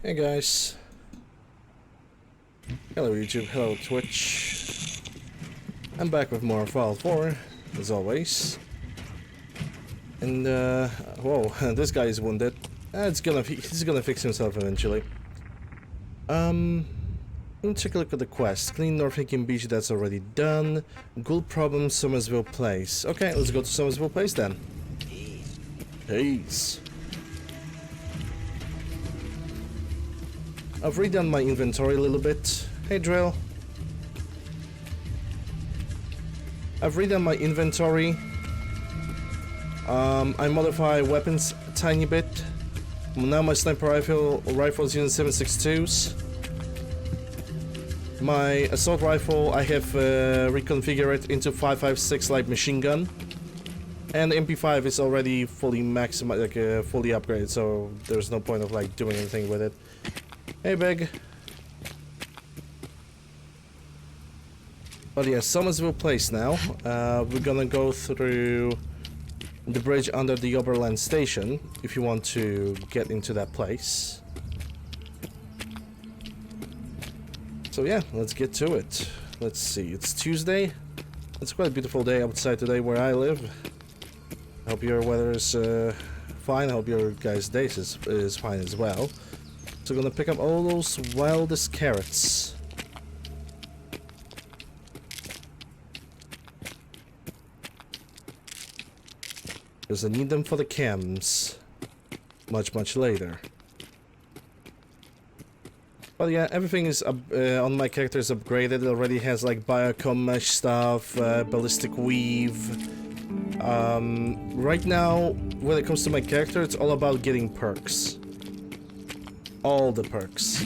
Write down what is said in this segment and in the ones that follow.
Hey guys. Hello YouTube, hello Twitch. I'm back with more Fallout 4, as always. And whoa, this guy is wounded. He's gonna fix himself eventually. Let me take a look at the quest. Clean Northampton Beach, that's already done. Ghoul problem, Somersville Place. Okay, let's go to Somersville Place then. Peace. I've redone my inventory a little bit. Hey Drill. I've redone my inventory. I modify weapons a tiny bit. Now my sniper rifle is using 7.62s. My assault rifle I have reconfigured into 5.56 light machine gun. And the MP5 is already fully maximized, like fully upgraded, so there's no point of like doing anything with it. Hey, Big. But yeah, Somersville Place now. We're gonna go through the bridge under the Oberland station if you want to get into that place. So yeah, let's get to it. Let's see, it's Tuesday. It's quite a beautiful day outside today where I live. I hope your weather is fine. I hope your guys' day is fine as well. So we're gonna pick up all those wildest carrots. Because I need them for the chems. Much later. But yeah, everything is on my character is upgraded. It already has like biocom mesh stuff, ballistic weave. Right now, when it comes to my character, it's all about getting perks. All the perks.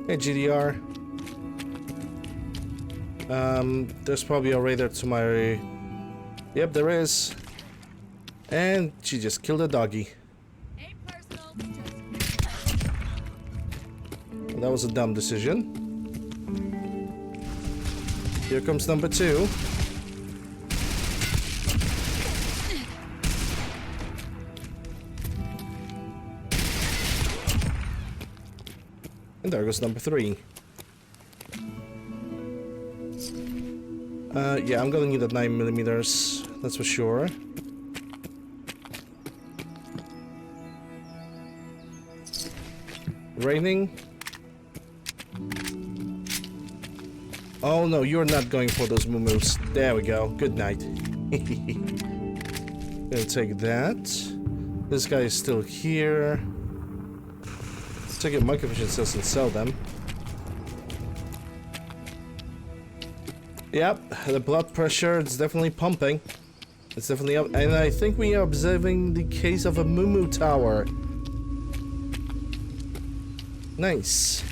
Hey GDR. There's probably a raider to my... Yep, there is. And she just killed a doggy. Well, that was a dumb decision. Here comes number 2. And there goes number 3. Yeah, I'm gonna need a 9mm, that's for sure. Raining. Oh no, you're not going for those moves. There we go. Good night. Gonna take that. This guy is still here. Let's take it microvision cells and sell them. Yep, the blood pressure is definitely pumping. It's definitely up, and I think we are observing the case of a Moo Tower. Nice.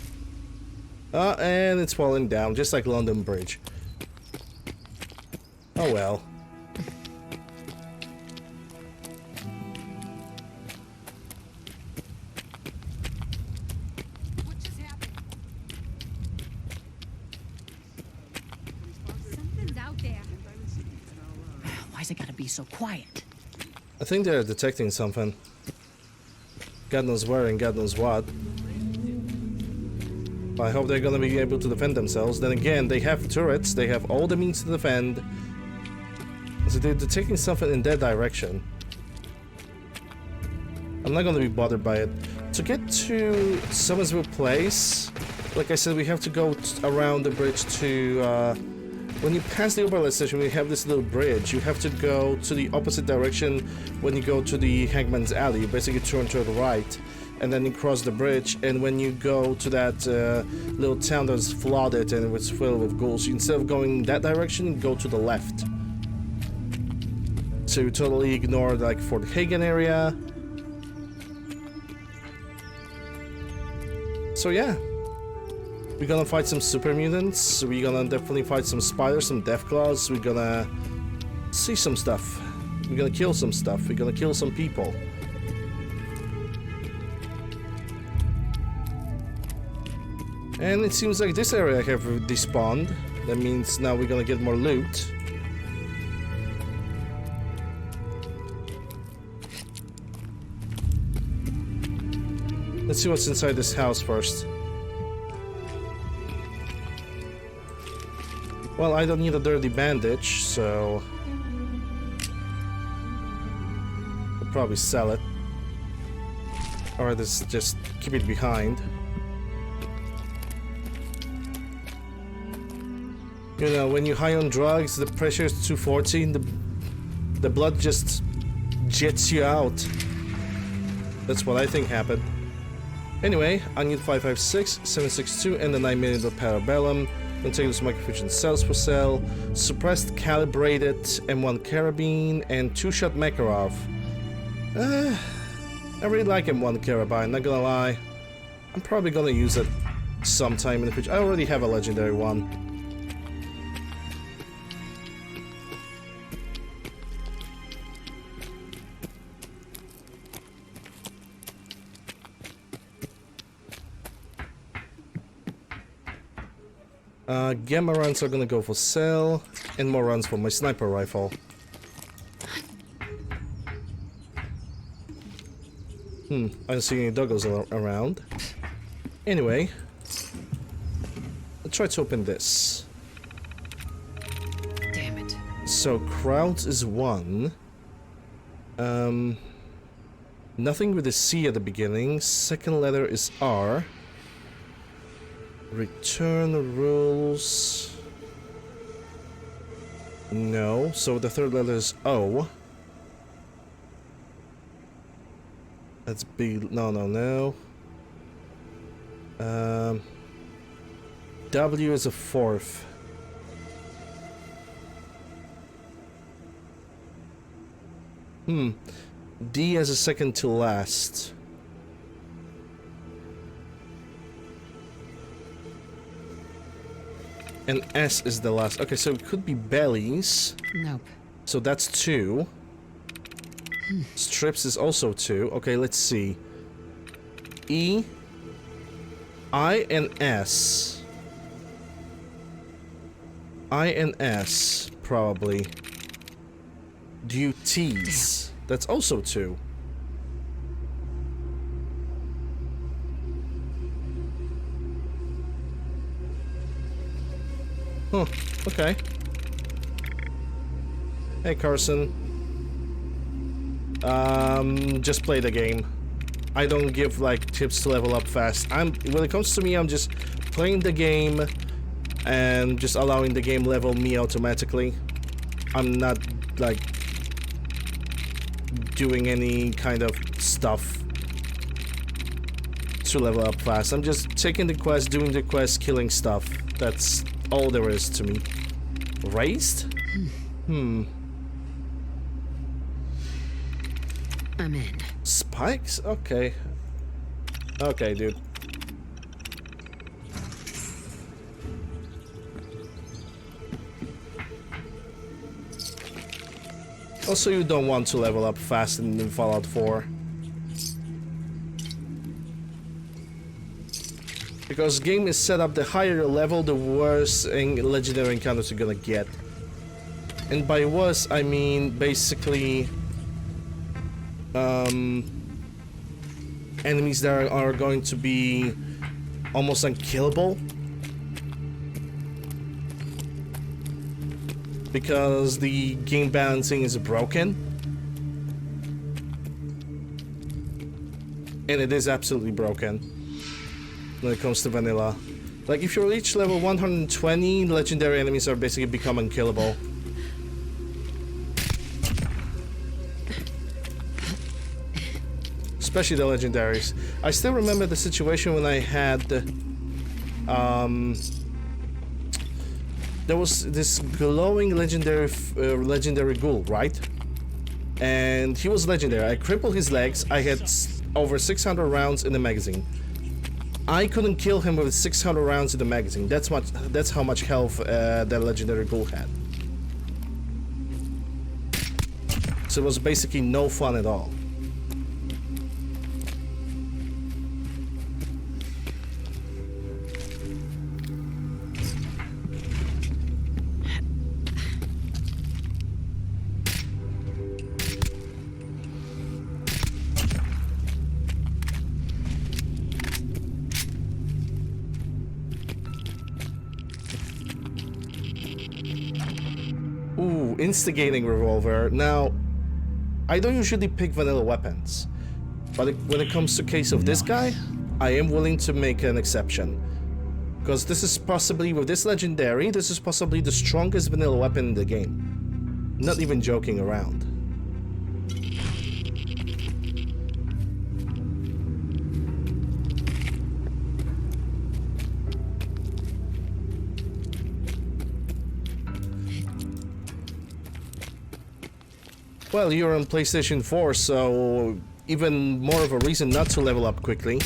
And it's falling down, just like London Bridge. Oh well. What just happened? Something's out there. Why's it gotta be so quiet? I think they're detecting something. God knows where and God knows what. I hope they're gonna be able to defend themselves. Then again, they have turrets, they have all the means to defend. So they're detecting something in their direction. I'm not gonna be bothered by it. To get to Somersville Place, like I said, we have to go around the bridge to... when you pass the Oberland station, we have this little bridge. You have to go to the opposite direction when you go to the Hangman's Alley. You basically turn to the right. And then you cross the bridge, and when you go to that little town that's flooded and it's filled with ghouls, instead of going that direction, you go to the left. So you totally ignore like Fort Hagen area. So yeah, we're gonna fight some super mutants. We're gonna definitely fight some spiders, some deathclaws. We're gonna see some stuff. We're gonna kill some stuff. We're gonna kill some people. And it seems like this area have despawned. That means now we're gonna get more loot. Let's see what's inside this house first. Well, I don't need a dirty bandage, so I'll probably sell it. Or just keep it behind. You know, when you're high on drugs, the pressure is 240, and the blood just jets you out. That's what I think happened. Anyway, I need 5.56, 7.62, and the 9mm Parabellum. Continuous microfusion cells for sale. Suppressed calibrated M1 carabine and 2-shot Makarov. I really like M1 carabine, not gonna lie. I'm probably gonna use it sometime in the future. I already have a legendary one. Gamma runs are gonna go for sale, and more runs for my sniper rifle. I don't see any doggos around. Anyway, let's try to open this. Damn it. So, crowds is 1. Nothing with a C at the beginning. Second letter is R. Return rules. No. So the third letter is O. That's B. No. W is a 4th. D as a second to last. And S is the last. Okay, so it could be bellies. Nope. So that's 2. Strips is also 2. Okay, let's see. E, I, and S. I and S, probably. Duties. That's also 2. Huh, okay. Hey, Carson. Just play the game. I don't give, like, tips to level up fast. When it comes to me, I'm just playing the game and just allowing the game level me automatically. I'm not, like, doing any kind of stuff to level up fast. I'm just taking the quest, doing the quest, killing stuff. That's all there is to me. Raised? I'm in. Spikes? Okay. Okay, dude. Also, you don't want to level up fast in Fallout 4. Because the game is set up, the higher your level, the worse legendary encounters you're gonna get. And by worse, I mean basically enemies that are going to be almost unkillable. Because the game balancing is broken. And it is absolutely broken when it comes to vanilla. Like, if you reach level 120, legendary enemies are basically become unkillable. Especially the legendaries. I still remember the situation when I had there was this glowing legendary ghoul, right? And he was legendary. I crippled his legs. I had over 600 rounds in the magazine. I couldn't kill him with 600 rounds in the magazine. That's how much health that legendary ghoul had. So it was basically no fun at all. Ooh, instigating revolver. Now, I don't usually pick vanilla weapons, but when it comes to case of this guy, I am willing to make an exception. Because this is possibly, with this legendary, this is possibly the strongest vanilla weapon in the game. Not even joking around. Well, you're on PlayStation 4, so even more of a reason not to level up quickly.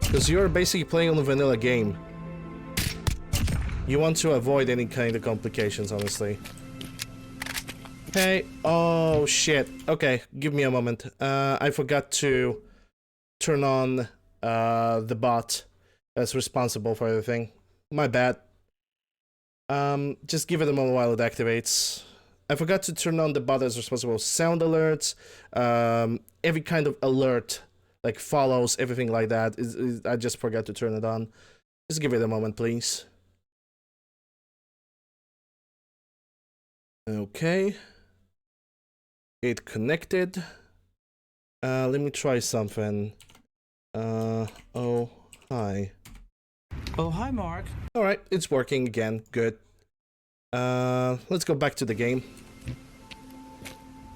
Because you're basically playing on a vanilla game. You want to avoid any kind of complications, honestly. Hey, oh shit. Okay, give me a moment. I forgot to turn on the bot that's responsible for everything. My bad. Just give it a moment while it activates. I forgot to turn on the bot that's responsible for sound alerts, every kind of alert, like follows, everything like that. I just forgot to turn it on. Just give it a moment, please. Okay. It connected. Let me try something. Oh, hi. Oh, hi, Mark. Alright, it's working again. Good. Let's go back to the game.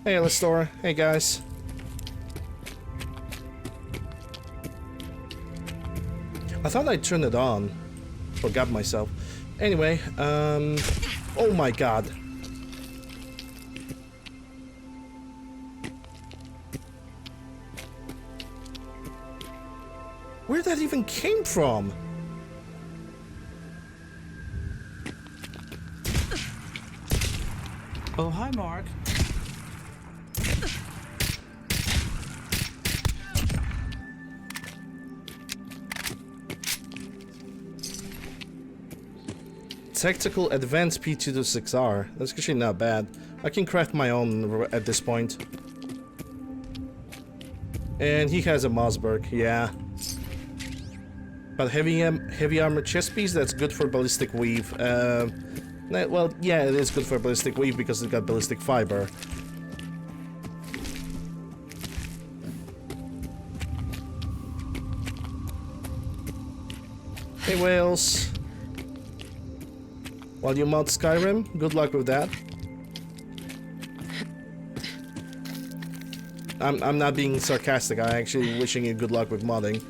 Hey, Alastor. Hey, guys. I thought I turned it on. Forgot myself. Anyway, oh my god. Where that even came from? Oh, hi, Mark. Tactical Advanced P226R. That's actually not bad. I can craft my own at this point. And he has a Mossberg, yeah. But heavy armor chest piece, that's good for ballistic weave. Well, yeah, it is good for ballistic weave because it's got ballistic fiber. Hey, Wales. While you mod Skyrim, good luck with that. I'm not being sarcastic, I'm actually wishing you good luck with modding.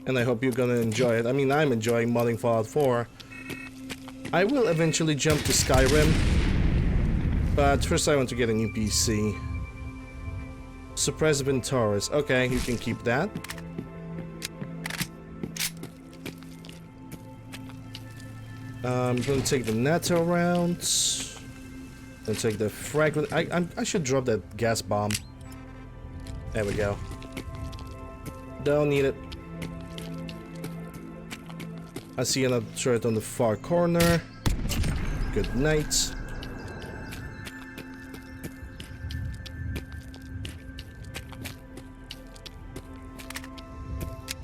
And I hope you're gonna enjoy it. I mean, I'm enjoying modding Fallout 4. I will eventually jump to Skyrim, but first I want to get a new PC. Suppress Ventoris. Okay, you can keep that. I'm gonna take the NATO rounds. Gonna take the fragment. I should drop that gas bomb. There we go. Don't need it. I see another turret on the far corner. Good night.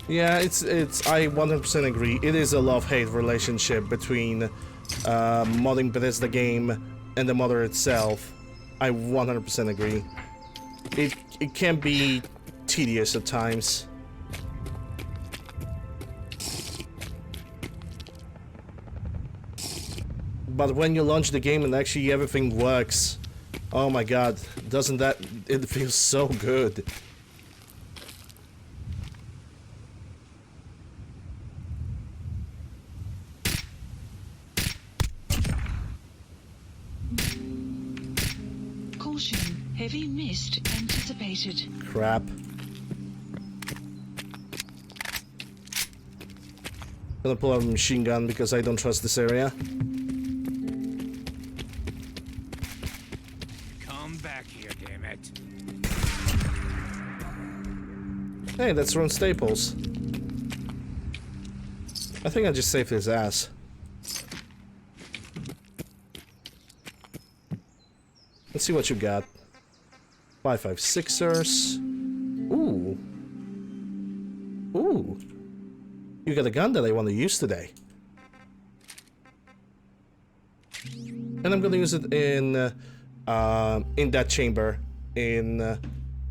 Yeah, it's I 100% agree. It is a love-hate relationship between modding Bethesda game and the modder itself. I 100% agree. It can be tedious at times. But when you launch the game and actually everything works, oh my god, doesn't that... it feels so good. Caution, heavy mist anticipated. Crap. Gonna pull out a machine gun because I don't trust this area. Come back here, damn it. Hey, that's Ron Staples. I think I just saved his ass. Let's see what you got. 5.56ers. Ooh. Ooh. You got a gun that I want to use today. And I'm gonna use it in that chamber in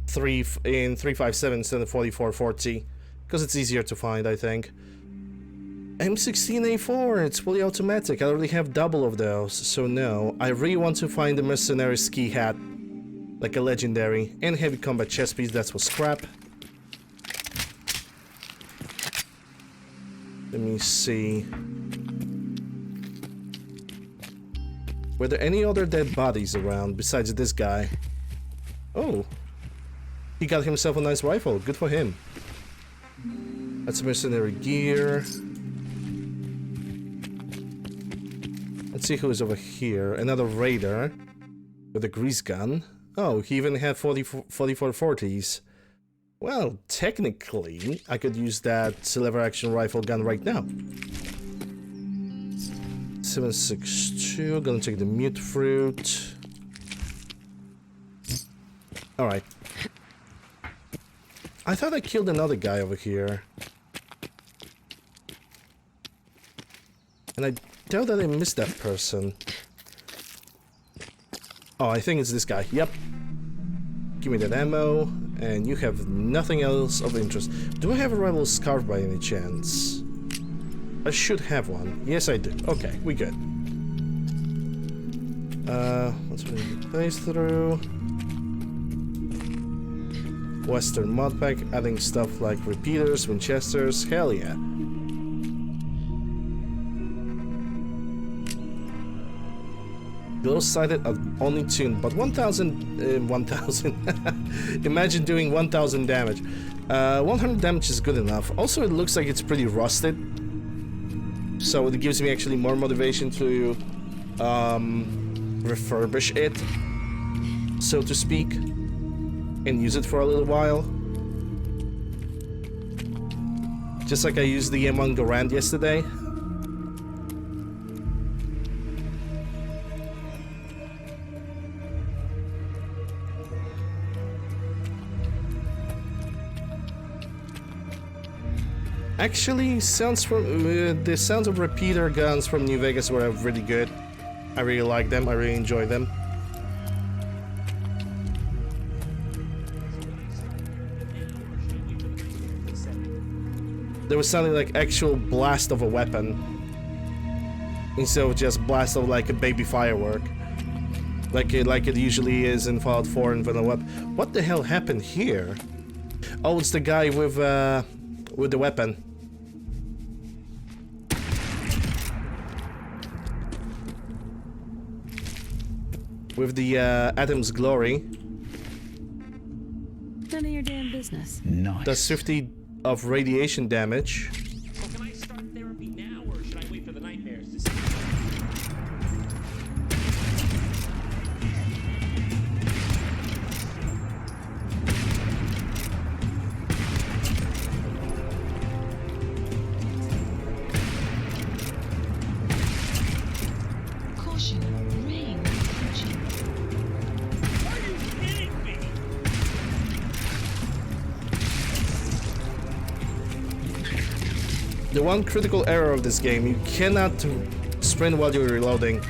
357 instead of 4440 because it's easier to find, I think. M16A4, it's fully automatic. I already have double of those, so no. I really want to find the mercenary ski hat, like a legendary, and heavy combat chest piece. That's what scrap. Let me see. Were there any other dead bodies around besides this guy? Oh. He got himself a nice rifle. Good for him. That's mercenary gear. Let's see who's over here. Another raider with a grease gun. Oh, he even had 4440s. Well, technically, I could use that lever action rifle gun right now. 7.62, gonna take the mute fruit. Alright. I thought I killed another guy over here. And I doubt that I missed that person. Oh, I think it's this guy. Yep. Give me that ammo. And you have nothing else of interest. Do I have a rival scarf by any chance? I should have one. Yes, I do. Okay, we good. Let's place through. Western mod pack, adding stuff like repeaters, Winchesters. Hell yeah. Glow-sighted only tuned, but 1,000... 1,000... Imagine doing 1,000 damage. 100 damage is good enough. Also, it looks like it's pretty rusted. So it gives me actually more motivation to refurbish it, so to speak, and use it for a little while. Just like I used the M1 Garand yesterday. Actually, sounds from the sounds of repeater guns from New Vegas were really good. I really like them. I really enjoy them. There was something like actual blast of a weapon instead of just blast of like a baby firework, like it usually is in Fallout 4 and Vanilla Web. What the hell happened here? Oh, it's the guy with the weapon. With the Atom's Glory. None of your damn business. Nice. Does 50 of radiation damage. Well, can I start therapy now, or should I wait for the nightmares to see? Caution, rain approaching. Are you kidding me? The one critical error of this game, you cannot sprint while you're reloading.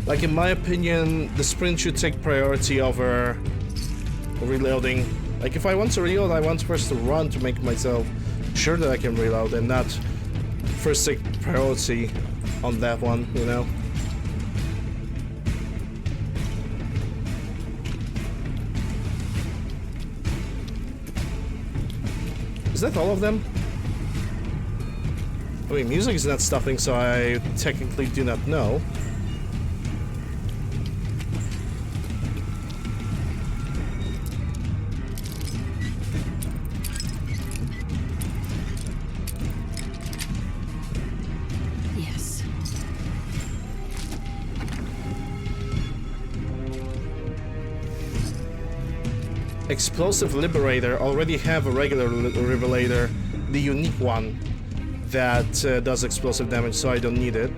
Like, in my opinion, the sprint should take priority over reloading. Like, if I want to reload, I want first to run to make myself sure that I can reload and not first take priority on that one, you know? Is that all of them? I mean, music is not stopping, so I technically do not know. Explosive Liberator already have a regular Liberator, the unique one, that does explosive damage, so I don't need it.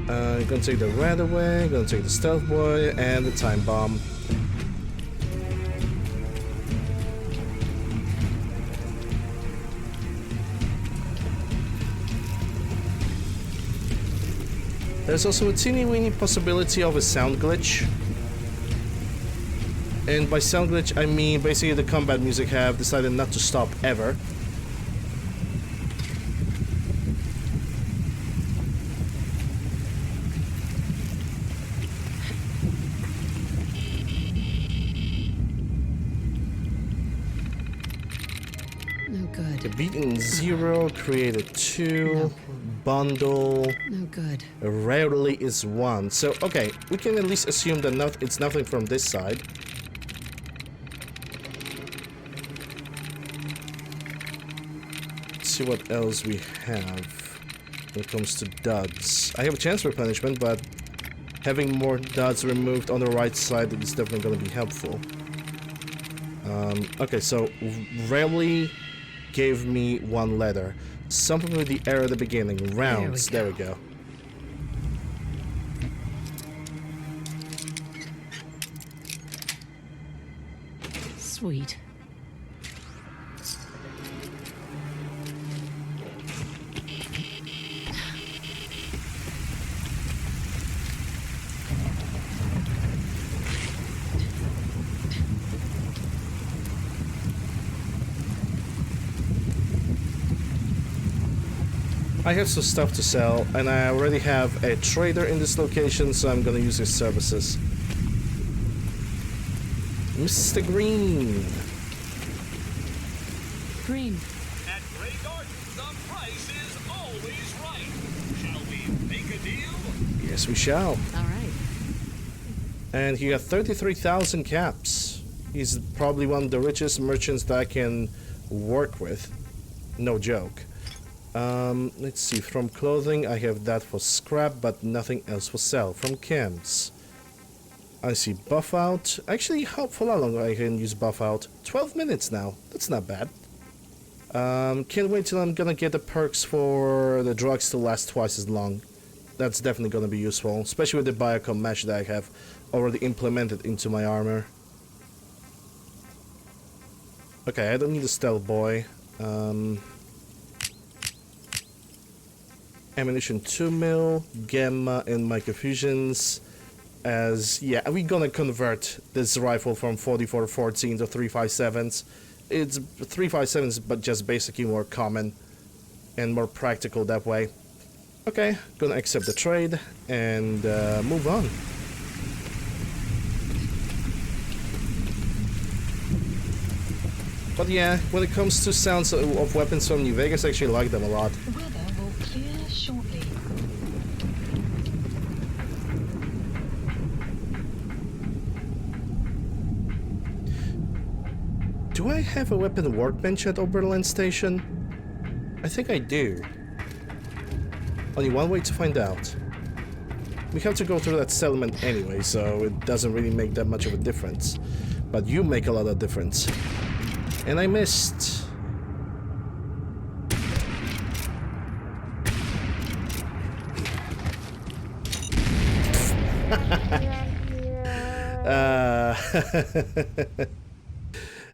I'm gonna take the rat away, gonna take the stealth boy, and the time bomb. There's also a teeny weeny possibility of a sound glitch. And by sound glitch, I mean basically the combat music have decided not to stop ever. No good. The beaten 0, created 2, bundle, No good. rarely is 1. So, okay, we can at least assume that it's nothing from this side. Let's see what else we have when it comes to duds. I have a chance replenishment, but having more duds removed on the right side is definitely going to be helpful. Okay, so rarely gave me 1 letter. Something with the error at the beginning. Rounds. There we go. Sweet. I have some stuff to sell, and I already have a trader in this location, so I'm gonna use his services. Mr. Green. Green. At Grey Gardens, the price is always right. Shall we make a deal? Yes, we shall. All right. And he got 33,000 caps. He's probably one of the richest merchants that I can work with. No joke. Let's see. From clothing, I have that for scrap, but nothing else for sale. From chems, I see buff out. Actually, for how long I can use buff out? 12 minutes now. That's not bad. Can't wait till I'm gonna get the perks for the drugs to last twice as long. That's definitely gonna be useful, especially with the biocom mesh that I have already implemented into my armor. Okay, I don't need a stealth boy. Ammunition 2 mil, gamma, and microfusions. As yeah, we're gonna convert this rifle from 44-14 to 357s. It's 357s, but just basically more common and more practical that way. Okay, gonna accept the trade and move on. But yeah, when it comes to sounds of weapons from New Vegas, I actually like them a lot. Weather will clear shortly. Do I have a weapon workbench at Oberlin Station? I think I do. Only one way to find out. We have to go through that settlement anyway, so it doesn't really make that much of a difference. But you make a lot of difference. And I missed.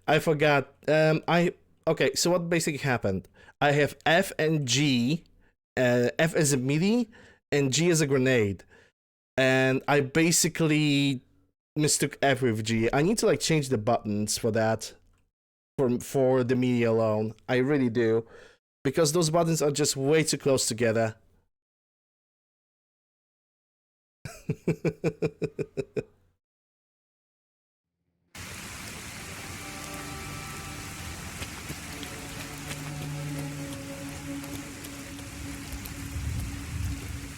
I forgot. Okay, so what basically happened? I have F and G, F as a melee, and G as a grenade. And I basically mistook F with G. I need to like change the buttons for that. For the melee alone. I really do. Because those buttons are just way too close together.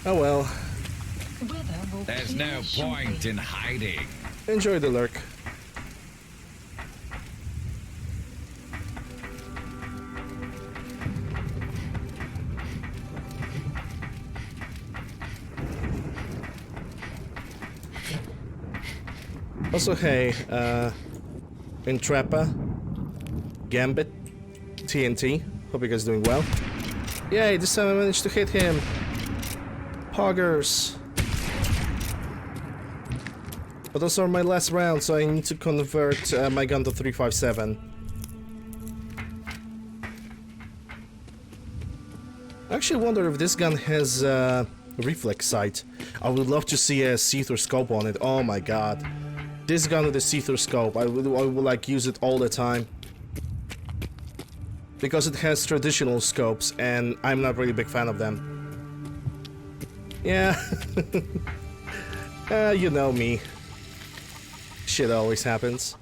Oh well. Weather will There's clear no shortly. point in hiding. Enjoy the lurk. Also, hey, Intreppa, Gambit, TNT. Hope you guys are doing well. Yay, this time I managed to hit him. Poggers. But those are my last rounds, so I need to convert my gun to 357. I actually wonder if this gun has reflex sight. I would love to see a see-through scope on it. Oh my god. This gun with a see-through scope, I would like use it all the time. Because it has traditional scopes, and I'm not really a big fan of them. Yeah. You know me. Shit always happens.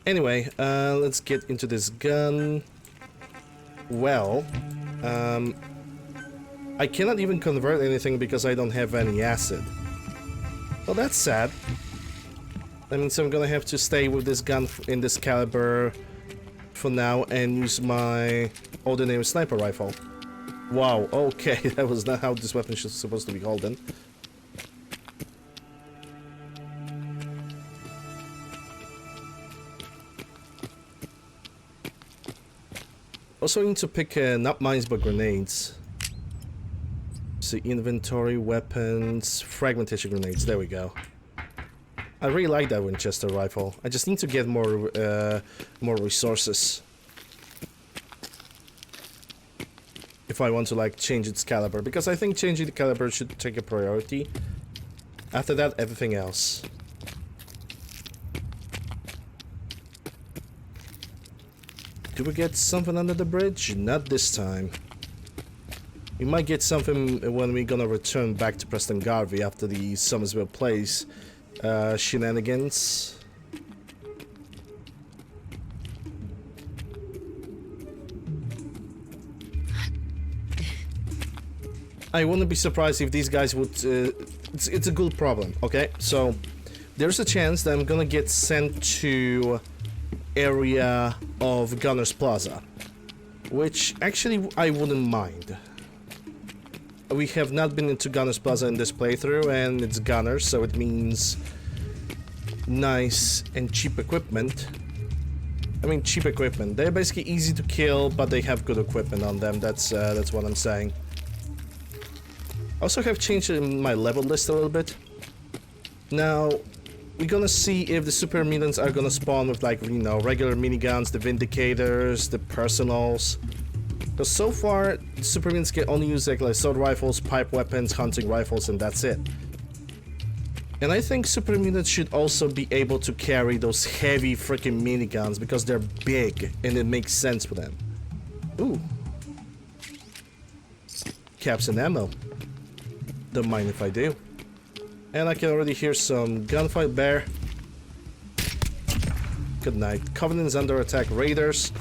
Anyway, let's get into this gun. Well, I cannot even convert anything because I don't have any acid. Well, that's sad. That means I'm gonna have to stay with this gun in this caliber for now and use my ordinary sniper rifle. Wow, okay, that was not how this weapon was supposed to be holding. Also, I need to pick not mines but grenades. See, inventory, weapons, fragmentation grenades. There we go. I really like that Winchester rifle. I just need to get more resources if I want to like change its caliber, because I think changing the caliber should take a priority. After that, everything else. Do we get something under the bridge? Not this time. We might get something when we're gonna return back to Preston Garvey after the Somersville Place shenanigans. I wouldn't be surprised if these guys would... it's a good problem, okay? So, there's a chance that I'm gonna get sent to area of Gunners Plaza, which actually I wouldn't mind. We have not been into Gunners Plaza in this playthrough, and it's Gunners, so it means nice and cheap equipment. I mean, cheap equipment. They're basically easy to kill, but they have good equipment on them. That's what I'm saying. I also have changed my level list a little bit. Now, we're gonna see if the super mutants are gonna spawn with, like, you know, regular miniguns, the Vindicators, the Personals. Because so far, the super mutants can only use like assault rifles, pipe weapons, hunting rifles, and that's it. And I think super mutants should also be able to carry those heavy freaking miniguns because they're big and it makes sense for them. Ooh. Caps and ammo. Don't mind if I do. And I can already hear some gunfight bear. Good night. Covenant is under attack. Raiders.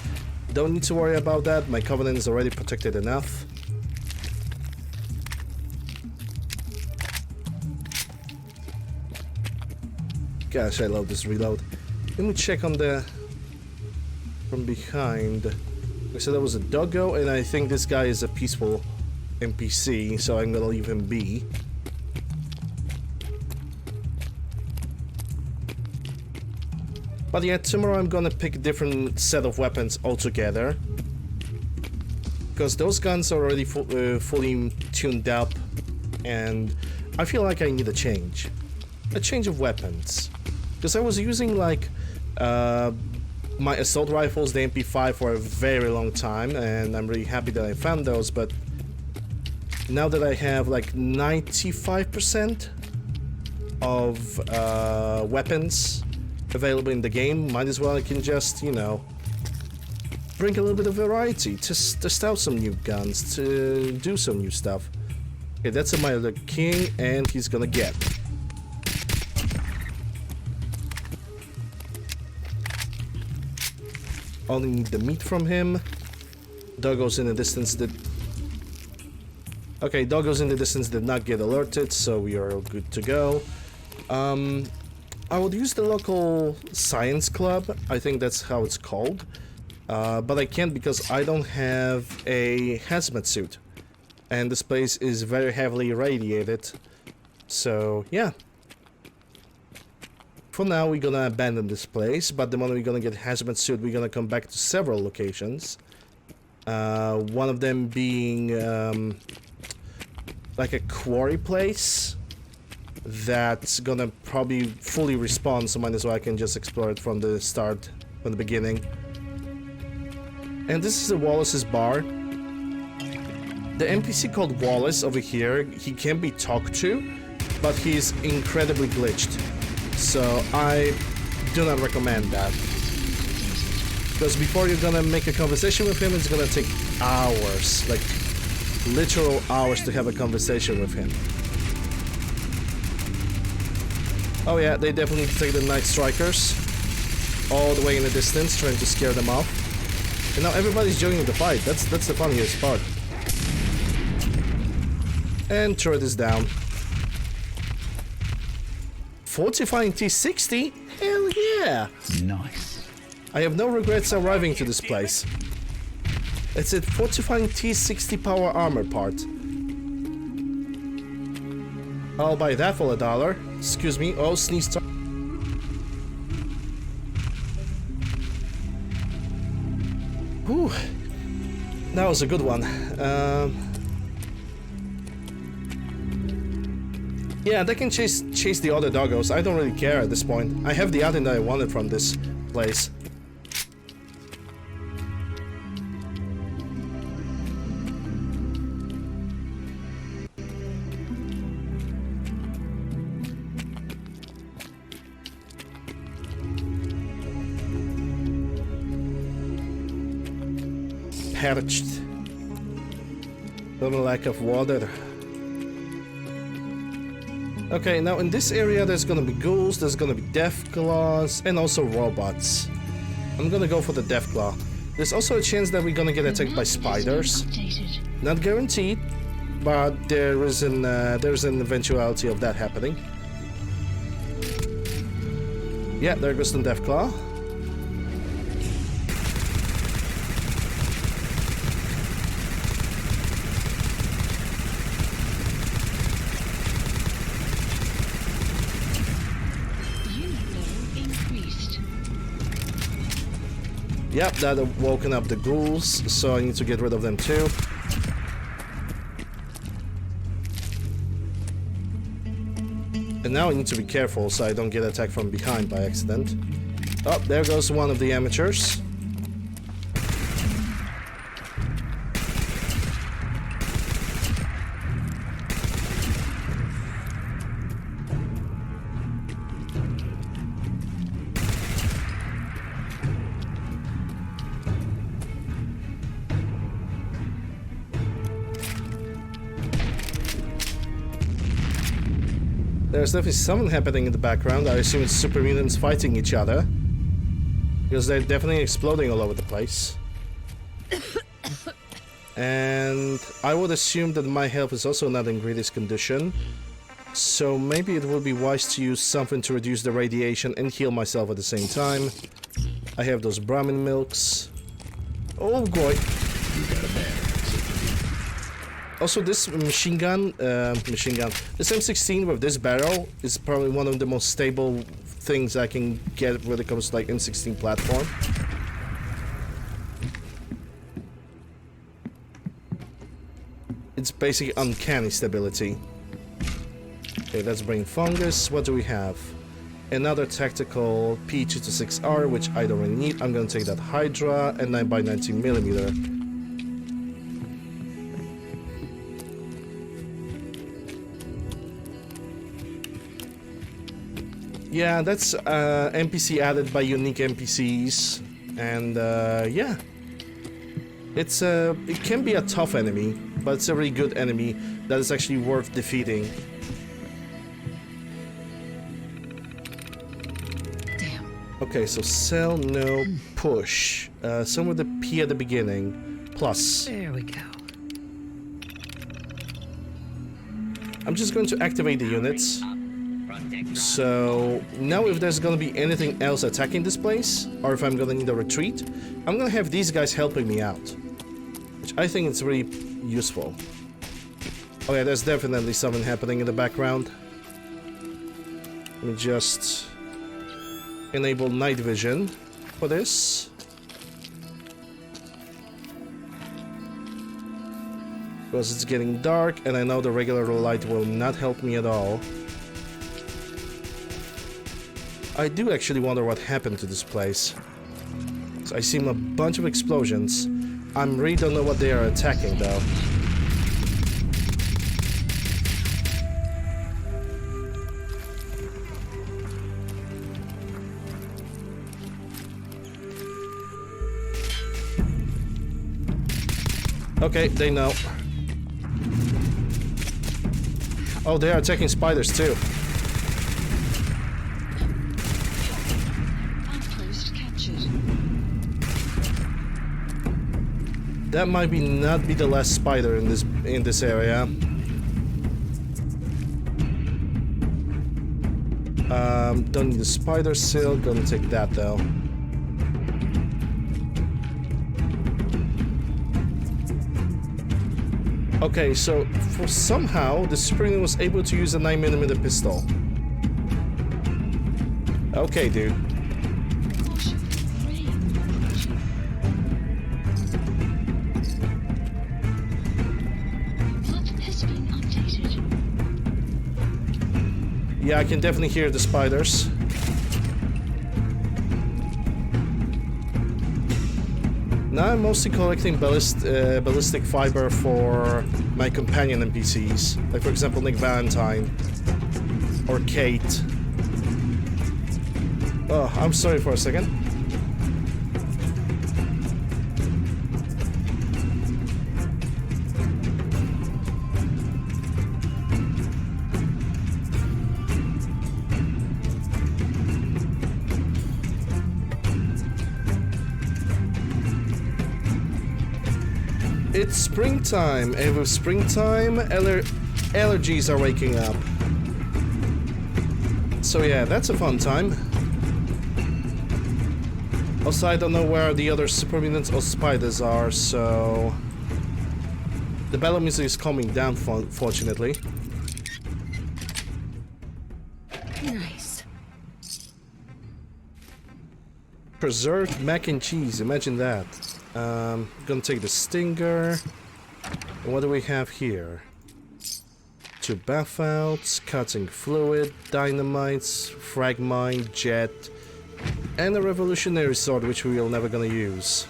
Don't need to worry about that. My Covenant is already protected enough. Gosh, I love this reload. Let me check on the... from behind. I said that was a doggo, and I think this guy is a peaceful NPC, so I'm gonna leave him be. But yeah, tomorrow I'm gonna pick a different set of weapons altogether. Because those guns are already fully tuned up, and I feel like I need a change. A change of weapons. Because I was using like my assault rifles, the MP5, for a very long time, and I'm really happy that I found those, but now that I have like 95% of weapons available in the game, might as well I can just, you know, bring a little bit of variety, to test out some new guns, to do some new stuff. Okay, that's a Milo King, and he's gonna get. Only need the meat from him. Doggos in the distance did... Okay, doggos in the distance did not get alerted, so we are good to go. I would use the local science club, I think that's how it's called. But I can't because I don't have a hazmat suit. And this place is very heavily irradiated. So, yeah. for now we're gonna abandon this place, but the moment we're gonna get hazmat suit, we're gonna come back to several locations. One of them being like a quarry place that's gonna probably fully respawn, so might as well I can just explore it from the start, from the beginning. And this is the Wallace's bar. The NPC called Wallace over here, he can be talked to, but he's incredibly glitched. So I do not recommend that. Because before you're gonna make a conversation with him, it's gonna take hours, like literal hours to have a conversation with him. Oh yeah, they definitely take the Night Strikers all the way in the distance, trying to scare them off. And now everybody's joining the fight. That's the funniest part. And turret is down. Fortifying T60? Hell yeah! Nice. I have no regrets arriving to this place. It's a fortifying T60 power armor part. I'll buy that for $1. Excuse me. Oh, sneeze. Whew. That was a good one. Yeah, they can chase the other doggos. I don't really care at this point. I have the item that I wanted from this place. Parched. Little lack of water. Okay, now in this area there's gonna be ghouls, there's gonna be deathclaws, and also robots. I'm gonna go for the deathclaw. There's also a chance that we're gonna get attacked by spiders. Not guaranteed, but there's an eventuality of that happening. Yeah, there goes the deathclaw. Yep, that woken up the ghouls, so I need to get rid of them too. And now I need to be careful so I don't get attacked from behind by accident. Oh, there goes one of the amateurs. There's definitely something happening in the background. I assume it's super mutants fighting each other. Because they're definitely exploding all over the place. And I would assume that my health is also not in greatest condition. So maybe it would be wise to use something to reduce the radiation and heal myself at the same time. I have those Brahmin milks. Oh boy. Also, this machine gun, this M16 with this barrel is probably one of the most stable things I can get when it comes to like M16 platform. It's basically uncanny stability. Okay, let's bring fungus. What do we have? Another tactical P226R, which I don't really need. I'm gonna take that Hydra and 9x19mm. Yeah, that's NPC added by unique NPCs, and yeah, it can be a tough enemy, but it's a really good enemy that is actually worth defeating. Damn. Okay, so sell, no, push. Some with the P at the beginning, plus. There we go. I'm just going to activate the units. So now if there's gonna be anything else attacking this place, or if I'm gonna need a retreat, I'm gonna have these guys helping me out, which I think is really useful. Oh yeah, there's definitely something happening in the background. Let me just enable night vision for this. Because it's getting dark and I know the regular light will not help me at all. I do actually wonder what happened to this place. So I see a bunch of explosions. I really don't know what they are attacking though. Okay, they know. Oh, they are attacking spiders too. Outpost captured. That might not be the last spider in this area. Don't need the spider silk. Gonna take that though. Okay, so for somehow the Superman was able to use a 9mm pistol. Okay, dude. Caution. Rain approaching. Map has been updated. Yeah, I can definitely hear the spiders. Now I'm mostly collecting ballistic fiber for my companion NPCs, like for example Nick Valentine or Kate. Oh, I'm sorry for a second. It's springtime, and with springtime, allergies are waking up. So yeah, that's a fun time. Also, I don't know where the other super mutants or spiders are, so... The battle music is calming down, fortunately. Nice. Preserved mac and cheese, imagine that. Gonna take the stinger. And what do we have here? 2 buff outs, cutting fluid, dynamites, frag mine, jet, and a revolutionary sword which we are never gonna use.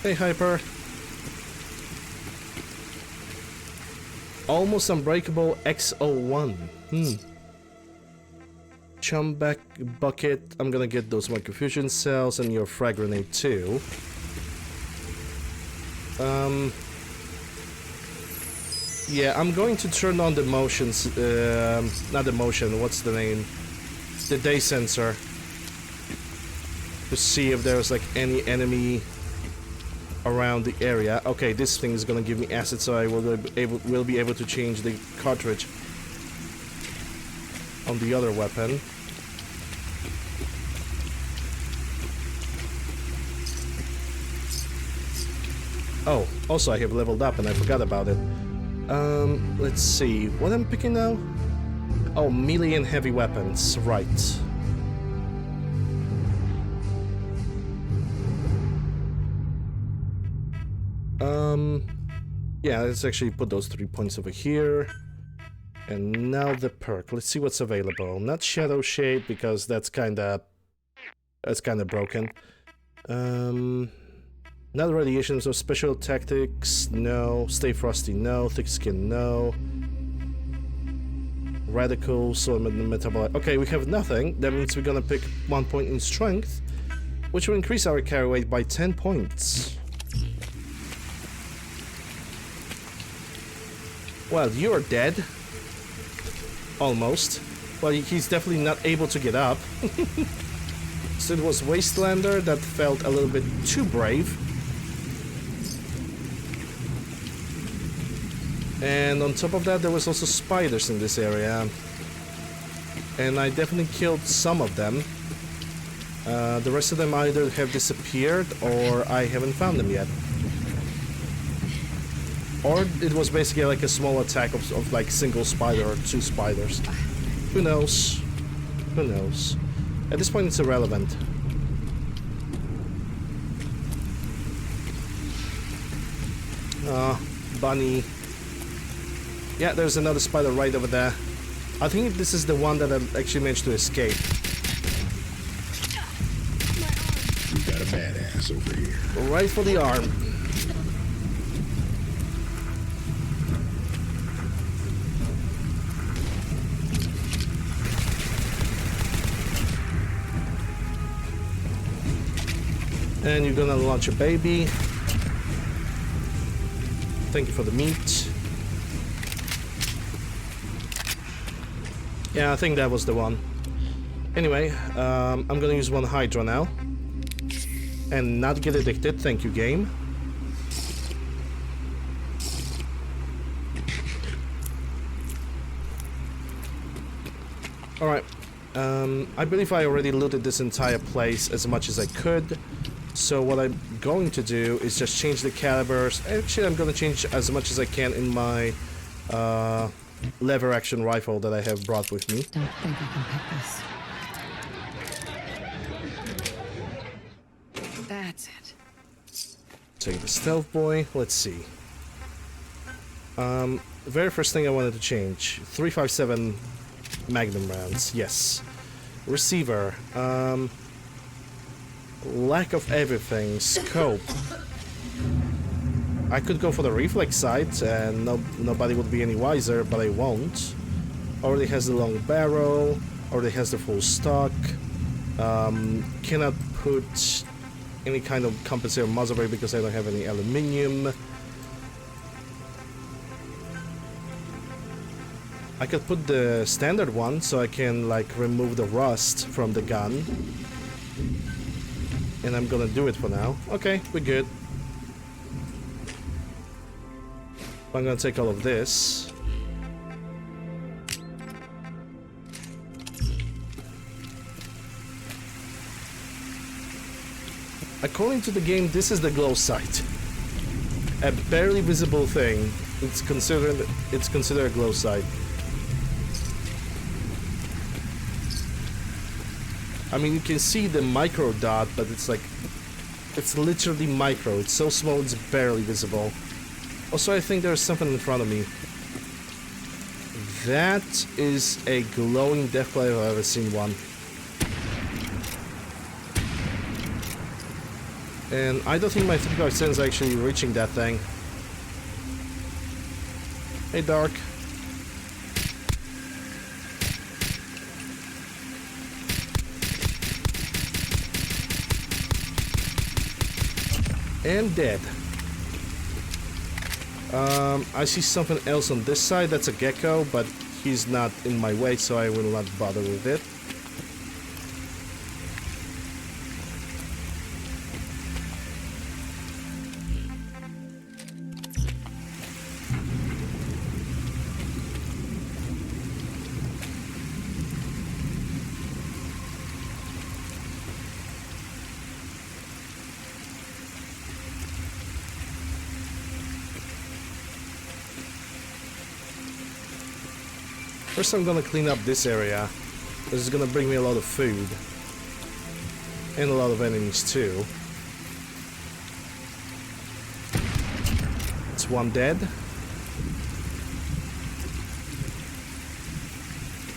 Hey Hyper. Almost unbreakable X01. Chumback bucket. I'm gonna get those microfusion cells and your frag grenade too. Yeah, I'm going to turn on the motions. Not the motion. What's the name? The day sensor. To see if there's like any enemy around the area. Okay, this thing is gonna give me acid, so I will be able to change the cartridge on the other weapon. Oh, also I have leveled up and I forgot about it. Let's see, what I'm picking now? Oh, melee and heavy weapons, right. Yeah, let's actually put those 3 points over here. And now the perk. Let's see what's available. Not Shadow Shade because that's kinda broken. Not radiation, so special tactics, no. Stay frosty, no. Thick skin, no. Radical, so metabolite. Okay, we have nothing. That means we're gonna pick 1 point in strength, which will increase our carry weight by 10 points. Well, you're dead. Almost. Well, he's definitely not able to get up. So it was Wastelander that felt a little bit too brave. And on top of that, there was also spiders in this area. And I definitely killed some of them. The rest of them either have disappeared or I haven't found them yet. Or it was basically like a small attack of like single spider or two spiders. Who knows? Who knows? At this point, it's irrelevant. Bunny. Yeah, there's another spider right over there. I think this is the one that I actually managed to escape. We got a badass over here. Right for the arm. And you're gonna launch a baby. Thank you for the meat. Yeah, I think that was the one. Anyway, I'm gonna use one Hydra now. And not get addicted, thank you game. Alright, I believe I already looted this entire place as much as I could. So what I'm going to do is just change the calibers. Actually, I'm going to change as much as I can in my lever action rifle that I have brought with me. Don't think I can pick this. That's it. Take the stealth boy. Let's see. Very first thing I wanted to change. 357 Magnum rounds. Yes. Receiver. Lack of everything. Scope. I could go for the reflex sight and nobody would be any wiser, but I won't. Already has the long barrel. Already has the full stock. Cannot put any kind of compensator muzzle brake because I don't have any aluminium. I could put the standard one so I can like remove the rust from the gun. And I'm gonna do it for now. Okay, we're good. I'm gonna take all of this. According to the game, this is the glow sight. A barely visible thing. It's considered a glow sight. I mean, you can see the micro dot, but it's like, it's literally micro. It's so small, it's barely visible. Also, I think there's something in front of me. That is a glowing deathfly if I've ever seen one. And I don't think my 357 is actually reaching that thing. Hey, Dark. And dead. I see something else on this side. That's a gecko, but he's not in my way, so I will not bother with it. First I'm gonna clean up this area. This is gonna bring me a lot of food. And a lot of enemies too. It's one dead.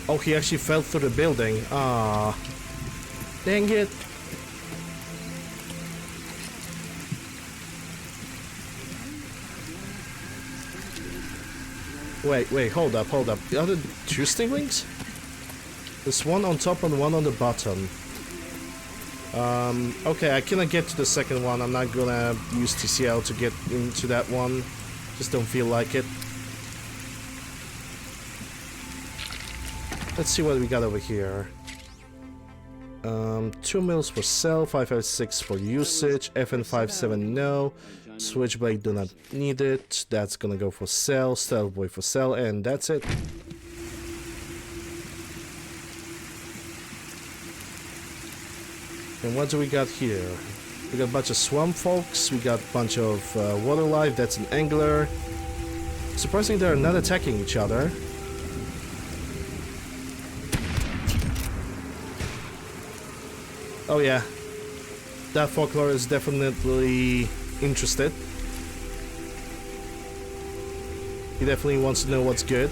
Oh, he actually fell through the building. Ah, dang it. Wait, hold up. The other two stinglings? There's one on top and one on the bottom. Okay, I cannot get to the second one. I'm not gonna use TCL to get into that one. Just don't feel like it. Let's see what we got over here. 2 mils for sell, 556 for usage, FN57 no. Switchblade do not need it. That's gonna go for sell, stealth boy for sell, and that's it. And what do we got here? We got a bunch of swamp folks, we got a bunch of water life, that's an angler. Surprisingly, they're not attacking each other. Oh yeah, that folklore is definitely interested. He definitely wants to know what's good.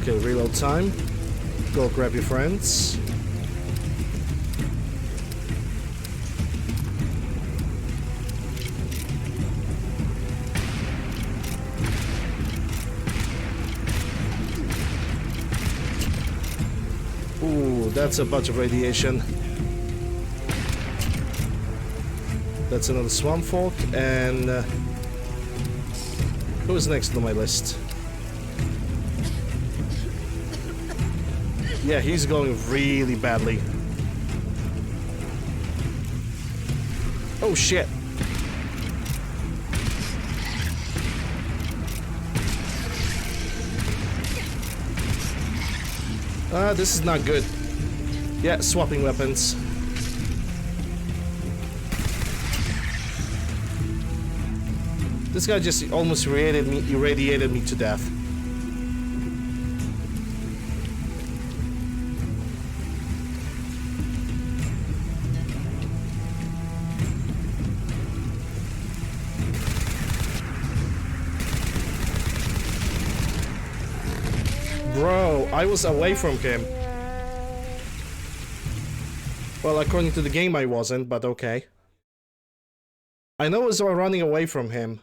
Okay, reload time. Go grab your friends. Ooh, that's a bunch of radiation. That's another swamp folk, and who is next on my list? Yeah, he's going really badly. Oh shit. This is not good. Yeah, swapping weapons. This guy just almost irradiated me to death. Bro, I was away from him. Well, according to the game I wasn't, but okay. I know I was running away from him.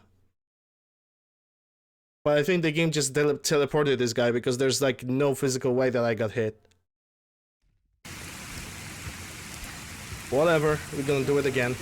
But I think the game just teleported this guy because there's like no physical way that I got hit. Whatever, we're gonna do it again.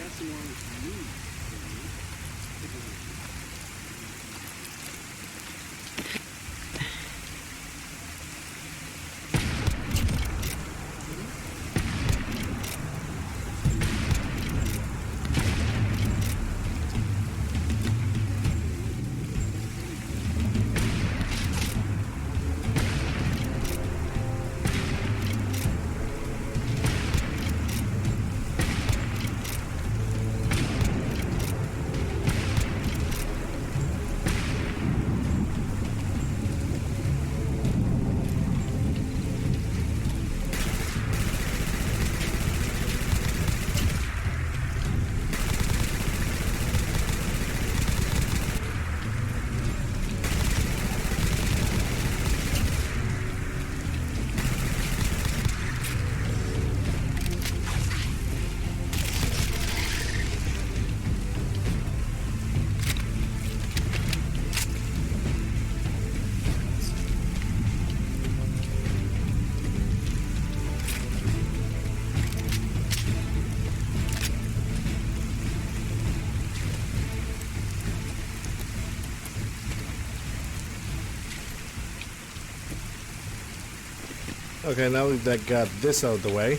Okay, now that got this out of the way.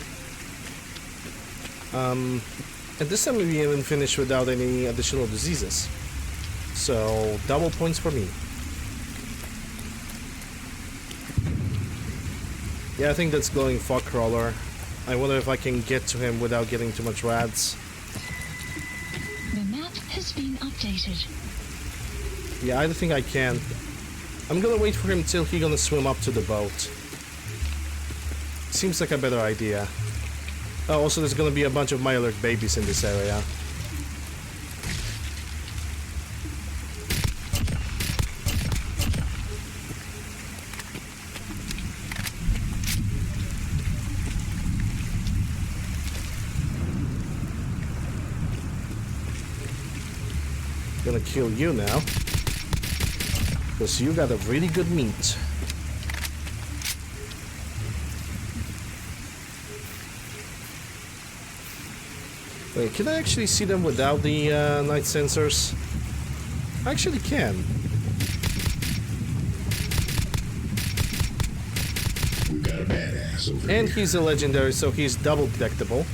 And this time we even finished without any additional diseases. So, double points for me. Yeah, I think that's glowing fog crawler. I wonder if I can get to him without getting too much rads. The map has been updated. Yeah, I don't think I can. I'm gonna wait for him till he's gonna swim up to the boat. Seems like a better idea. Oh, also there's gonna be a bunch of Mirelurk babies in this area. Gonna kill you now. Because you got a really good meat. Wait, can I actually see them without the night sensors? I actually can. We got a badass badass over And here. he's a legendary, so he's double detectable.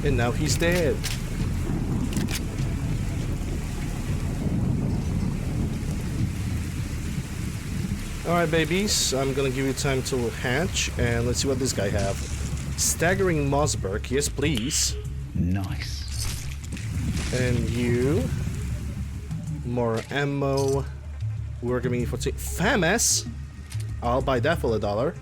And now he's dead. Alright, babies, I'm gonna give you time to hatch, and let's see what this guy have. Staggering Mossberg, yes please. Nice. And you. More ammo. We're giving you 40. FAMAS! I'll buy that for $1.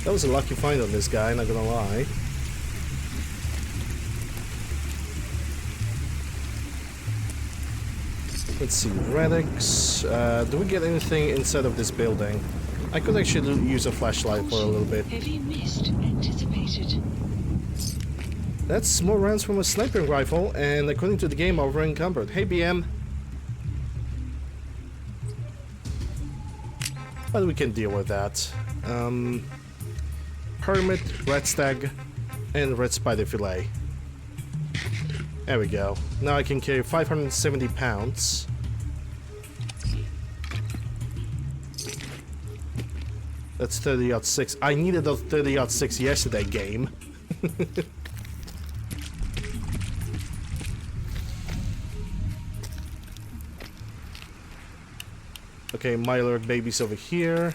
That was a lucky find on this guy, not gonna lie. Let's see, relics. Do we get anything inside of this building? I could actually use a flashlight for a little bit. Heavy mist anticipated. That's more rounds from a sniper rifle, and according to the game, over encumbered. Hey, BM. But we can deal with that. Hermit, Red Stag, and Red Spider Fillet. There we go. Now I can carry 570 pounds. That's 30-06. I needed those 30-06 yesterday, game. Okay, Mylar babies over here.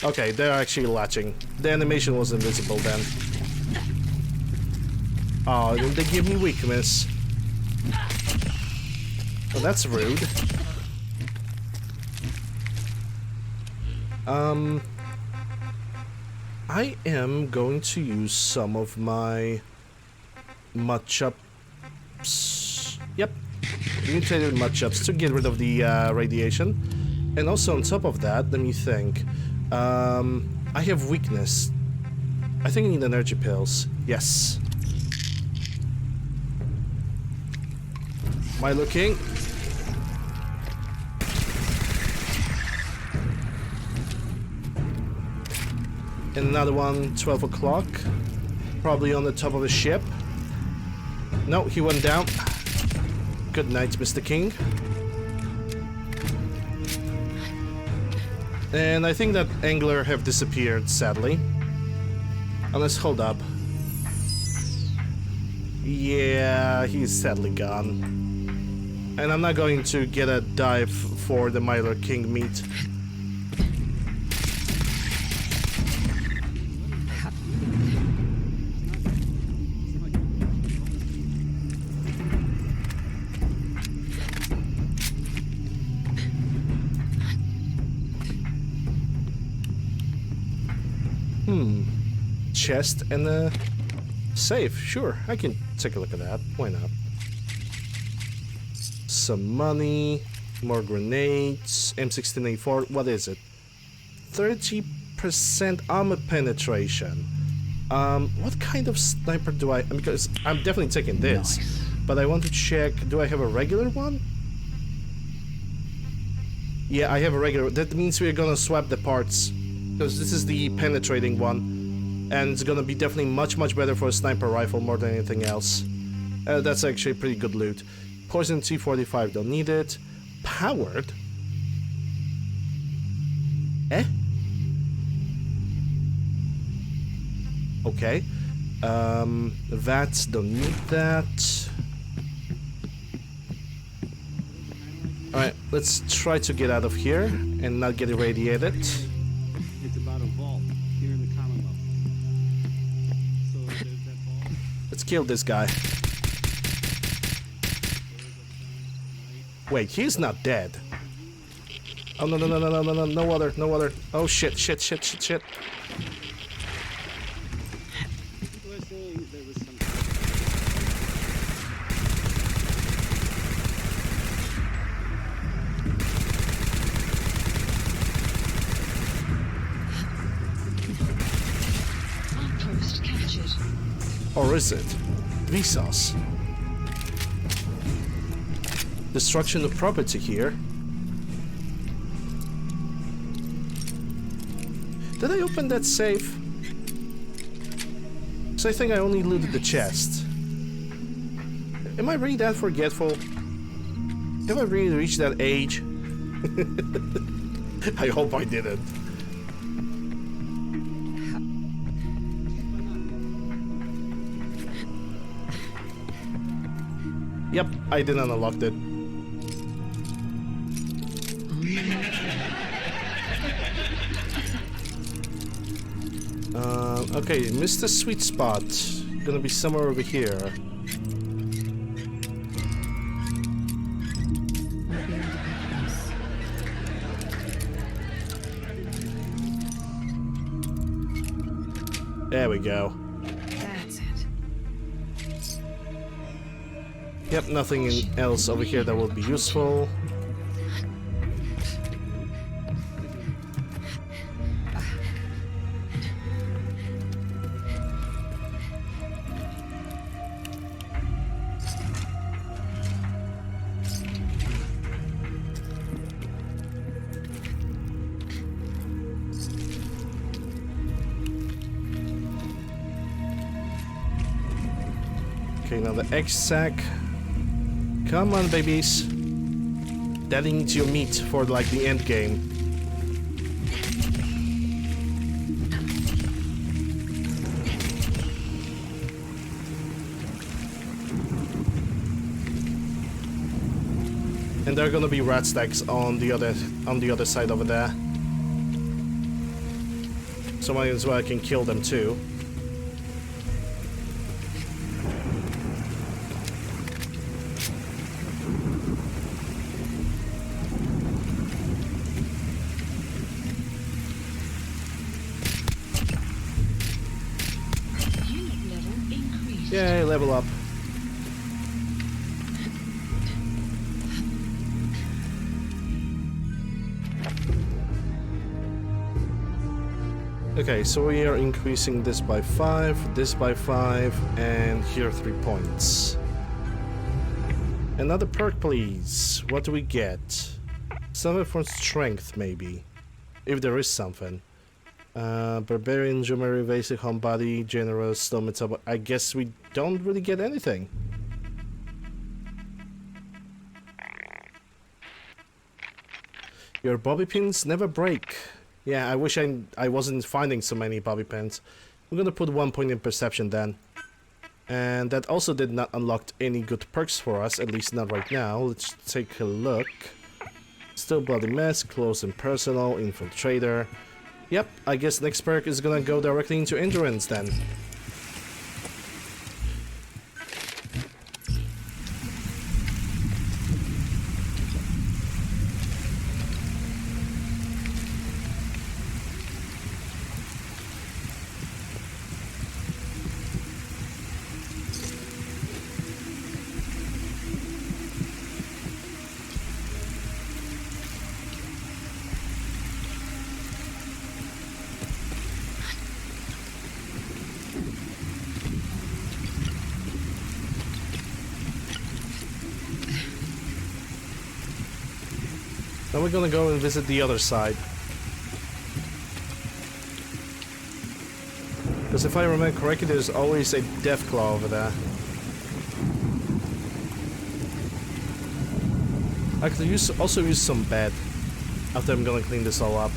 Okay, they're actually latching. The animation was invisible then. Oh, they give me weakness. Oh, that's rude. I am going to use some of my matchups. Yep, mutated matchups to get rid of the radiation. And also on top of that, let me think. I have weakness. I think I need energy pills. Yes. Am I looking? And another one, 12 o'clock. Probably on the top of a ship. No, he went down. Good night, Mr. King. And I think that angler have disappeared, sadly. Unless, hold up. Yeah, he's sadly gone. And I'm not going to get a dive for the Mylar King meat. Chest and a safe. Sure, I can take a look at that. Why not? Some money, more grenades, M16A4. What is it? 30% armor penetration. What kind of sniper do I? Because I'm definitely taking this, but I want to check. Do I have a regular one? Yeah, I have a regular. That means we're gonna swap the parts, because this is the penetrating one. And it's gonna be definitely much better for a sniper rifle more than anything else. That's actually pretty good loot. Poison T45, don't need it. Powered? Eh? Okay. Vats, don't need that. Alright, let's try to get out of here and not get irradiated. It's about a vault here in the Commonwealth. So there's that vault. Let's kill this guy. Wait, he's not dead. Oh no, no other. Oh shit. People are saying there was some. Or is it? Vsauce. Destruction of property here. Did I open that safe? So I think I only looted the chest. Am I really that forgetful? Have I really reached that age? I hope I didn't. Yep, I didn't unlock it. Okay, Mr. Sweet Spot. Gonna be somewhere over here. There we go. That's it. Yep, nothing else over here that will be useful. Okay, now the egg sack. Come on, babies. Daddy needs your meat for like the end game. And there are gonna be rat stacks on the other side over there. So might as well I can kill them too. Yay, level up. Okay, so we are increasing this by 5, this by 5, and here 3 points. Another perk, please. What do we get? Something for strength, maybe. If there is something. Barbarian, Jumeri, basic, homebody, generous, slow metabolic. I guess we don't really get anything. Your bobby pins never break. Yeah, I wish I wasn't finding so many bobby pins. I'm gonna put 1 point in perception then. And that also did not unlock any good perks for us, at least not right now. Let's take a look. Still bloody mess, close and personal, infiltrator. Yep, I guess next perk is gonna go directly into endurance then. Now we're gonna go and visit the other side. Because if I remember correctly, there's always a death claw over there. I could also use some bed after I'm gonna clean this all up.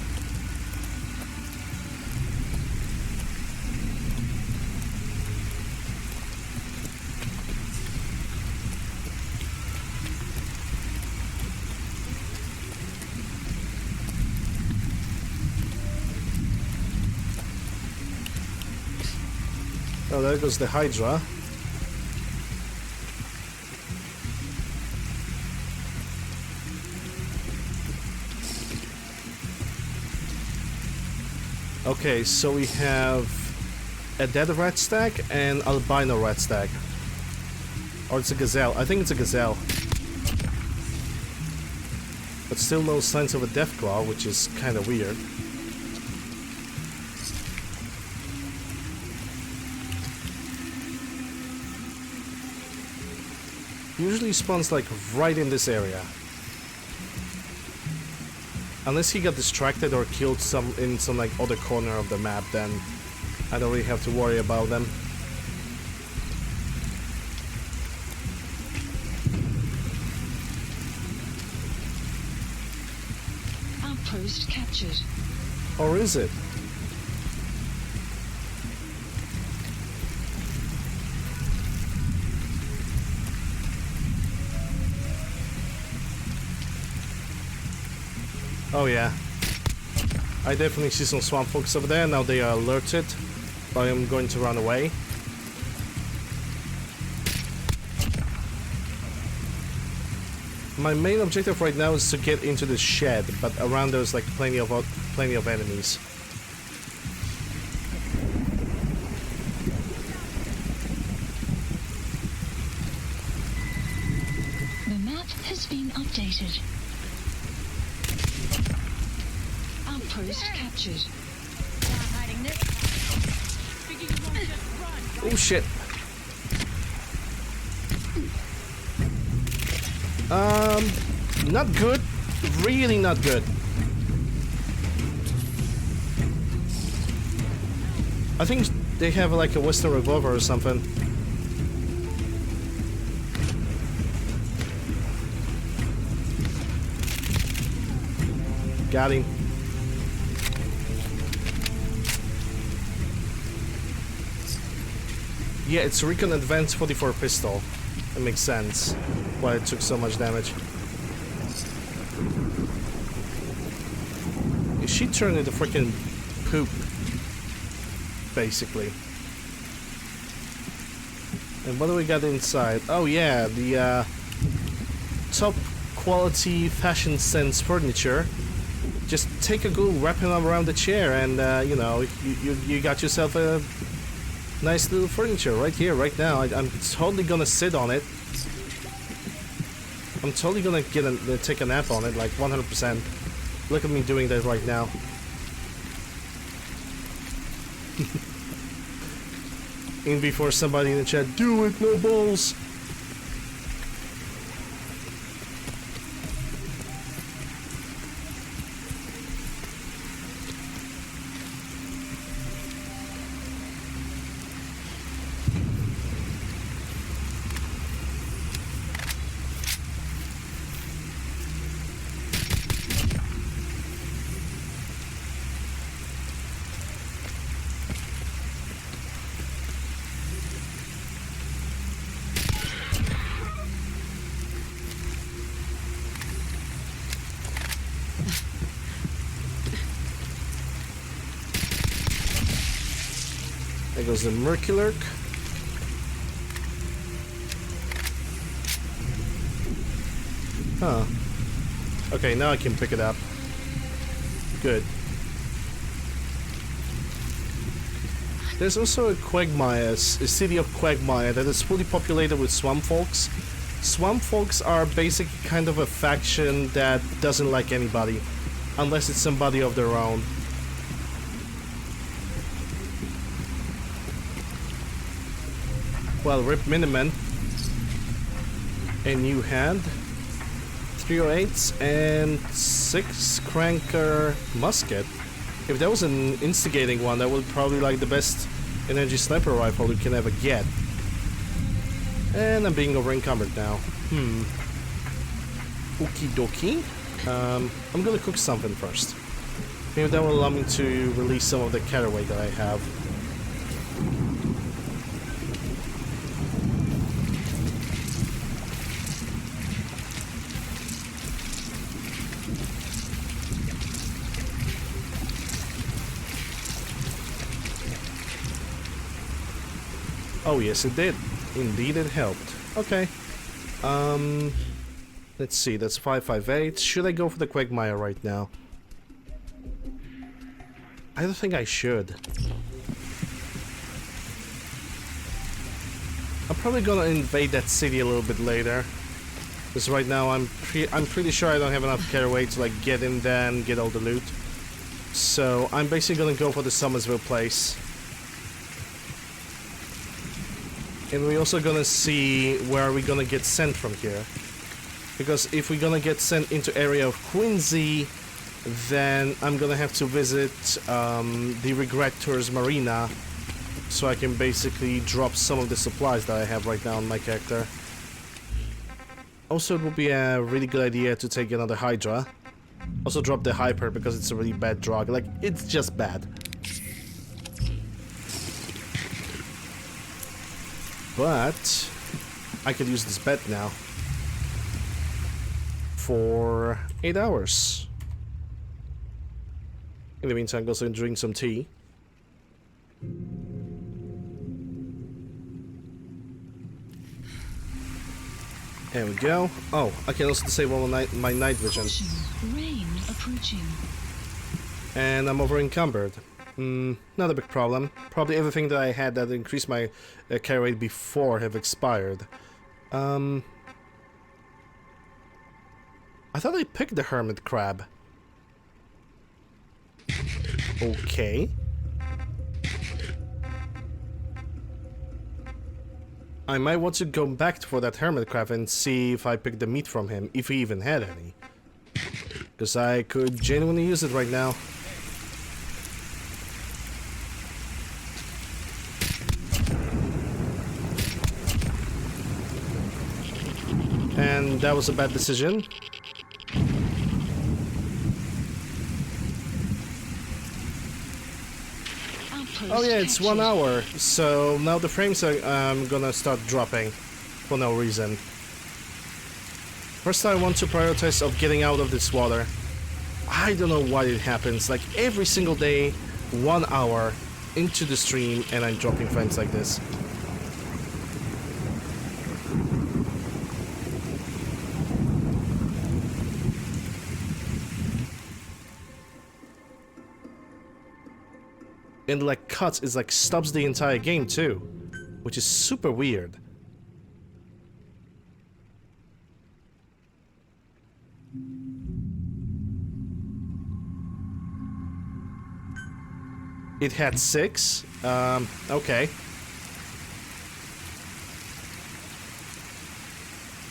Oh, there goes the Hydra. Okay, so we have a dead rat stack and albino rat stack. Or it's a gazelle. I think it's a gazelle. But still no signs of a death claw, which is kind of weird. Usually spawns like right in this area. Unless he got distracted or killed in some like other corner of the map, then I don't really have to worry about them. Outpost captured. Or is it? Oh yeah. I definitely see some swamp folks over there. Now they are alerted. I am going to run away. My main objective right now is to get into the shed, but around there's like plenty of enemies. The map has been updated. Outpost captured. Not hiding this. Figure you won't just run. Oh shit. Not good. Really not good. I think they have like a Western revolver or something. Got him. Yeah, it's Recon Advanced 44 pistol. That makes sense why it took so much damage. She turned into freaking poop, basically. And what do we got inside? Oh yeah, the top quality fashion sense furniture. Just take a good wrap it around the chair, and you know, you got yourself a nice little furniture right here, right now. I'm totally gonna sit on it. I'm totally gonna take a nap on it, like 100%. Look at me doing that right now. In before somebody in the chat, do it, no balls. There goes the Merculurk. Huh. Okay, now I can pick it up. Good. There's also a Quagmire, a city of Quagmire that is fully populated with swamp folks. Swamp folks are basically kind of a faction that doesn't like anybody, unless it's somebody of their own. Well, rip Miniman. And you had 308s and 6 cranker musket. If that was an instigating one, that would probably like the best energy sniper rifle you can ever get. And I'm being over encumbered now. Okie dokie. I'm gonna cook something first. Maybe that will allow me to release some of the caraway that I have. Oh yes, it did. Indeed, it helped. Okay. Let's see. That's 558. Should I go for the Quagmire right now? I don't think I should. I'm probably gonna invade that city a little bit later. Because right now I'm pretty sure I don't have enough caraway to like get in there and get all the loot. So I'm basically gonna go for the Summersville place. And we're also gonna see where we're gonna get sent from here. Because if we're gonna get sent into area of Quincy, then I'm gonna have to visit the Regret Tours Marina, so I can basically drop some of the supplies that I have right now on my character. Also, it would be a really good idea to take another Hydra. Also drop the Hyper because it's a really bad drug. Like, it's just bad. But I could use this bed now for 8 hours. In the meantime, go and drink some tea. There we go. Oh, I can also disable my night vision. Rain approaching. And I'm over encumbered. Not a big problem. Probably everything that I had that increased my carry rate before have expired. I thought I picked the hermit crab. Okay. I might want to go back for that hermit crab and see if I picked the meat from him, if he even had any. Because I could genuinely use it right now. And that was a bad decision. Oh yeah, it's 1 hour, so now the frames are gonna start dropping for no reason. First I want to prioritize of getting out of this water. I don't know why it happens, like every single day, 1 hour into the stream and I'm dropping frames like this. And like cuts is like stops the entire game too, which is super weird. It had 6. Okay.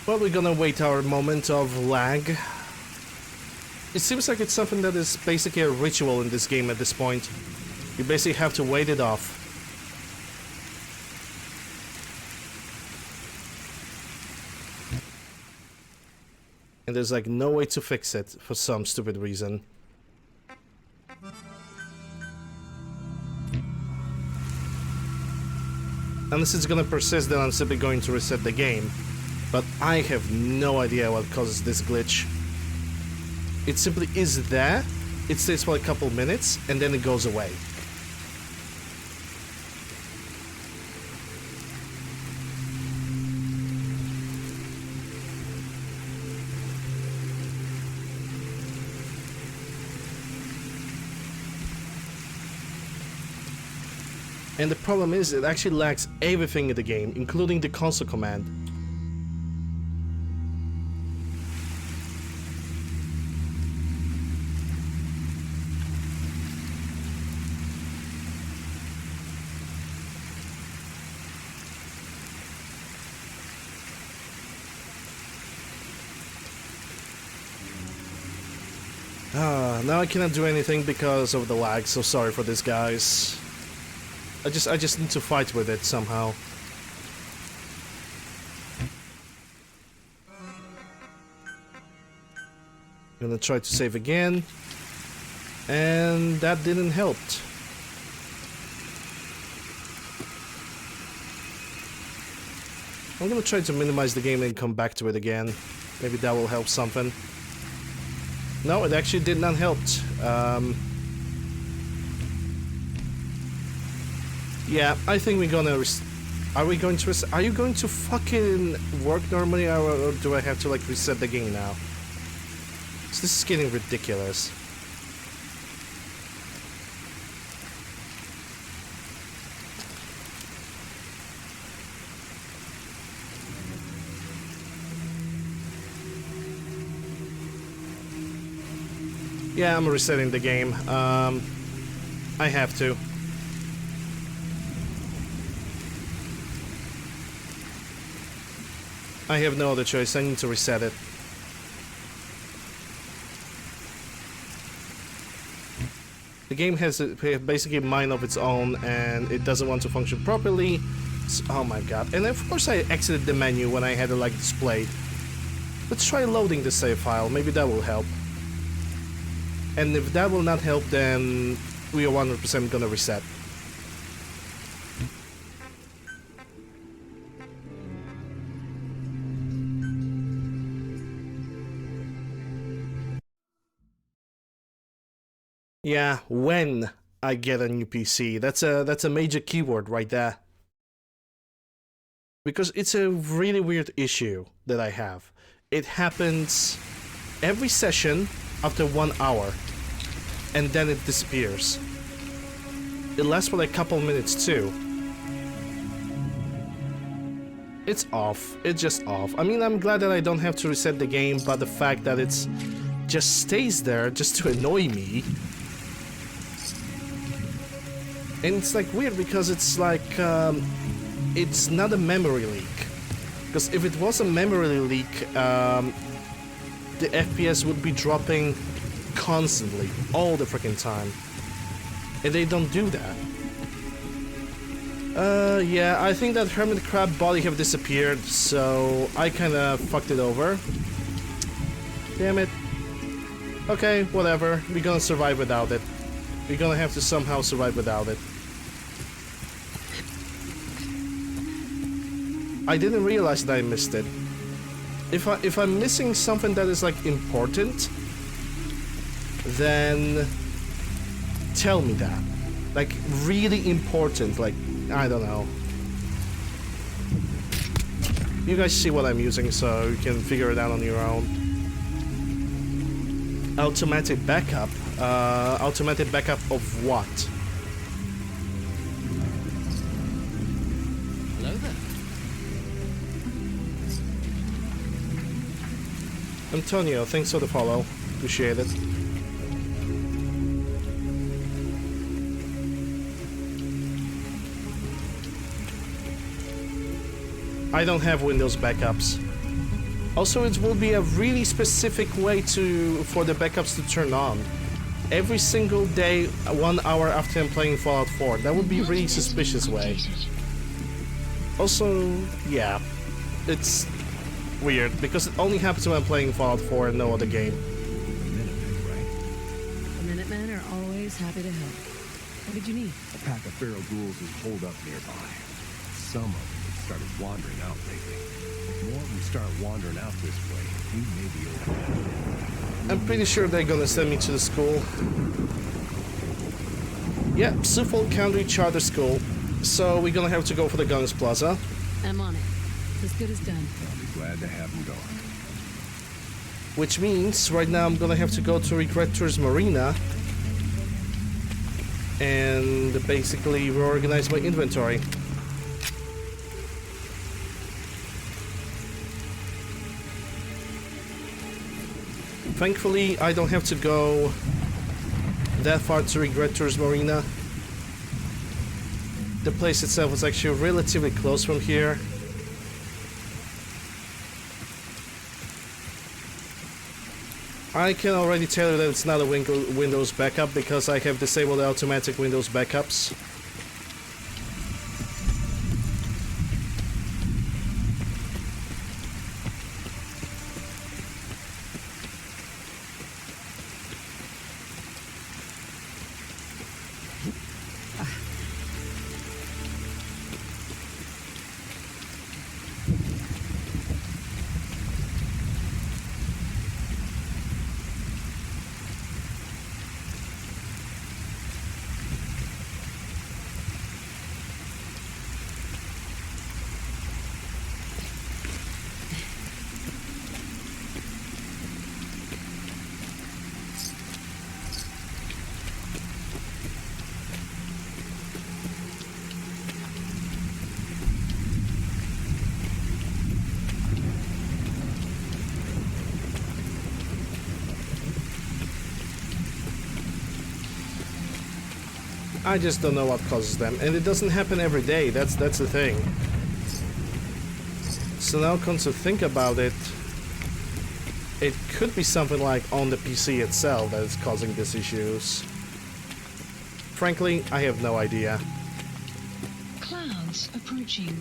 Well, we're gonna wait our moment of lag. It seems like it's something that is basically a ritual in this game at this point. You basically have to wait it off. And there's like no way to fix it for some stupid reason. Unless it's gonna persist, then I'm simply going to reset the game. But I have no idea what causes this glitch. It simply is there, it stays for a couple minutes, and then it goes away. And the problem is, it actually lacks everything in the game, including the console command. Now I cannot do anything because of the lag, so sorry for this, guys. I just need to fight with it somehow. I'm gonna try to save again. And that didn't help. I'm gonna try to minimize the game and come back to it again. Maybe that will help something. No, it actually did not help. Yeah, I think we're gonna... Are we going to... Are you going to fucking work normally, or do I have to, like, reset the game now? So this is getting ridiculous. Yeah, I'm resetting the game. I have to. I have no other choice. I need to reset it. The game has basically a mind of its own, and it doesn't want to function properly. Oh my god. And of course I exited the menu when I had it like displayed. Let's try loading the save file. Maybe that will help. And if that will not help, then we are 100% gonna reset. Yeah, when I get a new PC. That's a major keyword right there. Because it's a really weird issue that I have. It happens every session after 1 hour, and then it disappears. It lasts for like a couple minutes too. It's off. It's just off. I mean, I'm glad that I don't have to reset the game, but the fact that it's just stays there just to annoy me. And it's like weird because it's like it's not a memory leak. Because if it was a memory leak, the FPS would be dropping constantly, all the freaking time. And they don't do that. Yeah, I think that hermit crab body have disappeared, so I kinda fucked it over. Damn it. Okay, whatever. We're gonna survive without it. We're gonna have to somehow survive without it. I didn't realize that I missed it. If I'm missing something that is like important, then tell me that. Like really important, like I don't know. You guys see what I'm using, so you can figure it out on your own. Automatic backup. Automatic backup of what? Hello there. Antonio, thanks for the follow. Appreciate it. I don't have Windows backups. Also, it will be a really specific way for the backups to turn on. Every single day, 1 hour after I'm playing Fallout 4. That would be a really suspicious way. Also, yeah, it's weird because it only happens when I'm playing Fallout 4 and no other game. The Minutemen are always happy to help. What did you need? A pack of feral ghouls is holed up nearby. Some of them have started wandering out lately. The more we start wandering out this way, we may be over. I'm pretty sure they're gonna send me to the school. Yeah, Suffolk County Charter School. So we're gonna have to go for the Gunners Plaza. I'm on it. As good as done. I'll be glad to have them going. Which means right now I'm gonna have to go to Regrettor's Marina and basically reorganize my inventory. Thankfully, I don't have to go that far to Regrettor's Marina. The place itself is actually relatively close from here. I can already tell you that it's not a Windows backup because I have disabled the automatic Windows backups. I just don't know what causes them, and it doesn't happen every day. That's the thing. So now come to think about it, it could be something like on the PC itself that is causing these issues. Frankly, I have no idea. Clouds approaching.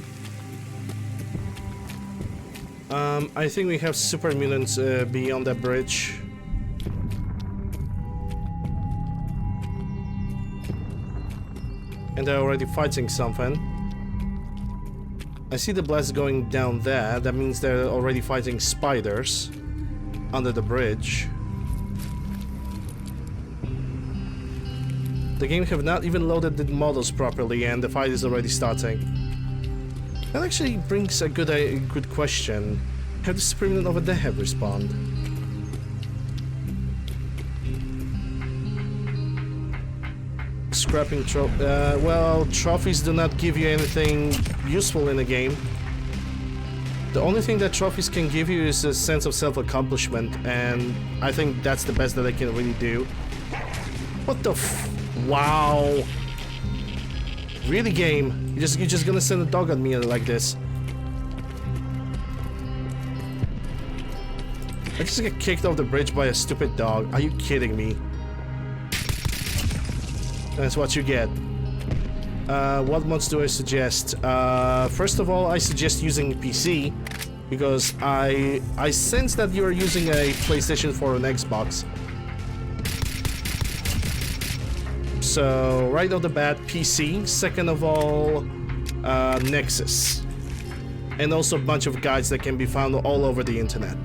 I think we have super mutants beyond that bridge. And they're already fighting something. I see the blast going down there. That means they're already fighting spiders under the bridge. The game have not even loaded the models properly and the fight is already starting. That actually brings a good question. How does the Supreme over there have respawned? Scrapping well, trophies do not give you anything useful in the game. The only thing that trophies can give you is a sense of self-accomplishment, and I think that's the best that they can really do. What the wow. Really, game? You're just gonna send a dog at me like this? I just get kicked off the bridge by a stupid dog. Are you kidding me? That's what you get. What mods do I suggest? First of all, I suggest using PC because I sense that you're using a PlayStation 4 and Xbox. So right off the bat, PC. Second of all, Nexus, and also a bunch of guides that can be found all over the internet.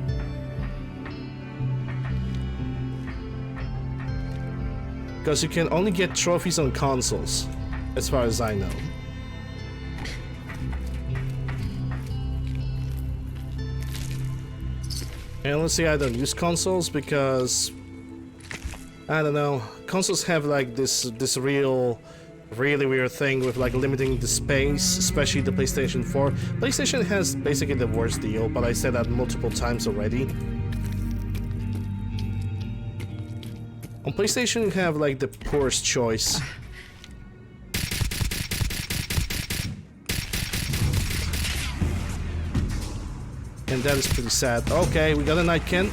Because you can only get trophies on consoles, as far as I know. And let's see, I don't use consoles because I don't know. Consoles have like this really weird thing with like limiting the space, especially the PlayStation 4. PlayStation has basically the worst deal, but I said that multiple times already. On PlayStation, you have like the poorest choice. And that is pretty sad. Okay, we got a Nightkin.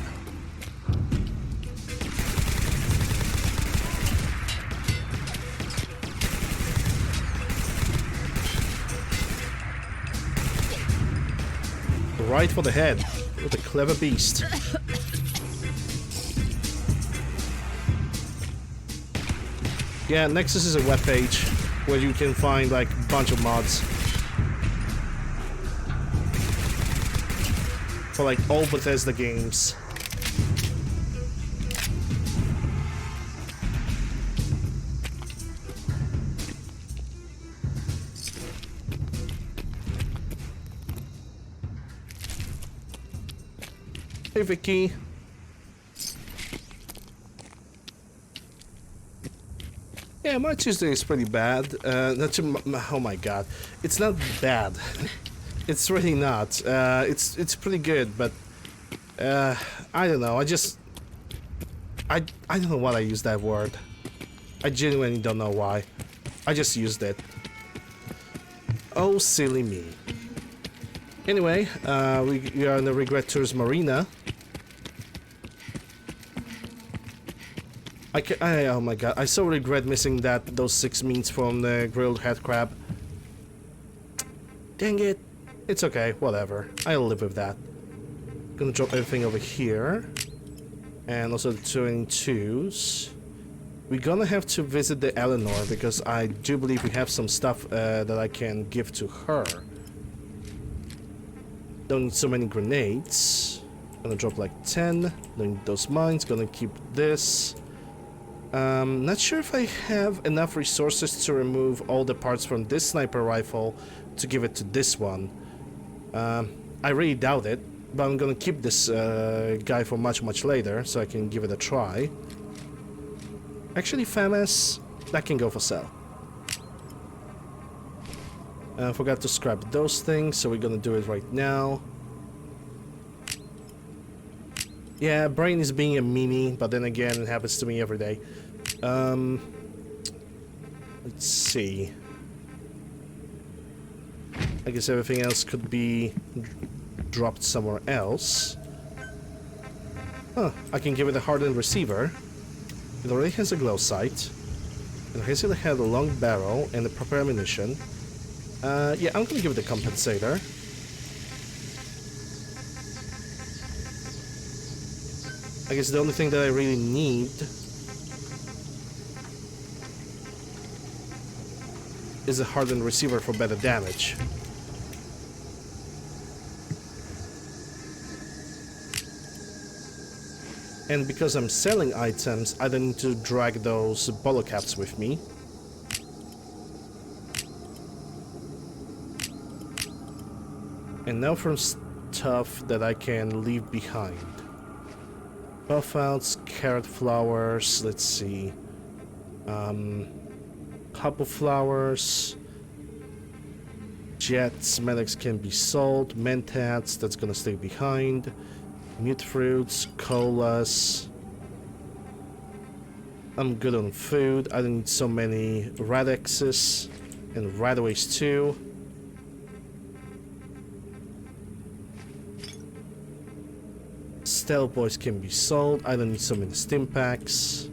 Right for the head. What a clever beast. Yeah, Nexus is a webpage where you can find like a bunch of mods for like all Bethesda games. Hey Vicky. Yeah, my Tuesday is pretty bad. Oh my god, it's not bad. It's really not. It's pretty good, but I don't know. I don't know why I used that word. I genuinely don't know why. I just used it. Oh, silly me. Anyway, we are in the Regret Tours Marina. Oh my god, I so regret missing those 6 meats from the grilled head crab. Dang it. It's okay, whatever. I'll live with that. Gonna drop everything over here. And also the 2 We're gonna have to visit the Eleanor because I do believe we have some stuff that I can give to her. Don't need so many grenades. Gonna drop like 10. Don't need those mines. Gonna keep this. Not sure if I have enough resources to remove all the parts from this sniper rifle to give it to this one. I really doubt it, but I'm gonna keep this guy for much later so I can give it a try. Actually, FAMAS, that can go for sale. I forgot to scrap those things, so we're gonna do it right now. Yeah, Brain is being a meanie, but then again, it happens to me every day. Let's see. I guess everything else could be dropped somewhere else. Huh, I can give it a hardened receiver. It already has a glow sight. It has a long barrel and the proper ammunition. Yeah, I'm gonna give it a compensator. I guess the only thing that I really need is a hardened receiver for better damage. And because I'm selling items, I don't need to drag those bolo caps with me. And now from stuff that I can leave behind. Buffouts, carrot flowers, let's see. Couple flowers. Jets, medics can be sold. Mentats, that's gonna stay behind. Mute fruits, colas. I'm good on food. I don't need so many radexes and radaways too. Stealth boys can be sold. I don't need so many stim packs.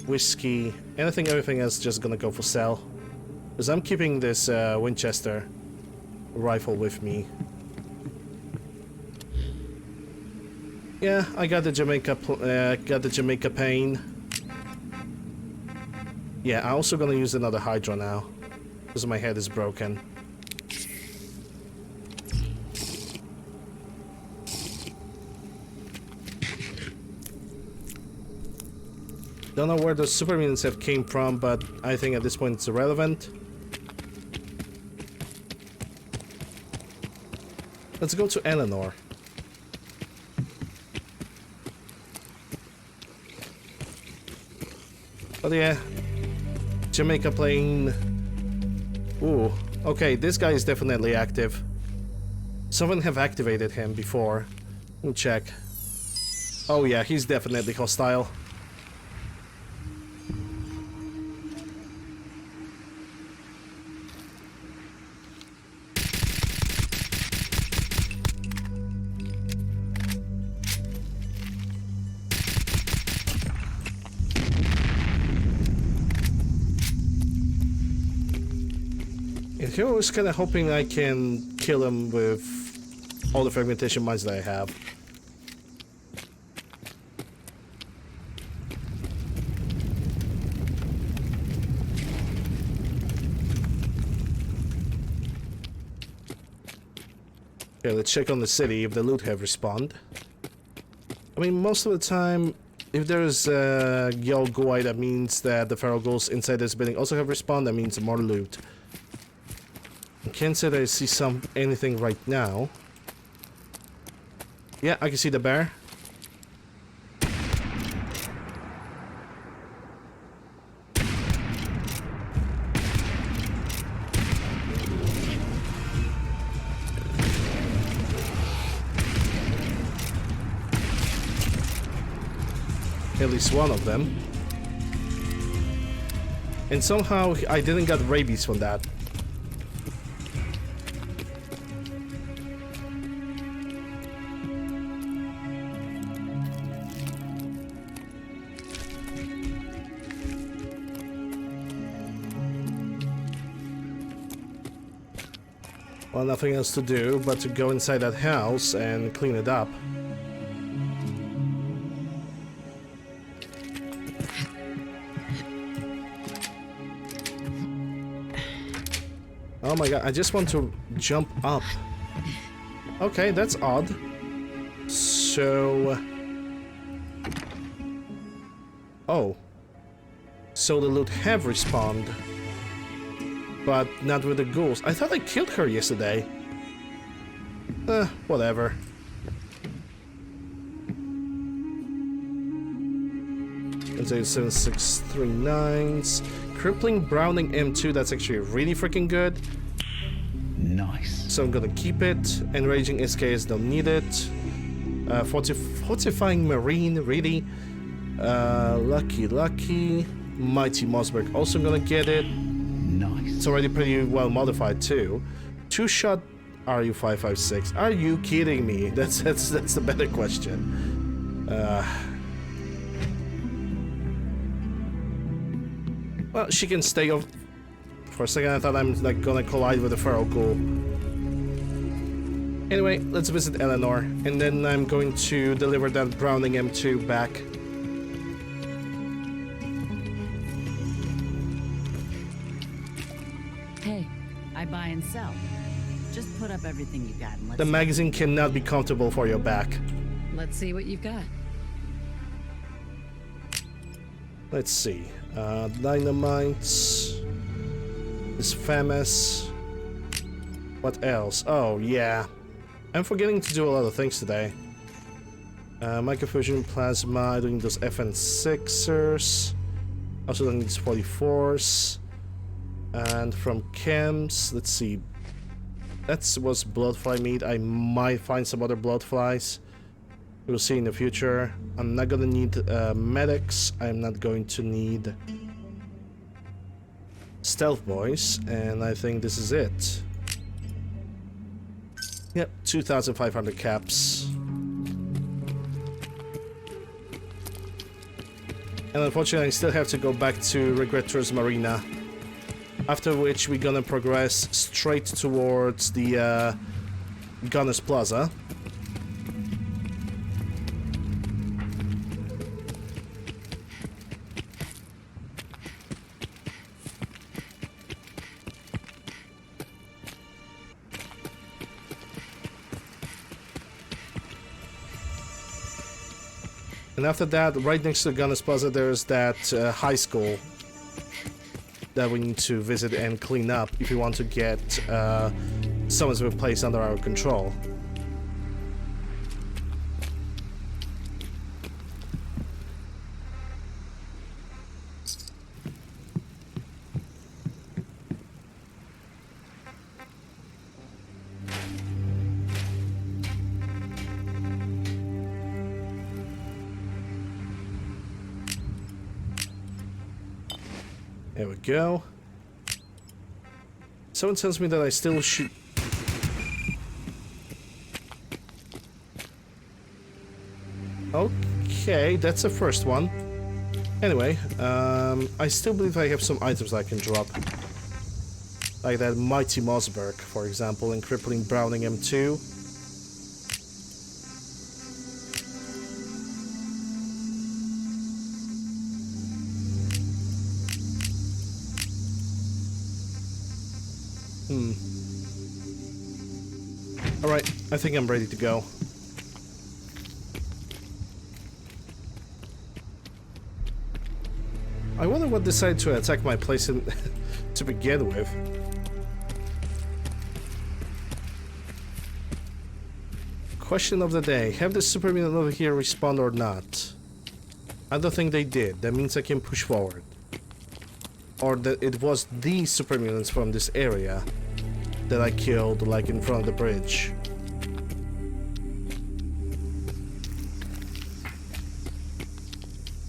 Whiskey. Everything else just gonna go for sale. Because I'm keeping this Winchester rifle with me. Yeah, I got the Jamaica pain. Yeah, I'm also gonna use another Hydra now. Because my head is broken. Don't know where those super mutants have came from, but I think at this point it's irrelevant. Let's go to Eleanor. But yeah, Jamaica plane. Ooh, okay, this guy is definitely active. Someone have activated him before. Let me check. Oh yeah, he's definitely hostile. Here I was kind of hoping I can kill him with all the fragmentation mines that I have. Okay, let's check on the city if the loot have respawned. I mean, most of the time, if there's a yellow goi, that means that the feral ghouls inside this building also have respawned. That means more loot. I can't say that I see anything right now. Yeah, I can see the bear. At least one of them. And somehow I didn't get rabies from that. Well, nothing else to do but to go inside that house and clean it up. Oh my god, I just want to jump up. Okay, that's odd. So... Oh. So the loot have respawned. But not with the ghouls. I thought I killed her yesterday. Whatever. Let's say 7639s. Crippling Browning M2, that's actually really freaking good. Nice. So I'm gonna keep it. Enraging SKS, don't need it. Fortifying Marine, really. Lucky. Mighty Mossberg, also gonna get it. Nice. It's already pretty well modified too. Two-shot Are you 556? Are you kidding me? That's the better question. Well, she can stay off. For a second, I thought I'm like gonna collide with a feral ghoul. Anyway, let's visit Eleanor, and then I'm going to deliver that Browning M2 back. Hey, I buy and sell. Just put up everything you got and let's The see. magazine cannot be comfortable for your back. Let's see what you've got. Let's see. Dynamites. Is famous. What else? Oh, yeah. I'm forgetting to do a lot of things today. Microfusion plasma, doing those FN6ers. Also doing these 44s. And from chems, let's see. That was bloodfly meat. I might find some other bloodflies. We'll see in the future. I'm not gonna need medics. I'm not going to need stealth boys, and I think this is it. Yep, 2,500 caps. And unfortunately, I still have to go back to Regrettor's Marina. After which, we're gonna progress straight towards the Gunner's Plaza. And after that, right next to the Gunner's Plaza, there's that high school that we need to visit and clean up if we want to get Somersville Place under our control. There we go. Someone tells me that I still should... Okay, that's the first one. Anyway, I still believe I have some items I can drop. Like that Mighty Mossberg, for example, and Crippling Browning M2. Alright, I think I'm ready to go. I wonder what decided to attack my place in to begin with. Question of the day. Have the super mutant over here respawn or not? I don't think they did. That means I can push forward. Or that it was the super mutants from this area that I killed, like in front of the bridge.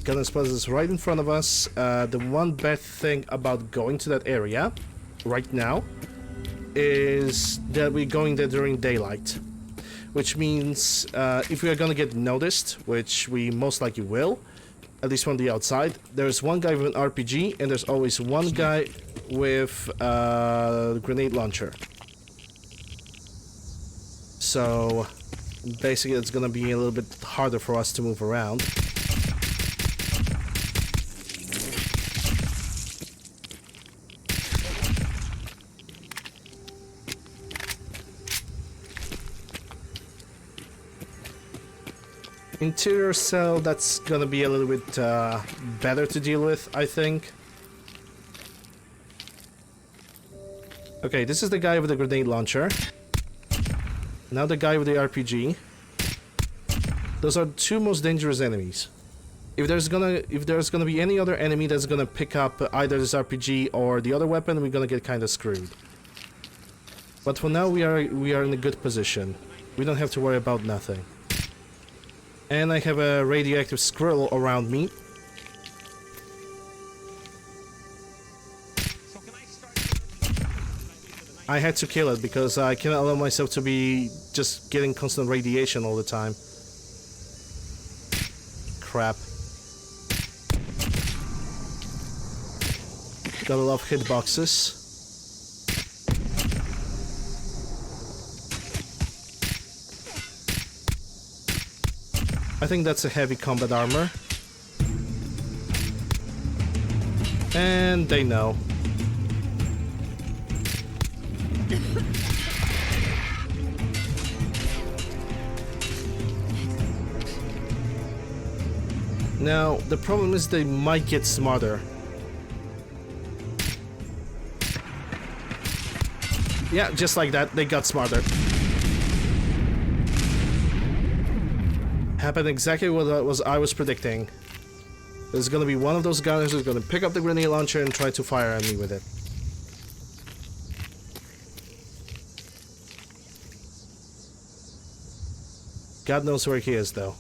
Gunner's Plaza is right in front of us. The one bad thing about going to that area right now is that we're going there during daylight. Which means if we are gonna get noticed, which we most likely will, at least from the outside, there's one guy with an RPG and there's always one guy with a grenade launcher. So basically it's gonna be a little bit harder for us to move around. Interior cell, that's gonna be a little bit better to deal with, I think. Okay, this is the guy with the grenade launcher. Now the guy with the RPG. Those are the two most dangerous enemies. If there's gonna be any other enemy that's gonna pick up either this RPG or the other weapon, we're gonna get kind of screwed. But for now, we are in a good position. We don't have to worry about nothing. And I have a radioactive squirrel around me. So can I start? I had to kill it because I cannot allow myself to be just getting constant radiation all the time. Crap. Gotta love hitboxes. I think that's a heavy combat armor. And they know. Now, the problem is they might get smarter. Yeah, just like that, they got smarter. Happened exactly what I was predicting. There's gonna be one of those gunners who's gonna pick up the grenade launcher and try to fire at me with it. God knows where he is, though.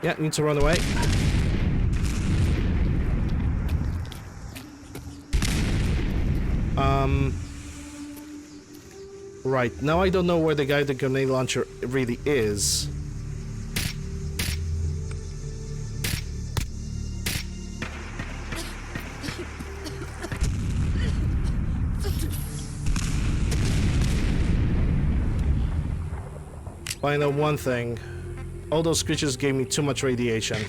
Yeah, need to run away. Right, now I don't know where the guy with the grenade launcher really is. But I know one thing. All those creatures gave me too much radiation.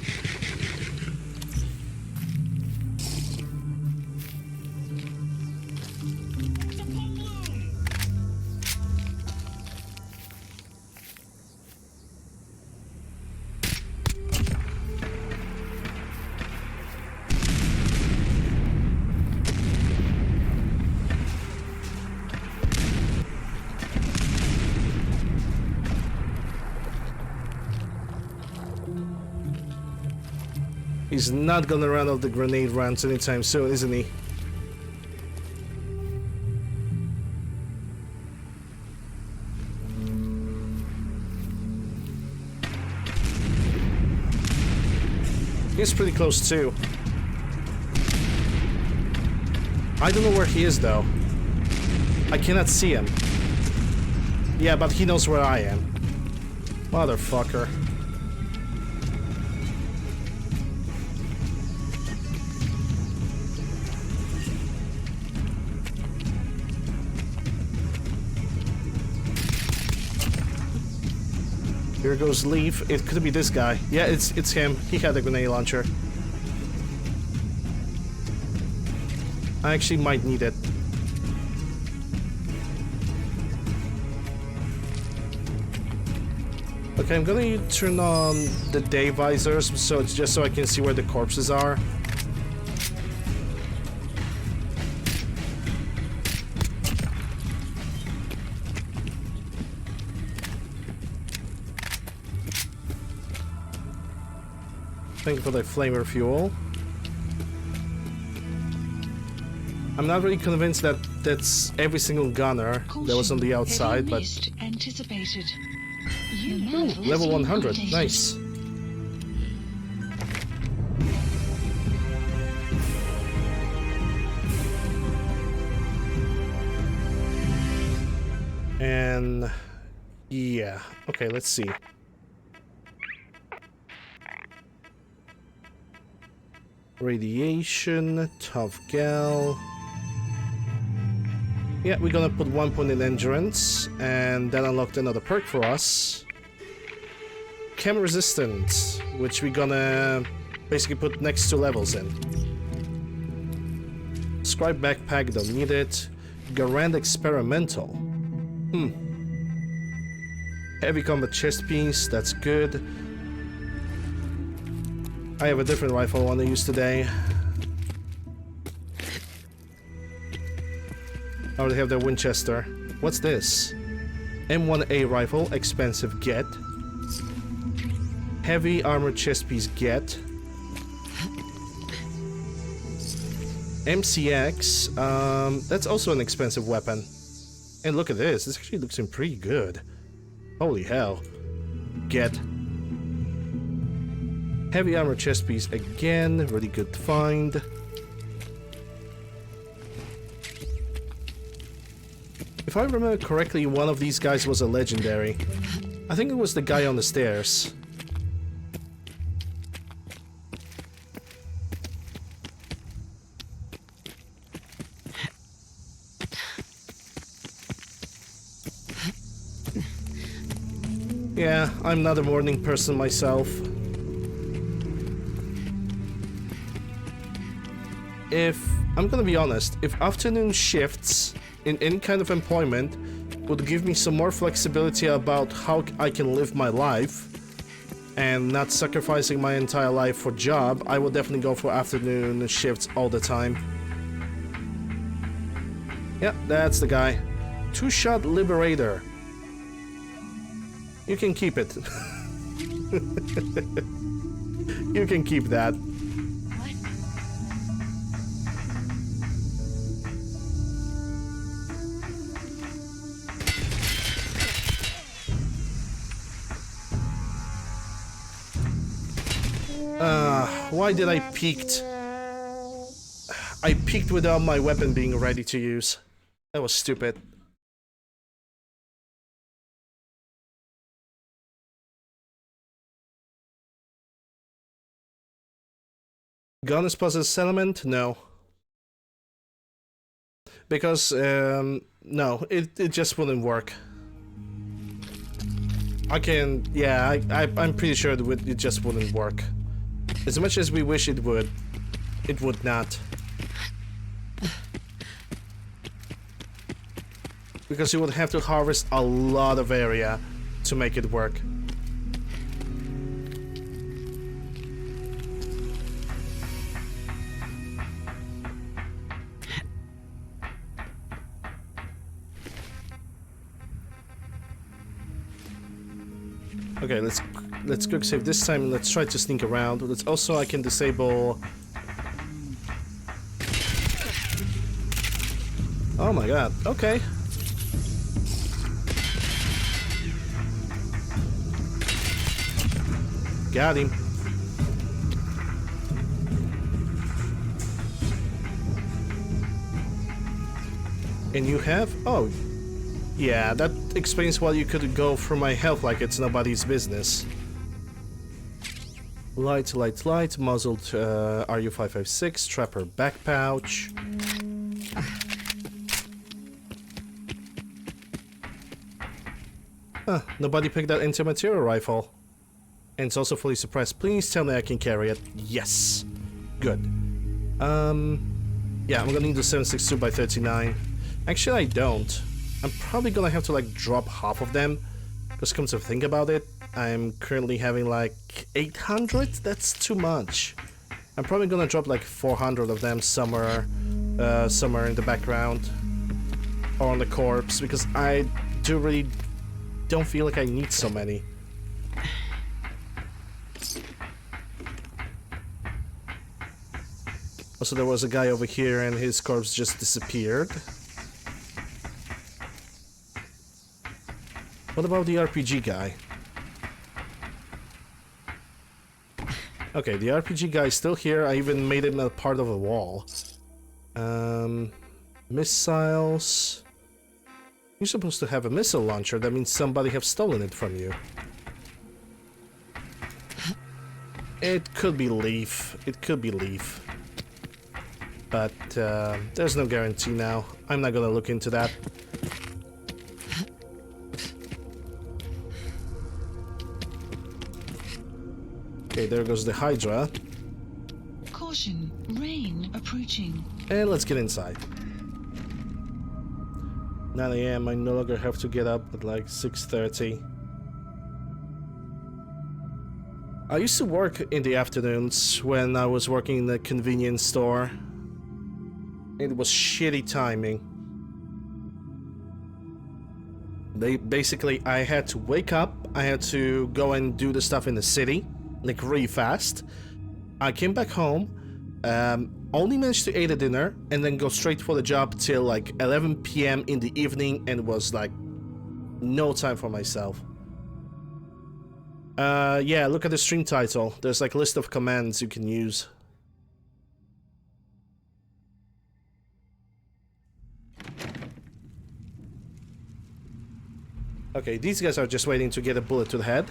He's not gonna run out the grenade rounds anytime soon, isn't he? He's pretty close too. I don't know where he is though. I cannot see him. Yeah, but he knows where I am. Motherfucker. Here goes Leaf. It could be this guy. Yeah, it's him. He had a grenade launcher. I actually might need it. Okay, I'm gonna turn on the day visors so it's just so I can see where the corpses are. Thank you for the flamer fuel. I'm not really convinced that that's every single gunner that was on the outside, but... Anticipated. Ooh, level 100, nice. And... yeah, okay, let's see. Radiation, tough gal. Yeah, we're gonna put 1 point in endurance, and that unlocked another perk for us. Chem resistant, which we're gonna basically put next to levels in. Scribe backpack, don't need it. Garand experimental. Heavy combat chest piece, that's good. I have a different rifle I want to use today. I already have the Winchester. What's this? M1A rifle, expensive, get. Heavy armor chest piece, get. MCX, that's also an expensive weapon. And look at this, this actually looks pretty good. Holy hell. Get. Heavy armor chest piece again, really good find. If I remember correctly, one of these guys was a legendary. I think it was the guy on the stairs. Yeah, I'm not a morning person myself. If I'm gonna be honest, if afternoon shifts in any kind of employment would give me some more flexibility about how I can live my life and not sacrificing my entire life for job, I would definitely go for afternoon shifts all the time. Yeah, that's the guy. Two-shot Liberator. You can keep it. You can keep that. Why did I peeked? I peeked without my weapon being ready to use. That was stupid. Gun is possessed element? No. Because, no, it just wouldn't work. I'm pretty sure it just wouldn't work. As much as we wish it would not. Because you would have to harvest a lot of area to make it work. Okay, let's quick save this time. Let's try to sneak around. Let's also I can disable. Oh my god. Okay. Got him. And you have? Oh. Yeah, that explains why you could go for my health like it's nobody's business. Light, muzzled RU-556, trapper back pouch. Huh, nobody picked that anti-material rifle. And it's also fully suppressed. Please tell me I can carry it. Yes. Good. Yeah, I'm gonna need the 7.62 by 39. Actually, I don't. I'm probably gonna have to like drop half of them, because come to think about it, I'm currently having like 800. That's too much. I'm probably gonna drop like 400 of them somewhere in the background or on the corpse, because I really don't feel like I need so many. Also, there was a guy over here and his corpse just disappeared. What about the RPG guy? Okay, the RPG guy is still here. I even made him a part of a wall. Missiles. You're supposed to have a missile launcher. That means somebody have stolen it from you. It could be Leaf. It could be Leaf. But there's no guarantee now. I'm not gonna look into that. Okay, there goes the Hydra. Caution, rain approaching. And let's get inside. 9 AM, I no longer have to get up at like 6:30. I used to work in the afternoons when I was working in the convenience store. It was shitty timing. Basically, I had to wake up, I had to go and do the stuff in the city, like really fast. I came back home, only managed to eat a dinner, and then go straight for the job till like 11 PM in the evening, and was like no time for myself. Yeah, look at the stream title. There's like a list of commands you can use. Okay, these guys are just waiting to get a bullet to the head.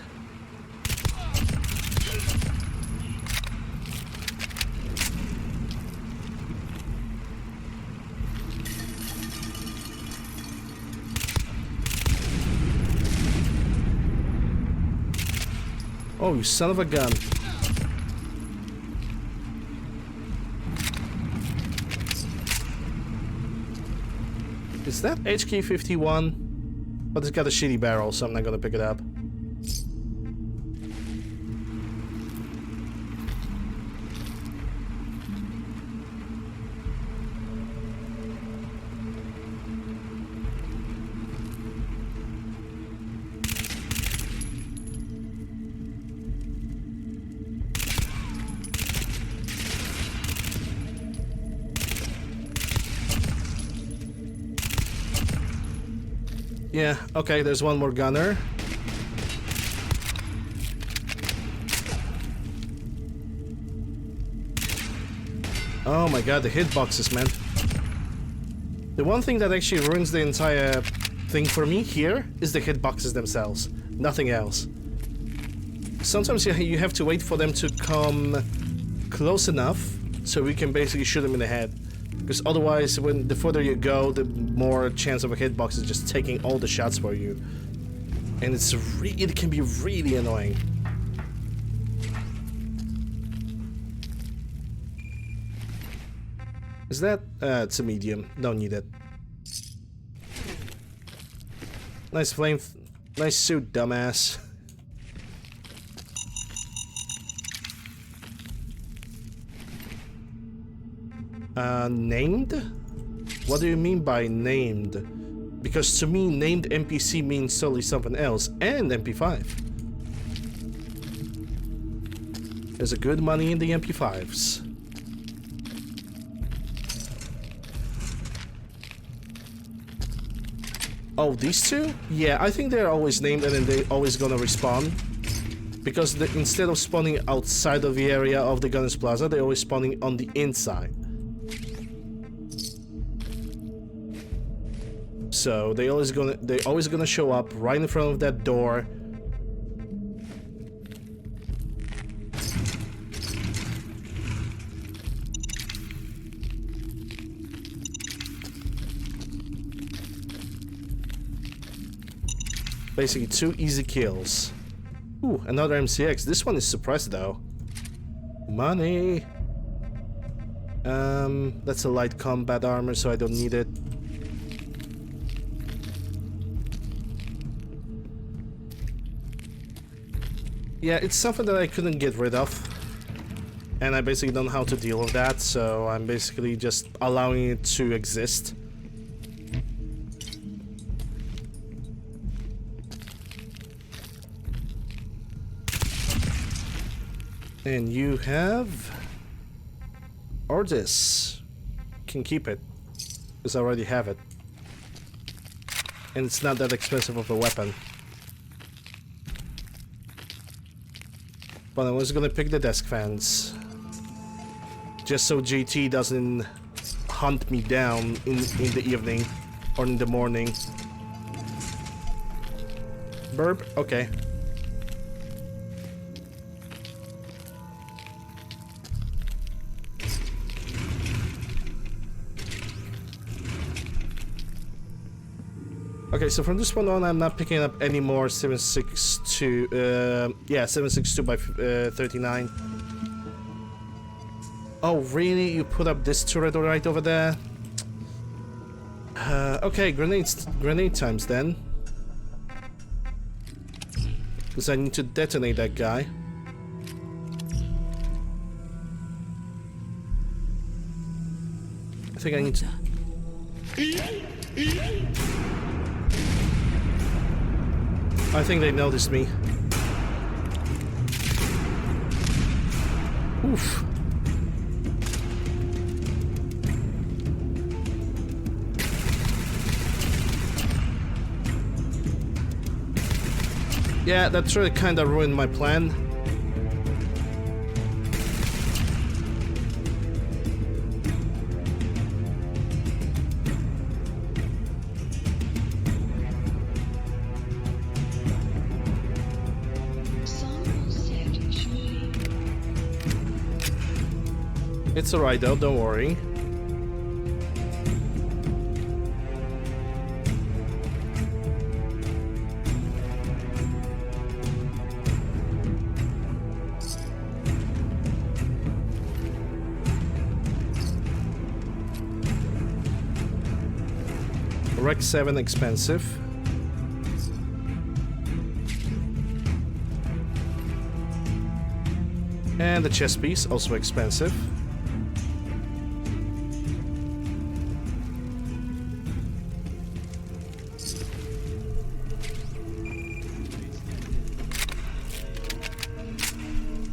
Oh, you son of a gun. Is that HK-51? But it's got a shitty barrel, so I'm not gonna pick it up. Yeah, okay, there's one more gunner. Oh my god, the hitboxes, man. The one thing that actually ruins the entire thing for me here is the hitboxes themselves. Nothing else. Sometimes you have to wait for them to come close enough so we can basically shoot them in the head. Because otherwise, the further you go, the more chance of a hitbox is just taking all the shots for you. And it can be really annoying. Is that? It's a medium. Don't need it. Nice flame. Nice suit, dumbass. Named? What do you mean by named? Because to me, named NPC means totally something else, and MP5. There's a good money in the MP5s. Oh, these two? Yeah, I think they're always named and then they're always gonna respawn. Because instead of spawning outside of the area of the Gunners Plaza, they're always spawning on the inside. So they're always gonna show up right in front of that door. Basically 2 easy kills. Ooh, another MCX. This one is suppressed though. Money. That's a light combat armor, so I don't need it. Yeah, it's something that I couldn't get rid of. And I basically don't know how to deal with that, so I'm basically just allowing it to exist. And you have... or this. Can keep it. Because I already have it. And it's not that expensive of a weapon. But I was gonna pick the desk fans. Just so GT doesn't hunt me down in the evening. Or in the morning. Burp? Okay. Okay, so from this point on, I'm not picking up any more 7.62. Yeah, 7.62 by 39. Oh, really? You put up this turret right over there? Okay, grenade times then. Because I need to detonate that guy. I think I need to... I think they noticed me. Oof. Yeah, that really kinda ruined my plan. Sample set shortly. It's alright though, don't worry. Rec 7 expensive. And the chess piece also expensive.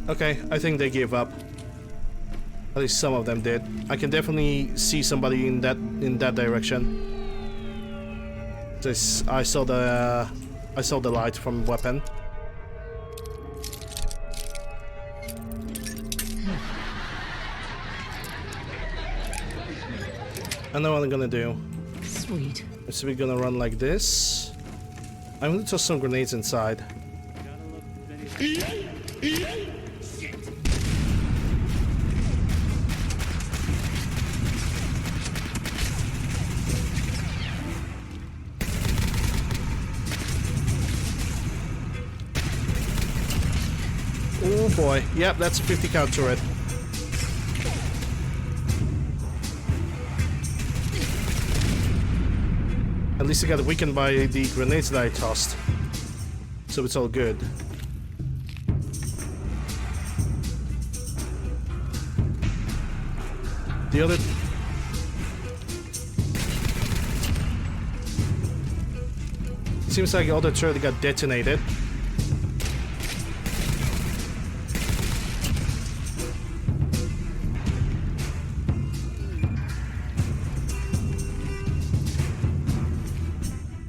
Okay, I think they gave up. At least some of them did. I can definitely see somebody in that direction. I saw the light from weapon. I know what I'm gonna do. Sweet. So we're gonna run like this. I'm gonna toss some grenades inside. Oh boy, yep, that's a 50 count turret. At least I got weakened by the grenades that I tossed. So it's all good. The other... Seems like the other turret got detonated.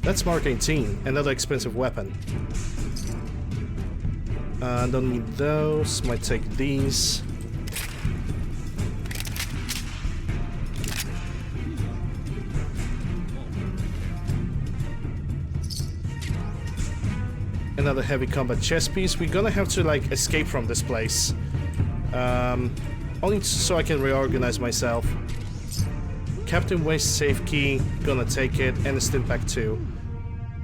That's Mark 18, another expensive weapon. Don't need those, might take these. Another heavy combat chess piece. We're gonna have to like escape from this place. Only so I can reorganize myself. Captain Waste safe key, gonna take it, and a Stimpack 2.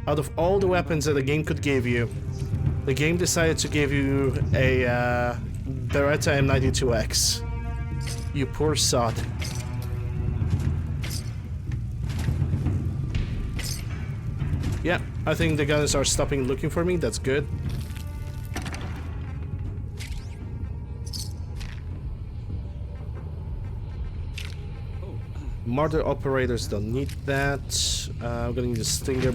Out of all the weapons that the game could give you, the game decided to give you a Beretta M92X. You poor sod. Yeah, I think the guns are stopping looking for me, that's good. Martyr operators don't need that. I'm gonna need a Stinger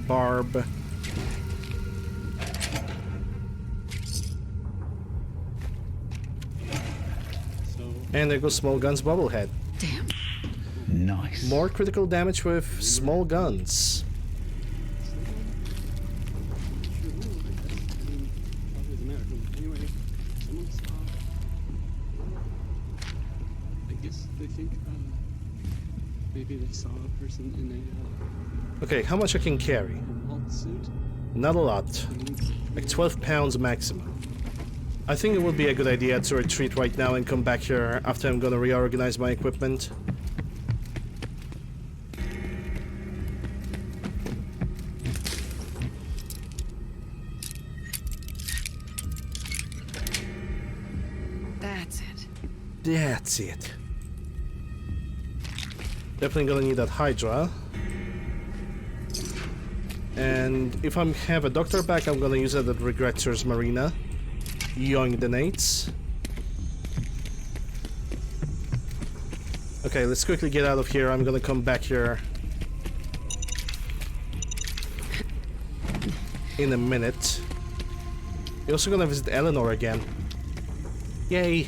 barb. And there goes small guns bobblehead. Damn. Nice. More critical damage with small guns. Maybe they saw a person in Okay, how much I can carry? a vault suit. Not a lot. Like 12 pounds maximum. I think it would be a good idea to retreat right now and come back here after I'm gonna reorganize my equipment. That's it. That's it. Definitely gonna need that Hydra. And if I have a doctor back, I'm gonna use it at Regretter's Marina. Yoing the nades. Okay, let's quickly get out of here. I'm gonna come back here in a minute. You're also gonna visit Eleanor again. Yay!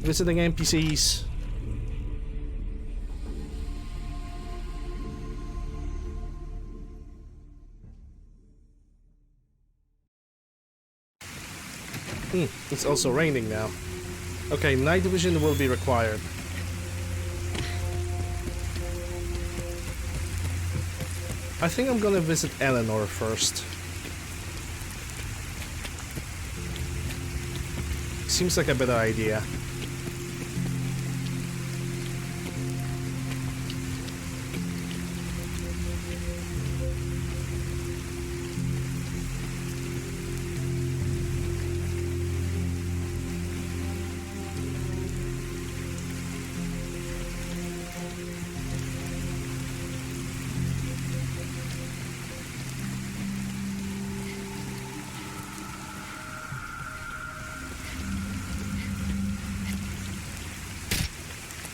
Visiting NPCs. It's also raining now. Okay, night vision will be required. I think I'm gonna visit Eleanor first. Seems like a better idea.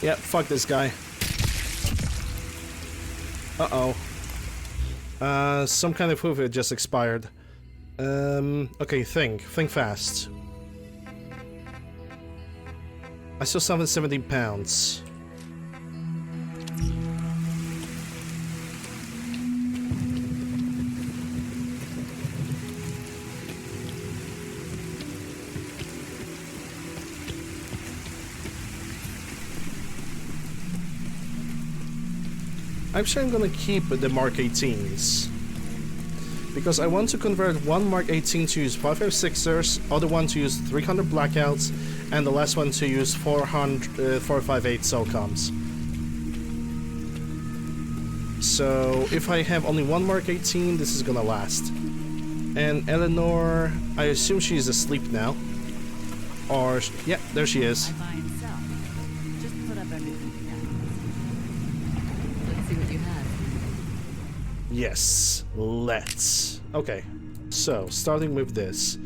Yeah, fuck this guy. Uh-oh. Some kind of food just expired. Okay, think fast. I saw something 17 pounds. Actually, I'm gonna keep the Mark 18s. Because I want to convert one Mark 18 to use 556ers, other one to use 300 blackouts, and the last one to use 458 SOCOMs. So, if I have only one Mark 18, this is gonna last. And Eleanor, I assume she's asleep now. Or, yeah, there she is. I buy and sell. Just put up everything you got. Let's see what you have. Yes, let's. Okay, so starting with this.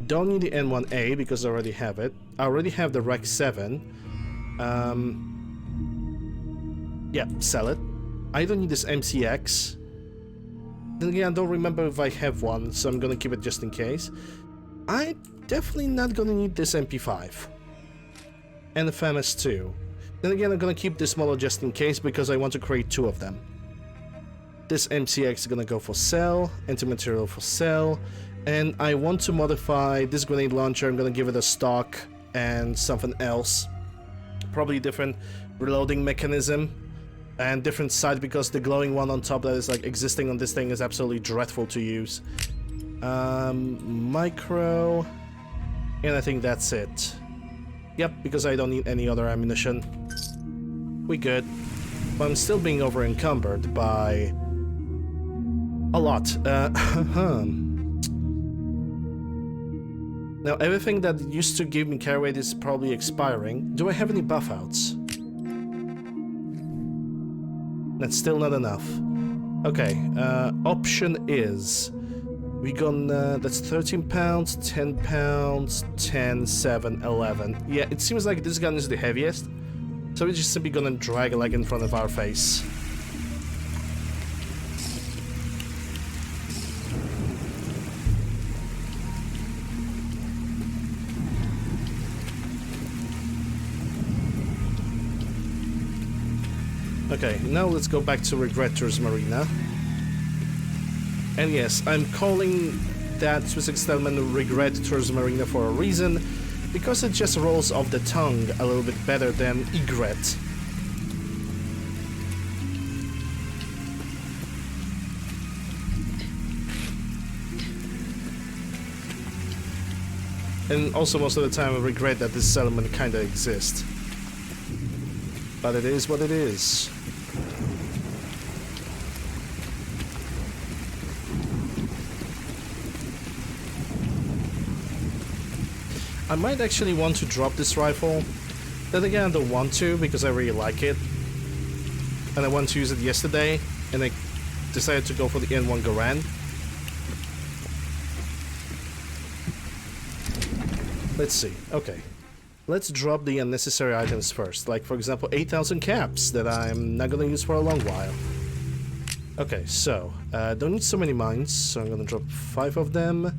Don't need the N1A because I already have it. I already have the Rec 7. Yeah, sell it. I don't need this MCX. Then again, I don't remember if I have one, so I'm gonna keep it just in case. I'm definitely not gonna need this MP5. And the FAMAS 2. Then again, I'm gonna keep this model just in case because I want to create two of them. This MCX is gonna go for sell, anti-material for sell, and I want to modify this grenade launcher. I'm gonna give it a stock and something else. Probably different reloading mechanism and different sight because the glowing one on top that is like existing on this thing is absolutely dreadful to use. Micro, and I think that's it. Yep, because I don't need any other ammunition. We good. But I'm still being over encumbered by a lot. Now everything that used to give me carry weight is probably expiring. Do I have any buff outs? That's still not enough. Okay, option is we gonna, that's 13 pounds, 10 pounds, 10, 7, 11. Yeah, it seems like this gun is the heaviest. So we're just simply gonna drag a leg in front of our face. Okay, now let's go back to Regrettor's Marina. And yes, I'm calling that specific settlement Regrettor's Marina for a reason, because it just rolls off the tongue a little bit better than Egret. And also most of the time I regret that this settlement kinda exists. But it is what it is. I might actually want to drop this rifle. Then again, I don't want to because I really like it. And I want to use it yesterday, and I decided to go for the N1 Garand. Let's see. Okay. Let's drop the unnecessary items first. Like, for example, 8,000 caps that I'm not gonna use for a long while. Okay, so, don't need so many mines, so I'm gonna drop 5 of them.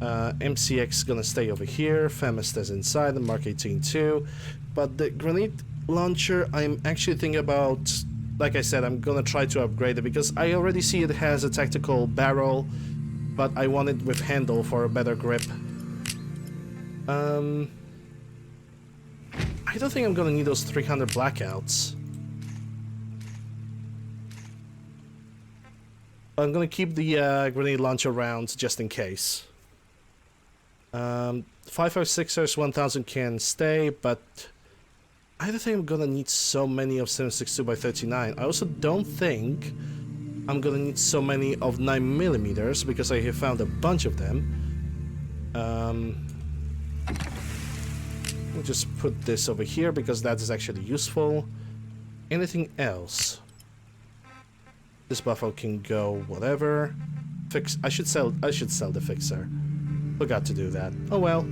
MCX gonna stay over here, FAMAS stays inside, and Mark 18 too. But the grenade launcher, I'm actually thinking about, like I said, I'm gonna try to upgrade it because I already see it has a tactical barrel, but I want it with handle for a better grip. I don't think I'm gonna need those 300 blackouts. I'm gonna keep the grenade launcher rounds just in case. 556ers 1000 can stay, but I don't think I'm gonna need so many of 7.62x39. I also don't think I'm gonna need so many of 9mm because I have found a bunch of them. We'll just put this over here because that is actually useful. Anything else? This buffalo can go whatever. I should sell the fixer. Forgot to do that. Oh well.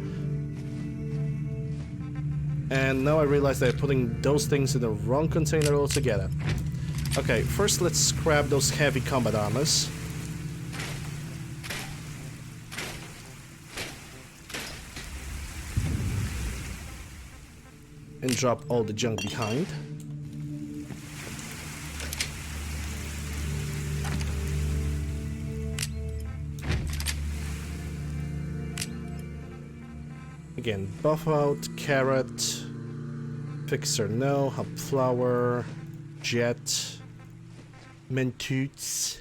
And now I realize that I'm putting those things in the wrong container altogether. Okay, first let's scrap those heavy combat armors. And drop all the junk behind. Again, buff out, carrot, fixer no, hop flower, jet, mentoots.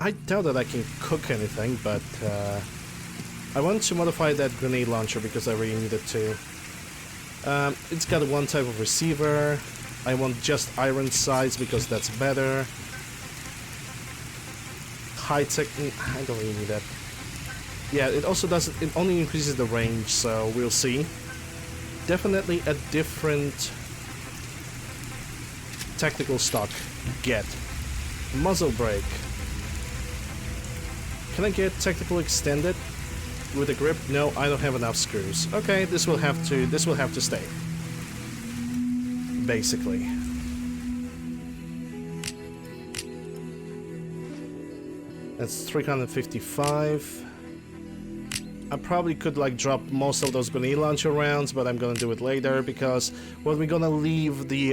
I doubt that I can cook anything, but I want to modify that grenade launcher because I really need it to. It's got one type of receiver. I want just iron sights because that's better. High tech, I don't really need that. Yeah, it also does, it only increases the range, so we'll see. Definitely a different tactical stock. Get. Muzzle brake. Can I get tactical extended with a grip? No, I don't have enough screws. Okay, this will have to stay. Basically. That's 355. I probably could like drop most of those grenade launcher rounds, but I'm gonna do it later because when we're gonna leave the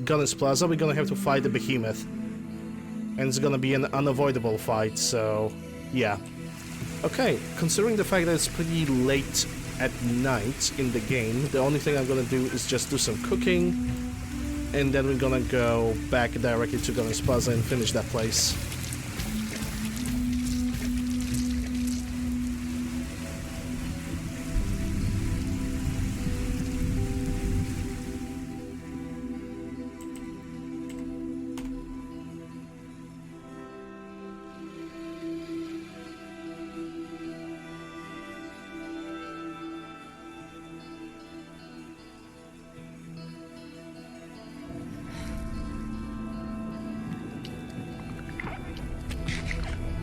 Gunners Plaza, we're gonna have to fight the behemoth. And it's gonna be an unavoidable fight, so yeah. Okay, considering the fact that it's pretty late at night in the game, the only thing I'm gonna do is just do some cooking, and then we're gonna go back directly to Gunners Plaza and finish that place.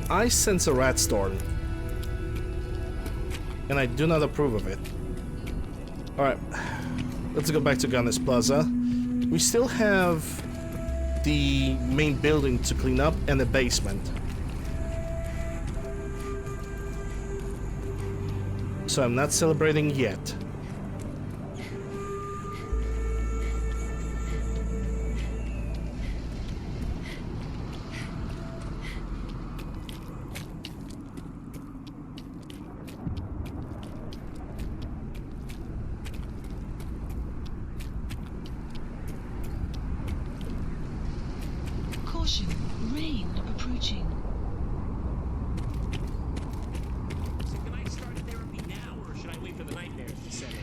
I sense a rat storm, and I do not approve of it. Alright, let's go back to Gunners Plaza. We still have the main building to clean up and the basement. So I'm not celebrating yet. Caution, rain approaching. So can I start therapy now, or should I wait for the nightmares to set in?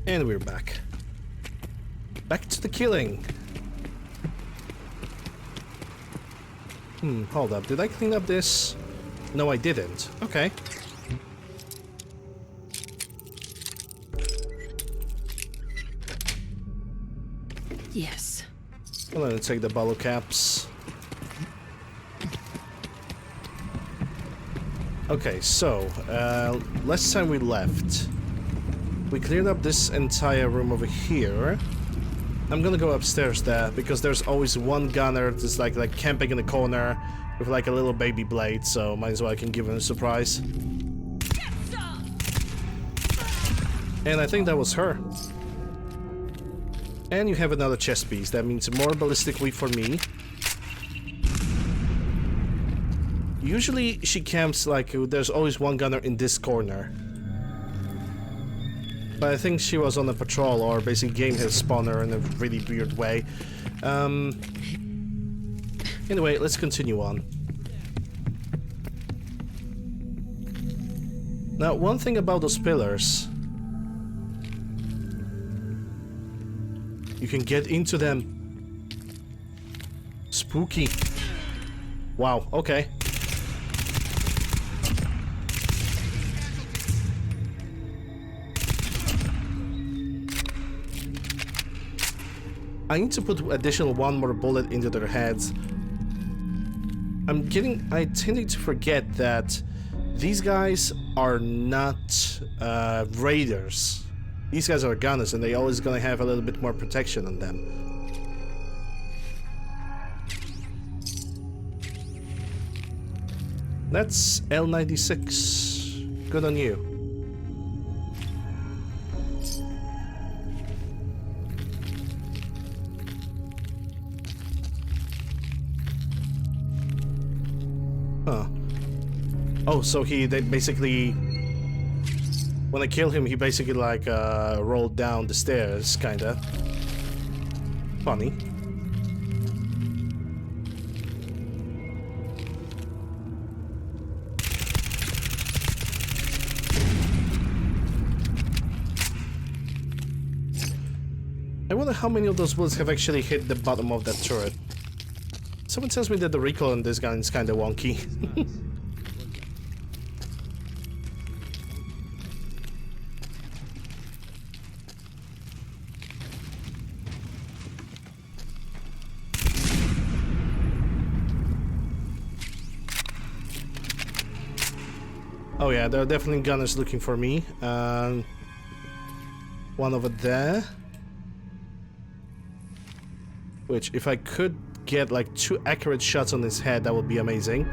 And we're back. Back to the killing. Hold up. Did I clean up this? No, I didn't. Okay. Yes. I'm gonna take the bottle caps. Okay, so, last time we left, we cleared up this entire room over here. I'm gonna go upstairs there, because there's always one gunner that's like camping in the corner with like a little baby blade, so might as well I can give him a surprise. And I think that was her. And you have another chest piece, that means more ballistic weed for me. Usually she camps like there's always one gunner in this corner. But I think she was on a patrol or basically game has spawned her in a really weird way. Anyway, let's continue on. Now, one thing about those pillars. You can get into them. Spooky. Wow, okay. I need to put additional one more bullet into their heads. I tended to forget that these guys are not raiders. These guys are gunners and they always gonna have a little bit more protection on them. That's L96. Good on you. Huh. Oh, so they basically... When I kill him, he basically like rolled down the stairs, kinda. Funny. I wonder how many of those bullets have actually hit the bottom of that turret. Someone tells me that the recoil on this gun is kinda wonky. Oh yeah, there are definitely gunners looking for me. One over there. Which, if I could get like 2 accurate shots on his head, that would be amazing.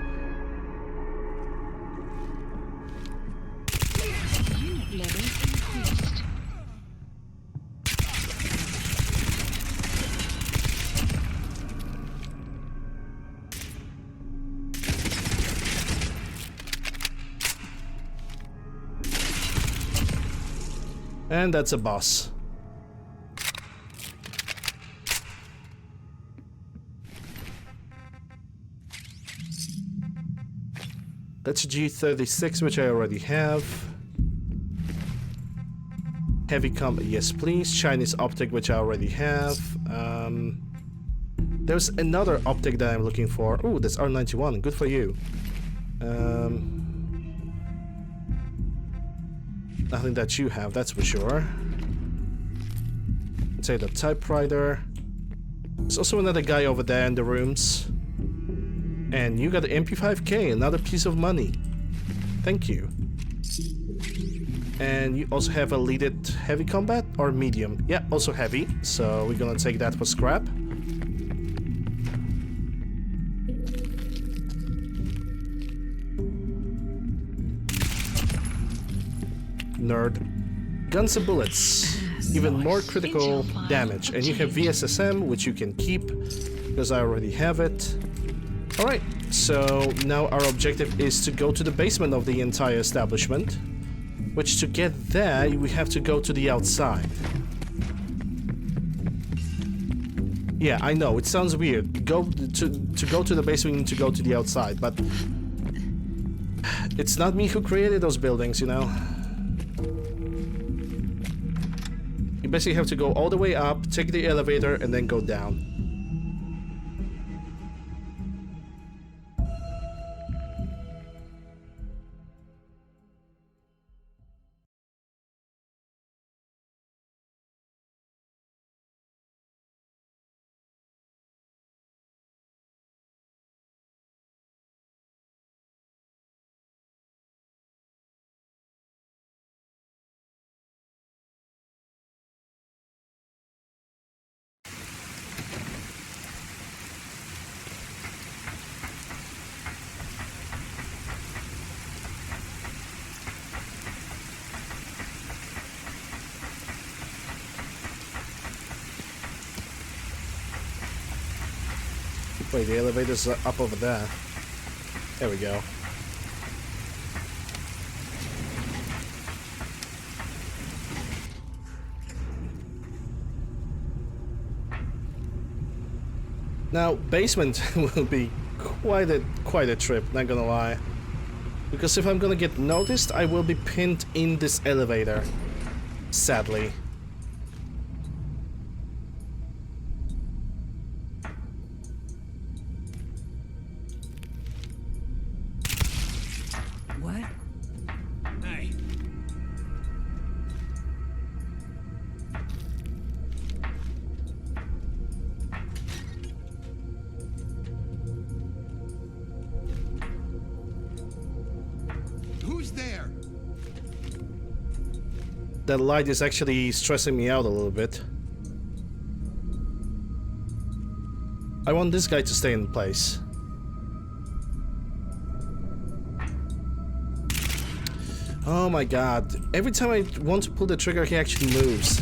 Unit level increased. And that's a boss. That's a G36, which I already have. Heavy combat, yes please. Chinese optic, which I already have. There's another optic that I'm looking for. Oh, that's R91, good for you. Nothing that you have, that's for sure. Let's say the typewriter. There's also another guy over there in the rooms. And you got the MP5K, another piece of money. Thank you. And you also have a leaded heavy combat or medium? Yeah, also heavy. So we're gonna take that for scrap. Nerd. Guns and bullets. Even more critical damage. And you have VSSM, which you can keep, because I already have it. Alright, so now our objective is to go to the basement of the entire establishment. Which, to get there, we have to go to the outside. Yeah, I know, it sounds weird. To go to the basement, we need to go to the outside, but... It's not me who created those buildings, you know? You basically have to go all the way up, take the elevator, and then go down. Wait, the elevator's up over there. There we go. Now, basement will be quite a trip, not gonna lie. Because if I'm gonna get noticed, I will be pinned in this elevator. Sadly. What? Hey. Who's there? That light is actually stressing me out a little bit. I want this guy to stay in place. Oh my god. Every time I want to pull the trigger, he actually moves.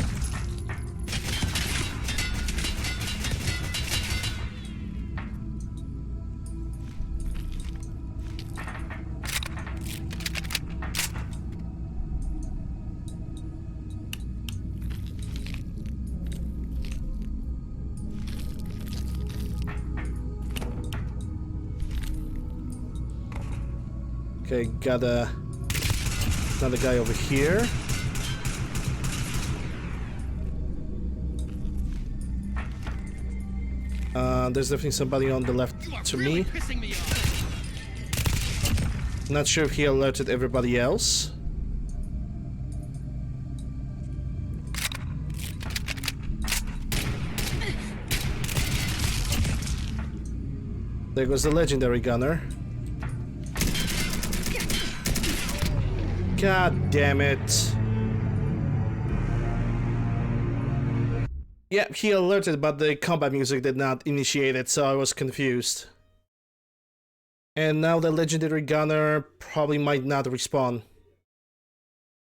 Okay, got another guy over here. There's definitely somebody on the left to me. Pissing me off. Not sure if he alerted everybody else. There goes the legendary gunner. God damn it. Yeah, he alerted, but the combat music did not initiate it, so I was confused. And now the legendary gunner probably might not respawn.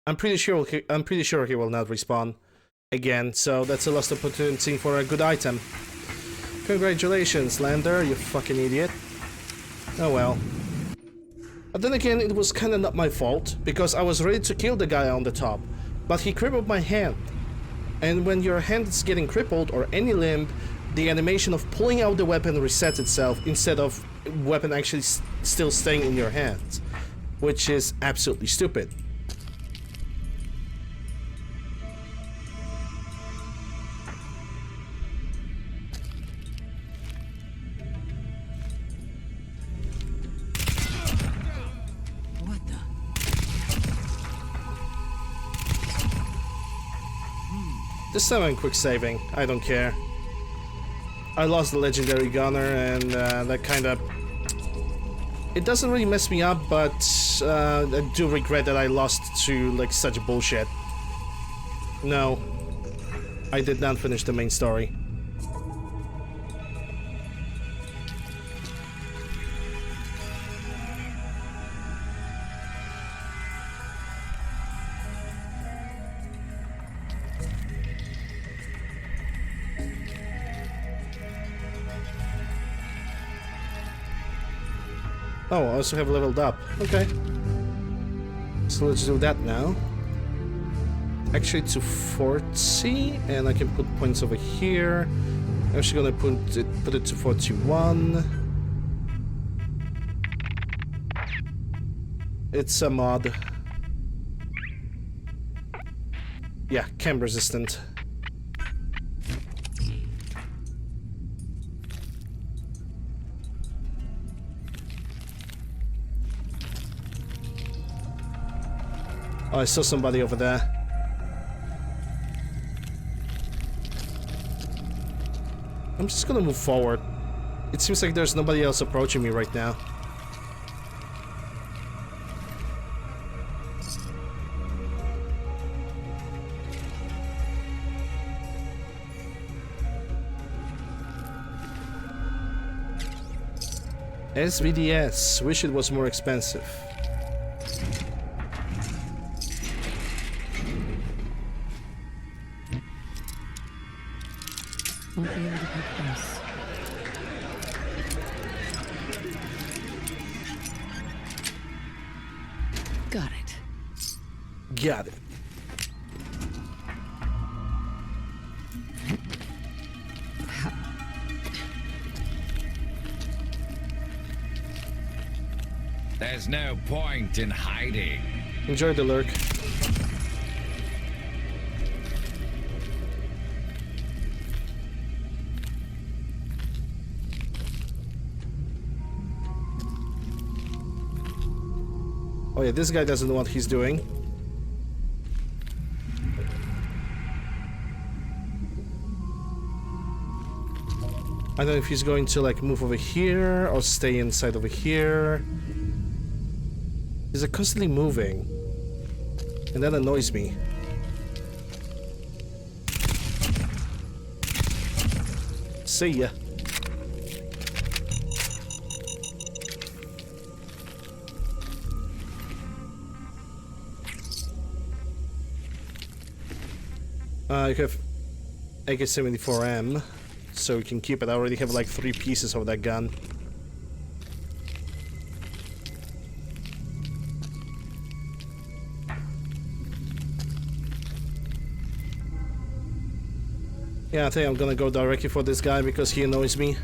I'm pretty sure he will not respawn again, so that's a lost opportunity for a good item. Congratulations, Lander, you fucking idiot. Oh well. But then again, it was kinda not my fault, because I was ready to kill the guy on the top, but he crippled my hand. And when your hand is getting crippled, or any limb, the animation of pulling out the weapon resets itself, instead of weapon actually still staying in your hands, which is absolutely stupid. What the? This time I'm quick saving, I don't care. I lost the legendary gunner and that kinda... It doesn't really mess me up, but I do regret that I lost to like such bullshit. No, I did not finish the main story. Oh, I also have leveled up. Okay. So let's do that now. Actually to 40, and I can put points over here. I'm actually gonna put it to 41. It's a mod. Yeah, chem resistant. Oh, I saw somebody over there. I'm just gonna move forward. It seems like there's nobody else approaching me right now. SVDS. Wish it was more expensive. Won't be able to pick this. Got it. There's no point in hiding. Enjoy the lurk. Oh yeah, this guy doesn't know what he's doing. I don't know if he's going to like move over here or stay inside over here. He's like constantly moving. And that annoys me. See ya. You have AK-74M, so we can keep it. I already have like 3 pieces of that gun. Yeah, I think I'm gonna go directly for this guy because he annoys me.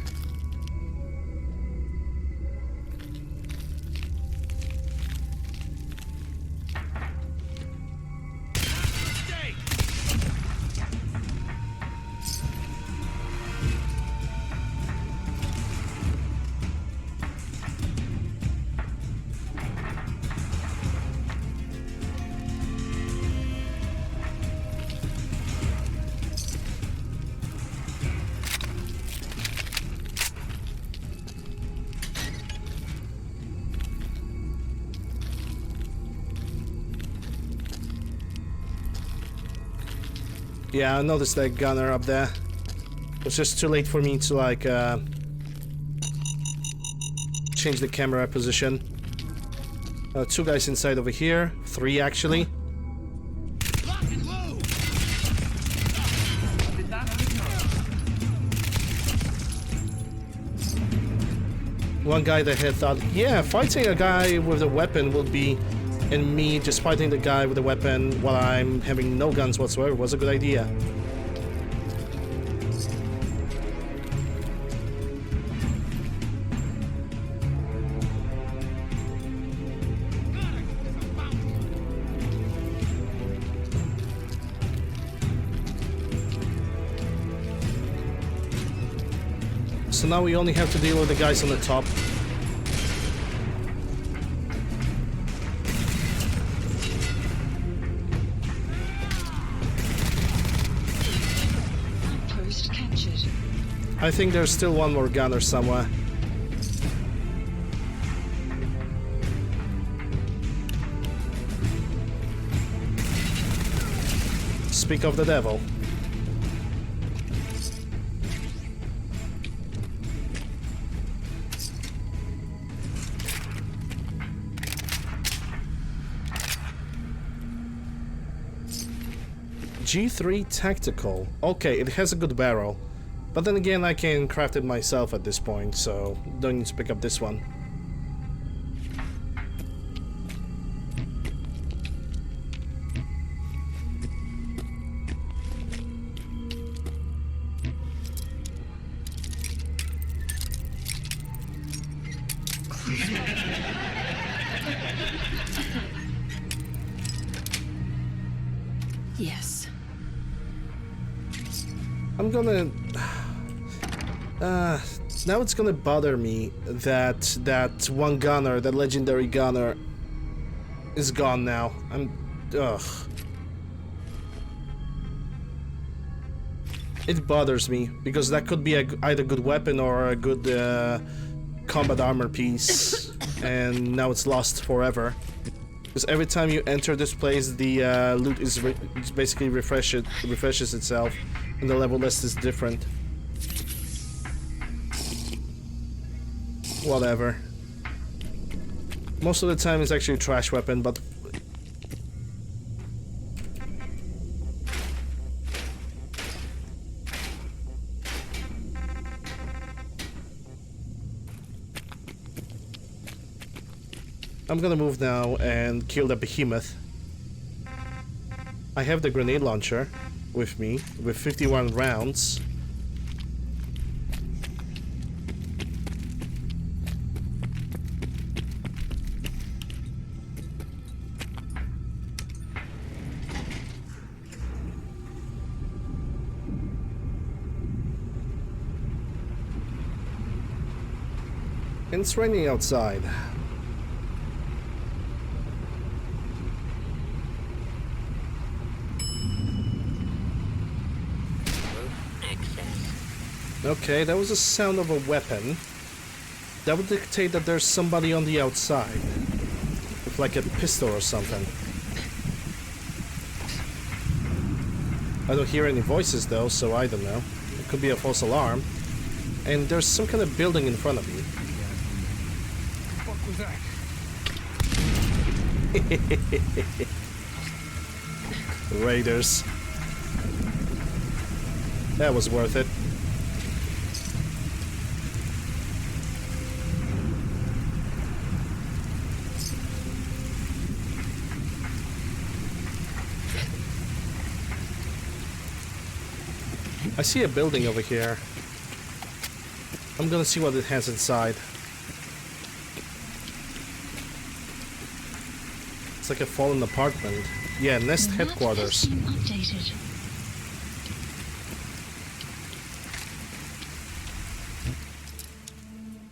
Yeah, I noticed that gunner up there. It's just too late for me to like change the camera position. 2 guys inside over here, 3 actually. One guy that had thought, yeah, fighting a guy with a weapon would be, and me just fighting the guy with a weapon while I'm having no guns whatsoever was a good idea. So now we only have to deal with the guys on the top. Post captured. I think there's still one more gunner somewhere. Speak of the devil. G3 Tactical. Okay, it has a good barrel. But then again, I can craft it myself at this point, so don't need to pick up this one. Yes. I'm gonna... now it's gonna bother me that that one gunner, that legendary gunner, is gone now. Ugh. It bothers me, because that could be either good weapon or a good combat armor piece, and now it's lost forever. Because every time you enter this place, the loot is basically refreshes itself, and the level list is different. Whatever. Most of the time it's actually a trash weapon, but... I'm gonna move now and kill the behemoth. I have the grenade launcher with me with 51 rounds. And it's raining outside. Okay, that was the sound of a weapon. That would dictate that there's somebody on the outside. With like a pistol or something. I don't hear any voices though, so I don't know. It could be a false alarm. And there's some kind of building in front of me. What was that? Raiders. That was worth it. I see a building over here. I'm gonna see what it has inside. It's like a fallen apartment. Yeah, Nest headquarters. Updated.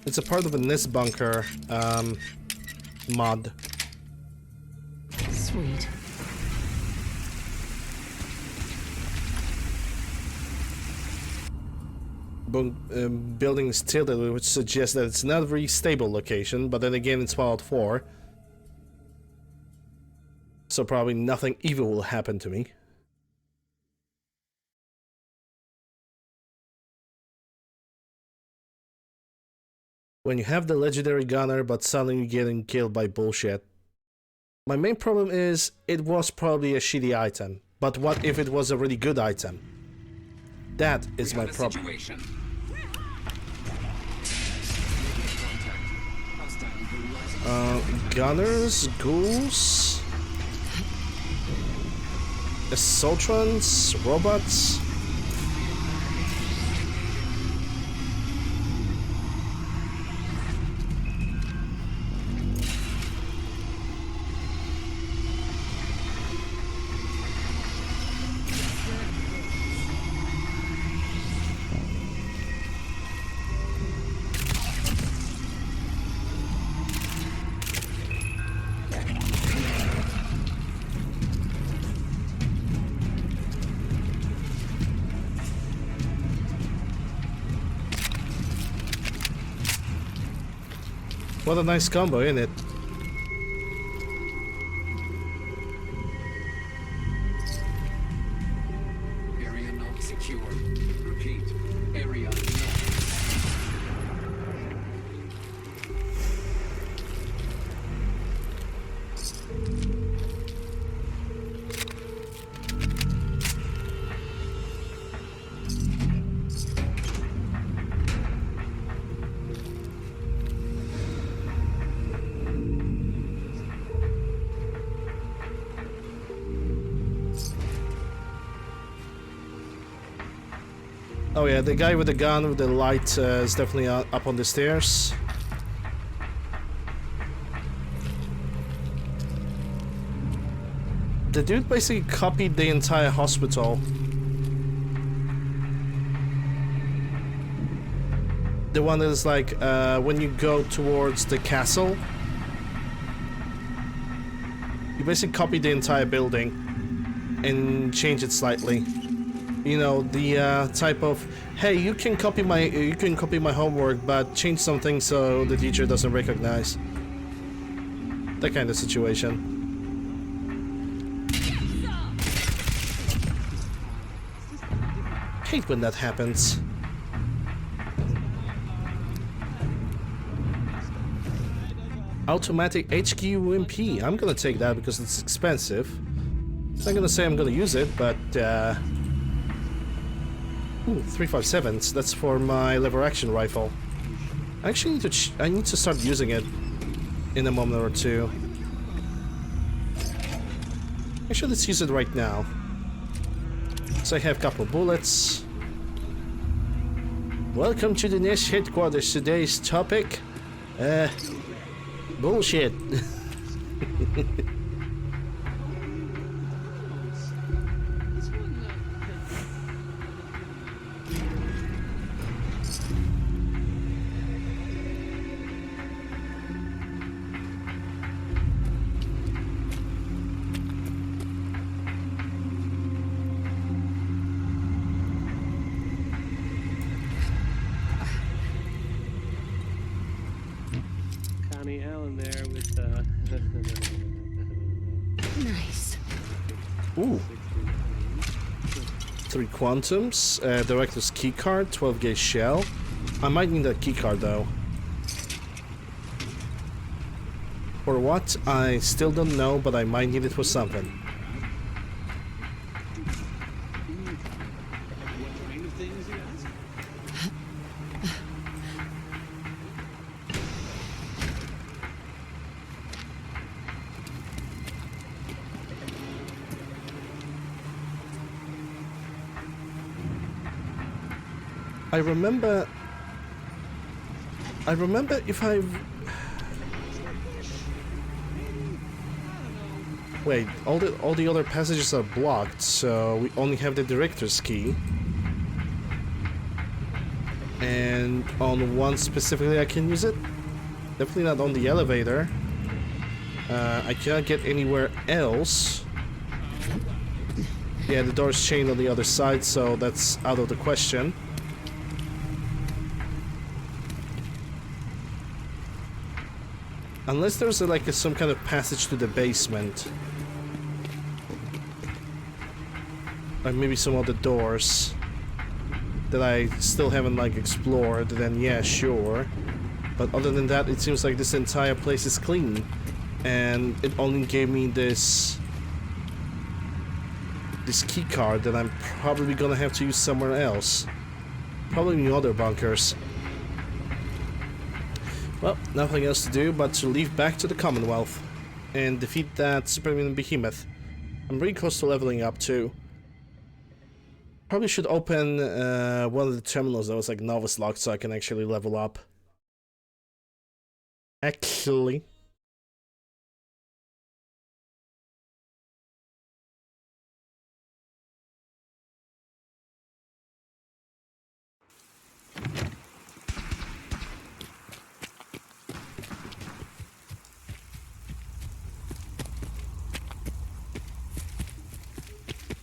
It's a part of a Nest bunker mod. Sweet. Building is tilted, which suggests that it's not a very stable location, but then again it's Fallout 4. So probably nothing evil will happen to me. When you have the legendary gunner, but suddenly getting killed by bullshit. My main problem is, it was probably a shitty item. But what if it was a really good item? That is my problem. Gunners, ghouls, assaultrons, robots. What a nice combo, isn't it? Area not secure. Repeat. Area not. Oh yeah, the guy with the gun with the light is definitely up on the stairs. The dude basically copied the entire hospital. The one that is like, when you go towards the castle, you basically copied the entire building and changed it slightly. You know, the type of, hey, you can copy my homework, but change something so the teacher doesn't recognize. That kind of situation. Hate when that happens. Automatic HQMP. I'm gonna take that because it's expensive. I'm not gonna say I'm gonna use it, but ooh, 357s. That's for my lever action rifle. I actually need to start using it in a moment or two. Actually, let's use it right now. So I have a couple bullets. Welcome to the Nest headquarters. Today's topic, bullshit. Connie Allen there with Nice. Ooh. 3 quantums, director's keycard, 12 gauge shell. I might need that keycard though. For what? I still don't know, but I might need it for something. what kind of things you ask? I remember if I've... Wait, all the other passages are blocked, so we only have the director's key. And on one specifically I can use it. Definitely not on the elevator. I cannot get anywhere else. Yeah, the door's chained on the other side, so that's out of the question. Unless there's some kind of passage to the basement. Or maybe some other doors that I still haven't explored, then yeah, sure. But other than that, it seems like this entire place is clean. And it only gave me this key card that I'm probably gonna have to use somewhere else. Probably in the other bunkers. Well, nothing else to do but to leave back to the Commonwealth and defeat that superhuman behemoth. I'm really close to leveling up too. Probably should open one of the terminals that was novice locked so I can actually level up. Actually.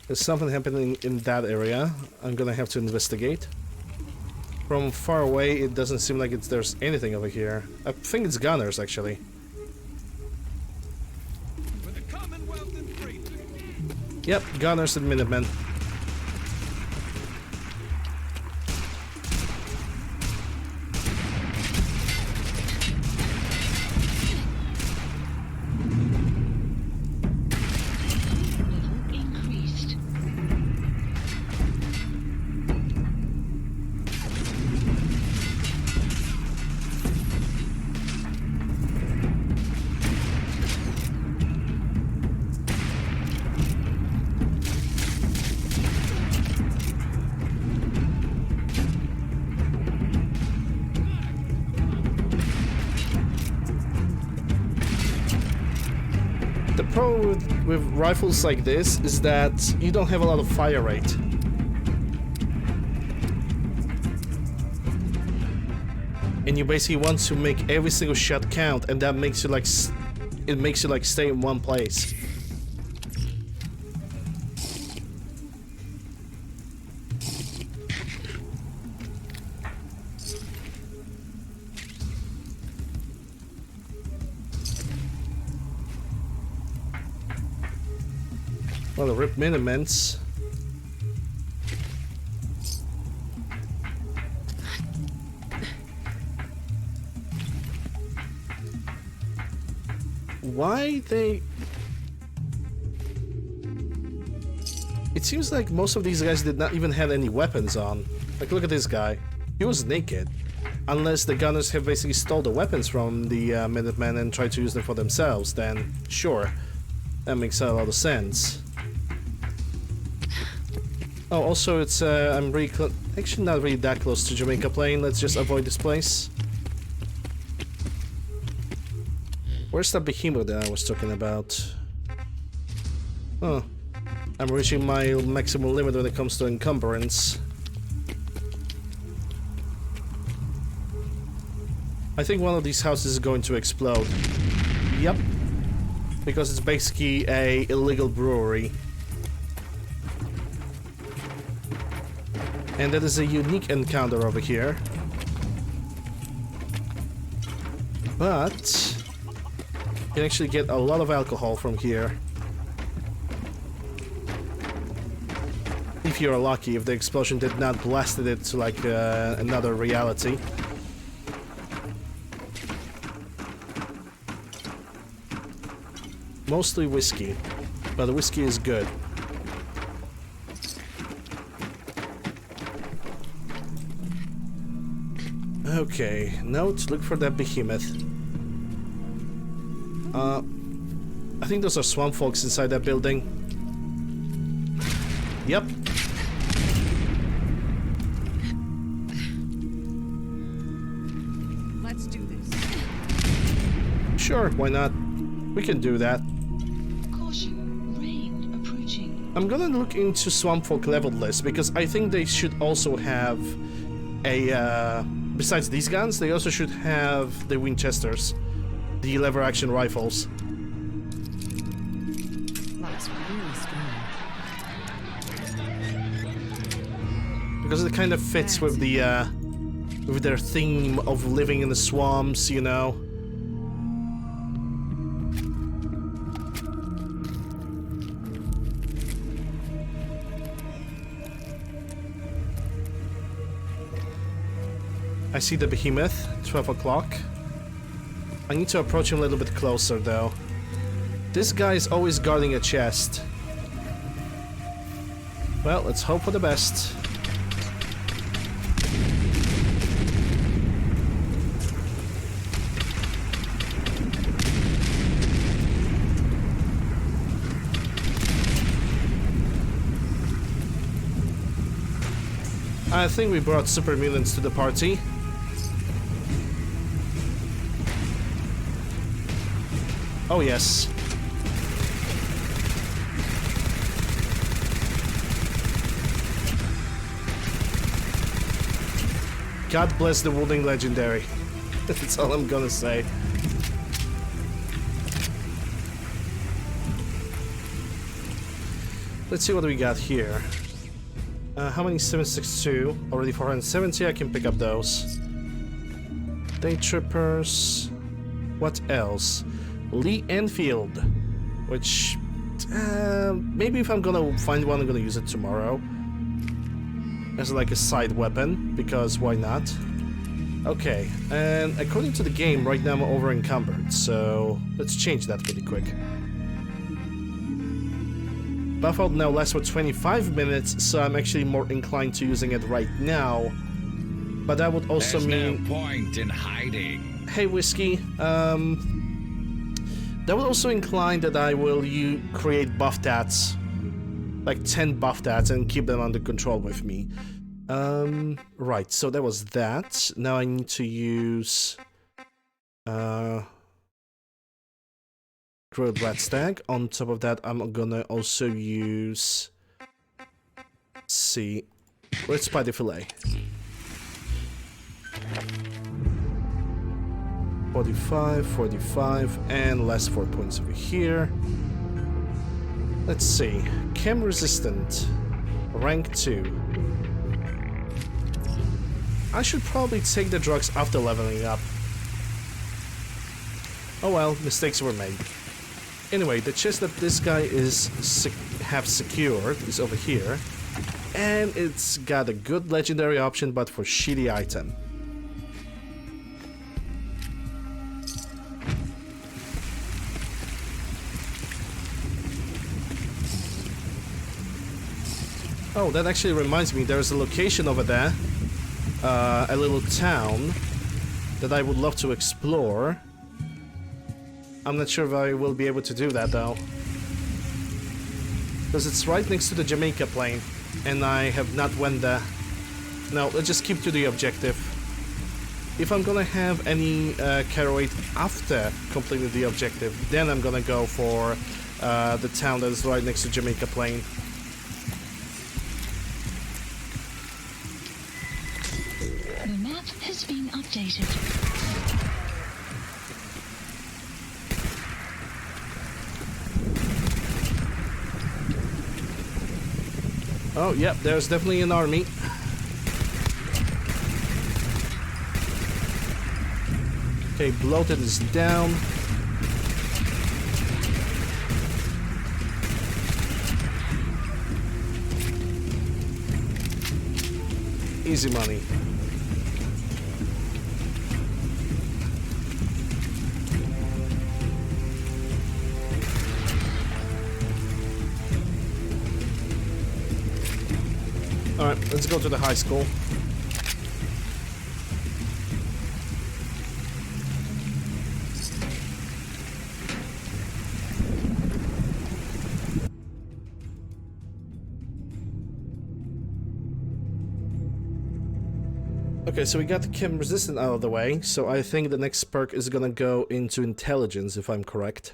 There's something happening in that area. I'm gonna have to investigate. From far away, it doesn't seem like there's anything over here. I think it's gunners, actually. For the Commonwealth and freedom. Yep, gunners and Minutemen. Increased. The problem with rifles like this is that you don't have a lot of fire rate. And you basically want to make every single shot count, and that makes you it makes you stay in one place. Well, the rip Miniments. Why they... It seems like most of these guys did not even have any weapons on. Like, look at this guy. He was naked. Unless the gunners have basically stole the weapons from the Minutemen and tried to use them for themselves, then sure. That makes a lot of sense. Oh, also it's, I'm really actually not really that close to Jamaica Plain. Let's just avoid this place. Where's that behemoth that I was talking about? Oh, I'm reaching my maximum limit when it comes to encumbrance. I think one of these houses is going to explode. Yep. Because it's basically a illegal brewery. And that is a unique encounter over here. But you can actually get a lot of alcohol from here. If you're lucky, if the explosion did not blast it to like another reality. Mostly whiskey, but the whiskey is good. Okay, now to look for that behemoth. I think those are swamp folks inside that building. Yep. Let's do this. Sure, why not? We can do that. Caution, rain approaching. I'm gonna look into swamp folk leveled list because I think they should also have a besides these guns, they also should have the Winchesters, the lever action rifles. That's really strong. Because it kind of fits with the with their theme of living in the swamps, you know. I see the behemoth, 12 o'clock. I need to approach him a little bit closer though. This guy is always guarding a chest. Well, let's hope for the best. I think we brought super mutants to the party. Oh yes. God bless the Wounding Legendary. That's all I'm gonna say. Let's see what we got here. How many 762? Already 470, I can pick up those. Day Trippers. What else? Lee Enfield. Which... maybe if I'm gonna find one, I'm gonna use it tomorrow. As like a side weapon, because why not? Okay, and according to the game, right now I'm over encumbered, so let's change that pretty quick. Buffalo now lasts for 25 minutes, so I'm actually more inclined to using it right now. But that would also mean... no point in hiding. Hey, Whiskey. That would also incline that I will create buff tats. Like 10 buff tats and keep them under control with me. Right, so that was that. Now I need to use... grilled rat stag. On top of that, I'm gonna also use... Let's see... Red spider fillet. 45, 45, and last 4 points over here. Let's see. Chem resistant. Rank 2. I should probably take the drugs after leveling up. Oh well, mistakes were made. Anyway, the chest that this guy is secured is over here. And it's got a good legendary option, but for shitty item. Oh, that actually reminds me, there's a location over there, a little town, that I would love to explore. I'm not sure if I will be able to do that, though. Because it's right next to the Jamaica plane, and I have not went there. No, let's just keep to the objective. If I'm gonna have any carrot after completing the objective, then I'm gonna go for the town that is right next to Jamaica Plain. The map has been updated. Oh, yep, there's definitely an army. Okay, bloated is down. Easy money. Alright, let's go to the high school. Okay, so we got the chem resistant out of the way, so I think the next perk is gonna go into intelligence, if I'm correct.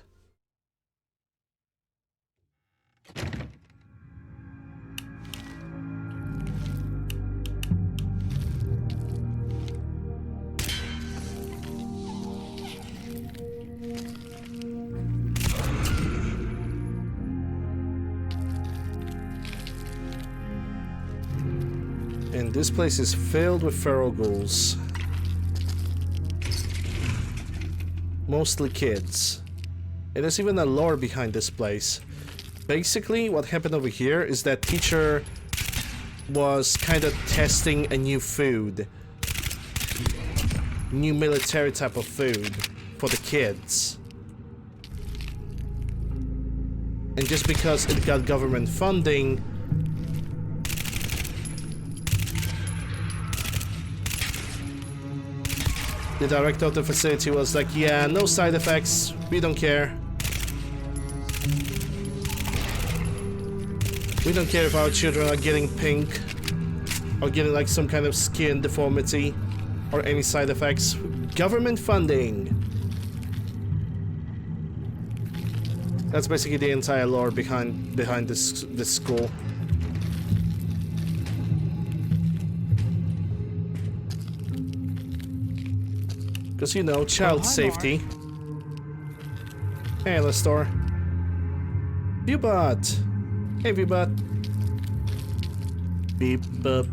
And this place is filled with feral ghouls. Mostly kids. And there's even a lore behind this place. Basically, what happened over here is that teacher was kind of testing a new food. New military type of food for the kids. And just because it got government funding, the director of the facility was like, yeah, no side effects, we don't care. We don't care if our children are getting pink, or getting like some kind of skin deformity, or any side effects. Government funding! That's basically the entire lore behind this school. Because, you know, child safety. Hey, Lestor. Viewbot! Hey, Viewbot. Beep, boop.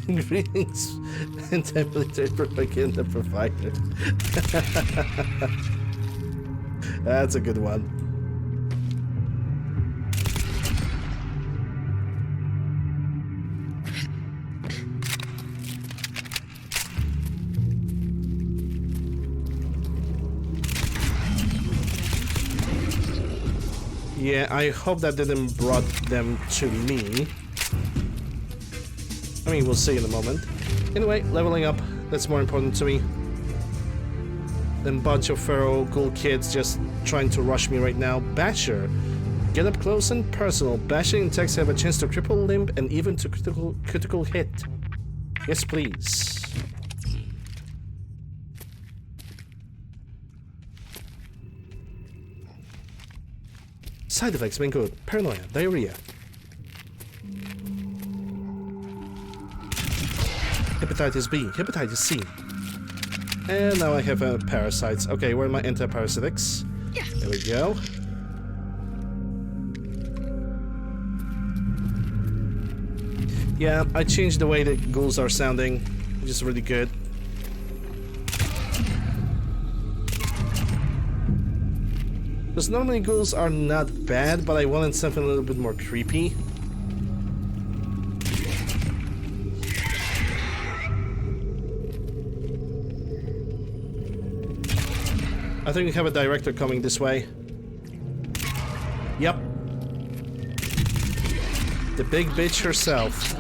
Greetings and temperature propaganda provider. That's a good one. Yeah, I hope that didn't brought them to me. I mean, we'll see in a moment. Anyway, leveling up, that's more important to me than a bunch of feral ghoul kids just trying to rush me right now. Basher, get up close and personal. Bashing attacks have a chance to cripple limb and even to critical hit. Yes, please. Side effects been good. Paranoia, diarrhea. Hepatitis B, hepatitis C. And now I have parasites. Okay, where are my anti-parasitics? Yeah. There we go. Yeah, I changed the way the ghouls are sounding, which is really good. Because normally ghouls are not bad, but I wanted something a little bit more creepy. I think we have a director coming this way. Yep. The big bitch herself.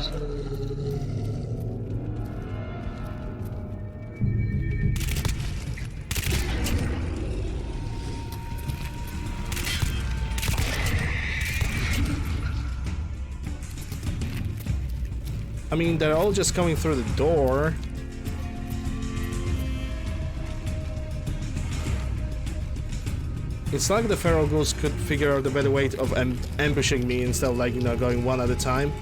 I mean, they're all just coming through the door. It's like the feral ghouls could figure out a better way of ambushing me instead of, like, you know, going one at a time.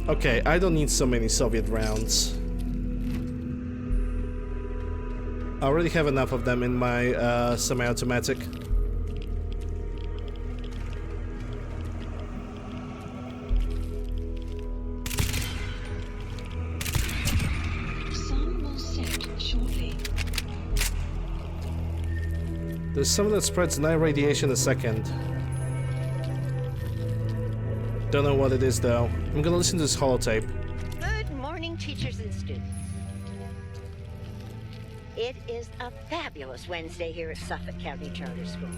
Okay, I don't need so many Soviet rounds. I already have enough of them in my semi-automatic. Sun will set shortly. There's something that spreads night radiation a second. Don't know what it is though. I'm gonna listen to this holotape. Good morning, teachers and students. It is a fabulous Wednesday here at Suffolk County Charter School.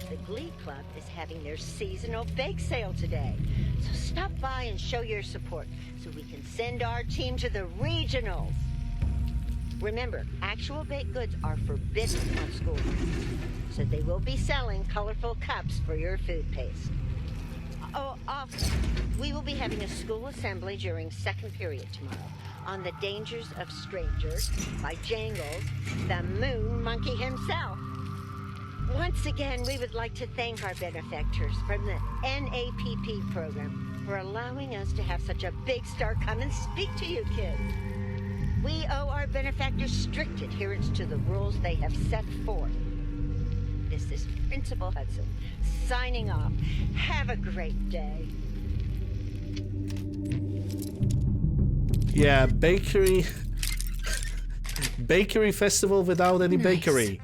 The Glee Club is having their seasonal bake sale today. So stop by and show your support so we can send our team to the regionals. Remember, actual baked goods are forbidden on school grounds, so they will be selling colorful cups for your food paste. Oh, also, we will be having a school assembly during second period tomorrow on the dangers of strangers by Jangles, the moon monkey himself. Once again, we would like to thank our benefactors from the NAPP program for allowing us to have such a big star come and speak to you kids. We owe our benefactors strict adherence to the rules they have set forth. This is Principal Hudson, signing off. Have a great day. Yeah, bakery... bakery festival without any bakery.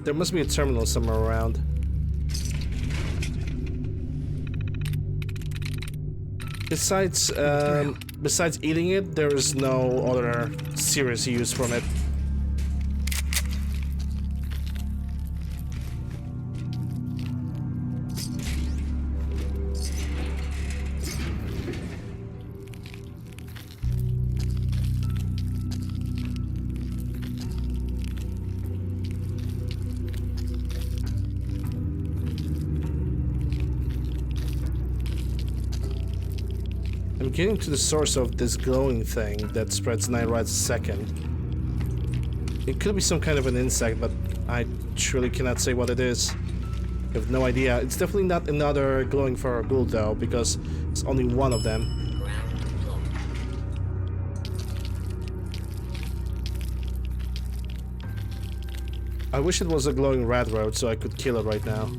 There must be a terminal somewhere around. Besides, besides eating it, there is no other serious use from it. I'm getting to the source of this glowing thing that spreads night rides a second. It could be some kind of an insect, but I truly cannot say what it is. I have no idea. It's definitely not another glowing feral ghoul though, because it's only one of them. I wish it was a glowing rat road so I could kill it right now.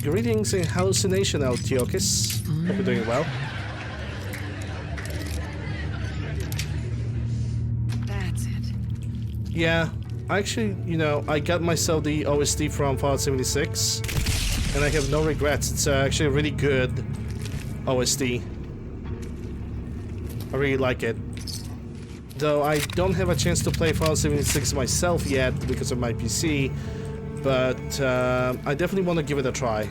Greetings and hallucination, Altiokis. Hope you're doing well. That's it. Yeah, actually, you know, I got myself the OST from Fallout 76, and I have no regrets. It's actually a really good OST. I really like it. Though I don't have a chance to play Fallout 76 myself yet because of my PC, but I definitely want to give it a try.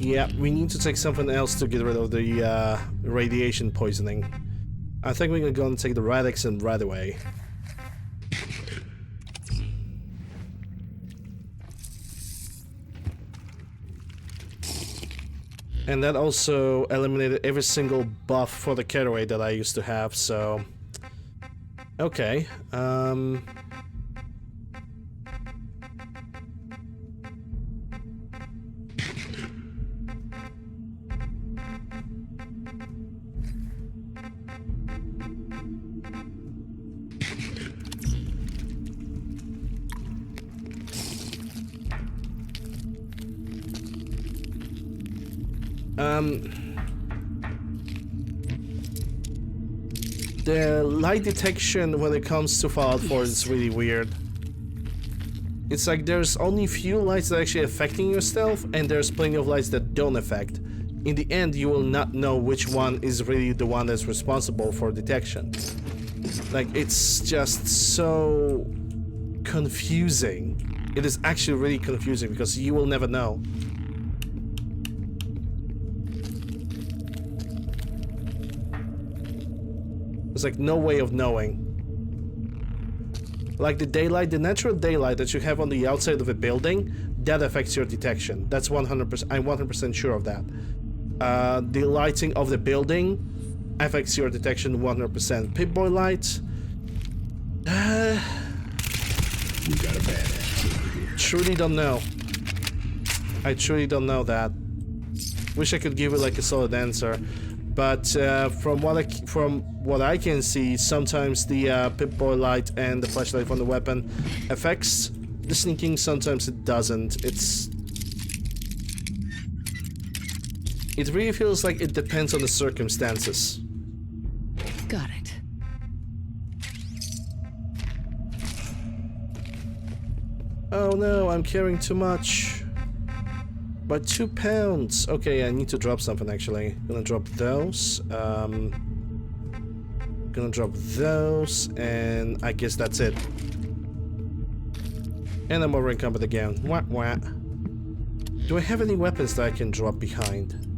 Yeah, we need to take something else to get rid of the radiation poisoning. I think we're gonna go and take the Radix and Radaway. And that also eliminated every single buff for the Caraway that I used to have, so... Okay, The light detection when it comes to Fallout 4 is really weird. It's like there's only few lights that are actually affecting your stealth, and there's plenty of lights that don't affect. In the end, you will not know which one is really the one that's responsible for detection. Like, it's just so confusing. It is actually really confusing because you will never know. There's like no way of knowing. Like the daylight, the natural daylight that you have on the outside of a building, that affects your detection. That's 100%. I'm 100% sure of that. The lighting of the building affects your detection 100%. Pip-Boy light. We got a bad ass over here. Truly don't know. I truly don't know that. Wish I could give you like a solid answer. But from what I can see, sometimes the Pip-Boy light and the flashlight from the weapon affects the sneaking, sometimes it doesn't. It really feels like it depends on the circumstances. Got it. Oh no, I'm carrying too much. By 2 pounds. Okay, I need to drop something actually. Gonna drop those. Gonna drop those, and I guess that's it. And I'm over encumbered again. Wah wah. Do I have any weapons that I can drop behind?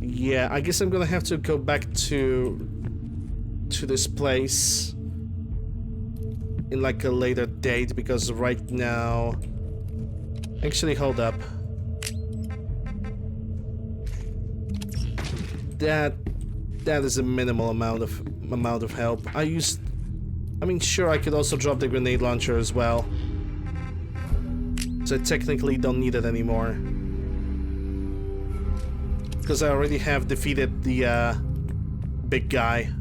Yeah, I guess I'm gonna have to go back to this place in like a later date, because right now... Actually, hold up. That is a minimal amount of help. I mean, sure, I could also drop the grenade launcher as well. So I technically don't need it anymore. Because I already have defeated the big guy.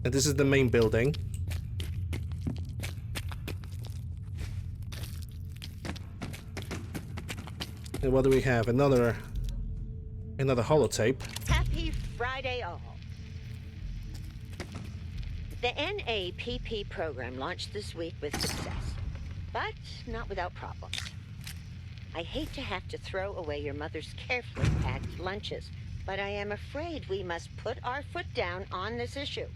And this is the main building. And what do we have? Another holotape. Happy Friday all. The NAPP program launched this week with success, but not without problems. I hate to have to throw away your mother's carefully packed lunches, but I am afraid we must put our foot down on this issue.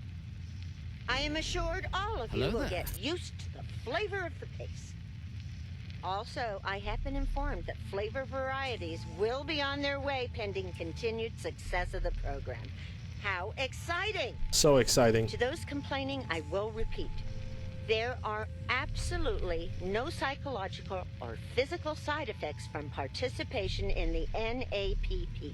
I am assured all of you will get used to the flavor of the pace. Also, I have been informed that flavor varieties will be on their way pending continued success of the program. How exciting! So exciting. To those complaining, I will repeat. There are absolutely no psychological or physical side effects from participation in the NAPP.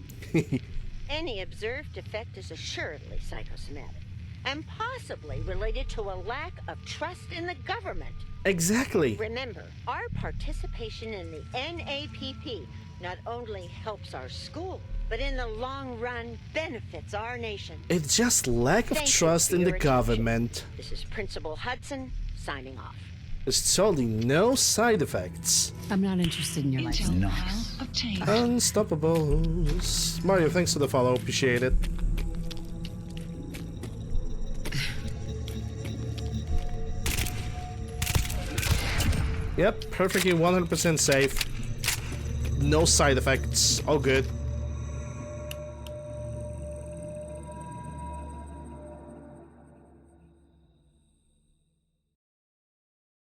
Any observed effect is assuredly psychosomatic, and possibly related to a lack of trust in the government. Exactly. Remember, our participation in the NAPP not only helps our school, but in the long run benefits our nation. It's just lack of trust in the government. This is Principal Hudson signing off. There's totally no side effects. I'm not interested in your life. Nice. Obtained. Unstoppables. Mario, thanks for the follow. Appreciate it. Yep, perfectly 100% safe. No side effects. All good.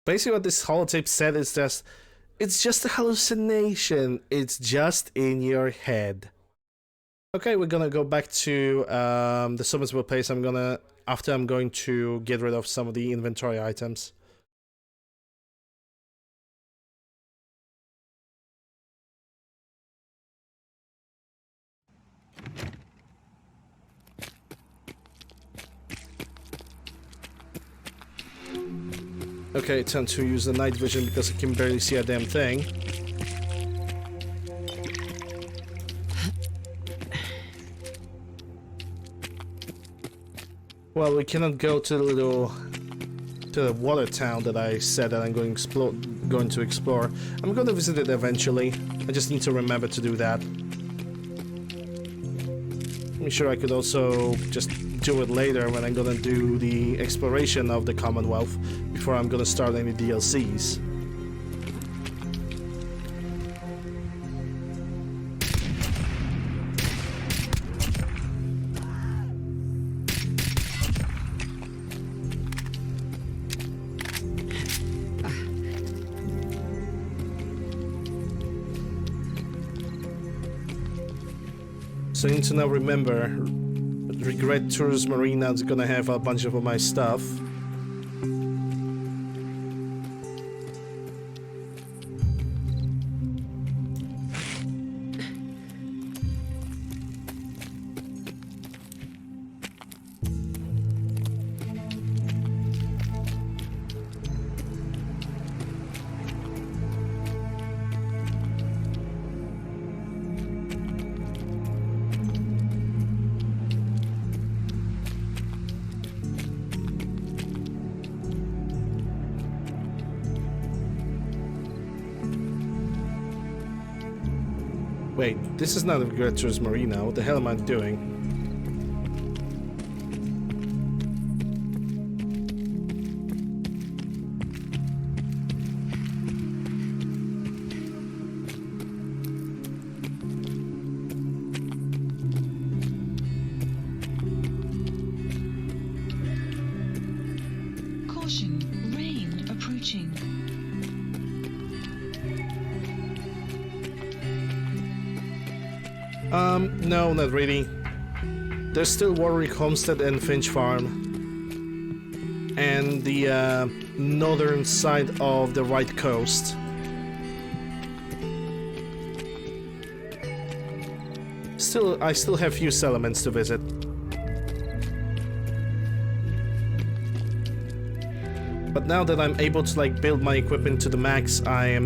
Basically what this holotape said is just, it's just a hallucination. It's just in your head. Okay, we're gonna go back to the submersible place. After I'm going to get rid of some of the inventory items. Okay, time to use the night vision because I can barely see a damn thing. Well, we cannot go to the little... to the water town that I said that I'm going to explore. I'm going to visit it eventually. I just need to remember to do that. I'm sure I could also just do it later when I'm gonna do the exploration of the Commonwealth before I'm gonna start any DLCs. So I need to now remember, Regret Tours Marina is gonna have a bunch of my stuff. Wait, this is not a Regret Tours Marina. What the hell am I doing? Caution, rain approaching. No, not really. There's still Warwick Homestead and Finch Farm. And the northern side of the right coast. I still have few settlements to visit. But now that I'm able to like build my equipment to the max, I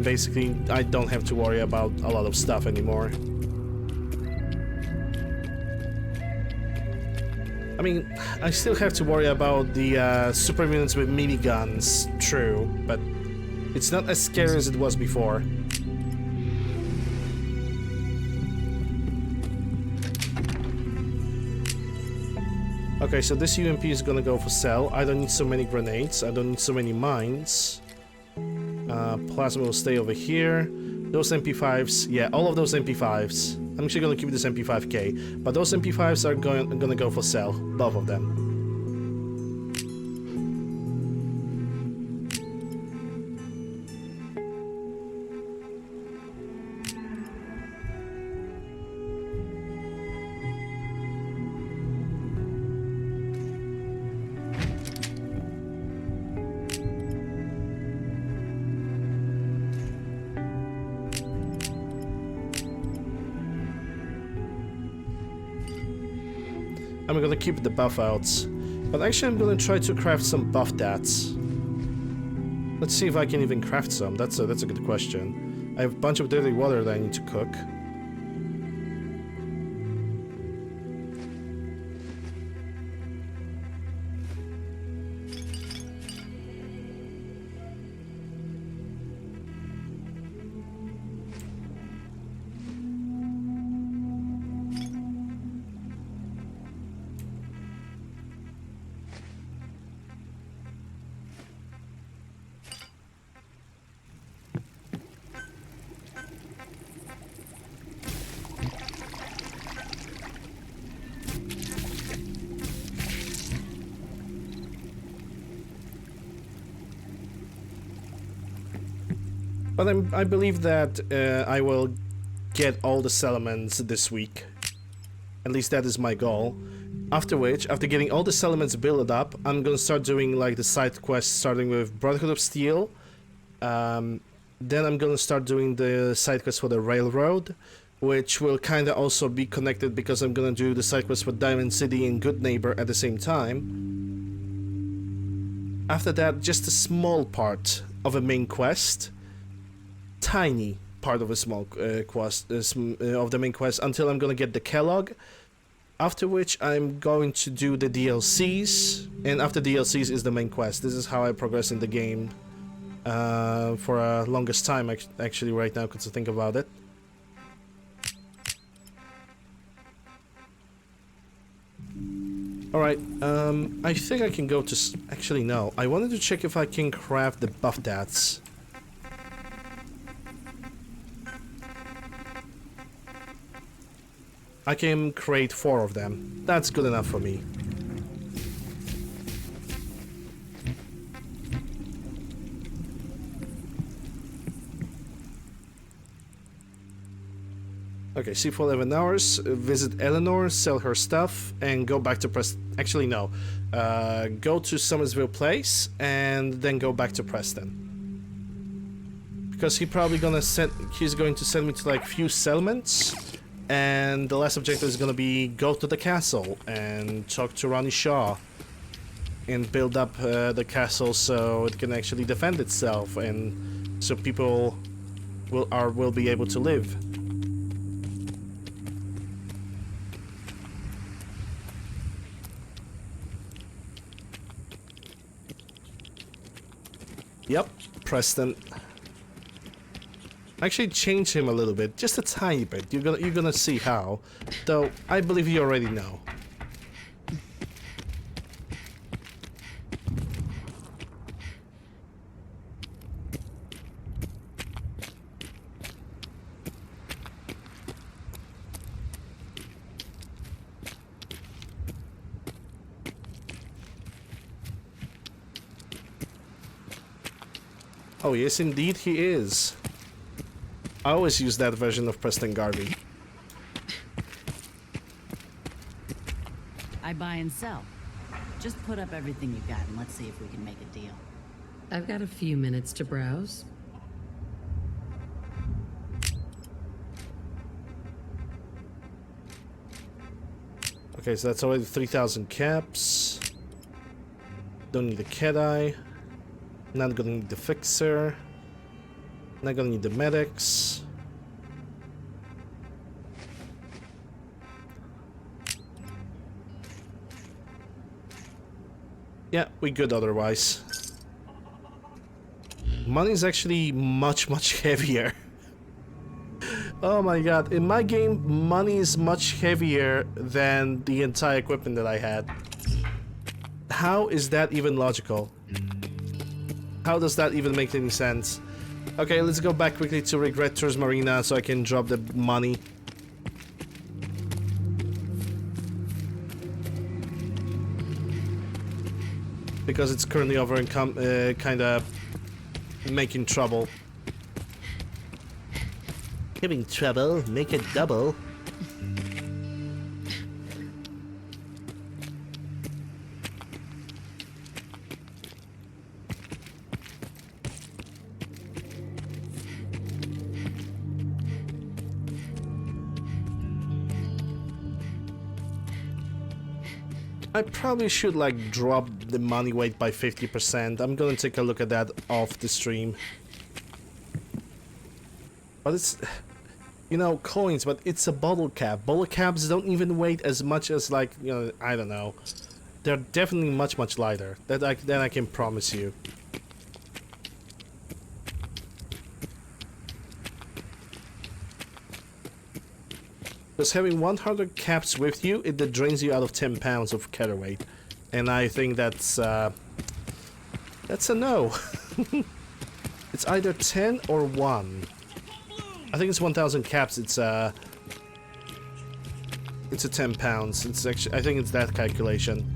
don't have to worry about a lot of stuff anymore. I mean, I still have to worry about the super mutants with miniguns, true, but it's not as scary as it was before. Okay, so this UMP is gonna go for sale. I don't need so many grenades, I don't need so many mines. Plasma will stay over here. Those MP5s, yeah, all of those MP5s. I'm actually gonna keep this MP5K, but those MP5s are gonna go for sale, both of them. I'm gonna keep the buff outs, but actually I'm gonna try to craft some buff dats. Let's see if I can even craft some. That's a good question. I have a bunch of dirty water that I need to cook. But I believe that I will get all the settlements this week. At least that is my goal. After which, after getting all the settlements built up, I'm gonna start doing like the side quests, starting with Brotherhood of Steel. Then I'm gonna start doing the side quests for the railroad, which will kinda also be connected because I'm gonna do the side quests for Diamond City and Good Neighbor at the same time. After that, just a small part of a main quest. Tiny part of a small quest of the main quest until I'm gonna get the Kellogg. After which I'm going to do the DLCs, and after DLCs is the main quest. This is how I progress in the game for a longest time, actually, right now, because I think about it. Alright, I think I can go to... Actually, no. I wanted to check if I can craft the buff dats. I can create 4 of them. That's good enough for me. Okay, see for 11 hours, visit Eleanor, sell her stuff, and go back to Preston. Actually, no. Go to Summersville Place, and then go back to Preston. Because he's going to send me to like few settlements, and the last objective is going to be go to the castle and talk to Ronnie Shaw and build up the castle so it can actually defend itself and so people will be able to live. Yep, Preston. Actually change him a little bit, just a tiny bit. You're gonna see how. Though I believe you already know. Oh yes, indeed he is. I always use that version of Preston Garvey. I buy and sell. Just put up everything you got and let's see if we can make a deal. I've got a few minutes to browse. Okay, so that's already 3,000 caps. Don't need a cat eye. Not gonna need the fixer. Not gonna need the medics. Yeah, we good otherwise. Money's actually much heavier. Oh my god, in my game, money is much heavier than the entire equipment that I had. How is that even logical? How does that even make any sense? Okay, let's go back quickly to Regret Tours Marina so I can drop the money. Because it's currently over and kinda making trouble. Having trouble, make it double. I probably should like drop the money weight by 50%. I'm gonna take a look at that off the stream. But it's, you know, coins, but it's a bottle cap. Bottle caps don't even weigh as much as like, you know, I don't know. They're definitely much lighter. That I can promise you. Because having 100 caps with you, it drains you out of 10 pounds of weight, and I think that's a no. It's either 10 or 1. I think it's 1,000 caps. It's a 10 pounds. It's actually, I think it's that calculation.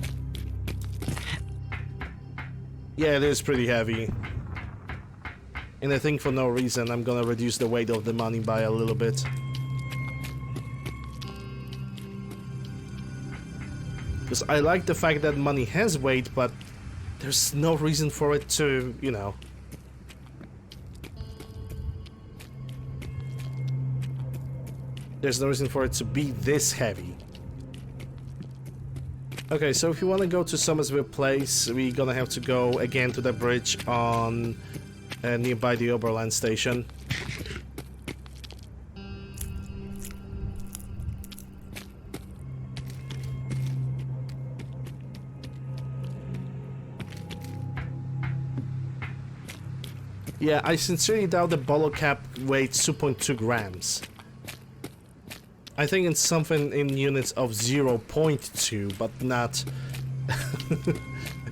Yeah, it is pretty heavy, and I think for no reason I'm gonna reduce the weight of the money by a little bit. Because I like the fact that money has weight, but there's no reason for it to, you know. There's no reason for it to be this heavy. Okay, so if you want to go to Summersville Place, we're gonna have to go again to the bridge on nearby the Oberland station. Yeah, I sincerely doubt the bottle cap weighs 2.2 grams. I think it's something in units of 0.2, but not...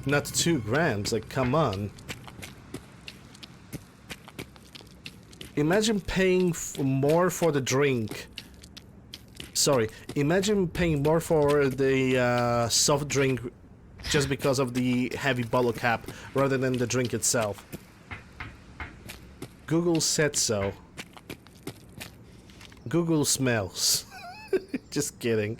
not 2 grams, like, come on. Imagine paying more for the drink. Sorry, imagine paying more for the soft drink just because of the heavy bottle cap rather than the drink itself. Google said so. Google smells. Just kidding.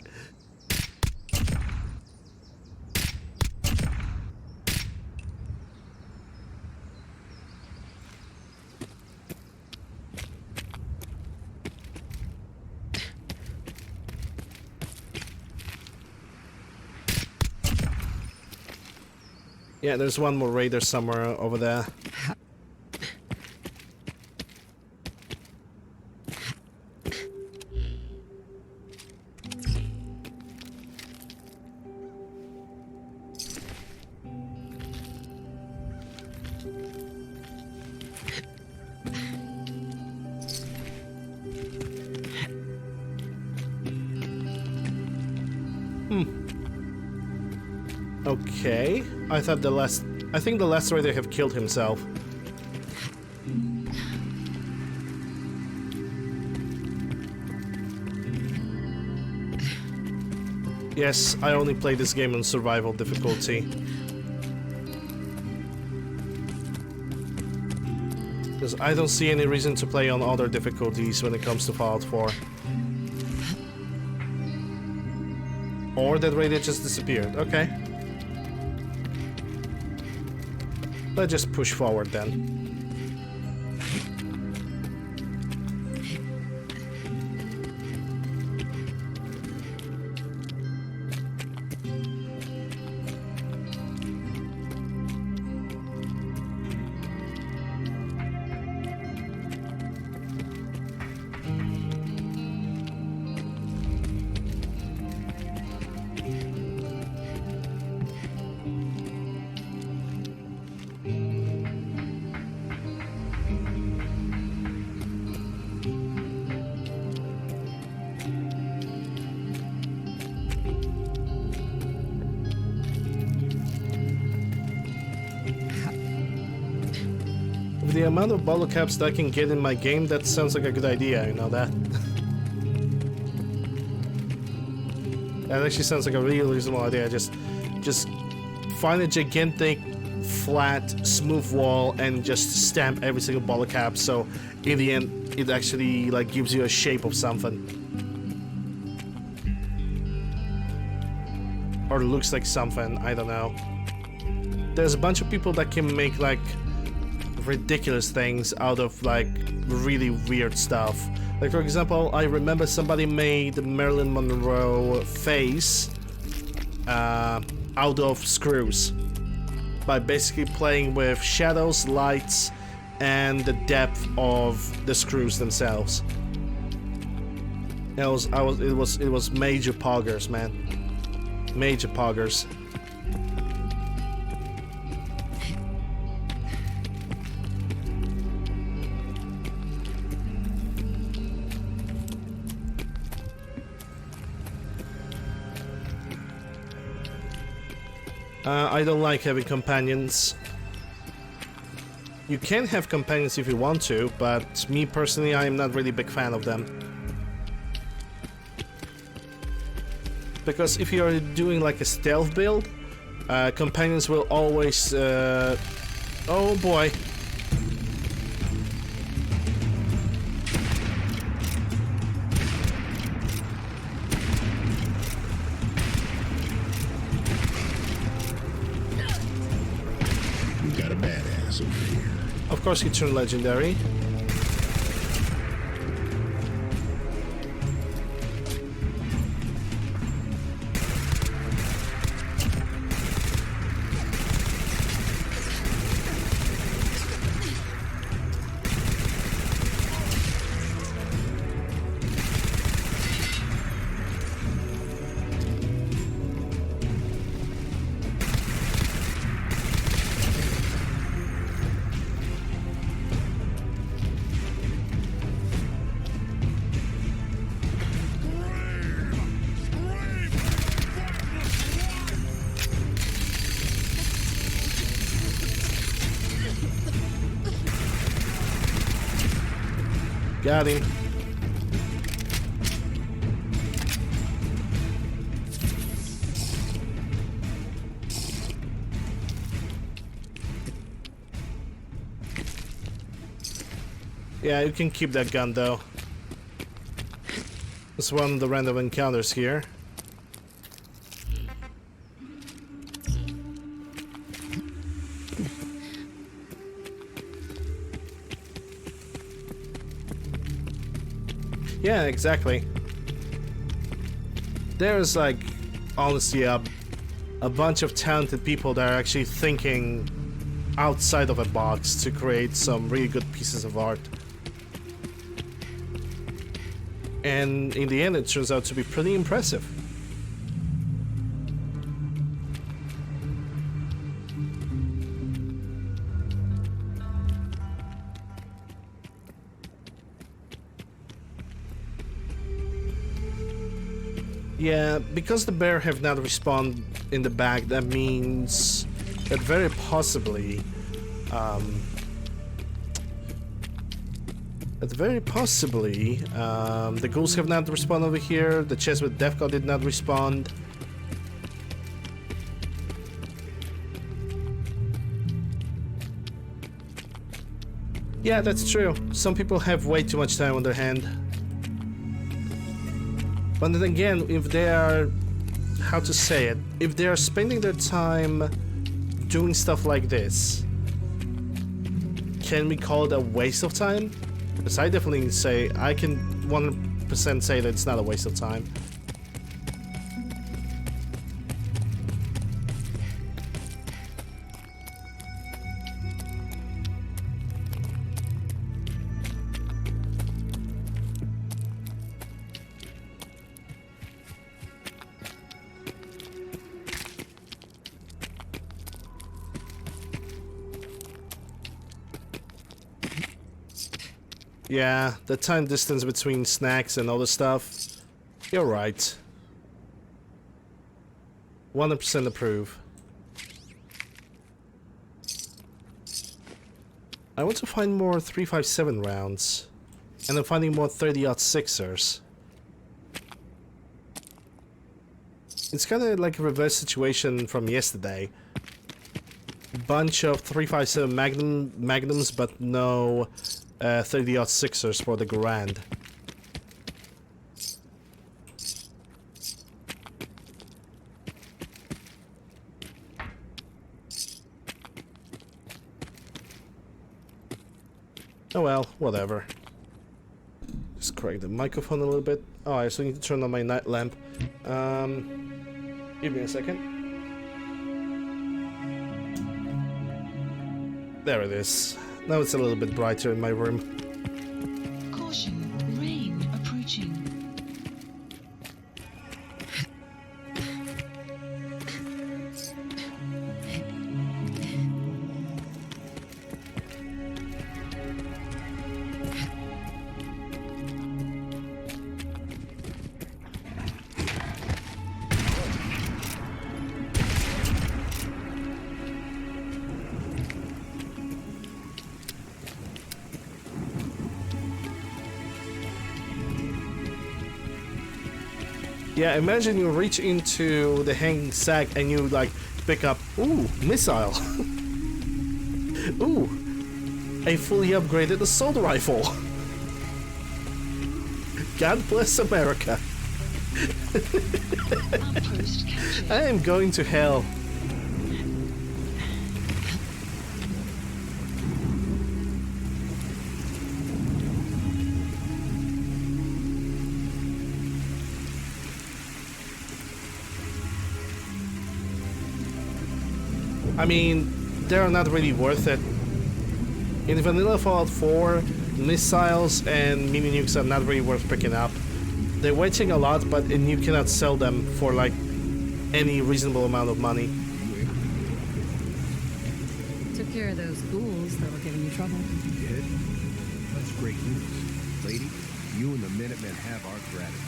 Yeah, there's one more raider somewhere over there. Okay, I think the last raider have killed himself. Yes, I only play this game on survival difficulty. Because I don't see any reason to play on other difficulties when it comes to Fallout 4. Or that raider just disappeared, okay. Let's just push forward then. The amount of bottle caps that I can get in my game, that sounds like a good idea, you know that? That actually sounds like a really reasonable idea. Just find a gigantic, flat, smooth wall and just stamp every single bottle cap, so in the end it actually like gives you a shape of something. Or looks like something, I don't know. There's a bunch of people that can make like ridiculous things out of like really weird stuff. Like for example, I remember somebody made Marilyn Monroe face out of screws by basically playing with shadows, lights, and the depth of the screws themselves. It was major poggers, man. Major poggers. I don't like having companions. You can have companions if you want to, but me personally, I am not really a big fan of them. Because if you're doing like a stealth build, companions will always... oh boy. Of course he turned legendary. Got him. Yeah, you can keep that gun though. It's one of the random encounters here. Yeah, exactly. There's like, honestly, a bunch of talented people that are actually thinking outside of a box to create some really good pieces of art. And in the end, it turns out to be pretty impressive. Yeah, because the bear have not respawned in the back, that means that very possibly, the ghouls have not respawned over here, the chest with Defco did not respawn. Yeah, that's true. Some people have way too much time on their hand. But then again, if they are, how to say it, if they are spending their time doing stuff like this, can we call it a waste of time? Because I definitely say, I can 100% say that it's not a waste of time. Yeah, the time distance between snacks and other stuff. You're right. 100% approve. I want to find more 357 rounds. And I'm finding more 30-06ers. It's kind of like a reverse situation from yesterday. Bunch of 357 magnums, but no 30-06ers for the Garand. Oh well, whatever. Just correct the microphone a little bit. Oh, I also need to turn on my night lamp. Give me a second. There it is. Now it's a little bit brighter in my room. Caution, rain approaching. Yeah, imagine you reach into the hanging sack and you like pick up, ooh, missile. Ooh, a fully upgraded assault rifle. God bless America. Outpost captured. I am going to hell. I mean, they're not really worth it. In vanilla Fallout 4, missiles and mini nukes are not really worth picking up. They're weighing a lot, but you cannot sell them for like any reasonable amount of money. Took care of those ghouls that were giving you trouble. You did? That's great news. Lady, you and the Minutemen have our gratitude.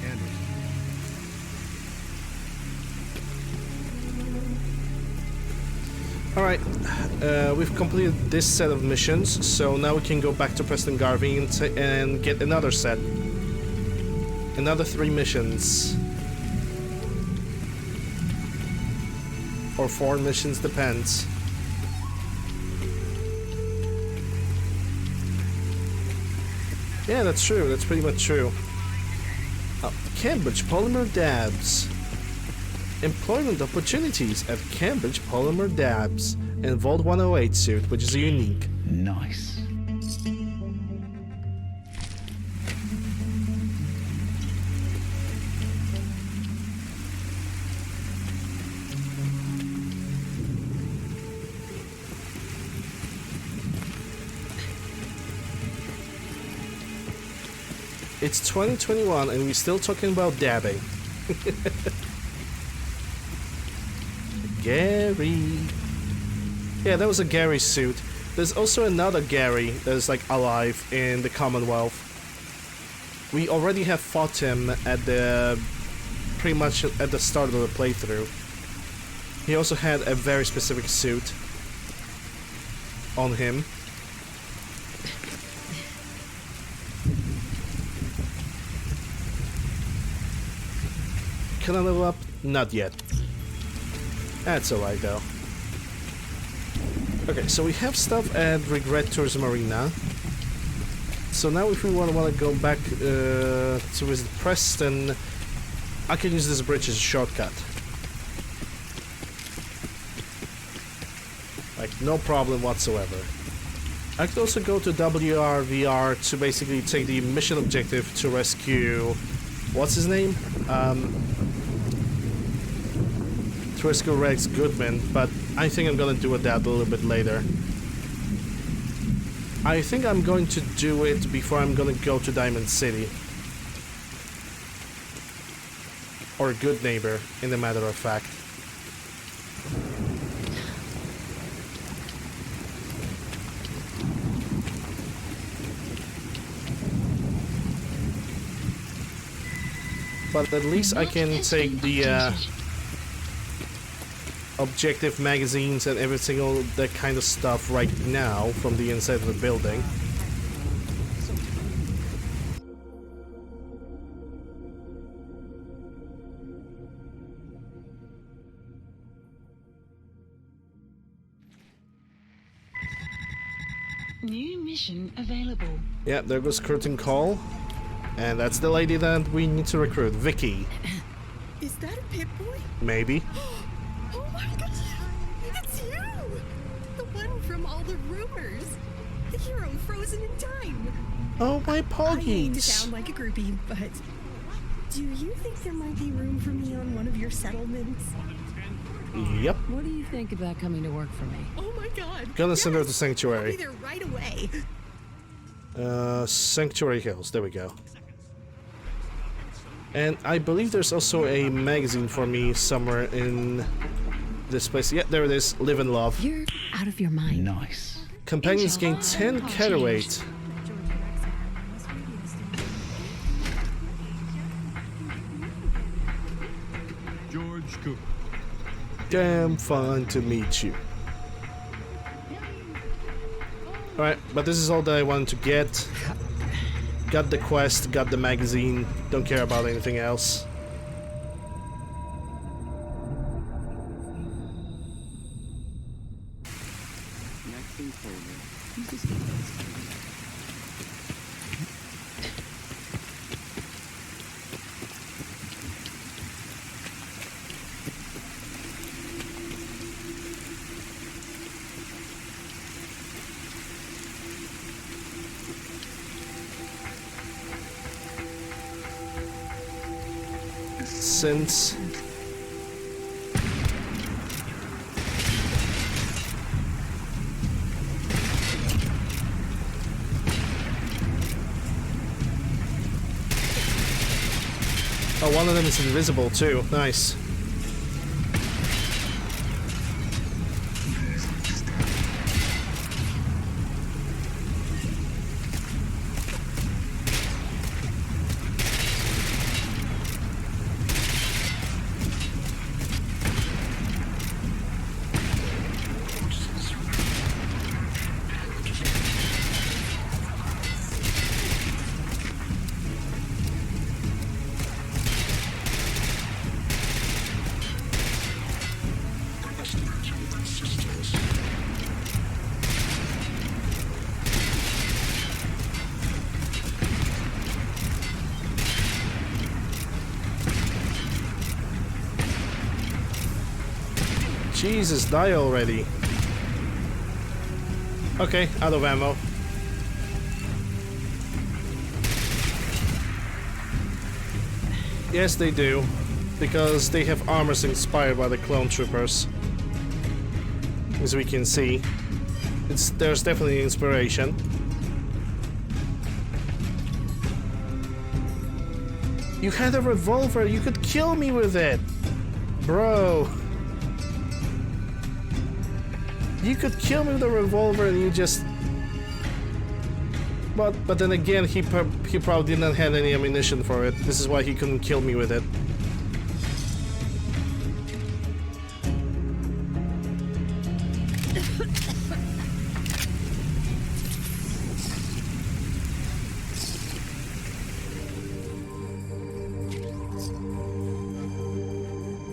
And respect. Alright, we've completed this set of missions, so now we can go back to Preston Garvey and get another set. Another 3 missions. Or 4 missions, depends. Yeah, that's true, that's pretty much true. Oh, Cambridge Polymer Dabs. Employment opportunities at Cambridge Polymer Dabs and Vault 108 suit, which is unique. Nice. It's 2021 and we're still talking about dabbing. Gary. Yeah, that was a Gary suit. There's also another Gary that is like alive in the Commonwealth. We already have fought him at the pretty much at the start of the playthrough. He also had a very specific suit on him. Can I level up? Not yet. That's alright though. Okay, so we have stuff at Regret Tourism Arena. So now if we want to go back to visit Preston, I can use this bridge as a shortcut. Like, no problem whatsoever. I could also go to WRVR to basically take the mission objective to rescue... What's his name? To rescue Rex Goodman, but I think I'm gonna do that a little bit later. I think I'm going to do it before I'm gonna go to Diamond City. Or Good Neighbor, in a matter of fact. But at least I can take the objective magazines and everything, all that kind of stuff right now from the inside of the building. New mission available. Yeah, there goes Curtain Call. And that's the lady that we need to recruit, Vicky. Is that a Pip-Boy? Maybe. Oh my gosh! It's you! The one from all the rumors! The hero frozen in time! Oh, my I hate to poggies! sound like a groupie, but... do you think there might be room for me on one of your settlements? Yep. What do you think about coming to work for me? Oh my god! Gonna send her to I'll Sanctuary. be there right away! Sanctuary Hills, there we go. And I believe there's also a magazine for me somewhere in this place. Yeah, there it is. Live and Love. You're out of your mind. Nice. Companions gain 10 catarate. George Cooper. Damn fun to meet you. Alright, but this is all that I wanted to get. Got the quest, got the magazine, don't care about anything else. Since oh, one of them is invisible too. Nice. Jesus, die already. Okay, out of ammo. Yes, they do. Because they have armors inspired by the clone troopers. As we can see. There's definitely inspiration. You had a revolver, you could kill me with it! Bro! You could kill me with a revolver and you just... But then again, he probably didn't have any ammunition for it. This is why he couldn't kill me with it.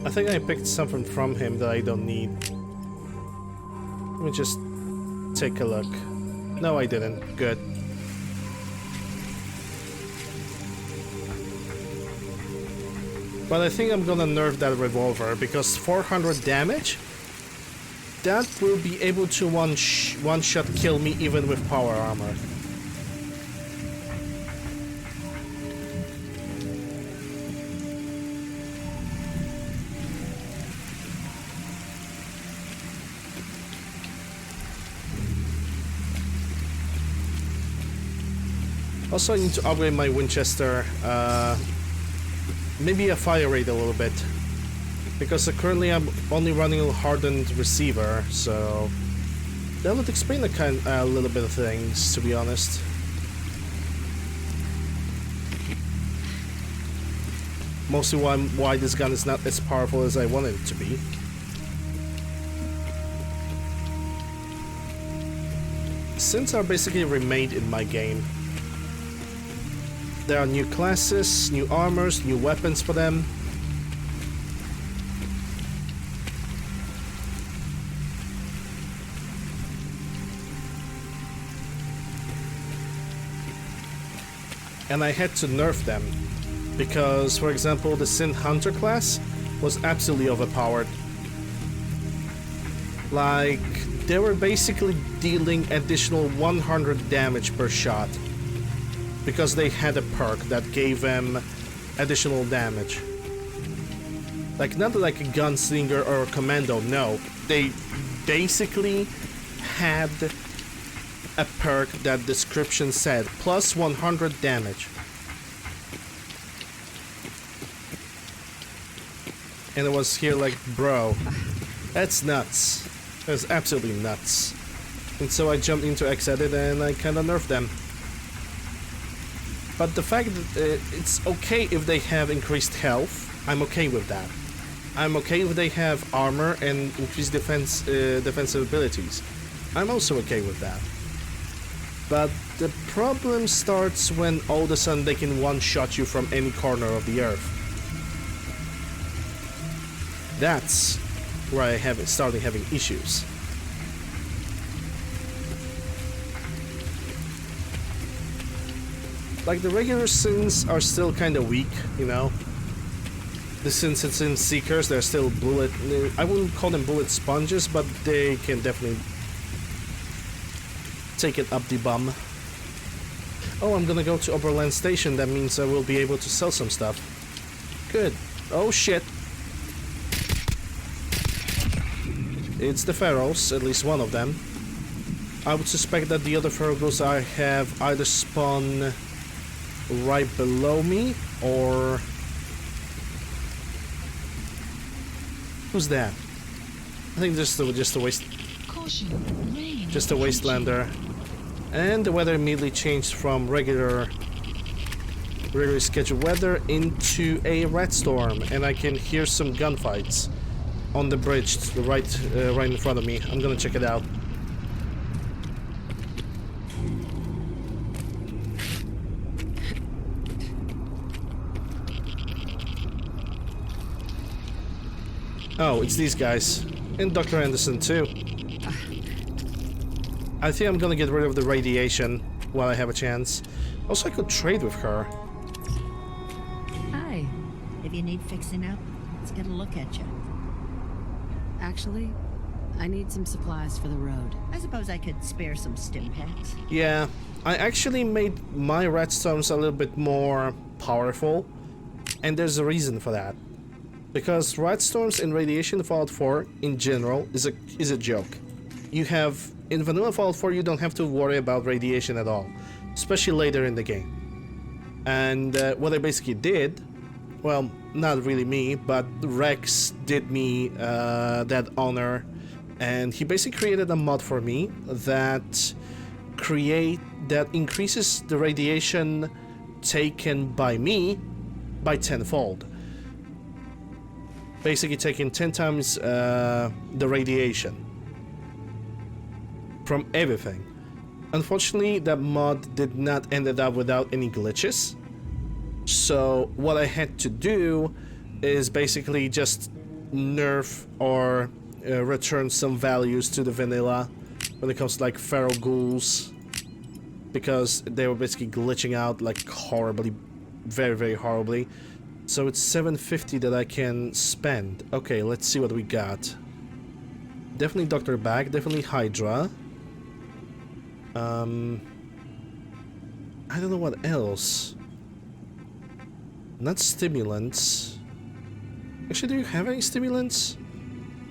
I think I picked something from him that I don't need. Let me just take a look. No, I didn't. Good. But I think I'm gonna nerf that revolver because 400 damage? That will be able to one-shot kill me even with power armor. Also, I need to upgrade my Winchester, maybe a fire rate a little bit, because currently I'm only running a hardened receiver, so that would explain a little bit of things, to be honest. Mostly why this gun is not as powerful as I wanted it to be. Synths are basically remade in my game. There are new classes, new armors, new weapons for them. And I had to nerf them because, for example, the Synth Hunter class was absolutely overpowered. Like, they were basically dealing additional 100 damage per shot. Because they had a perk that gave them additional damage. Like, not like a gunslinger or a commando, no. They basically had a perk that description said, plus 100 damage. And it was here like, bro, that's nuts. That's absolutely nuts. And so I jumped into X-Edit and I kinda nerfed them. But the fact that it's okay if they have increased health, I'm okay with that. I'm okay if they have armor and increased defensive abilities. I'm also okay with that. But the problem starts when all of a sudden they can one-shot you from any corner of the earth. That's where I started having issues. Like, the regular synths are still kind of weak, you know? The synths and synth seekers, they're still bullet... I wouldn't call them bullet sponges, but they can definitely take it up the bum. Oh, I'm gonna go to Oberland Station. That means I will be able to sell some stuff. Good. Oh, shit. It's the Pharaohs, at least one of them. I would suspect that the other Pharaohs I have either spawned right below me, or... Who's that? I think just a waste... Just a wastelander. And the weather immediately changed from regularly scheduled weather into a red storm, and I can hear some gunfights on the bridge right in front of me. I'm gonna check it out. Oh, it's these guys. And Dr. Anderson too. I think I'm gonna get rid of the radiation while I have a chance. Also, I could trade with her. Hi. If you need fixing up, let's get a look at you. Actually, I need some supplies for the road. I suppose I could spare some stim packs. Yeah, I actually made my red storms a little bit more powerful, and there's a reason for that. Because red storms in Radiation Fallout 4 in general is a joke. You have in vanilla Fallout 4 you don't have to worry about radiation at all, especially later in the game. And what I basically did, well, not really me, but Rex did me that honor, and he basically created a mod for me that increases the radiation taken by me by tenfold. Basically taking 10 times the radiation from everything. Unfortunately, that mod did not ended up without any glitches. So what I had to do is basically just nerf or return some values to the vanilla when it comes to like feral ghouls, because they were basically glitching out like horribly, very, very horribly. So it's 750 that I can spend. Okay, let's see what we got. Definitely Dr. Bag, definitely Hydra. I don't know what else. Not stimulants. Actually, do you have any stimulants?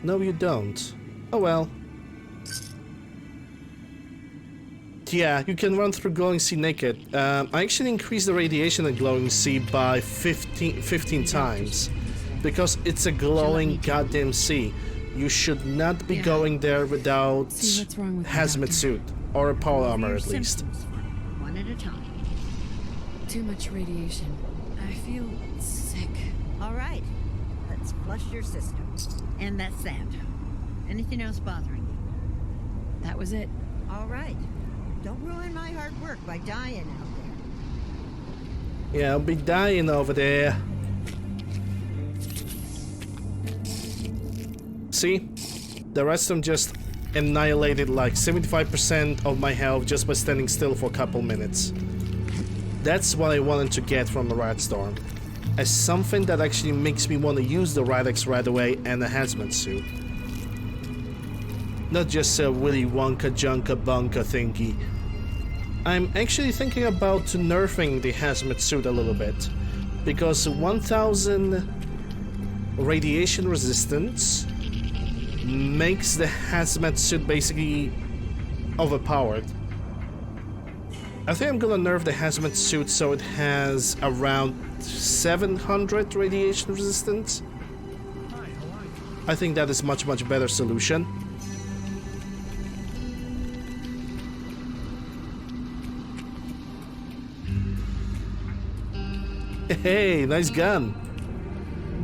No, you don't. Oh well. Yeah, you can run through Glowing Sea naked. I actually increased the radiation in Glowing Sea by 15 times. Because it's a glowing goddamn sea. You should not be going there without hazmat suit. Or a power armor at least. One at a time. Too much radiation. I feel sick. All right. Let's flush your system. And that's that. Anything else bothering you? That was it. All right. Don't ruin my hard work by dying out there. Yeah, I'll be dying over there. See? The rest of them just annihilated like 75% of my health just by standing still for a couple minutes. That's what I wanted to get from a Rat Storm. As something that actually makes me want to use the Radex right away and a hazmat suit. Not just a Willy Wonka Junka Bunka thingy. I'm actually thinking about nerfing the hazmat suit a little bit. Because 1000 radiation resistance makes the hazmat suit basically overpowered. I think I'm gonna nerf the hazmat suit so it has around 700 radiation resistance. I think that is much better solution. Hey, nice gun.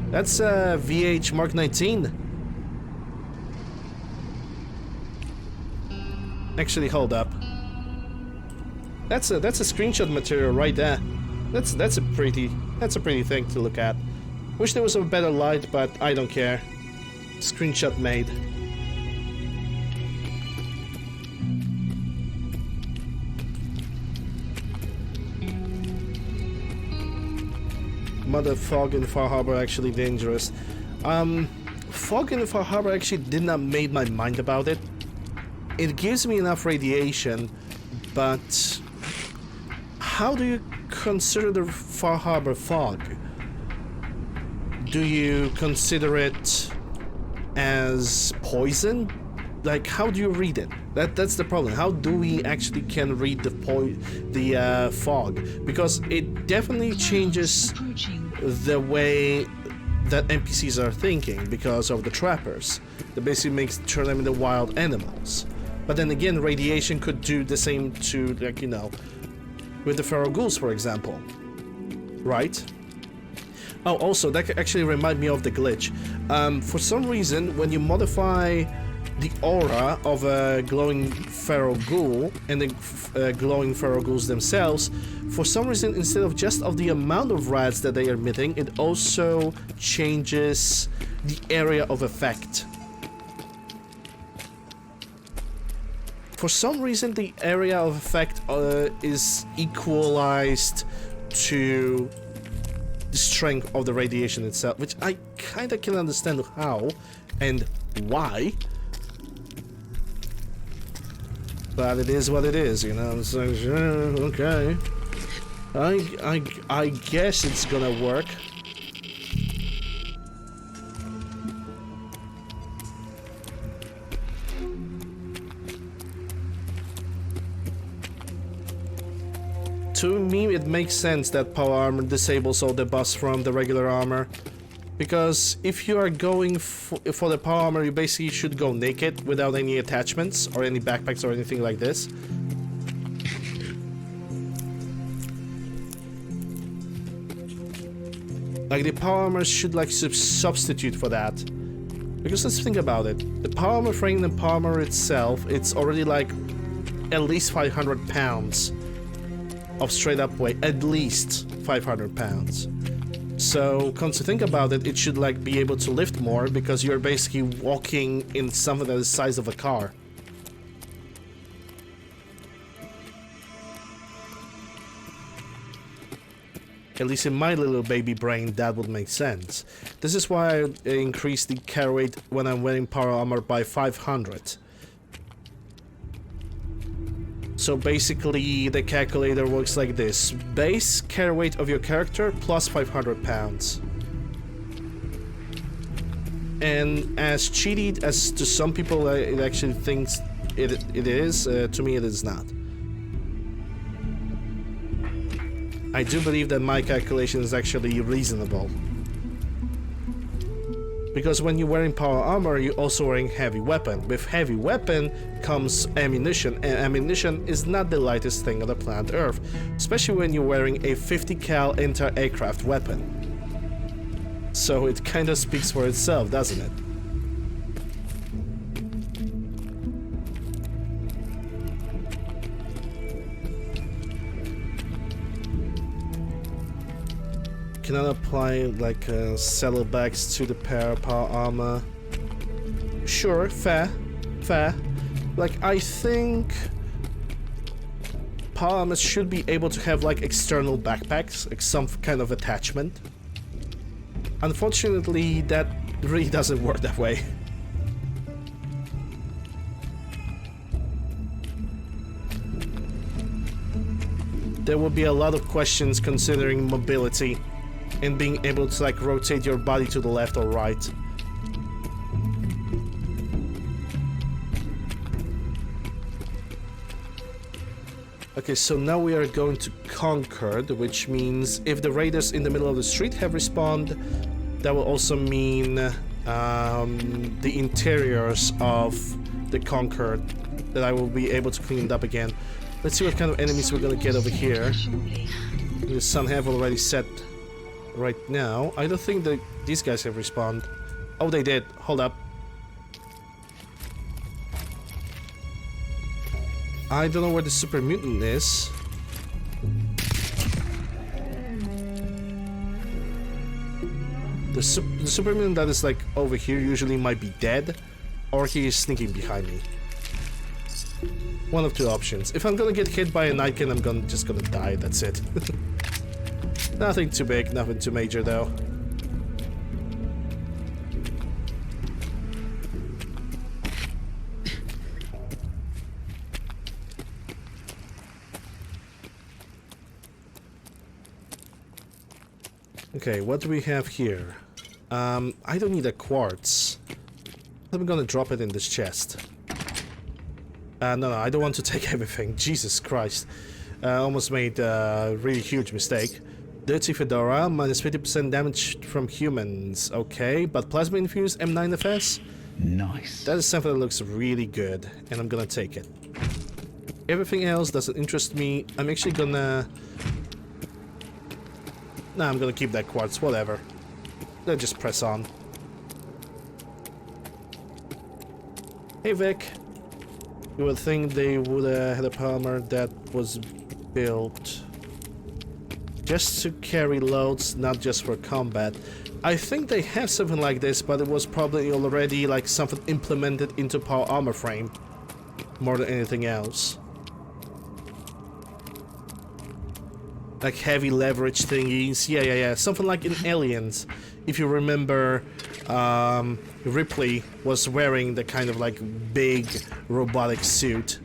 That's a VH Mark 19. Actually, hold up. That's a screenshot material right there. That's a pretty thing to look at. Wish there was a better light, but I don't care. Screenshot made. Mother, fog in Far Harbor actually dangerous. Fog in Far Harbor actually did not make my mind about it. It gives me enough radiation, but how do you consider the Far Harbor fog? Do you consider it as poison? Like, how do you read it? That's the problem. How do we actually can read the fog? Because it definitely changes the way that NPCs are thinking because of the trappers. That basically turn them into wild animals. But then again, radiation could do the same to, like, you know, with the feral ghouls, for example. Right? Oh, also, that could actually remind me of the glitch. For some reason, when you modify the aura of a glowing feral ghoul and the glowing feral ghouls themselves, for some reason, instead of just of the amount of rads that they are emitting, it also changes the area of effect. For some reason, the area of effect is equalized to the strength of the radiation itself, which I kinda can understand how and why. But it is what it is, you know. So okay. I guess it's gonna work. To me, it makes sense that power armor disables all the buffs from the regular armor. Because if you are going for the power armor, you basically should go naked without any attachments or any backpacks or anything like this. Like, the power armor should, like, substitute for that. Because let's think about it. The power armor frame and power armor itself, it's already, like, at least 500 pounds of straight up weight. At least 500 pounds. So, come to think about it, it should, like, be able to lift more because you're basically walking in something that is the size of a car. At least in my little baby brain, that would make sense. This is why I increased the carry weight when I'm wearing power armor by 500. So basically, the calculator works like this. Base carry weight of your character plus 500 pounds. And as cheated as to some people it actually thinks it is, to me it is not. I do believe that my calculation is actually reasonable. Because when you're wearing power armor, you're also wearing heavy weapon. With heavy weapon comes ammunition, and ammunition is not the lightest thing on the planet Earth, especially when you're wearing a 50 cal anti-aircraft weapon. So it kind of speaks for itself, doesn't it? Cannot apply like saddlebags to the power armor. Sure, fair. Like, I think power armor should be able to have like external backpacks, like some kind of attachment. Unfortunately, that really doesn't work that way. There will be a lot of questions considering mobility and being able to like rotate your body to the left or right. Okay, so now we are going to Concord, which means if the raiders in the middle of the street have respawned, that will also mean the interiors of the Concord, that I will be able to clean it up again. Let's see what kind of enemies we're gonna get over here. The sun have already set right now. I don't think that these guys have respawned. Oh, they did. Hold up. I don't know where the super mutant is. The super mutant that is like over here usually might be dead, or he is sneaking behind me. One of two options. If I'm gonna get hit by a nightkin, I'm just gonna die. That's it. Nothing too big, nothing too major though. Okay, what do we have here? I don't need a quartz. I'm gonna drop it in this chest. No, I don't want to take everything. Jesus Christ. Almost made a really huge mistake. Dirty Fedora, minus 50% damage from humans. Okay, but plasma infused M9FS? Nice. That is something that looks really good, and I'm gonna take it. Everything else doesn't interest me. I'm actually gonna... Nah, I'm gonna keep that quartz, whatever. Let's just press on. Hey Vic. You would think they would have had a power armor that was built just to carry loads, not just for combat. I think they have something like this, but it was probably already like something implemented into power armor frame more than anything else. like heavy leverage thingies. Yeah. Something like in Aliens. If you remember, Ripley was wearing the kind of like big robotic suit.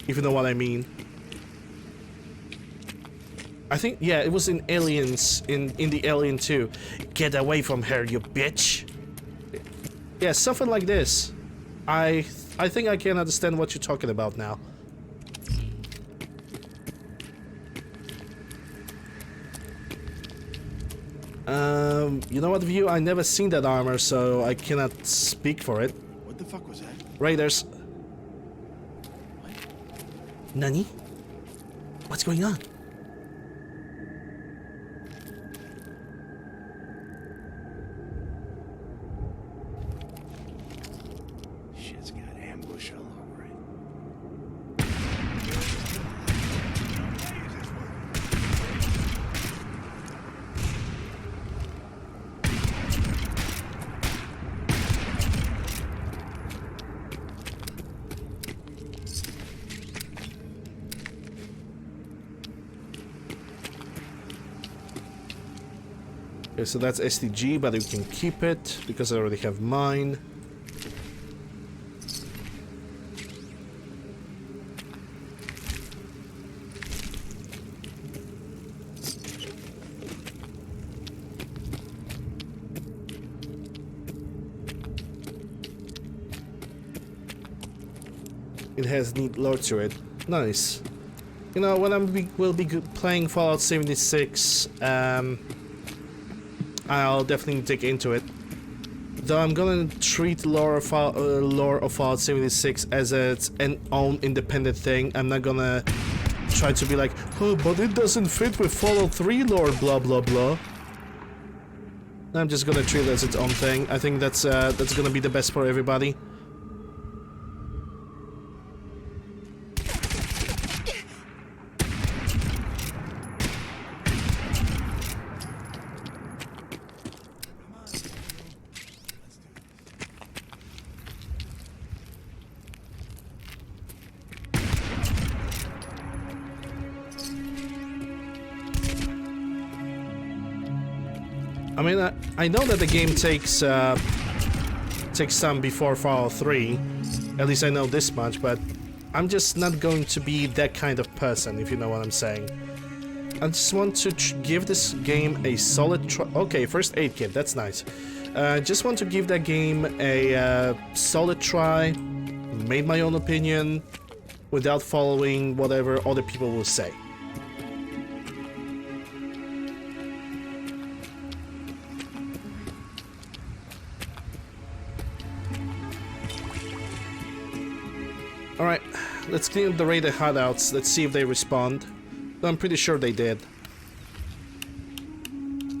If you know what I mean. I think, yeah, it was in Aliens, in the Alien 2. Get away from her, you bitch. Yeah, something like this. I think I can understand what you're talking about now. You know what, View? I never seen that armor, so I cannot speak for it. What the fuck was that? Raiders. Nani? What's going on? Shit's got ambush all over it. Okay, so that's STG, but you can keep it because I already have mine. It has neat load to it. Nice. You know, when will be playing Fallout 76, I'll definitely dig into it. Though I'm gonna treat lore of Fallout 76 as its own independent thing. I'm not gonna try to be like, oh, but it doesn't fit with Fallout 3 lore, blah blah blah. I'm just gonna treat it as its own thing. I think that's gonna be the best for everybody. I mean, I know that the game takes time before Fallout 3. At least I know this much, but I'm just not going to be that kind of person, if you know what I'm saying. I just want to give this game a solid try. Okay, first aid kit, that's nice. Just want to give that game a solid try, made my own opinion, without following whatever other people will say. Alright, let's clean up the raided hideouts. Let's see if they respond. I'm pretty sure they did.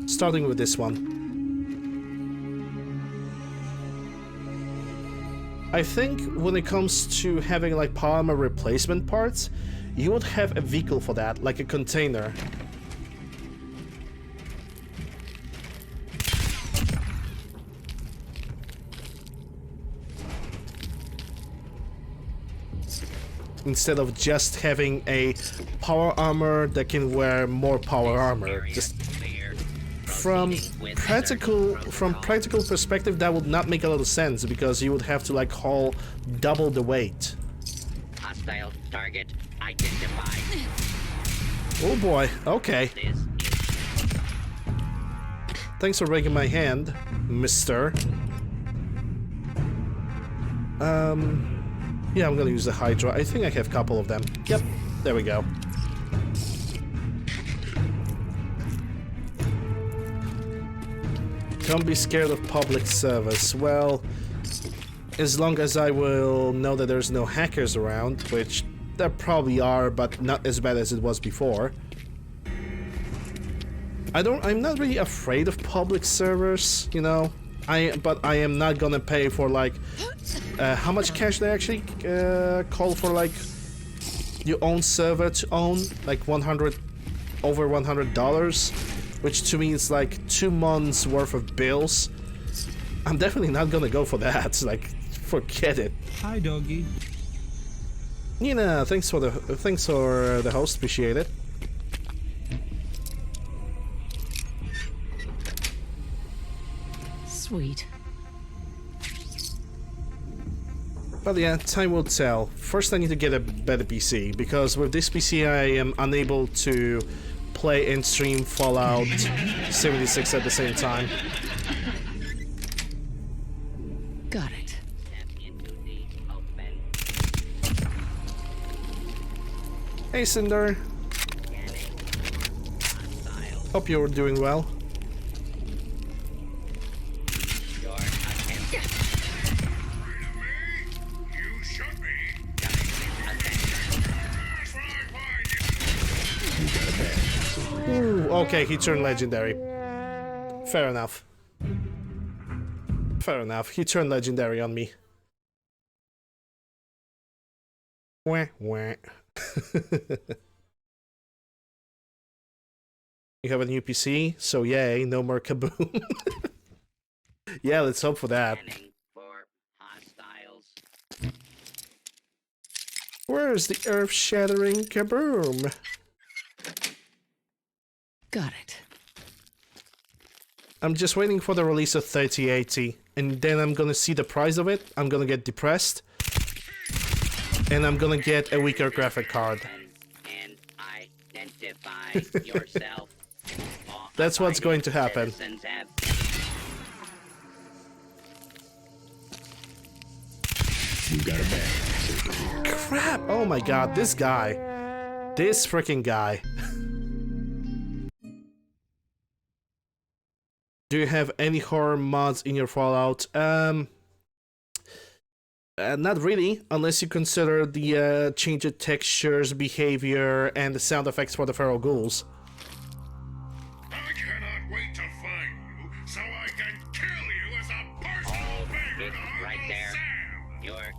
Starting with this one. I think when it comes to having like power armor replacement parts, you would have a vehicle for that, like a container. Instead of just having a power armor that can wear more power armor. Just from practical perspective, that would not make a lot of sense because you would have to like haul double the weight. Hostile target identified. Oh boy, okay. Thanks for breaking my hand, mister. Yeah, I'm gonna use the Hydra. I think I have a couple of them. Yep, there we go. Don't be scared of public service. Well, as long as I will know that there's no hackers around, which there probably are, but not as bad as it was before. I'm not really afraid of public servers, you know. But I am not gonna pay for like how much cash they actually call for like your own server to own, like over $100, which to me is like 2 months worth of bills. I'm definitely not gonna go for that. Like, forget it. Hi, doggy. Nina, thanks for the host, appreciate it. Sweet. But yeah, time will tell. First I need to get a better PC, because with this PC I am unable to play and stream Fallout 76 at the same time. Got it. Hey Cinder. Hope you're doing well. Ooh, okay, he turned legendary. Fair enough. Fair enough, he turned legendary on me. Wah, wah. You have a new PC, so yay, no more kaboom. Yeah, let's hope for that. Where's the earth-shattering kaboom? Got it. I'm just waiting for the release of 3080, and then I'm gonna see the price of it, I'm gonna get depressed, and I'm gonna get a weaker graphic card. And identify yourself. That's what's going to happen. You got a bad. Crap! Oh my god, this guy. This freaking guy. Do you have any horror mods in your Fallout? Not really, unless you consider the change of textures, behavior, and the sound effects for the feral ghouls. I cannot wait to find you so I can kill you as a personal favor to right Uncle there. Sam. You're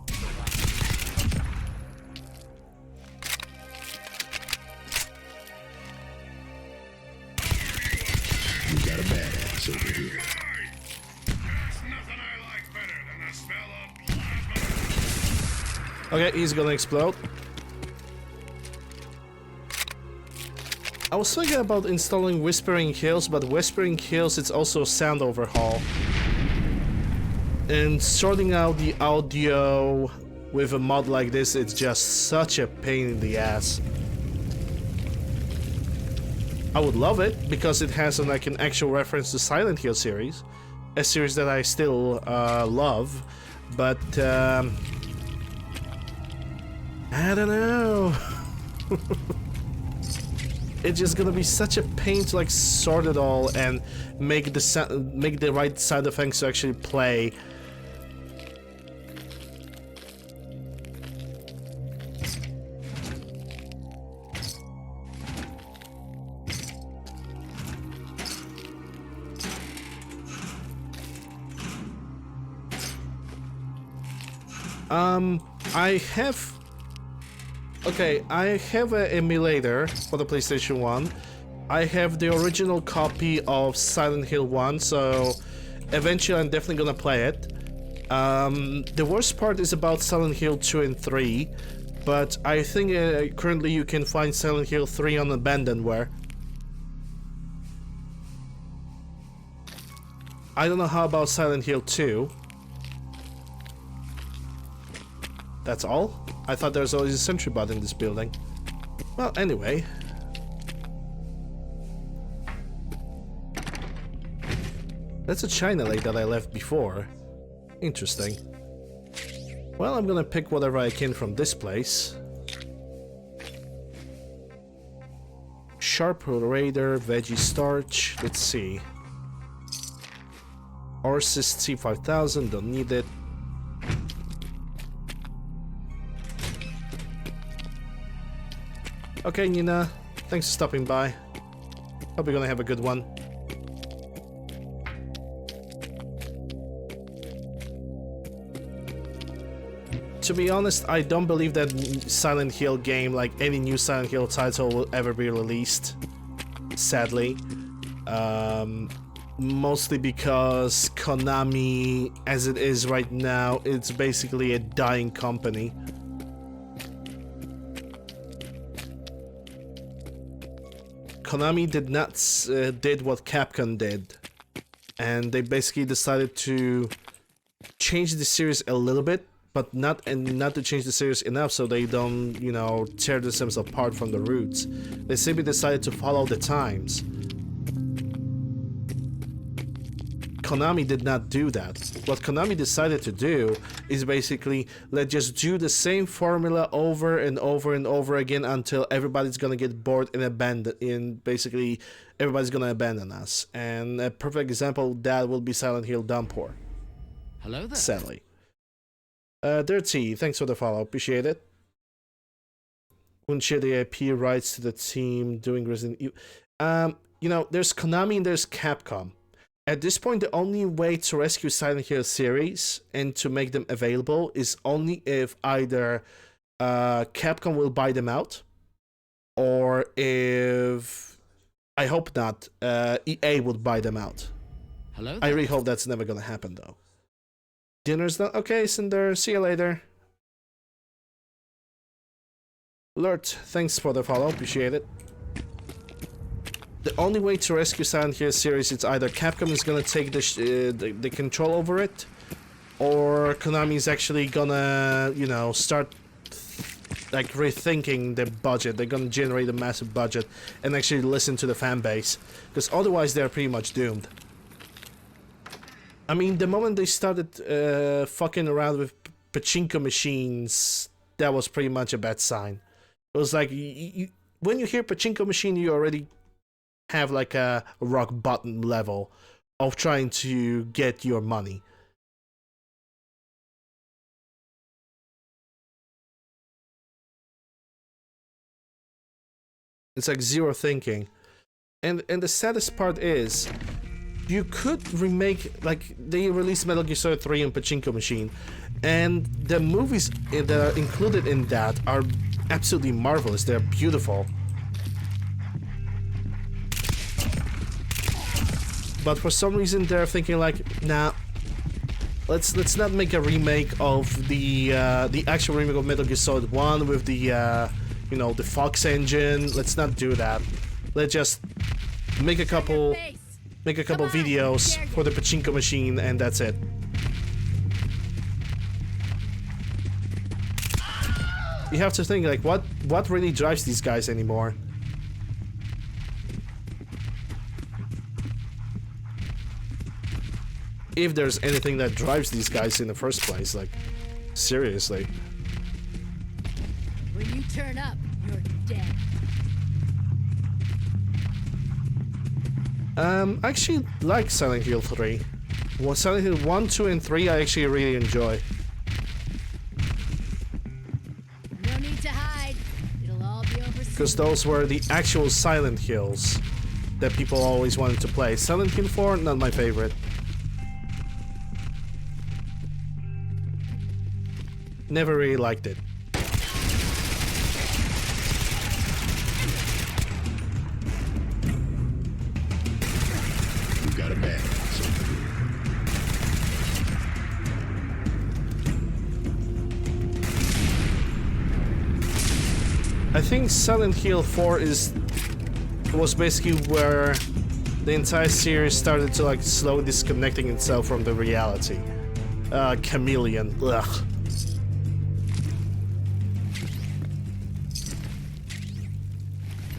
You got a badass over here. There's nothing I like better than the smell of plasma. Okay, he's gonna explode. I was thinking about installing Whispering Hills, but Whispering Hills it's also a sound overhaul. And sorting out the audio with a mod like this, it's just such a pain in the ass. I would love it because it has like an actual reference to Silent Hill series, a series that I still love, but I don't know. It's just gonna be such a pain to like sort it all and make the right side effects to actually play. I have... Okay, I have an emulator for the PlayStation 1. I have the original copy of Silent Hill 1, so eventually I'm definitely gonna play it. The worst part is about Silent Hill 2 and 3, but I think currently you can find Silent Hill 3 on Abandonware. I don't know how about Silent Hill 2. That's all? I thought there was always a sentry bot in this building. Well, anyway. That's a China lake that I left before. Interesting. Well, I'm gonna pick whatever I can from this place. Sharp Raider, Veggie Starch, let's see. Orsis C5000, don't need it. Okay, Nina, thanks for stopping by. Hope you're gonna have a good one. To be honest, I don't believe that Silent Hill game, like any new Silent Hill title, will ever be released. Sadly. Mostly because Konami, as it is right now, it's basically a dying company. Konami did not did what Capcom did. and they basically decided to change the series a little bit, but not to change the series enough so they don't, you know, tear themselves apart from the roots. They simply decided to follow the times. Konami did not do that. What Konami decided to do is basically, let's just do the same formula over and over and over again until everybody's gonna get bored and basically everybody's gonna abandon us. And a perfect example of that will be Silent Hill Downpour. Hello there. Sadly. Dirty, thanks for the follow, appreciate it. Wouldn't share the IP rights to the team doing Resident Evil. You know, there's Konami and there's Capcom. At this point, the only way to rescue Silent Hill series and to make them available is only if either Capcom will buy them out, or if, I hope not, EA would buy them out. Hello there. I really hope that's never gonna happen though. Dinner's done? Okay, Cinder, see you later. Lurt, thanks for the follow, appreciate it. The only way to rescue Silent Hill series is either Capcom is gonna take the control over it, or Konami is actually gonna, you know, start like rethinking their budget. They're gonna generate a massive budget and actually listen to the fan base, because otherwise they're pretty much doomed. I mean, the moment they started fucking around with pachinko machines, that was pretty much a bad sign. It was like, when you hear pachinko machine, you already have like a rock bottom level of trying to get your money. It's like zero thinking. And the saddest part is, you could remake, like, they released Metal Gear Solid 3 and Pachinko Machine, and the movies that are included in that are absolutely marvelous. They're beautiful. But for some reason they're thinking like, nah, let's not make a remake of the actual remake of Metal Gear Solid 1 with the you know, the Fox engine. Let's not do that. Let's just make a couple videos for the pachinko machine, and that's it. You have to think like, what really drives these guys anymore? If there's anything that drives these guys in the first place, like, seriously. When you turn up, you're dead. I actually like Silent Hill 3. Well, Silent Hill 1, 2, and 3 I actually really enjoy. No need to hide. It'll all be over soon. Because those were the actual Silent Hills that people always wanted to play. Silent Hill 4, not my favorite. Never really liked it. You got a bad I think Silent Hill 4 was basically where the entire series started to like slowly disconnecting itself from the reality. Chameleon. Ugh.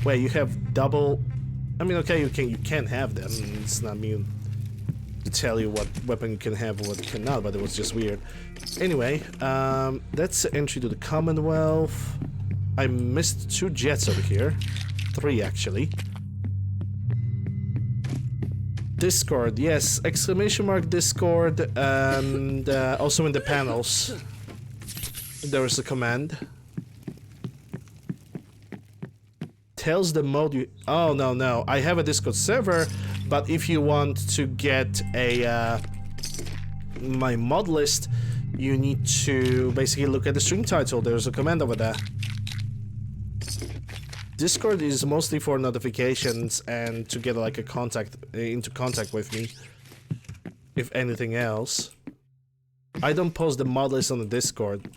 Wait, you have double? I mean, okay, you can have them. It's not mean to tell you what weapon you can have and what you cannot, but it was just weird. Anyway, that's the entry to the Commonwealth. I missed 2 jets over here. 3 actually. Discord, yes, exclamation mark Discord, and also in the panels there is a command. Tells the mode you... Oh, no. I have a Discord server, but if you want to get a my mod list, you need to basically look at the stream title. There's a command over there. Discord is mostly for notifications and to get like into contact with me, if anything else. I don't post the mod list on the Discord.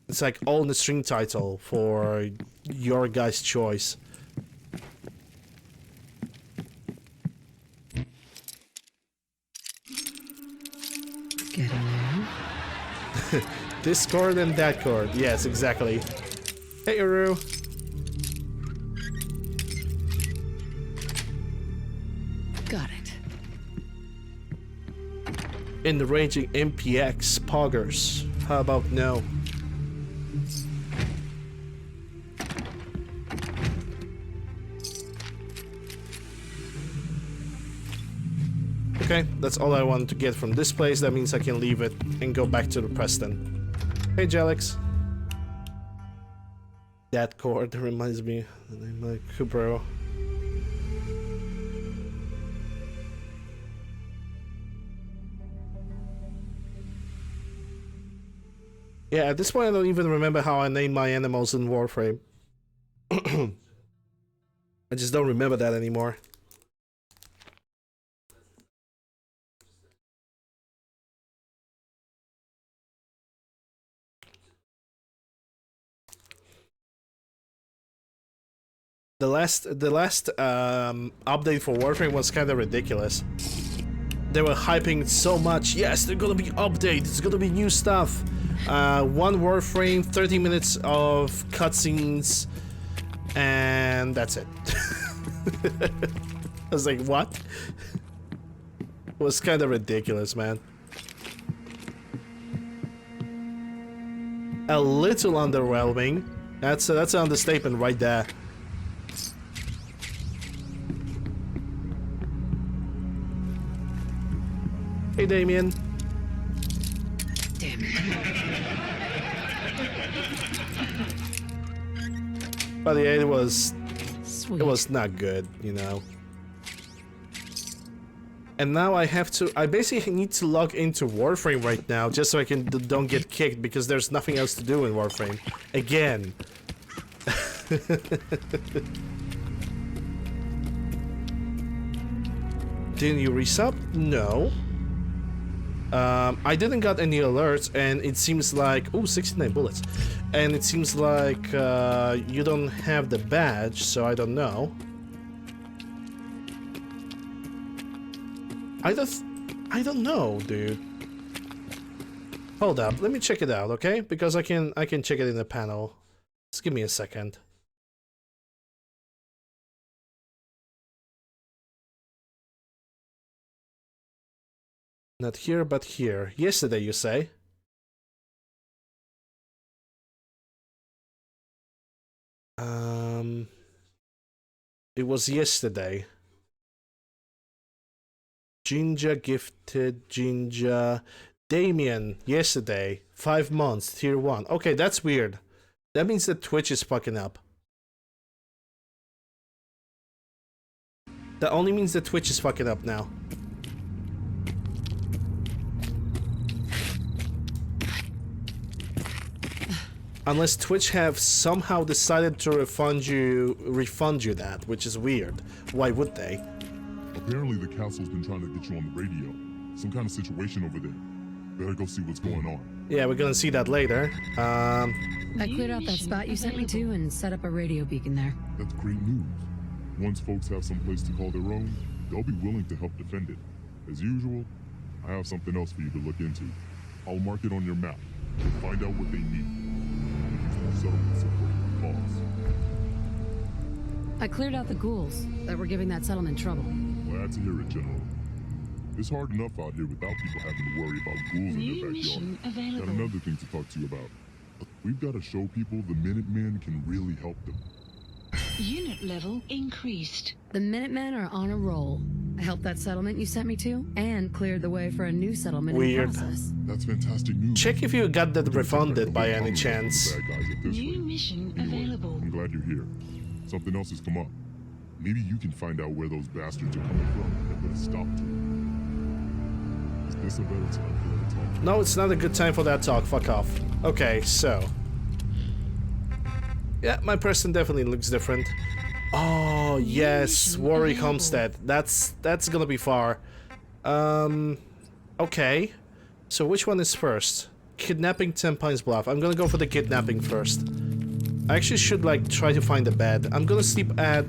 It's like all in the stream title for your guys' choice. this cord and that cord. Yes, exactly. Hey, Uru. Got it. Enraging MPX poggers. How about no? Okay, that's all I wanted to get from this place. That means I can leave it and go back to the Preston. Hey, Jelix. That cord reminds me of the name like Kubro. Yeah, at this point I don't even remember how I named my animals in Warframe. I just don't remember that anymore. The last update for Warframe was kind of ridiculous. They were hyping it so much. Yes, there's gonna be update. It's gonna be new stuff. One Warframe, 30 minutes of cutscenes, and that's it. I was like, what? It was kind of ridiculous, man. A little underwhelming. That's an understatement right there. Hey, Damien. Damn it. But yeah, it was not good, you know. And now I basically need to log into Warframe right now just so I don't get kicked because there's nothing else to do in Warframe. Again. Didn't you resub? No. I didn't got any alerts, and it seems like 69 bullets, and it seems like you don't have the badge, so I don't know. I don't know, dude. Hold up, let me check it out, okay? Because I can check it in the panel. Just give me a second. Not here, but here. Yesterday, you say? It was yesterday. Jinja gifted Jinja. Damien, yesterday. 5 months, tier 1. Okay, that's weird. That means that Twitch is fucking up. That only means that Twitch is fucking up now. Unless Twitch have somehow decided to refund you that, which is weird. Why would they? Apparently the council's been trying to get you on the radio. Some kind of situation over there. Better go see what's going on. Yeah, we're gonna see that later. I cleared out that spot you sent me to and set up a radio beacon there. That's great news. Once folks have some place to call their own, they'll be willing to help defend it. As usual, I have something else for you to look into. I'll mark it on your map. Find out what they need. Settlement support your cause. I cleared out the ghouls that were giving that settlement trouble. Glad to hear it, General. It's hard enough out here without people having to worry about ghouls in their backyard. Got another thing to talk to you about. We've got to show people the Minutemen can really help them. Unit level increased. The Minutemen are on a roll. I helped that settlement you sent me to, and cleared the way for a new settlement Weird. in process. That's fantastic news. Check if you got that refunded by any chance. New mission available. I'm glad you're here. Something else has come up. Maybe you can find out where those bastards are coming from and put a stop to it. Is this a better time for that talk? No, it's not a good time for that talk. Fuck off. Okay, so. Yeah, my person definitely looks different. Oh, yes, Warwick Homestead. That's gonna be far. Okay. So which one is first? Kidnapping 10 Pines Bluff. I'm gonna go for the kidnapping first. I actually should, like, try to find a bed. I'm gonna sleep at,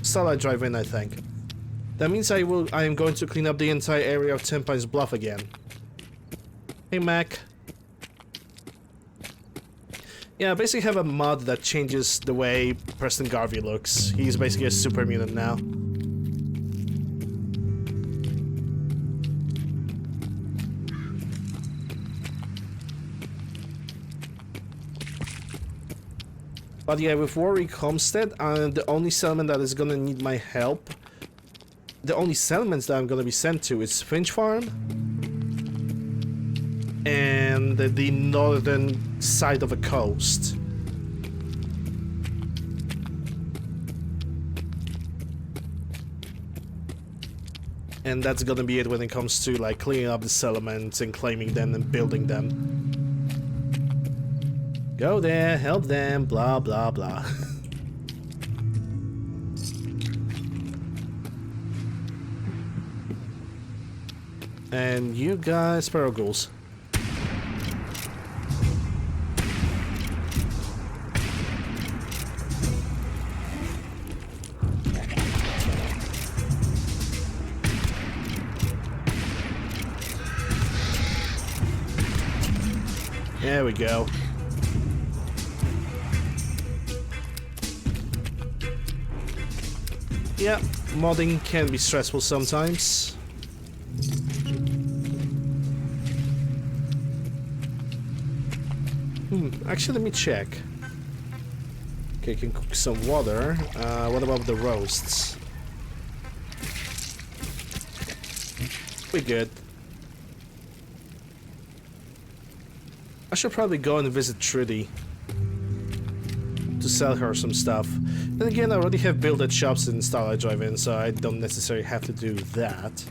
Starlight Drive-In, I think. That means I am going to clean up the entire area of 10 Pines Bluff again. Hey, Mac. Yeah, I basically have a mod that changes the way Preston Garvey looks. He's basically a super mutant now. But yeah, with Warwick Homestead, the only settlement that is gonna need my help, the only settlements that I'm gonna be sent to is Finch Farm and the northern side of the coast. And that's gonna be it when it comes to like cleaning up the settlements and claiming them and building them. Go there, help them, blah blah blah. And you guys, Sparrow Ghouls. There we go. Yeah, modding can be stressful sometimes. Actually, let me check. Okay, can cook some water. What about the roasts? We good. I should probably go and visit Trudy to sell her some stuff. And again, I already have built shops in Starlight Drive-In, so I don't necessarily have to do that.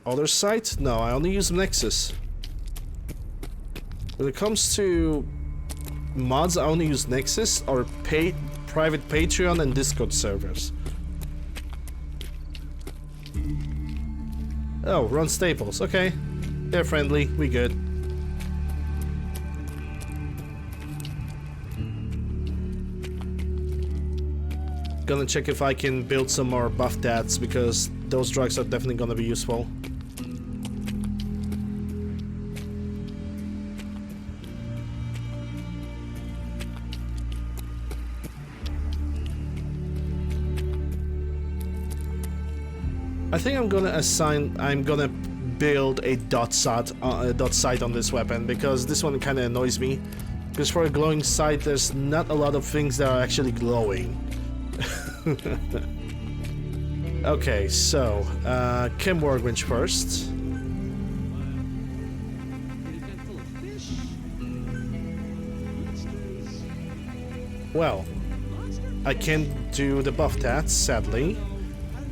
Other site? No, I only use Nexus. When it comes to mods, I only use Nexus or private Patreon and Discord servers. Oh, run staples. Okay. They're friendly. We good. Gonna check if I can build some more buff tats, because those drugs are definitely gonna be useful. I think I'm gonna build a dot sight on this weapon, because this one kind of annoys me. Because for a glowing sight, there's not a lot of things that are actually glowing. Okay, so Chem Workbench first. Well, I can't do the buff tats, sadly.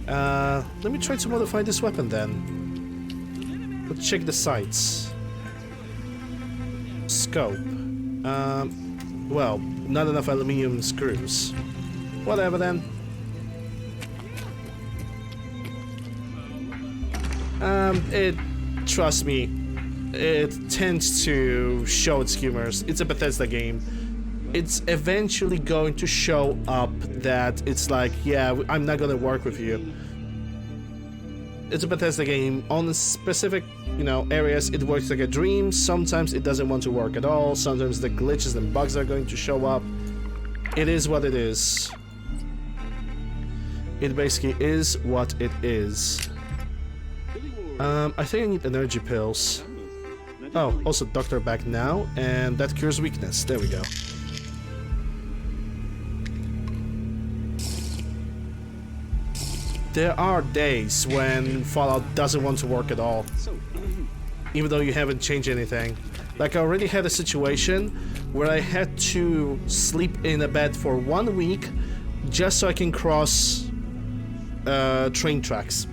Let me try to modify this weapon then. Let's check the sights. Scope. Well, not enough aluminium screws. Whatever then. Trust me, it tends to show its humors. It's a Bethesda game. It's eventually going to show up that it's like, yeah, I'm not gonna work with you. It's a Bethesda game. On specific, areas, it works like a dream. Sometimes it doesn't want to work at all. Sometimes the glitches and bugs are going to show up. It is what it is. It basically is what it is. I think I need energy pills. Oh, also Doctor back now, and that cures weakness. There we go. There are days when Fallout doesn't want to work at all, even though you haven't changed anything. Like, I already had a situation where I had to sleep in a bed for 1 week just so I can cross train tracks,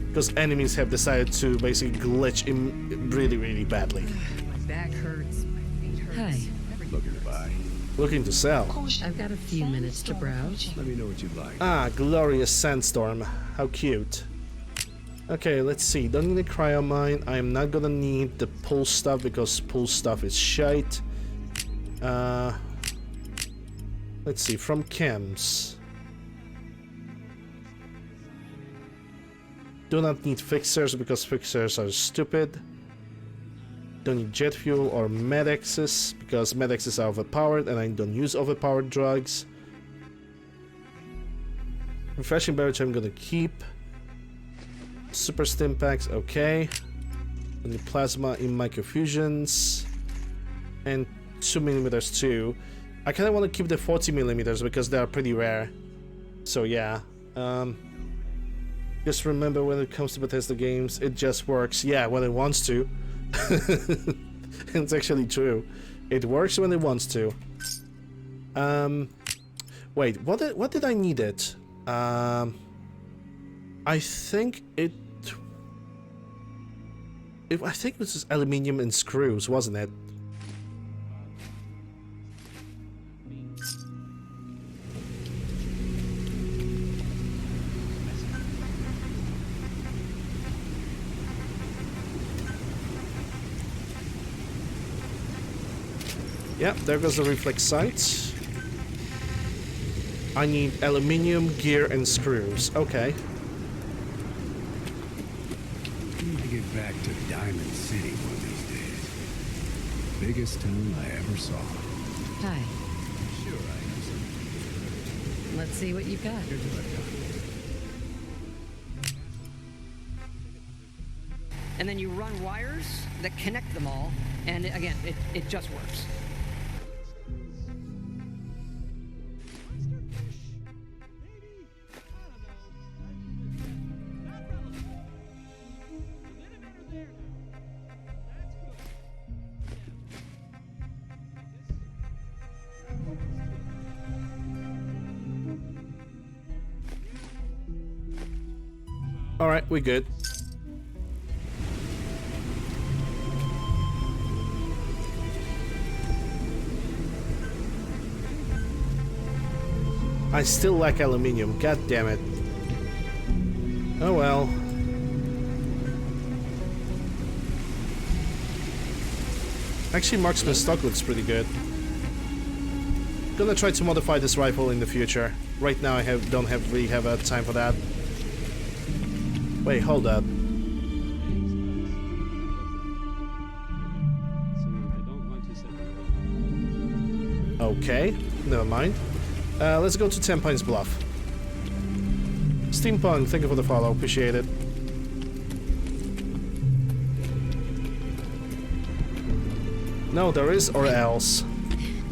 because enemies have decided to basically glitch in really badly. My back hurts, my feet hurt. Hey. Looking to buy. Looking to sell. I've got a few minutes to browse. Let me know what you'd like. Ah, glorious sandstorm. How cute. Okay, let's see. Don't need a cryo mine. I am not gonna need the pull stuff, because pull stuff is shite. Let's see. From chems. Do not need fixers because fixers are stupid. Don't need jet fuel or medexes because medexes are overpowered and I don't use overpowered drugs. Refreshing beverage I'm gonna keep. Super stim packs, okay. And the plasma in microfusions. And 2mm too. I kinda wanna keep the 40mm because they are pretty rare. So yeah. Just remember when it comes to Bethesda games, it just works, yeah, when it wants to. It's actually true. It works when it wants to. Wait, what did I need it? I think it was just aluminium and screws, wasn't it? Yeah, there goes the reflex sight. I need aluminium, gear, and screws. Okay. Need to get back to Diamond City one of these days. Biggest town I ever saw. Hi. Sure, I have some. Let's see what you've got. Here's what I've got. And then you run wires that connect them all, and again, it just works. Alright, we're good. I still lack aluminium, god damn it. Oh well. Actually, marksman stock looks pretty good. Gonna try to modify this rifle in the future. Right now I don't really have time for that. Wait, hold up. Okay, never mind. Let's go to 10 Pines Bluff. Steampunk, thank you for the follow, appreciate it. No, there is or else.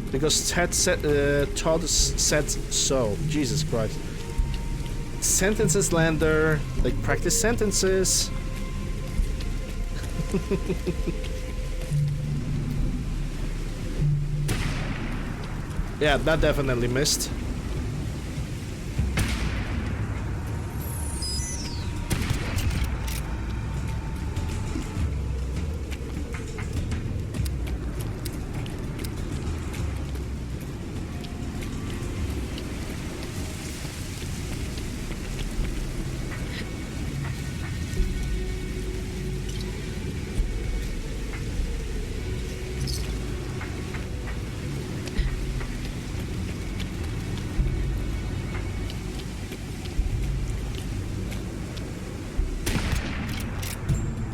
Because Todd said so. Jesus Christ. Sentences, Lander. Like, practice sentences. Yeah, that definitely missed.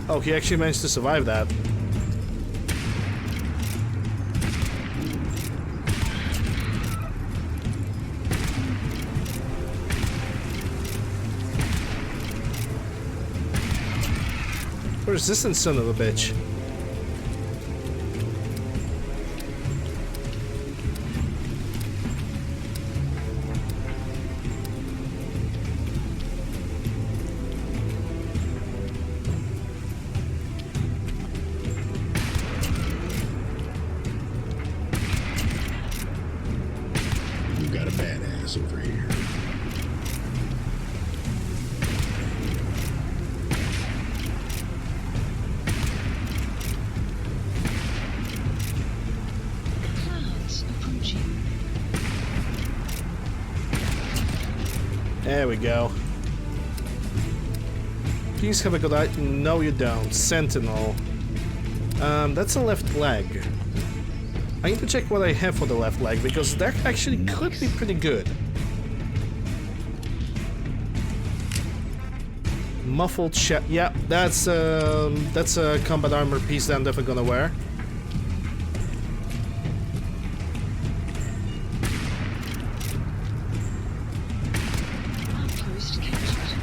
Oh, he actually managed to survive that. Resistant son of a bitch. Over here. Clouds approaching. There we go. Please have a good eye. No, you don't. Sentinel. That's a left leg. I need to check what I have for the left leg, because that actually could be pretty good. Muffled chest. Yeah, that's a combat armor piece that I'm definitely gonna wear.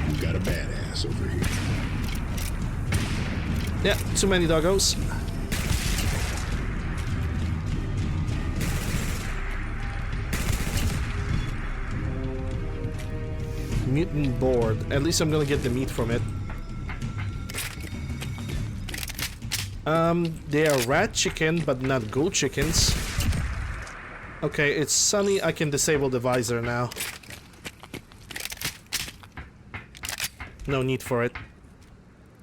You got a badass over here. Yeah, too many doggos. Mutant board. At least I'm gonna get the meat from it. They are rat chicken, but not ghoul chickens. Okay, it's sunny. I can disable the visor now. No need for it.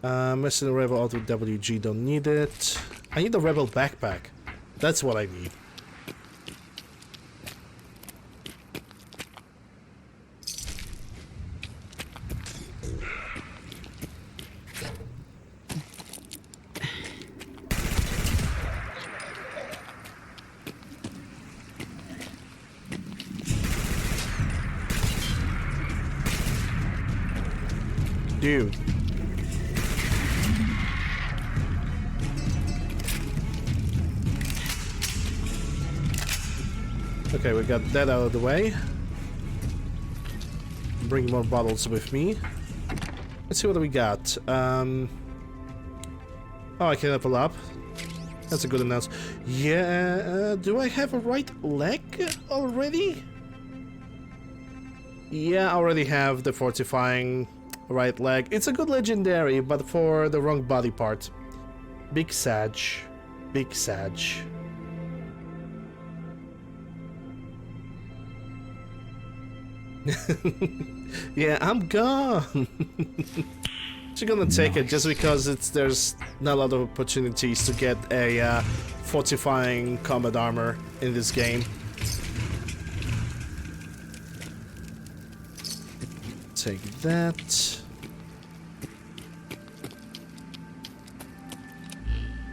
Mercenary Rebel Auto WG, don't need it. I need a Rebel backpack. That's what I need. Dude. Okay, we got that out of the way. Bring more bottles with me. Let's see what we got. Oh, I can level up. That's a good announcement. Yeah, do I have a right leg already? Yeah, I already have the fortifying right leg. It's a good legendary, but for the wrong body part. Big Sag. Big Sag. Yeah, I'm gone. She's gonna take it just because there's not a lot of opportunities to get a fortifying combat armor in this game. Take that.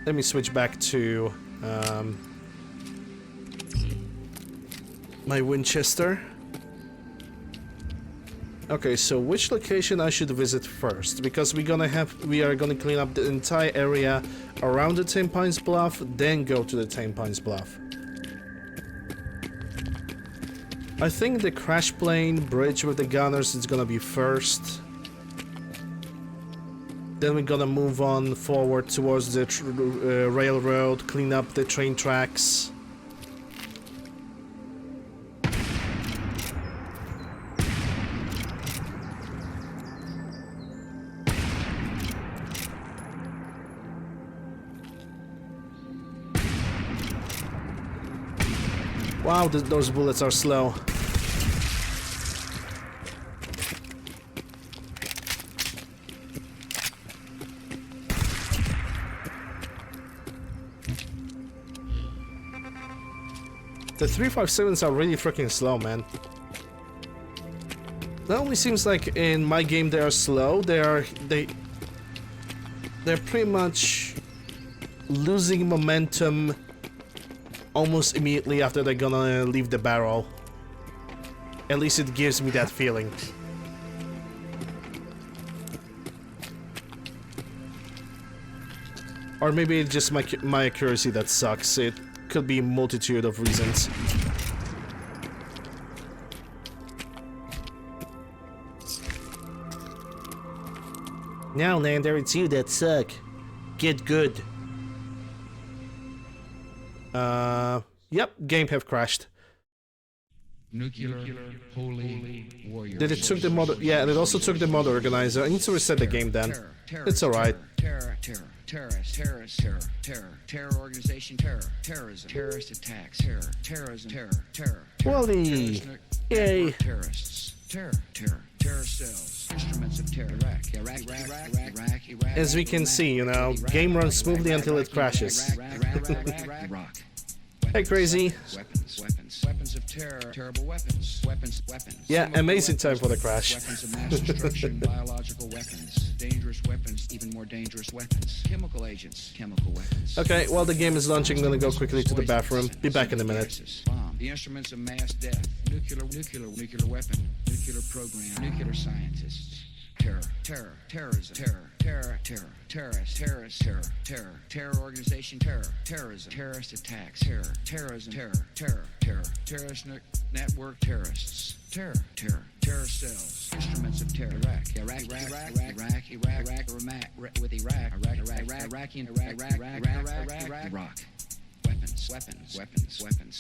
Let me switch back to my Winchester. Okay, so which location I should visit first? Because we are gonna clean up the entire area around the 10 Pines Bluff, then go to the 10 Pines Bluff. I think the crash plane bridge with the gunners is gonna be first. Then we're gonna move on forward towards the railroad, clean up the train tracks. Wow, those bullets are slow. The 357s are really freaking slow, man. It only seems like in my game they are slow. They're pretty much losing momentum almost immediately after they're gonna leave the barrel. At least it gives me that feeling. Or maybe it's just my accuracy that sucks. It could be a multitude of reasons. Now, Lander, it's you that suck. Get good. Yep, game have crashed. Nuclear holy warrior. Did it took the mod? Yeah, and it also took the mod organizer. I need to reset the game then. It's alright. Terror organization, terrorism, terrorist attacks, terrorism, terror. Wally! Yay! Terrorists, terror cells, instruments of terror. Iraq. As we can see, you know, game runs smoothly until it crashes. Iraq. Hey, crazy. Weapons of terror, terrible weapons. Yeah, amazing time for the crash. Weapons of mass destruction, biological weapons, dangerous weapons, even more dangerous weapons, chemical agents, chemical weapons. Okay, while the game is launching, I'm gonna go quickly to the bathroom. Be back in a minute. The instruments of mass death, nuclear weapon, nuclear program, nuclear scientists, terror. terror, terrorism, terror organization, terrorism, terrorist attacks, terrorism, terrorist network, terrorists, terror cells, instruments of terror, Iraq,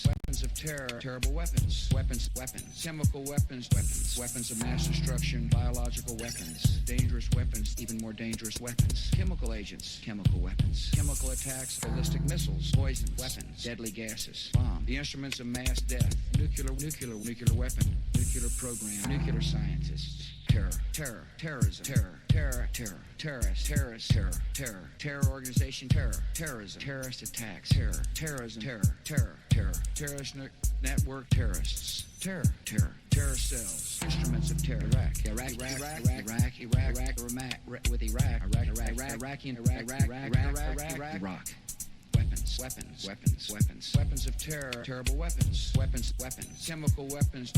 weapons of terror, terrible weapons, chemical weapons of mass destruction, biological weapons, dangerous weapons, even more dangerous weapons, chemical agents, chemical weapons, chemical attacks, ballistic missiles, poison weapons, deadly gases, bomb, the instruments of mass death, nuclear weapon, nuclear program, nuclear scientists, terrorism, terror organization, terrorism, terrorist attacks, terrorism, terrorist network, terrorists, terror cells, instruments of terror, Iraq, weapons of terror, terrible weapons, chemical weapons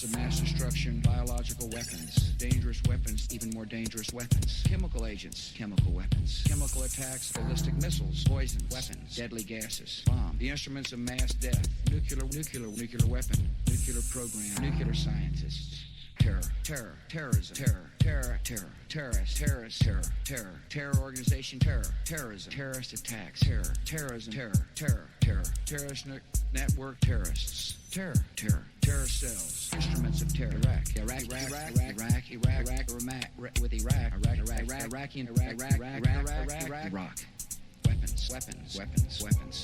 of mass destruction, biological weapons, dangerous weapons, even more dangerous weapons, chemical agents, chemical weapons, chemical attacks, ballistic missiles, poison weapons, deadly gases, bomb, the instruments of mass death, nuclear weapon, nuclear program, nuclear scientists, terrorism, terror organization, terrorism, terrorist attacks, terrorism, terrorist network, terrorists, terror cells, instruments of terror, Iraq,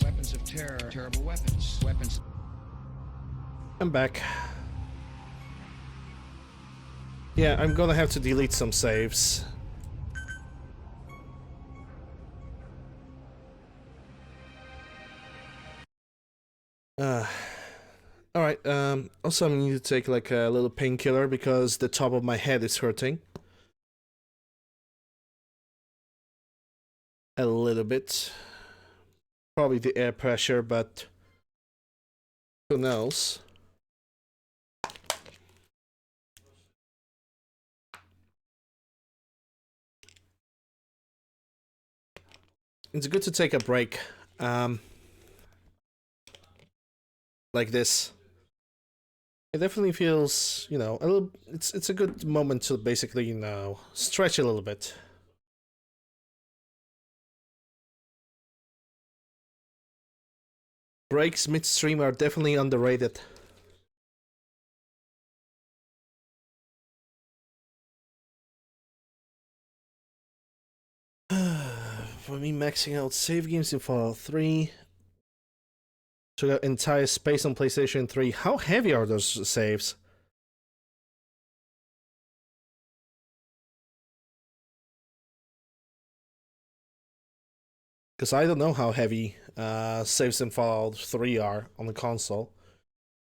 weapons of terror, terrible weapons. I'm back. Yeah, I'm gonna have to delete some saves. Alright, also I need to take like a little painkiller because the top of my head is hurting. A little bit. Probably the air pressure, but who knows? It's good to take a break, like this. It definitely feels, you know, a little. It's a good moment to basically, you know, stretch a little bit. Breaks midstream are definitely underrated. For me, maxing out save games in Fallout 3. Took out entire space on PlayStation 3. How heavy are those saves? Because I don't know how heavy saves in Fallout 3 are on the console.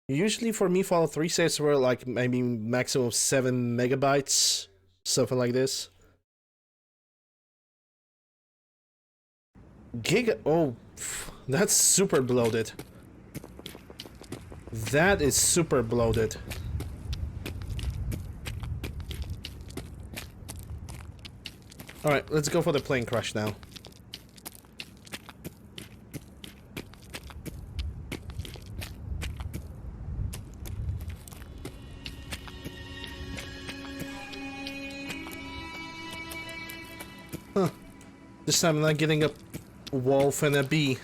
Usually for me, Fallout 3 saves were like maybe maximum of 7 megabytes, something like this. Oh, that's super bloated. That is super bloated. Alright, let's go for the plane crash now. Huh. This time I'm not getting a wolf and a bee.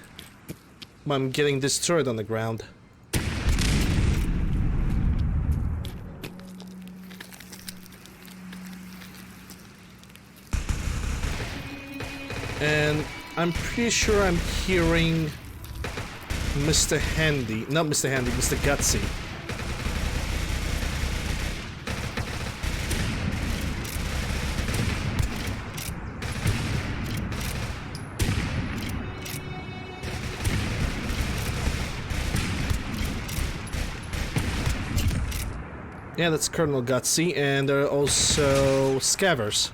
I'm getting destroyed on the ground. And I'm pretty sure I'm hearing Mr. Handy. Not Mr. Handy, Mr. Gutsy. Yeah, that's Colonel Gutsy, and there are also scavers.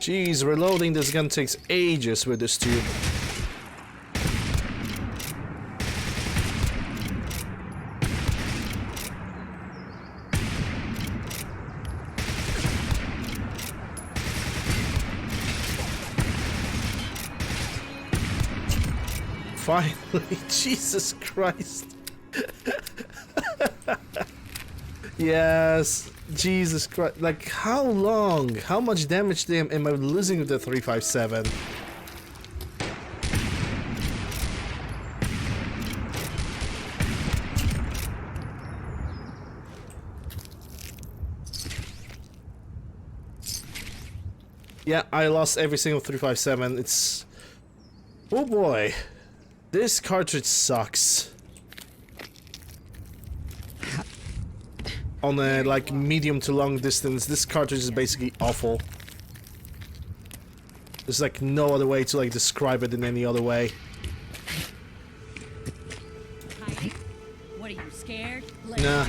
Jeez, reloading this gun takes ages with this tube. Finally, Jesus Christ. Yes, Jesus Christ. Like, how long? How much damage am I losing with the 357? Yeah, I lost every single 357. It's... Oh boy. This cartridge sucks. On a like medium to long distance, this cartridge is basically awful. There's like no other way to like describe it in any other way. What are you scared? Nah.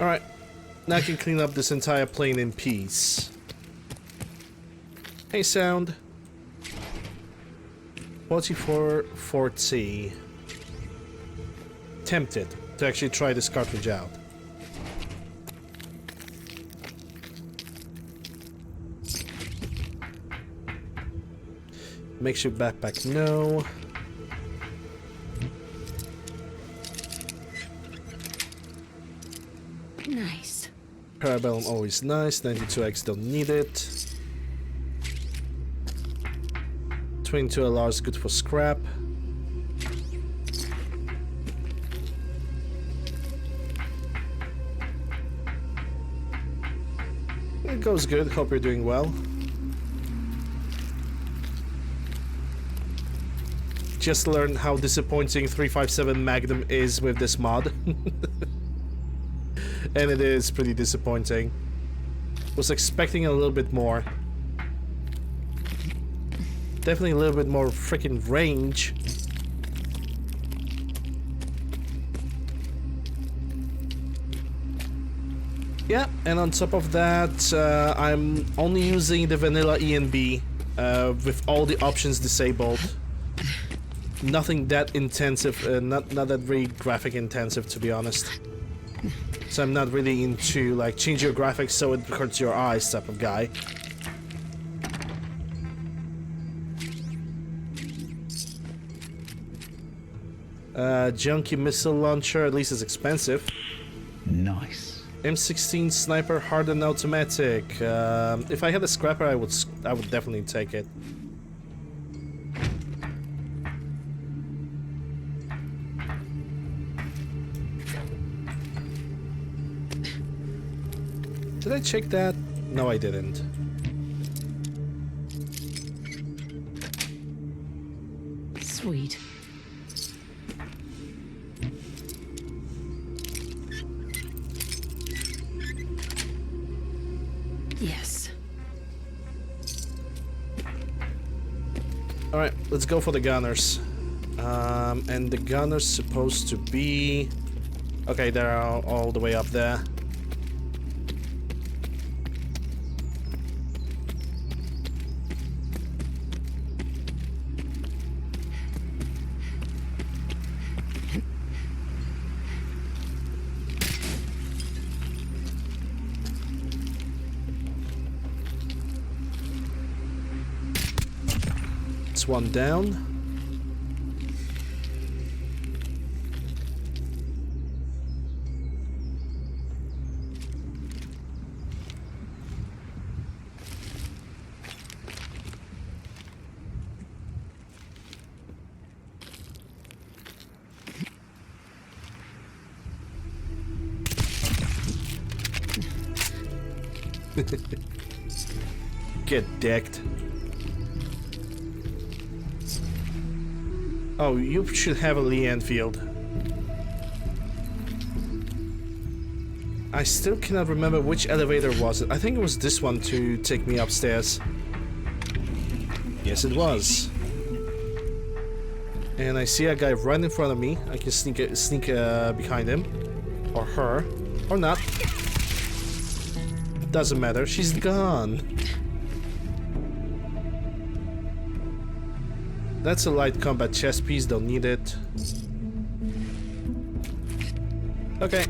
Alright, now I can clean up this entire plane in peace. Hey, sound. 4440. Tempted to actually try this cartridge out. Makeshift backpack, no. Nice. Parabellum always nice. 92x don't need it. 22 LR is good for scrap. It goes good. Hope you're doing well. Just learned how disappointing 357 Magnum is with this mod. And it is pretty disappointing. Was expecting a little bit more. Definitely a little bit more freaking range. Yeah, and on top of that, I'm only using the vanilla ENB with all the options disabled. Nothing that intensive, not that very graphic intensive, to be honest. So I'm not really into like change your graphics so it hurts your eyes type of guy. Junky missile launcher, at least it's expensive. Nice. M16 sniper hardened automatic. If I had a scrapper, I would definitely take it. Did I check that? No, I didn't. Sweet. Yes. Alright, let's go for the gunners. And the gunner's supposed to be... Okay, they're all the way up there. It's one down. Get decked. Oh, you should have a Lee Enfield. I still cannot remember which elevator was it. I think it was this one to take me upstairs. Yes, it was. And I see a guy right in front of me. I can sneak behind him. Or her. Or not. Doesn't matter. She's gone. That's a light combat chest piece. Don't need it. Okay.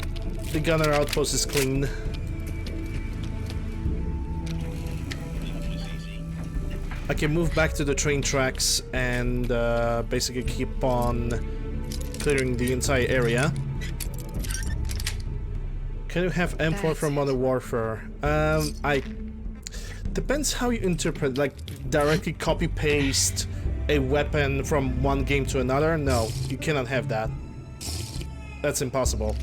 The gunner outpost is clean. I can move back to the train tracks and basically keep on clearing the entire area. Can you have M4 from Modern Warfare? Depends how you interpret, like directly copy-paste a weapon from one game to another. No, you cannot have that. That's impossible.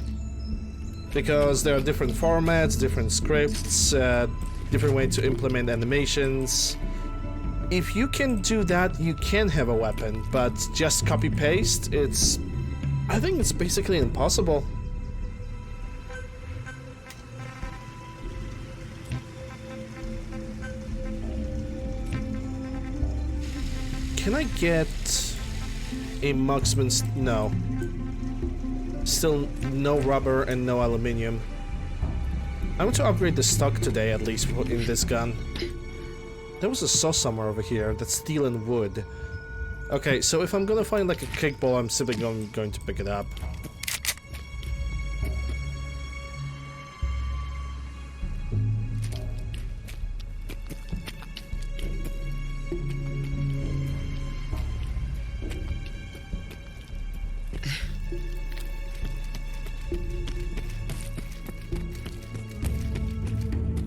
Because there are different formats, different scripts, different way to implement animations. If you can do that, you can have a weapon, but just copy-paste, I think it's basically impossible. Can I get a marksman's... No. Still no rubber and no aluminium. I want to upgrade the stock today, at least, in this gun. There was a saw somewhere over here that's steel and wood. Okay, so if I'm gonna find like a kickball, I'm simply going to pick it up.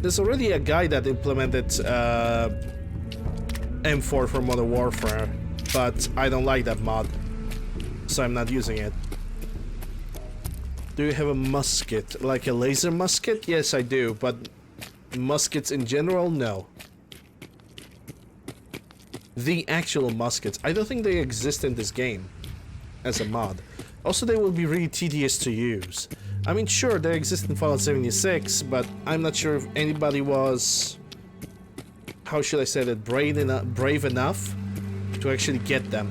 There's already a guy that implemented M4 for Modern Warfare, but I don't like that mod, so I'm not using it. Do you have a musket? Like a laser musket? Yes, I do, but muskets in general, no. The actual muskets, I don't think they exist in this game as a mod. Also, they will be really tedious to use. I mean, sure, they exist in Fallout 76, but I'm not sure if anybody was... How should I say that? Brave enough to actually get them.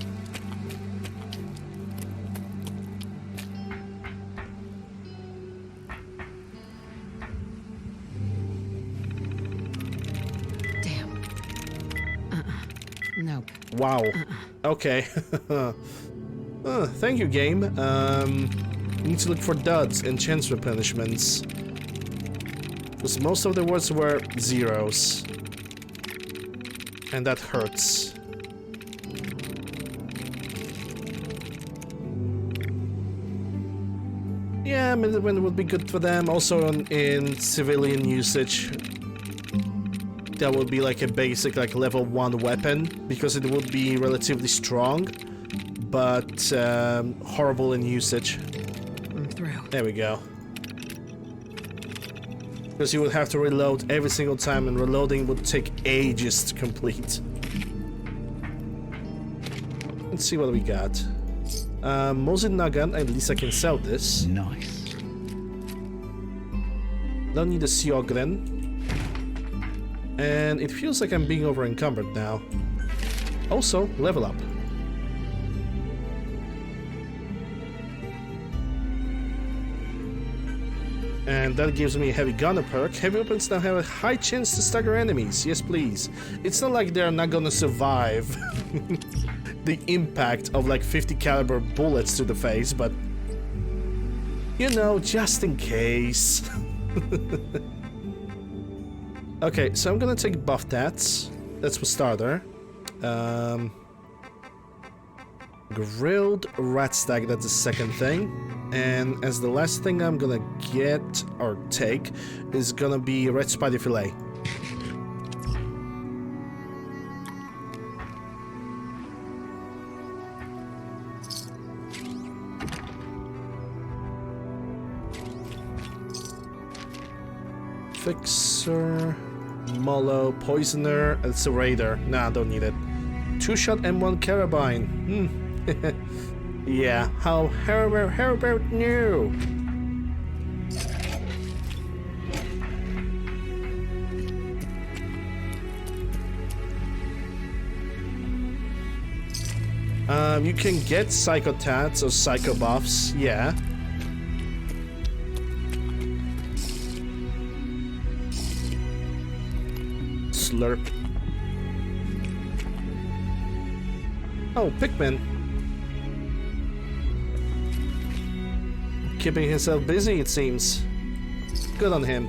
Damn. Nope. Wow. Okay. Thank you, game. Need to look for duds and chance replenishments. Because most of the words were zeros. And that hurts. Yeah, Minutemen would be good for them. Also in civilian usage. That would be like a basic, like level 1 weapon. Because it would be relatively strong. But horrible in usage. I'm through. There we go. Because you would have to reload every single time, and reloading would take ages to complete. Let's see what we got. Mosin Nagan, at least I can sell this. Nice. Don't need a Siogren. And it feels like I'm being over encumbered now. Also, level up. And that gives me a heavy gunner perk. Heavy weapons now have a high chance to stagger enemies. Yes, please. It's not like they're not gonna survive the impact of like 50 caliber bullets to the face, but you know, just in case. Okay, so I'm gonna take buff tats. That's for starter. Grilled rat stag, that's the second thing. And as the last thing I'm gonna get or take is gonna be red spider fillet. Fixer, Mollo, Poisoner, it's a Raider. Nah, don't need it. 2-shot M1 Carabine. Yeah, how about new? You can get psychotats or psycho buffs, yeah. Slurp. Oh, Pikmin. Keeping himself busy, it seems. Good on him.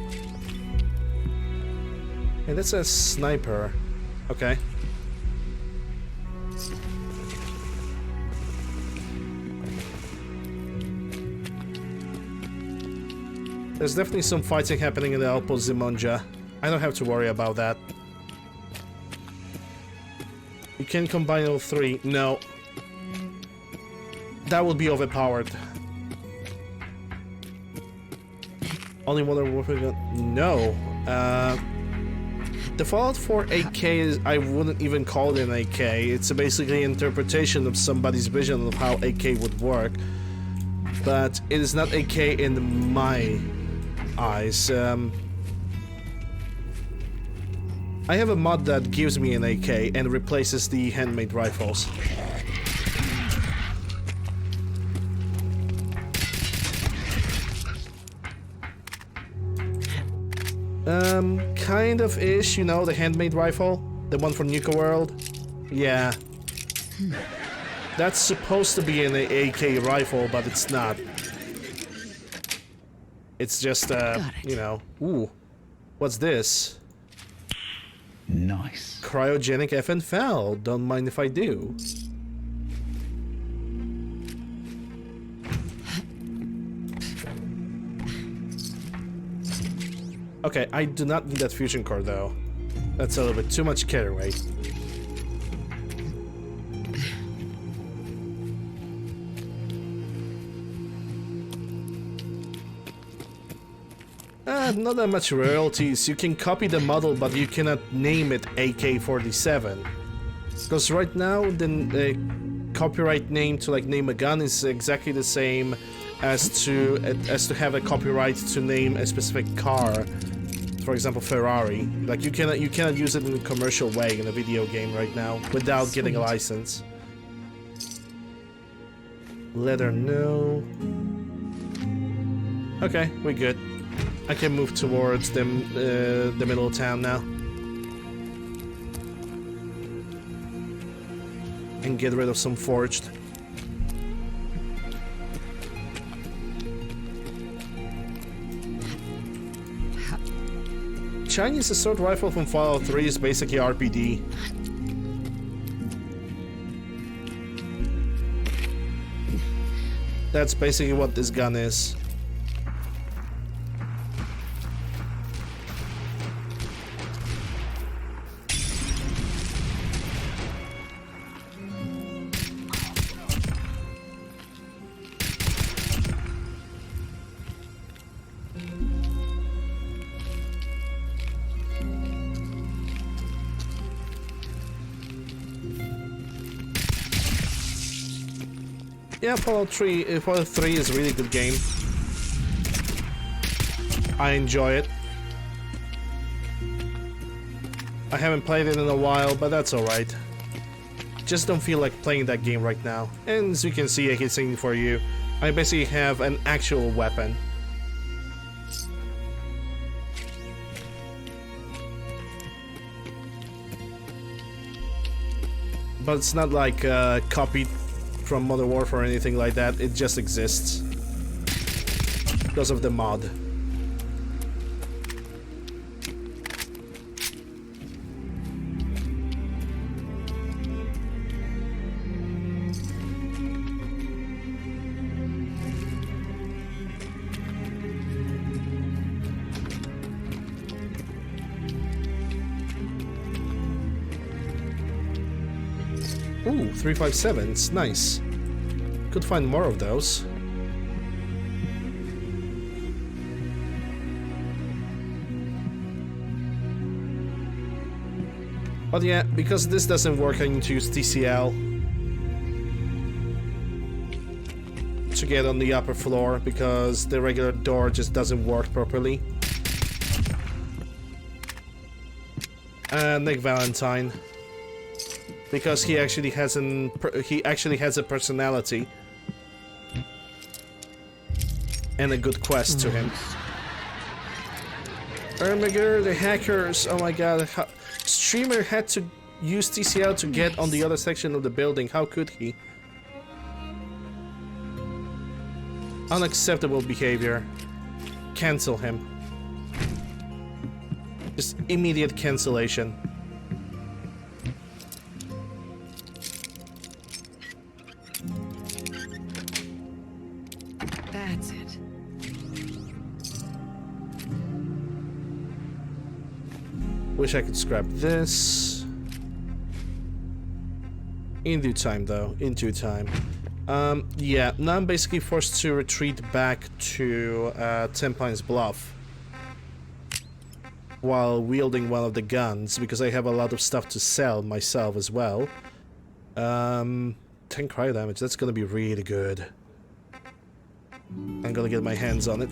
Hey, that's a sniper. Okay. There's definitely some fighting happening in the Alpo Zimonja. I don't have to worry about that. You can combine all three. No. That would be overpowered. Only Modern Warfare gun? No. The Fallout 4 AK is, I wouldn't even call it an AK. It's basically an interpretation of somebody's vision of how AK would work. But it is not AK in my eyes. I have a mod that gives me an AK and replaces the handmade rifles. Kind of ish, you know, the handmade rifle, the one from Nuka World. Yeah. That's supposed to be an AK rifle, but it's not. It's just, you know. Ooh. What's this? Nice. Cryogenic FNFL. Don't mind if I do. Okay, I do not need that fusion core though. That's a little bit too much carry weight. Not that much royalties. You can copy the model, but you cannot name it AK-47. Because right now, the copyright name to like name a gun is exactly the same as to have a copyright to name a specific car. For example, Ferrari. Like you cannot use it in a commercial way in a video game right now without getting a license. Leather, no. Okay, we're good. I can move towards the middle of town now. And get rid of some forged. Chinese assault rifle from Fallout 3 is basically RPD. That's basically what this gun is. Yeah, Fallout 3 is a really good game. I enjoy it. I haven't played it in a while, but that's alright. Just don't feel like playing that game right now. And as you can see, I can sing for you. I basically have an actual weapon. But it's not like copied from Modern Warfare or anything like that. It just exists because of the mod. Ooh, 357s, nice. Could find more of those. But yeah, because this doesn't work, I need to use TCL to get on the upper floor, because the regular door just doesn't work properly. Nick Valentine. because he actually has a personality and a good quest to him. Ermiger, the hackers! Oh my god, Streamer had to use TCL to get on the other section of the building. How could he? Unacceptable behavior. Cancel him. Just immediate cancellation. That's it. Wish I could scrap this. In due time, though. In due time. Yeah, now I'm basically forced to retreat back to Ten Pines Bluff while wielding one of the guns, because I have a lot of stuff to sell myself as well. 10 cryo damage, that's gonna be really good. I'm gonna get my hands on it.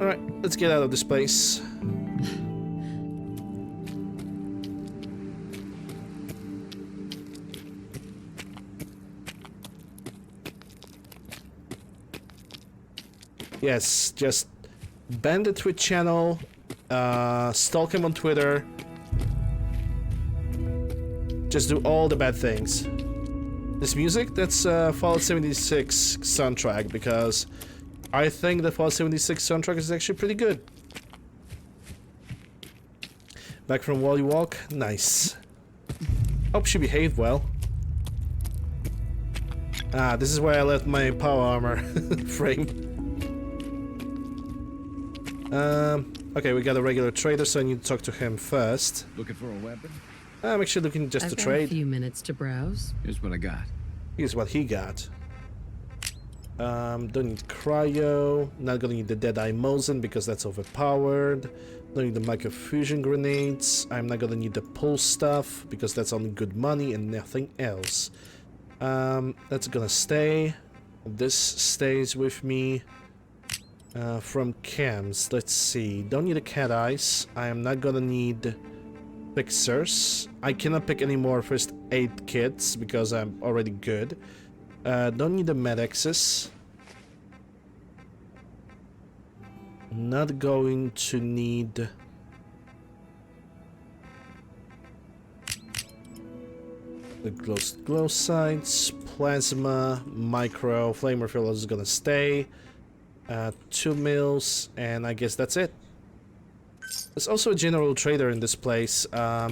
Alright, let's get out of this place. Yes, just ban the Twitch channel, stalk him on Twitter, just do all the bad things. This music, that's Fallout 76 soundtrack, because I think the Fallout 76 soundtrack is actually pretty good. Back from Wally Walk, nice. Hope she behaved well. Ah, this is where I left my power armor frame. Okay, we got a regular trader, so I need to talk to him first. Looking for a weapon? I'm actually looking just to trade. A few minutes to browse. Here's what I got. Here's what he got. Don't need cryo. Not gonna need the Deadeye Mosin because that's overpowered. Don't need the microfusion grenades. I'm not gonna need the pull stuff because that's only good money and nothing else. That's gonna stay. This stays with me. From cams, let's see. Don't need a cat eyes. I am not gonna need fixers. I cannot pick any more first aid kits because I'm already good. Don't need the medexes. Not going to need the glow sights, plasma, micro, flame refill is gonna stay. 2 mils, and I guess that's it. There's also a general trader in this place. I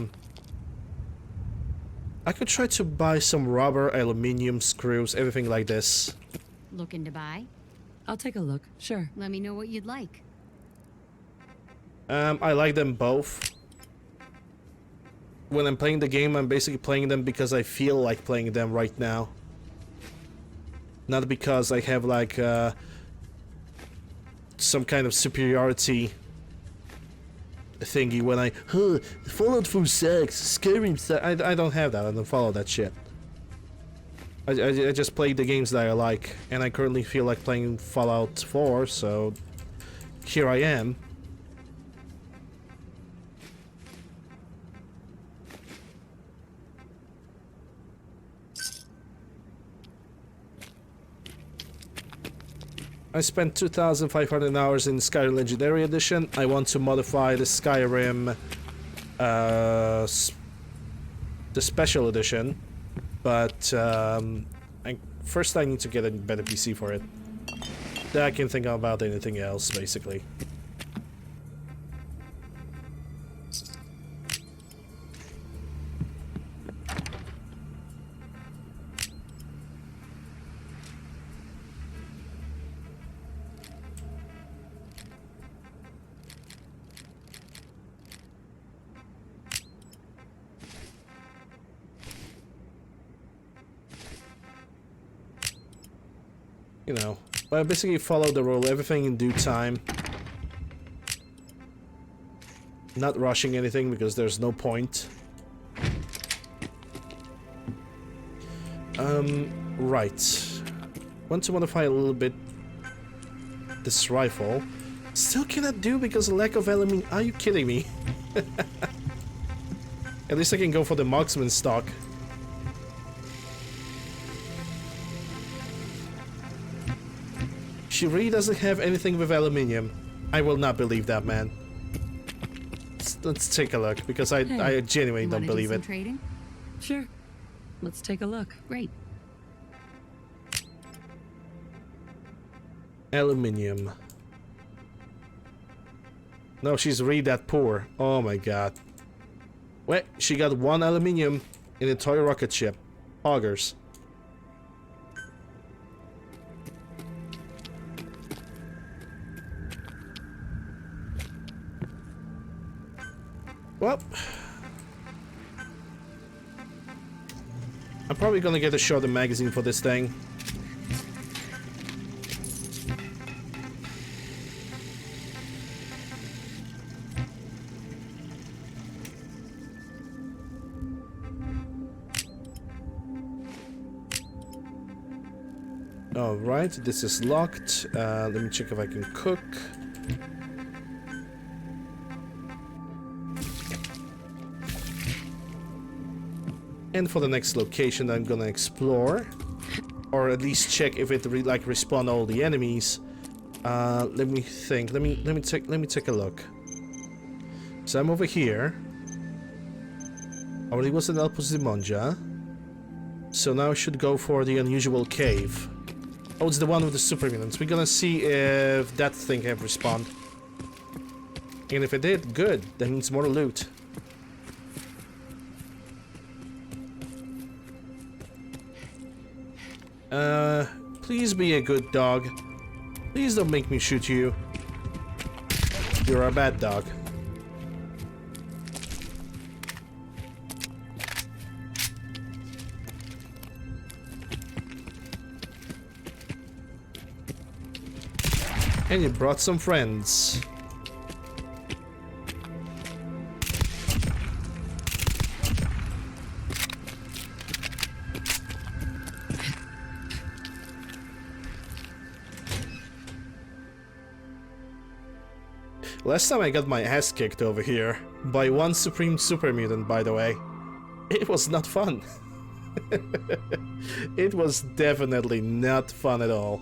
could try to buy some rubber, aluminium, screws, everything like this. Looking to buy? I'll take a look, sure. Let me know what you'd like. I like them both. When I'm playing the game, I'm basically playing them because I feel like playing them right now. Not because I have like some kind of superiority thingy when I Fallout 4 sucks, Skyrim sucks. I don't have that. I don't follow that shit. I just play the games that I like, and I currently feel like playing Fallout 4, so here I am. I spent 2,500 hours in Skyrim Legendary Edition. I want to modify the Skyrim, the Special Edition, but first I need to get a better PC for it. Then I can think about anything else, basically. You know, I basically follow the rule, everything in due time. Not rushing anything because there's no point. Right. Want to modify a little bit this rifle. Still cannot do because of lack of aluminium. Are you kidding me? At least I can go for the marksman stock. She really doesn't have anything with aluminium. I will not believe that, man. Let's take a look, because I genuinely don't believe it. Trading? Sure. Let's take a look. Great. Aluminium. No, she's really that poor. Oh my god. Well, she got 1 aluminium in a toy rocket ship. Augers. Well, I'm probably gonna get a shorter magazine for this thing. Alright, this is locked. Let me check if I can cook. And for the next location I'm gonna explore, or at least check if it respawn all the enemies. Let me think. Let me take a look. So I'm over here. Already was in El Posimonja. So now I should go for the unusual cave. Oh, it's the one with the super mutants. We're gonna see if that thing have respawned. And if it did, good. That means more loot. Please be a good dog. Please don't make me shoot you. You're a bad dog. And you brought some friends. Last time I got my ass kicked over here by 1 supreme super mutant, by the way. It was not fun. It was definitely not fun at all.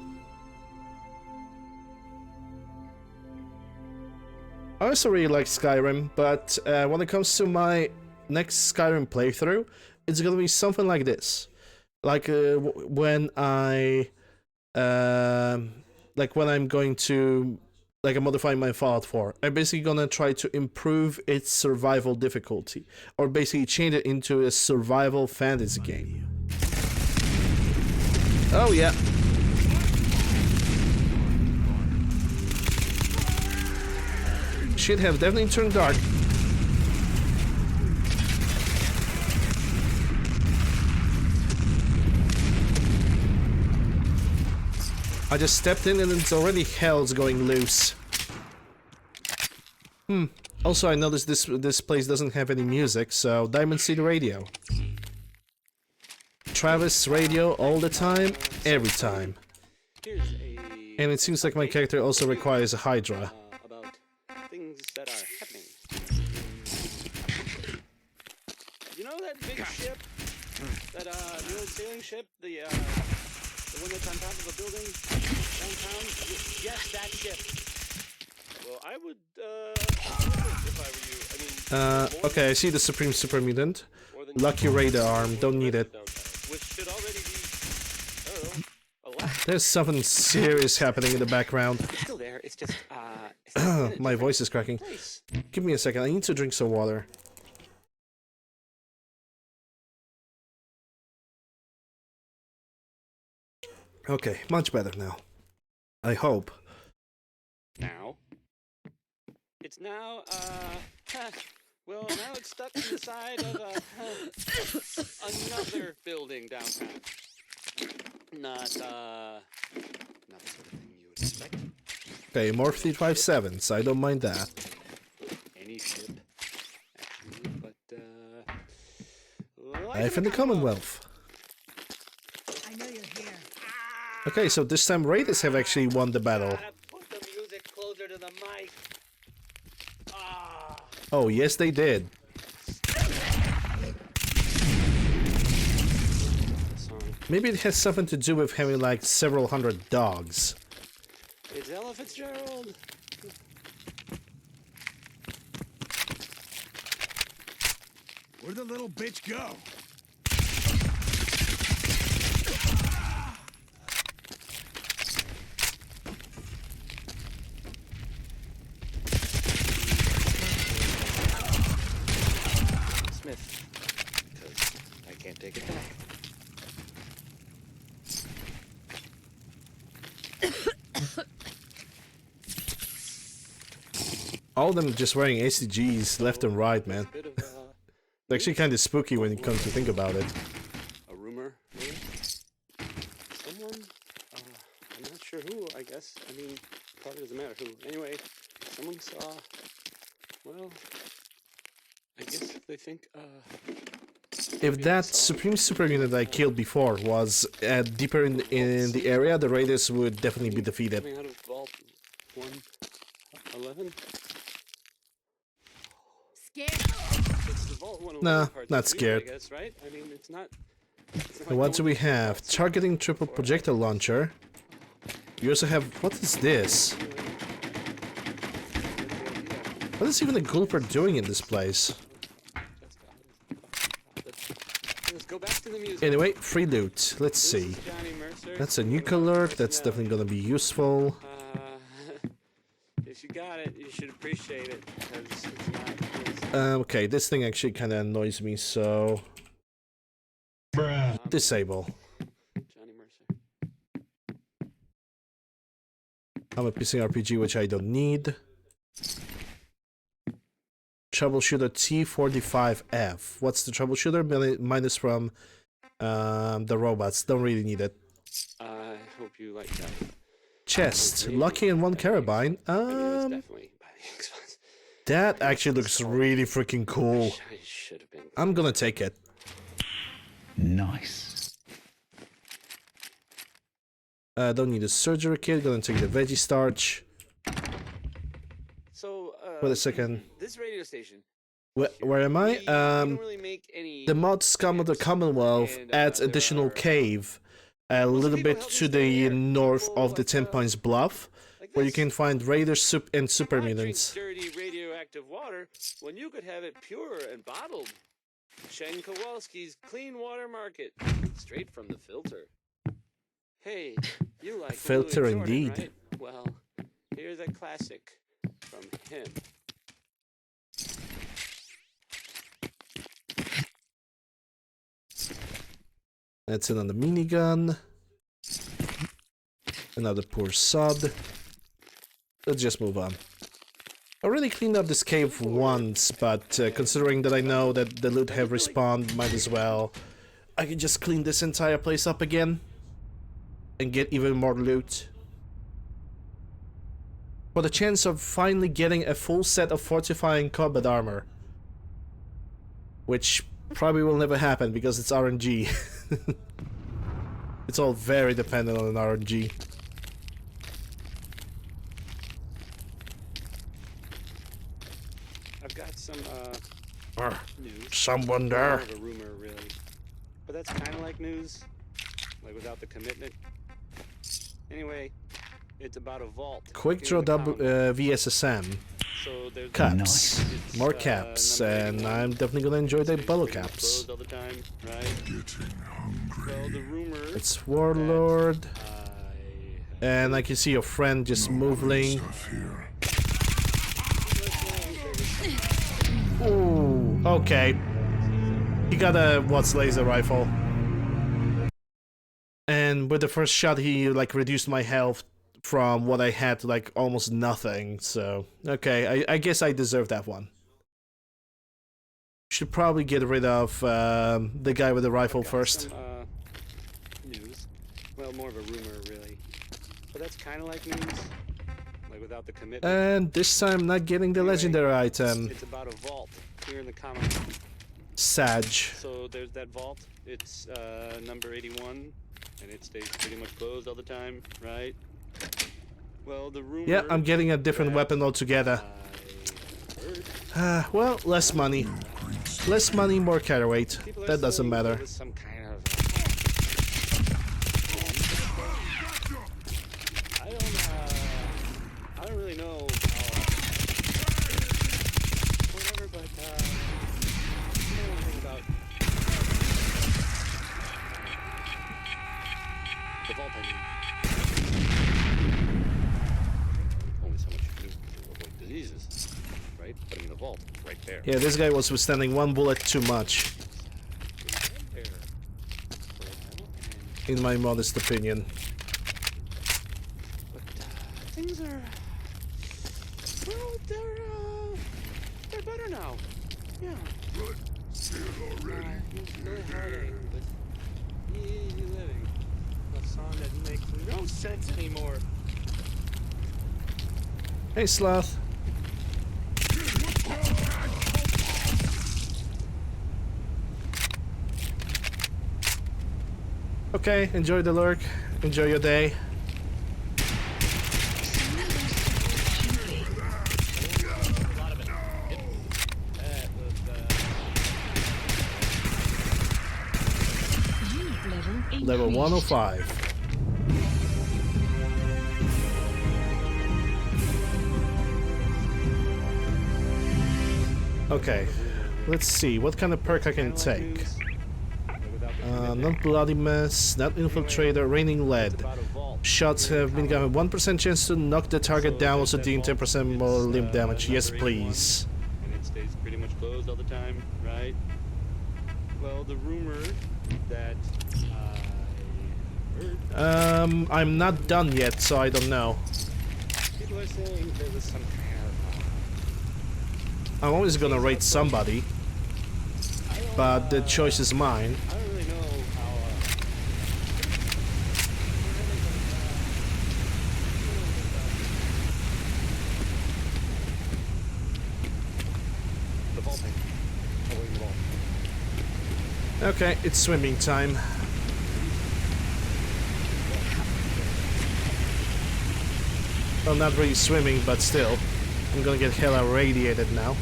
I also really like Skyrim, but when it comes to my next Skyrim playthrough, it's gonna be something like this. Like when I'm going to I'm modifying my Fallout 4. I'm basically gonna try to improve its survival difficulty, or basically change it into a survival fantasy game. Oh yeah. Shit have definitely turned dark. I just stepped in and it's already hell's going loose. Also, I noticed this place doesn't have any music, so Diamond Seed Radio. Travis Radio all the time, every time. And it seems like my character also requires a Hydra. About things that are happening. You know that big ship? That the old sailing ship? The one that's on top of a building downtown? Yes, that ship. Well, I would, if I were you. I mean, okay, I see the Supreme Super Mutant. Lucky Radar Arm, don't need it. Which should already be, I don't know, a lot. There's something serious happening in the background. It's still there, it's just, my voice is cracking. Give me a second, I need to drink some water. Okay, much better now. I hope. Now? It's now, well, now it's stuck to the side of another building downtown. Not the sort of thing you would expect. Okay, more 357s, I don't mind that. Any ship, actually, but, Life in the Commonwealth. I know you're here. Okay, so this time Raiders have actually won the battle. Put the music closer to the mic. Oh, yes they did. Maybe it has something to do with having like several hundred dogs. It's Ella Fitzgerald. Where'd the little bitch go? Smith. Because I can't take it back. All of them just wearing ACGs left and right, man. It's actually kind of spooky when you come to think about it. A rumor, maybe? Someone? I'm not sure who, I guess. I mean, probably doesn't matter who. Anyway, someone saw... Well, I guess they think, If that Supreme Super Unit I killed before was deeper in the area, the Raiders would definitely be defeated. coming out of Vault 111? Scared? It's the Vault 111 Nah, part not that's weird, scared. I guess, right? I mean, it's not And what do we have? Targeting triple projectile launcher. We also have... What is this? What is even a gulper doing in this place? Let's go back to the music. Anyway, free loot. Let's see. Johnny Mercer. That's a nuke alert. That's definitely gonna be useful. If you got it, you should appreciate it, because it's not... Okay, this thing actually kind of annoys me, so... Disable. Johnny Mercer. I'm a PC RPG, which I don't need. Troubleshooter T45F. What's the troubleshooter? Minus from the robots. Don't really need it. I hope you like that. Chest. Lucky and 1 carabine. That actually looks really freaking cool. I'm gonna take it. Nice. Don't need a surgery kit. Gonna take the veggie starch. So, Wait a second. this radio station... Where am I? The mod scum of the Commonwealth adds additional cave a little bit to the north of the 10 Pines Bluff, where you can find raiders and super mutants. dirty radioactive water when you could have it pure and bottled. Chen Kowalski's Clean Water Market, straight from the filter. Hey, you like Filter Louis Jordan, indeed. right? Well, here's a classic from him. That's another minigun. Another poor sod. Let's just move on. I already cleaned up this cave once, but considering that I know that the loot have respawned, might as well. I can just clean this entire place up again. And get even more loot. For the chance of finally getting a full set of fortifying combat armor. Which probably will never happen because it's RNG. It's all very dependent on an RNG. I've got some news. Someone there. More of a rumor, really. But that's kind of like news, like without the commitment. Anyway, it's about a vault. Quick draw VSSM. So there's Caps. More caps, and I'm definitely gonna enjoy the bottle caps. all the time, right? Getting hungry. Well, the rumor It's Warlord. And I can see your friend just moving. Ooh, okay. He got a what's laser rifle. And with the first shot he like reduced my health from what I had to like almost nothing, so okay, I guess I deserve that one. Should probably get rid of the guy with the rifle first. Some, news. Well, more of a rumor, really. But that's kind of like news, like without the commitment. And this time not getting the legendary item. It's about a vault here in the comic. Sag. So there's that vault. It's number 81, and it stays pretty much closed all the time, right? Well, the rumor. Yeah, I'm getting a different weapon altogether. Well, less money. Less money, more carry weight. That doesn't matter. Some kind of diseases, right? Put him in the vault, right there. Yeah, this guy was withstanding one bullet too much. In my modest opinion. But things are, well, they're better now. Yeah. Good. See it already. He's really hurting, but easy living. A song that makes no sense anymore. Hey, Sloth. Okay, enjoy the lurk. Enjoy your day. Level 105. Okay, let's see what kind of perk I can take. Not bloody mess, not infiltrator, raining lead. Shots have been given 1% chance to knock the target down, also deem 10% more limb damage. Yes, please. And it stays pretty much closed all the time, right? Well, the rumor that I heard. I'm not done yet, so I don't know. People are saying there was some I'm always gonna rate somebody, but the choice is mine. I don't really know how. The vault thing. Avoiding the vault. Okay, it's swimming time. Well, not really swimming, but still. I'm gonna get hella radiated now.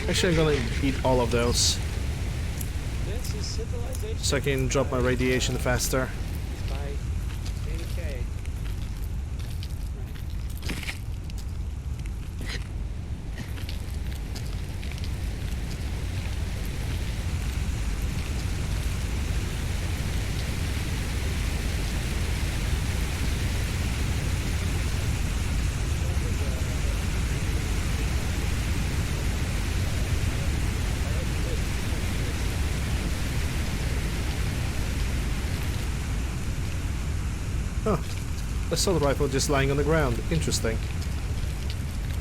Actually, I'm gonna eat all of those, so I can drop my radiation faster. Huh. Assault rifle just lying on the ground. Interesting.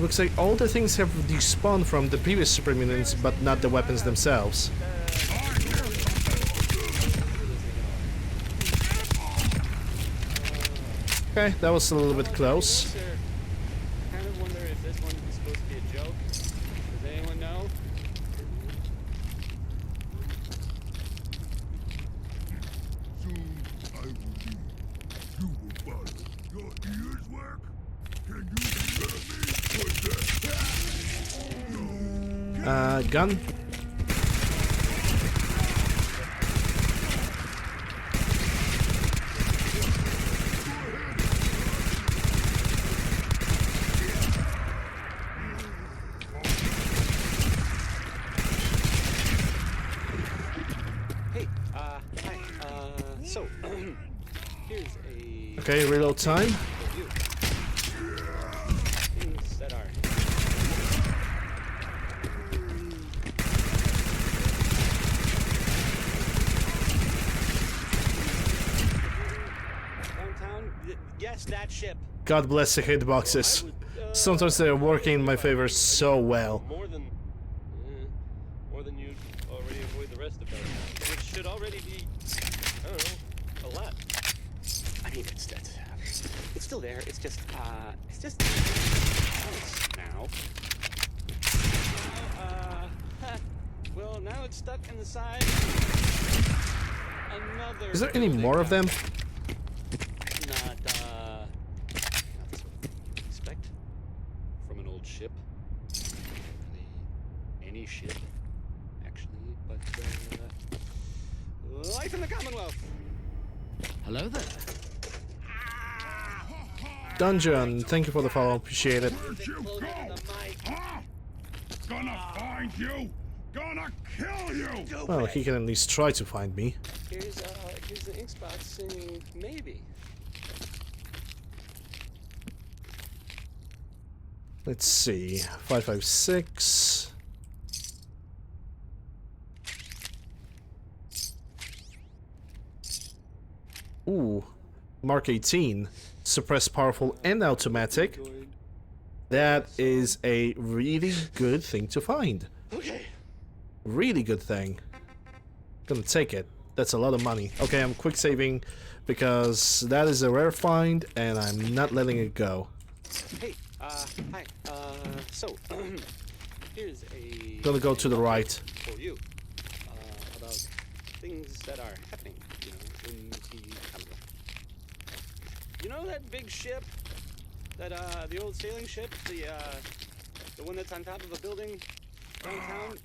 Looks like all the things have despawned from the previous super mutants, but not the weapons themselves. Okay, that was a little bit close. I kind of wonder if this one is supposed to be a joke. Does anyone know? Soon I will leave. You will follow. Your ears work? Can you hear me? What's that? Gun? Hey, hi, so, here's a... Okay, reload time. review. Things that are... Downtown, yes, that ship. God bless the hitboxes. Sometimes they're working in my favor so well. More than you'd already avoid the rest of them. Which should already be, I don't know, a lot. I mean, it's still there. It's just now. Well, now it's stuck in the side. Another. Is there any more of them? Not this what you expect from an old ship. Really, any ship, actually, but life in the Commonwealth. Hello there. Dungeon, thank you for the follow, appreciate it. Where'd you go? Huh? Gonna find you? gonna kill you! Well, he can at least try to find me. Here's the ink spot saying maybe. Let's see. 556. Ooh. Mark 18. Suppress powerful and automatic. That is a really good thing to find. Okay. Really good thing. Gonna take it. That's a lot of money. Okay, I'm quick saving because that is a rare find and I'm not letting it go. Hey, hi. So, here's a... Gonna go to the right. For you. About things that are happening, in the capital. You know that big ship? That, the old sailing ship? The one that's on top of a building downtown?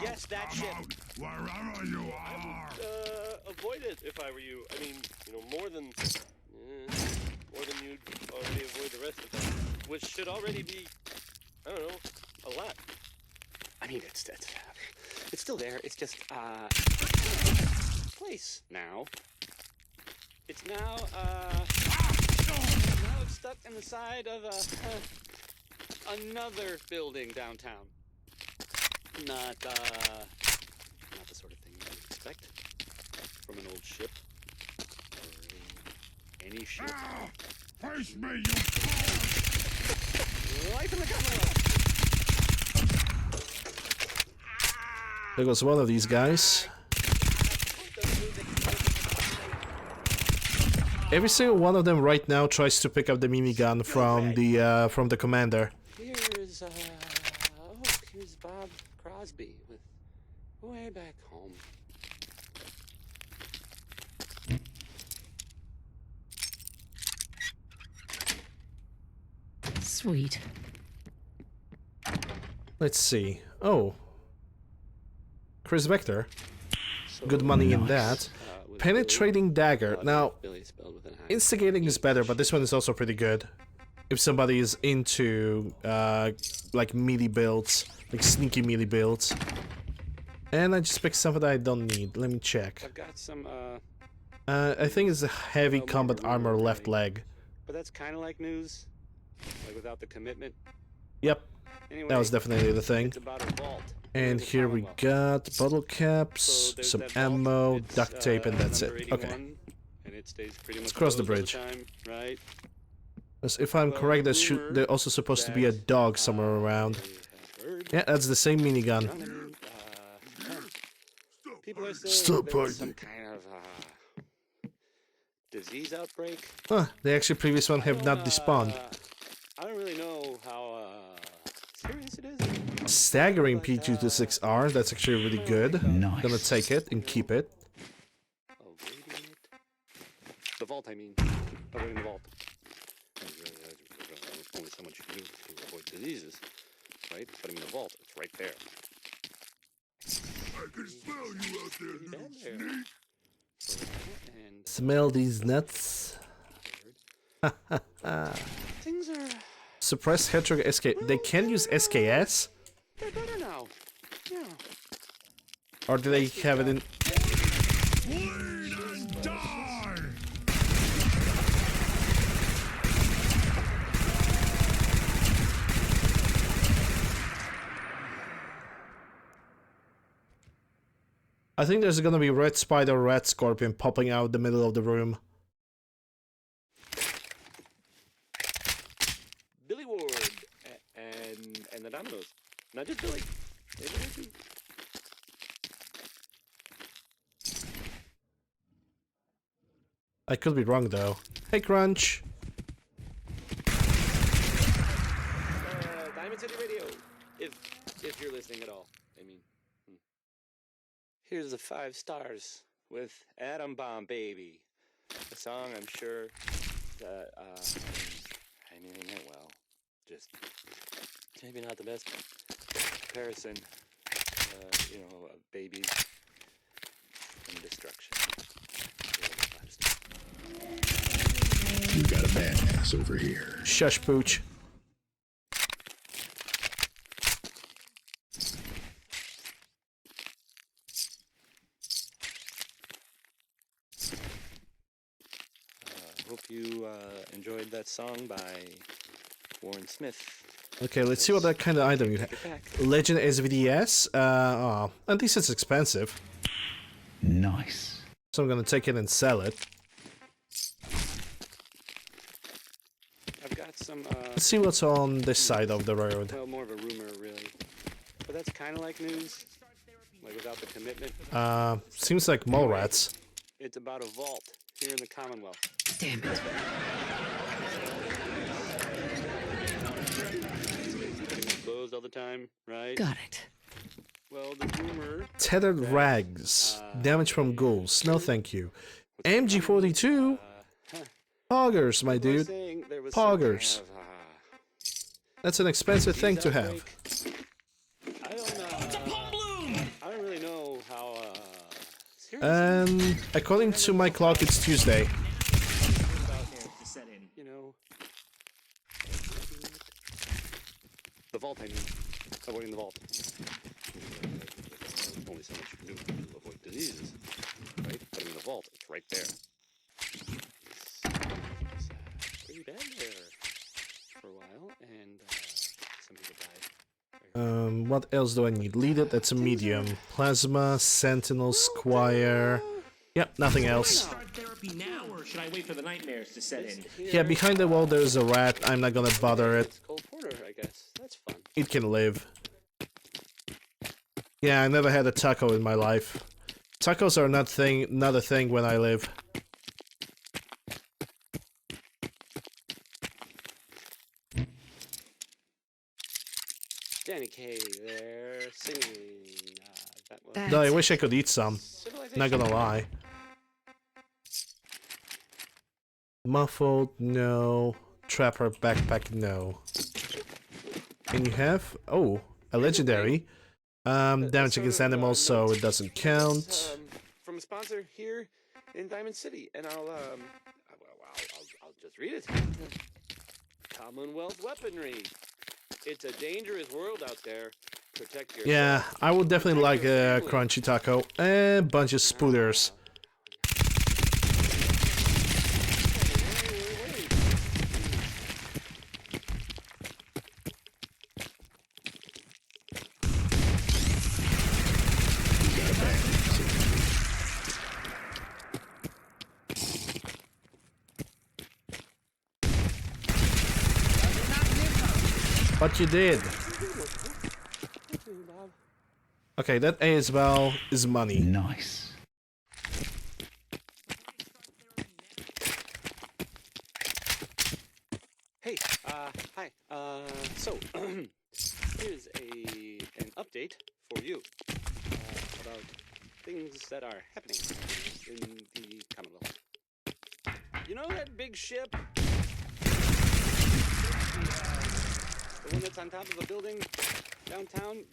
Yes, that ship. Wherever you are. I would avoid it if I were you. I mean, more than you'd already avoid the rest of them, which should already be, I don't know, a lot. I mean, it's still there. It's just, place now. It's now, now it's stuck in the side of, another building downtown. Not the sort of thing you would expect from an old ship or any ship. Face me, you Life in the Commonwealth. There goes one of these guys. Every single one of them right now tries to pick up the minigun from the commander. Here's Bob Crosby with Way Back Home. Sweet. Let's see. Oh. Chris Vector. Good money in that. Penetrating dagger. Now, instigating is better, but this one is also pretty good. If somebody is into, like melee builds, like sneaky melee builds. And I just picked something that I don't need. Let me check. I've got some, I think it's a heavy combat armor left leg. but that's kind of like news, like without the commitment. Yep. Anyway, That was definitely the thing. it's about a vault. And here we got bottle caps, some ammo, duct tape, and that's it. Okay. And it stays pretty much Let's cross the closed all bridge. time, right? As if I'm correct, there's also supposed to be a dog somewhere around. Yeah, that's the same minigun. People are saying Stop there was fighting. some kind of disease outbreak. Huh, the actual previous one have not despawned. I don't really know how serious it is. Staggering P226R, that's actually really good. Nice. Gonna take it and keep it. The vault, I mean. Avoiding the vault. There's only so much you can do to avoid diseases, right? But I mean, the vault, it's right there. I can smell you out there, little sneak. Smell these nuts. Things are... Suppress Hedgehog SK. They can use SKS? They're better now. Yeah. Or do they have it in... Bleed and die! I think there's gonna be red spider, red scorpion popping out the middle of the room. Billy Ward and the Dominoes. Not just Billy. Maybe they too. I could be wrong though. Hey Crunch! Diamond City Radio. If you're listening at all. I mean. Here's the 5 stars with Atom Bomb Baby. A song I'm sure that, I mean, it well. Just maybe not the best comparison, of babies and destruction. You got a badass over here. Shush Pooch. hope you enjoyed that song by Warren Smith. Okay, let's see what that kind of item you have. Legend SVDS. Oh, at least it's expensive. Nice. So I'm gonna take it and sell it. I've got some. Let's see what's on this side of the road. Well, more of a rumor, really. But that's kind of like news. Like without the commitment. Seems like mole rats. It's about a vault here in the Commonwealth. Damn it. Closed all the time, right? Got it. Well, the rumor. Tethered rags. Damage from ghouls. No thank you. MG42? Poggers, my dude. Poggers. That's an expensive thing to have. I don't really know how. According to my clock, it's Tuesday. You know. The vault, I mean. Avoiding the vault. Only so much you can do to avoid diseases. Right? But in the vault, it's right there. It's pretty bad there for a while, and some people died. What else do I need? Lead it, that's a medium. Plasma, Sentinel, Squire. Yep, nothing else. Start therapy now, or should I wait for the nightmares to set in? Yeah, behind the wall there's a rat. I'm not gonna bother it. Cole Porter, I guess. That's fun. It can live. Yeah, I never had a taco in my life. Tacos are not a thing when I live. Danny Kaye there singing. That was Though I wish I could eat some. Not gonna lie. Muffled, no. Trapper backpack, no. And you have a legendary. Damage against animals, so it doesn't count. From a sponsor here in Diamond City, and I'll just read it. Commonwealth weaponry. It's a dangerous world out there. Protect yourself. Yeah, I would definitely like a crunchy taco and a bunch of spooters. But you did. Okay, that ASL is money. Nice. Hey, hi. So, here's an update for you about things that are happening in the Commonwealth. You know that big ship? The one that's on top of a building downtown?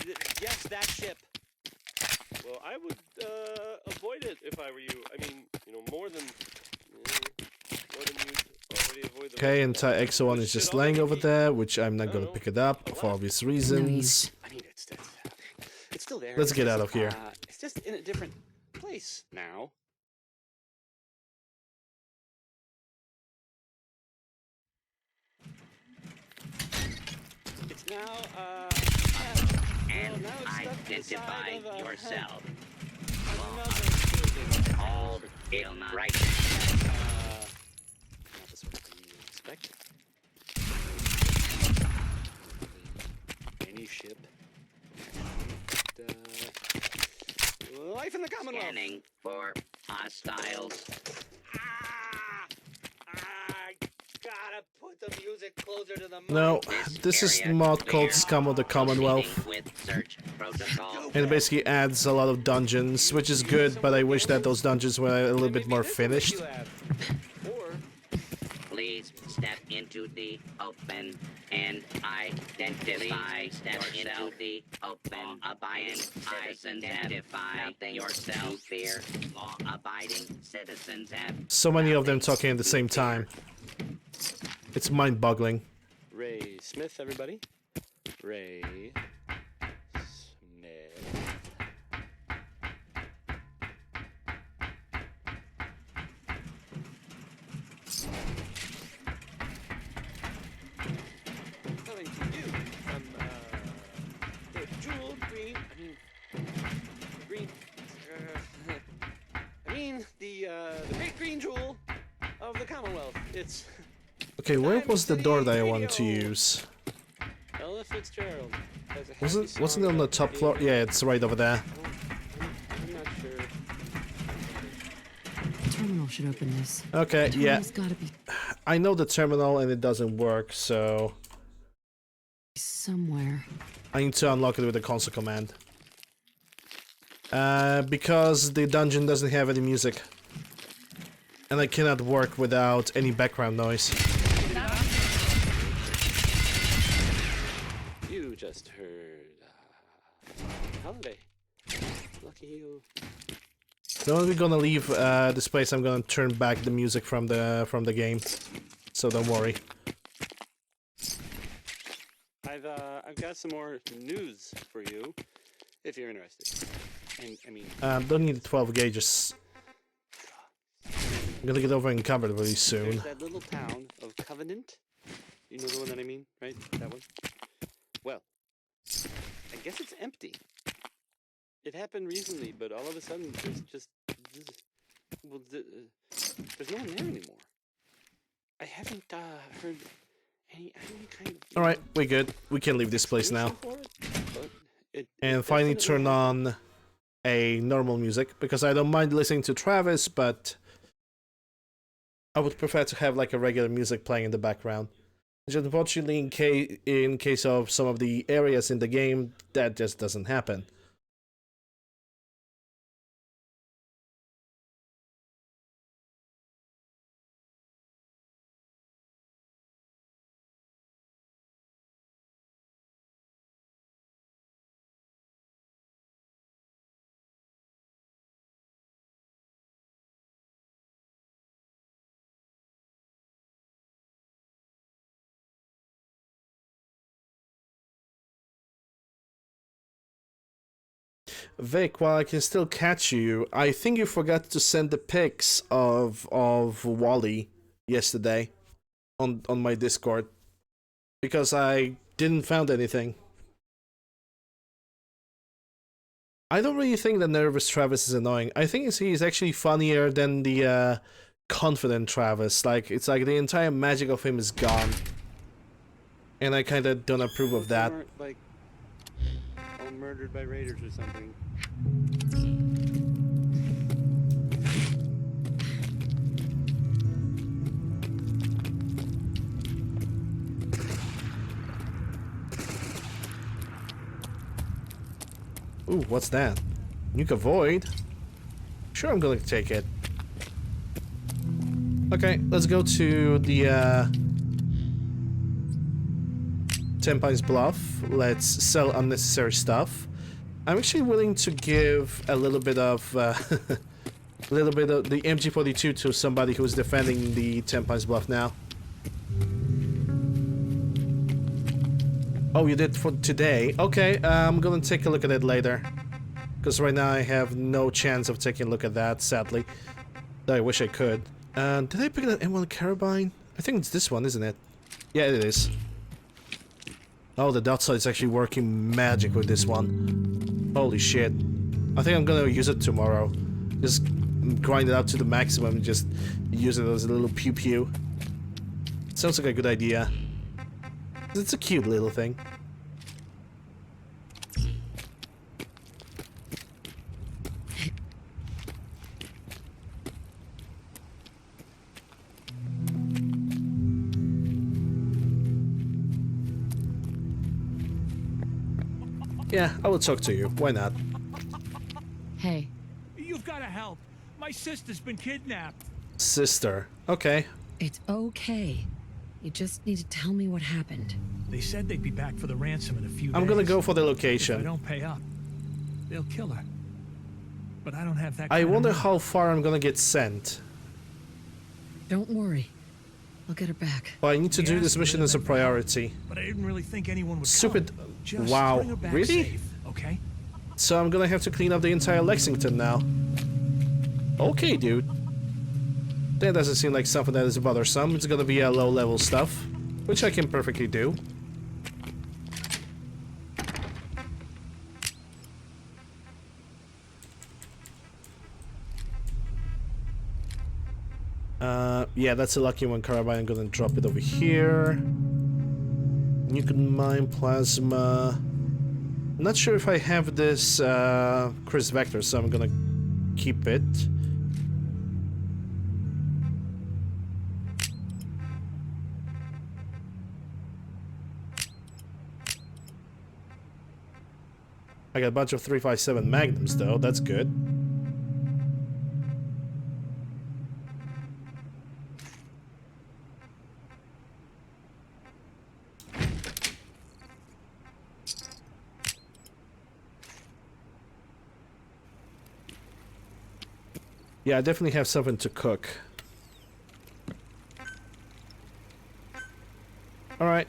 Yes, that ship. Well, I would avoid it if I were you. I mean, you know, more than you'd already avoid the. Okay, entire EXO1 is just laying over there, which I'm not gonna pick it up for obvious reasons. I mean, it's still there. Let's get out of here. It's just in a different place now. It's now, and identify yourself. All in right. Not the sort of thing you expect. Any ship. Life in the Commonwealth. Scanning for hostiles. Gotta put the music closer to the mic. No, this is the mod called Scum of the Commonwealth. And it basically adds a lot of dungeons, which is good, but I wish that those dungeons were a little bit more finished. Please step into the open and identify. Step into the open. Abiding citizens identify yourself. Fear law-abiding citizens have. So many of them talking at the same time. It's mind-boggling. Ray Smith, everybody. Ray Smith. the Commonwealth. It's Okay, where was the door that I wanted to use? Ella Fitzgerald. Has a Was happy it? Wasn't it song on the about top being floor? a- Yeah, it's right over there. I'm not sure. The terminal should open this. Okay, The yeah. terminal's gotta be I know the terminal and it doesn't work, so somewhere. I need to unlock it with the console command. Because the dungeon doesn't have any music. And I cannot work without any background noise. You just heard Holiday. Lucky you. The moment we're gonna leave this place, I'm gonna turn back the music from the game. So don't worry. I've got some more news for you, if you're interested. And I mean, Don't need 12 gauges. I'm gonna get over encumbered really soon. there's that little town of Covenant. You know the one that I mean, right? That one. Well, I guess it's empty. It happened recently, but all of a sudden there's just well, there's no one there anymore. I haven't heard any kind of. Alright, we're good. We can leave this place now. And finally turn on a normal music, because I don't mind listening to Travis, but I would prefer to have like a regular music playing in the background. Which unfortunately, in case of some of the areas in the game, that just doesn't happen. Vic, while I can still catch you, I think you forgot to send the pics of Wally yesterday on my Discord, because I didn't found anything. I don't really think that nervous Travis is annoying. I think he's actually funnier than the confident Travis. Like, it's like the entire magic of him is gone, and I kind of don't approve of that. Like, all murdered by raiders or something. Ooh, what's that? Nuka Void? Sure, I'm gonna take it. Okay, let's go to the 10 Pines Bluff. Let's sell unnecessary stuff. I'm actually willing to give a little bit of the MG42 to somebody who's defending the 10 Pines Bluff now. Oh, you did for today? Okay, I'm gonna take a look at it later. Because right now I have no chance of taking a look at that, sadly. Though I wish I could. Did I pick that M1 Carabine? I think it's this one, isn't it? Yeah, it is. Oh, the dot sight is actually working magic with this one. Holy shit. I think I'm gonna use it tomorrow. Just grind it out to the maximum and just use it as a little pew-pew. Sounds like a good idea. It's a cute little thing. Yeah, I will talk to you. Why not? Hey. You've got to help. My sister's been kidnapped. Sister. Okay. It's okay. You just need to tell me what happened. They said they'd be back for the ransom in a few days. I'm gonna go for the If I location. don't pay up, they'll kill her. But I don't have that I kind of wonder money. how far I'm gonna get sent. Don't worry. I'll get her back. But I need to do Yes, this mission as a priority. But I didn't really think anyone would Stupid. come. Just Wow. bring her back Really? safe, okay? So I'm gonna have to clean up the entire Lexington now. Okay, dude. That doesn't seem like something that is bothersome. It's gonna be a low-level stuff, which I can perfectly do. Yeah, that's a lucky one carbine. I'm gonna drop it over here. You can mine plasma. I'm not sure if I have this Chris Vector, so I'm gonna keep it. I got a bunch of 357 Magnums though, that's good. Yeah, I definitely have something to cook. Alright.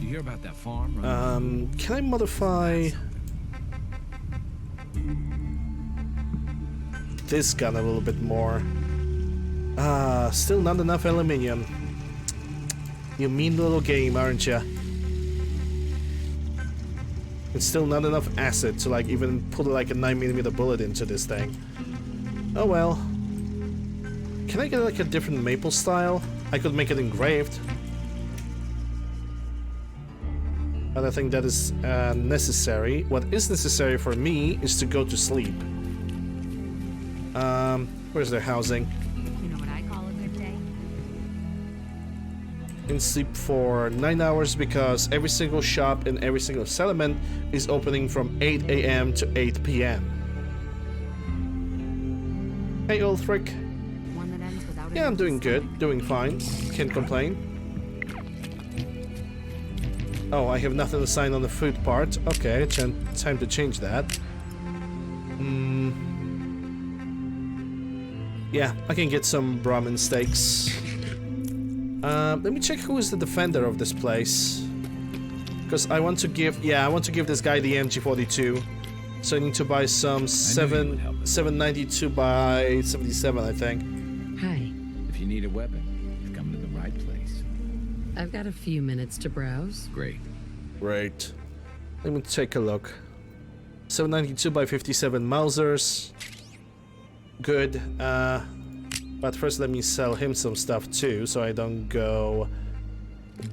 You hear about that farm? Can I modify this gun a little bit more? Still not enough aluminium. You mean little game, aren't ya? It's still not enough acid to like even put like a 9mm bullet into this thing. Oh well. Can I get like a different maple style? I could make it engraved. I don't think that is necessary. What is necessary for me is to go to sleep. Where's their housing? You know what I call a good day? In sleep for 9 hours because every single shop in every single settlement is opening from 8 AM to 8 PM. Hey Ulfric. One that ends without Yeah, I'm doing good. Doing fine. Can't complain. Oh, I have nothing to sign on the food part. Okay, time to change that. Yeah, I can get some Brahmin steaks. Let me check who is the defender of this place. Because I want to give... Yeah, I want to give this guy the MG42. So I need to buy some 792 by 77, I think. Hi. If you need a weapon, you've come to the right place. I've got a few minutes to browse. Great. Great. Let me take a look. 792 by 57 Mausers. Good. But first let me sell him some stuff too, so I don't go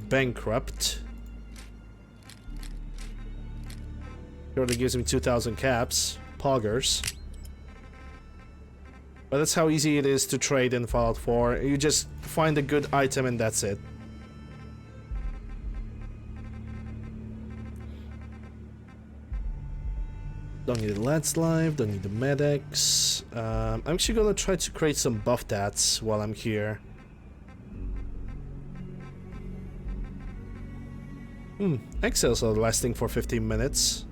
bankrupt. He already gives me 2,000 caps. Poggers. But that's how easy it is to trade in Fallout 4. You just find a good item and that's it. Don't need the Lad's Life, don't need the medics. I'm actually gonna try to create some buff tats while I'm here. Exhales are lasting for 15 minutes.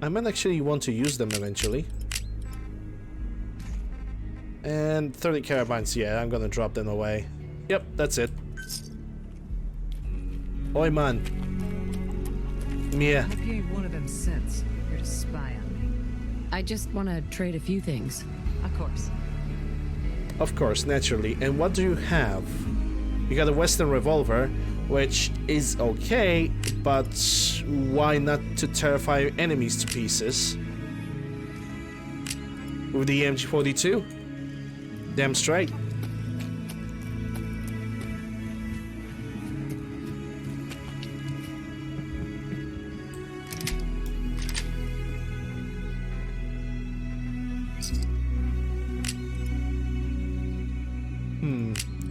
I might actually want to use them eventually. And 30 carabines, yeah, I'm gonna drop them away. Yep, that's it. Oi man. Yeah. I've heard one of them since. You're to spy on me. I just want to trade a few things. Of course. Of course, naturally. And what do you have? You got a Western revolver, which is okay, but why not to terrify enemies to pieces? With the MG42? Damn straight.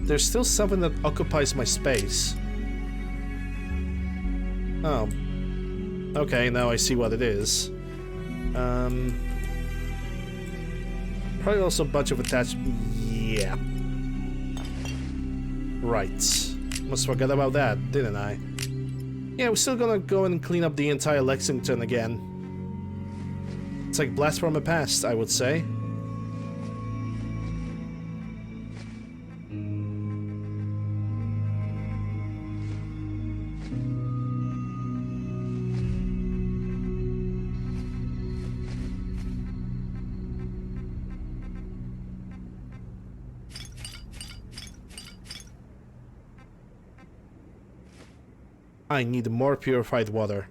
There's still something that occupies my space. Oh. Okay, now I see what it is. Probably also a bunch of attached... Yeah. Right. Must forget about that, didn't I? Yeah, we're still gonna go and clean up the entire Lexington again. It's like blast from the past, I would say. I need more purified water.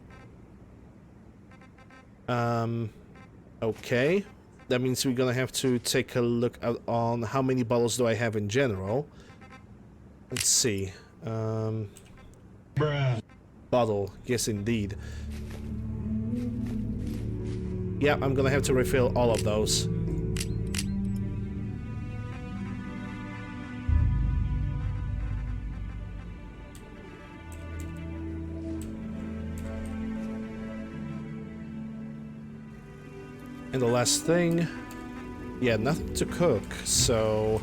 Okay. That means we're gonna have to take a look at on how many bottles do I have in general. Let's see. Bottle. Yes, indeed. Yeah, I'm gonna have to refill all of those. And the last thing, yeah, nothing to cook, so...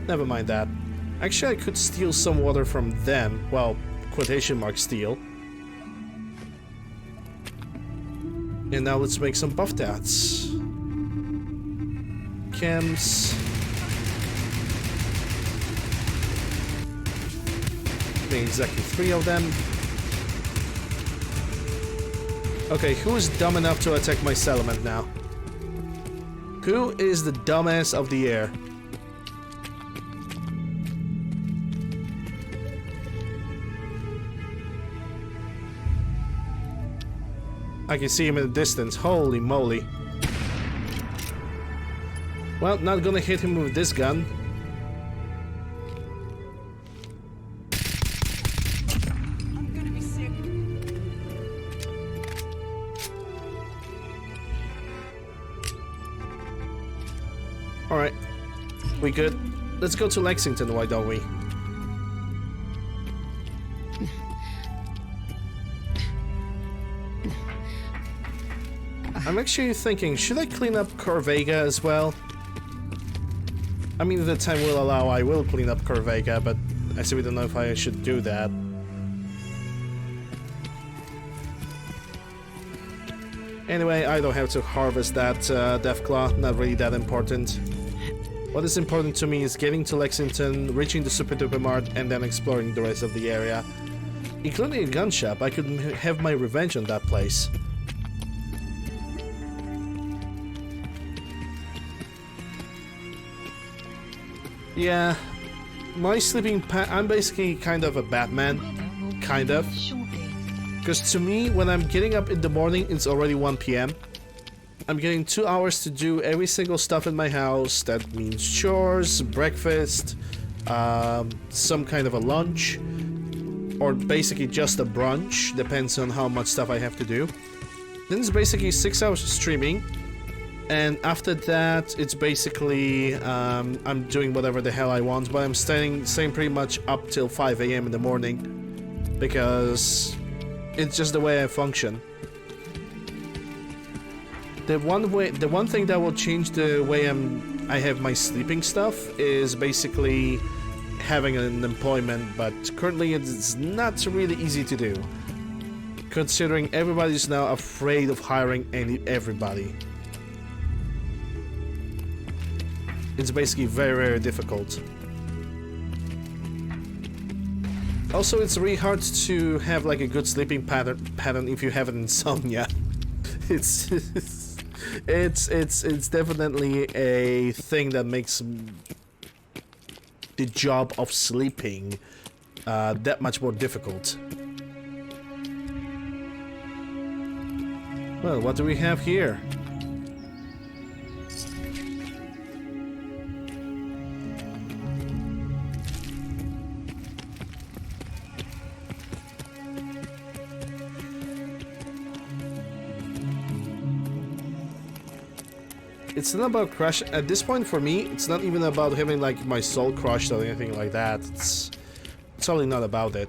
never mind that. Actually, I could steal some water from them, well, quotation mark steal. And now let's make some buff tats. Chems. Make exactly 3 of them. Okay, who is dumb enough to attack my settlement now? Who is the dumbass of the year? I can see him in the distance. Holy moly. Well, not gonna hit him with this gun. I'm gonna be sick. Alright. We good? Let's go to Lexington, why don't we? I'm actually thinking, should I clean up Corvega as well? I mean, if the time will allow, I will clean up Corvega, but I still don't know if I should do that. Anyway, I don't have to harvest that Deathclaw, not really that important. What is important to me is getting to Lexington, reaching the Super Duper Mart, and then exploring the rest of the area. Including a gun shop, I could have my revenge on that place. Yeah, my sleeping I'm basically kind of a Batman, kind of. Because to me, when I'm getting up in the morning, it's already 1 PM. I'm getting 2 hours to do every single stuff in my house. That means chores, breakfast, some kind of a lunch, or basically just a brunch, depends on how much stuff I have to do. Then it's basically 6 hours of streaming. And after that, it's basically, I'm doing whatever the hell I want, but I'm staying pretty much up till 5 AM in the morning, because it's just the way I function. The one thing that will change the way I have my sleeping stuff is basically having an employment, but currently it's not really easy to do, considering everybody's now afraid of hiring everybody. It's basically very, very difficult. Also, it's really hard to have like a good sleeping pattern if you have an insomnia. It's definitely a thing that makes the job of sleeping that much more difficult. Well, what do we have here? It's not about crush at this point for me. It's not even about having like my soul crushed or anything like that. It's totally not about it.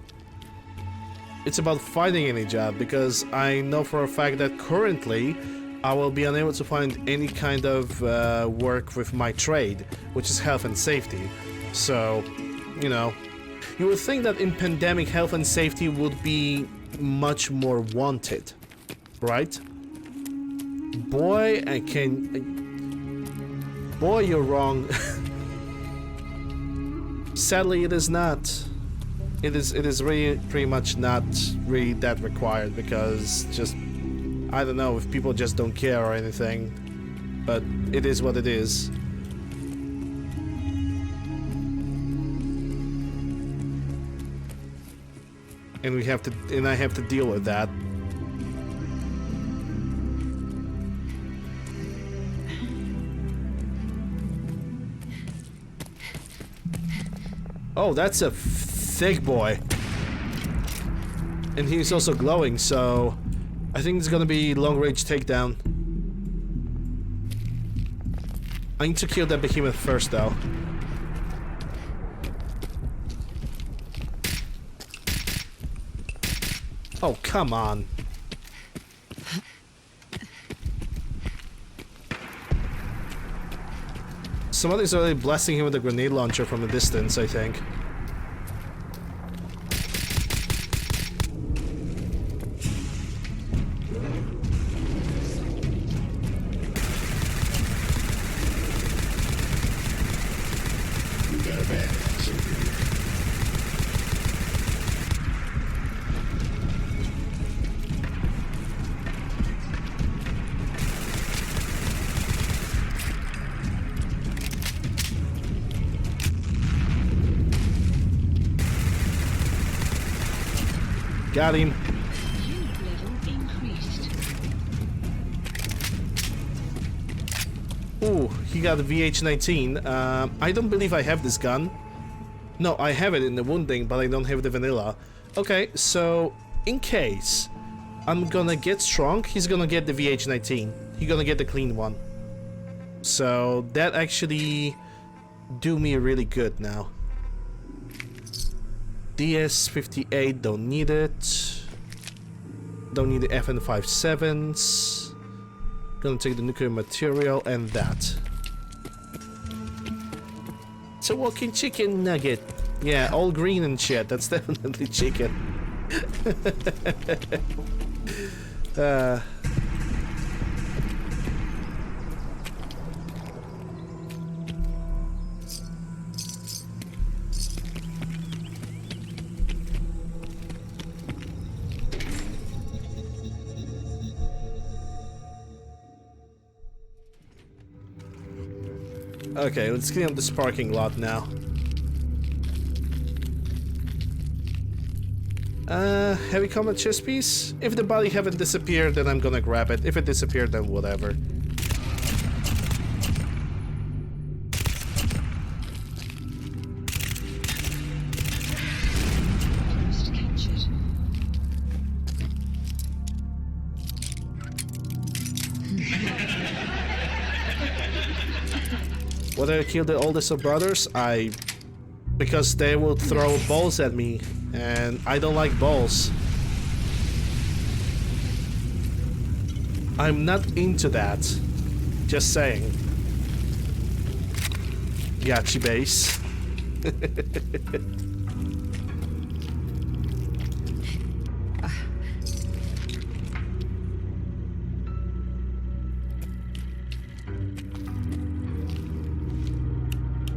It's about finding any job, because I know for a fact that currently I will be unable to find any kind of work with my trade, which is health and safety. So, you know, you would think that in pandemic health and safety would be much more wanted, right? Boy, Boy, you're wrong. Sadly, it is not. It is really pretty much not really that required, because just, I don't know if people just don't care or anything, but it is what it is. and I have to deal with that. Oh, that's a thick boy. And he's also glowing, so I think it's gonna be long-range takedown. I need to kill that behemoth first, though. Oh, come on. Somebody's already blasting him with a grenade launcher from a distance, I think. Got him. Unit level increased. Ooh, he got a VH-19. I don't believe I have this gun. No, I have it in the wounding, but I don't have the vanilla. Okay, so in case I'm gonna get strong, he's gonna get the VH-19. He's gonna get the clean one. So that actually do me really good now. DS-58, don't need it. Don't need the FN-57s. Gonna take the nuclear material and that. It's a walking chicken nugget. Yeah, all green and shit. That's definitely chicken. Okay, let's clean up this parking lot now. Heavy combat chest piece? If the body haven't disappeared, then I'm gonna grab it. If it disappeared, then whatever. Post captured. Whether I kill the oldest of brothers, because they will throw balls at me, and I don't like balls. I'm not into that. Just saying. Gachi base.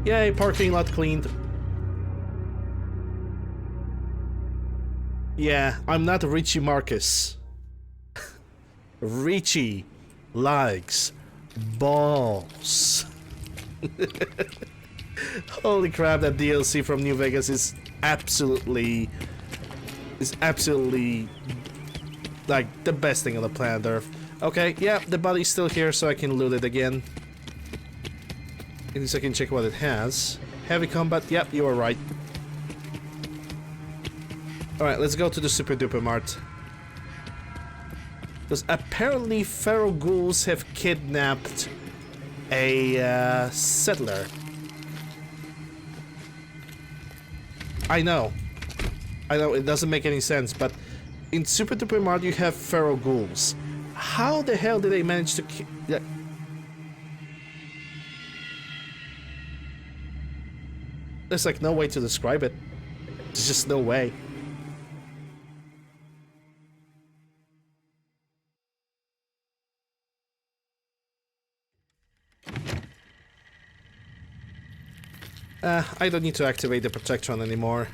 Yay, parking lot cleaned. Yeah, I'm not Richie Marcus. Richie likes balls. Holy crap, that DLC from New Vegas is absolutely like the best thing on the planet Earth. Okay, yeah, the body's still here, so I can loot it again. At least I can check what it has. Heavy combat, yep, you were right. Alright, let's go to the Super Duper Mart. Because apparently feral ghouls have kidnapped a settler. I know, it doesn't make any sense, but in Super Duper Mart you have feral ghouls. How the hell did they manage to There's like no way to describe it. There's just no way. I don't need to activate the Protectron anymore.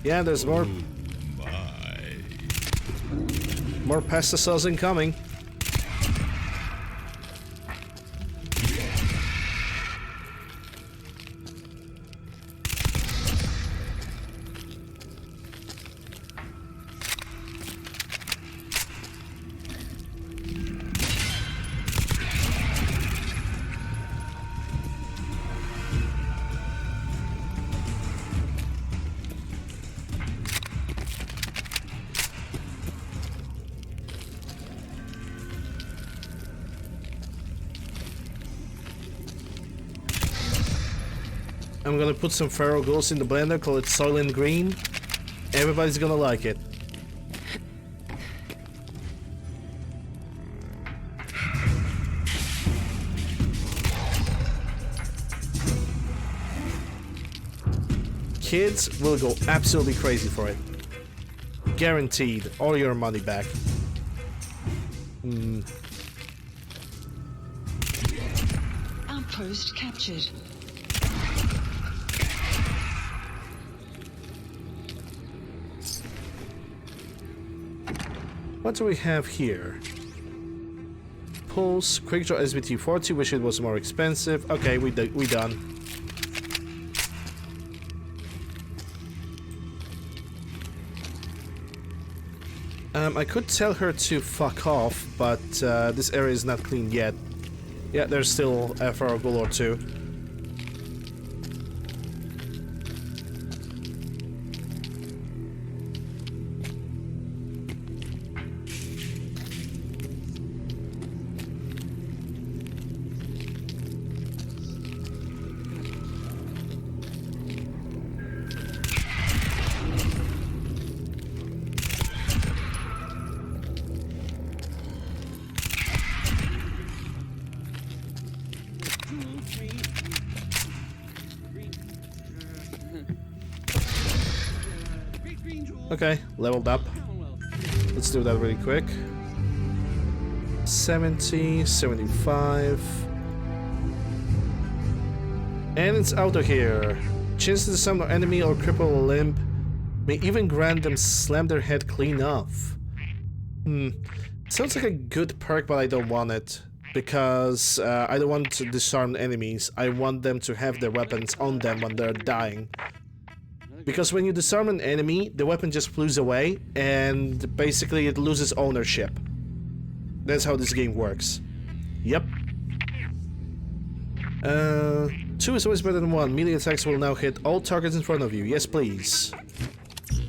Yeah, there's more. More pasta sauce incoming. I'm gonna put some Pharaoh Ghouls in the blender, call it Soylent Green. Everybody's gonna like it. Kids will go absolutely crazy for it. Guaranteed. All your money back. Outpost captured. What do we have here? Pulse, Quick Draw SBT-40, wish it was more expensive. Okay, we done. I could tell her to fuck off, but this area is not clean yet. Yeah, there's still a Pharaoh Ghoul or two. Okay, leveled up. Let's do that really quick. 70, 75. And it's out of here. Chance to summon an enemy or cripple a limb may even grant them slam their head clean off. Sounds like a good perk, but I don't want it. Because I don't want to disarm enemies. I want them to have their weapons on them when they're dying. Because when you disarm an enemy, the weapon just flews away, and basically it loses ownership. That's how this game works. Yep. 2 is always better than 1. Melee attacks will now hit all targets in front of you. Yes, please. So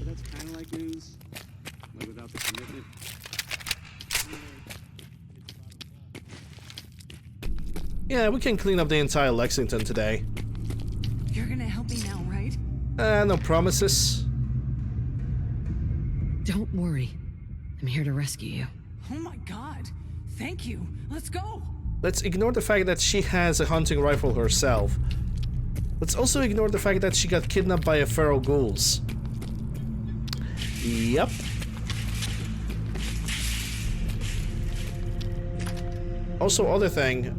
that's kind of like news, like without the commitment. Yeah, we can clean up the entire Lexington today. You're gonna help me now, right? No promises. Don't worry. I'm here to rescue you. Oh my god. Thank you. Let's go. Let's ignore the fact that she has a hunting rifle herself. Let's also ignore the fact that she got kidnapped by a Pharaoh Ghouls. Yep. Also, other thing,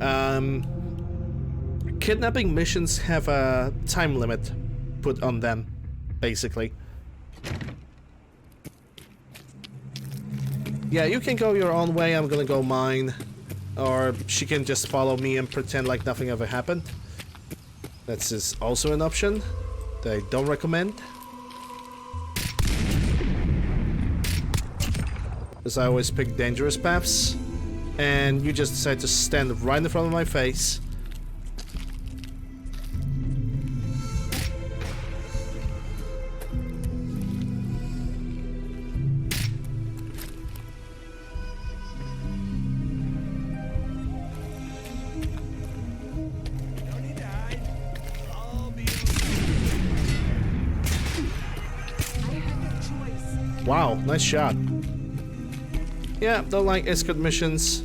kidnapping missions have a time limit put on them, basically. Yeah, you can go your own way, I'm gonna go mine. Or she can just follow me and pretend like nothing ever happened. That's also an option that I don't recommend. Because I always pick dangerous paths. And you just decide to stand right in front of my face. Wow, nice shot. Yeah, don't like escort missions.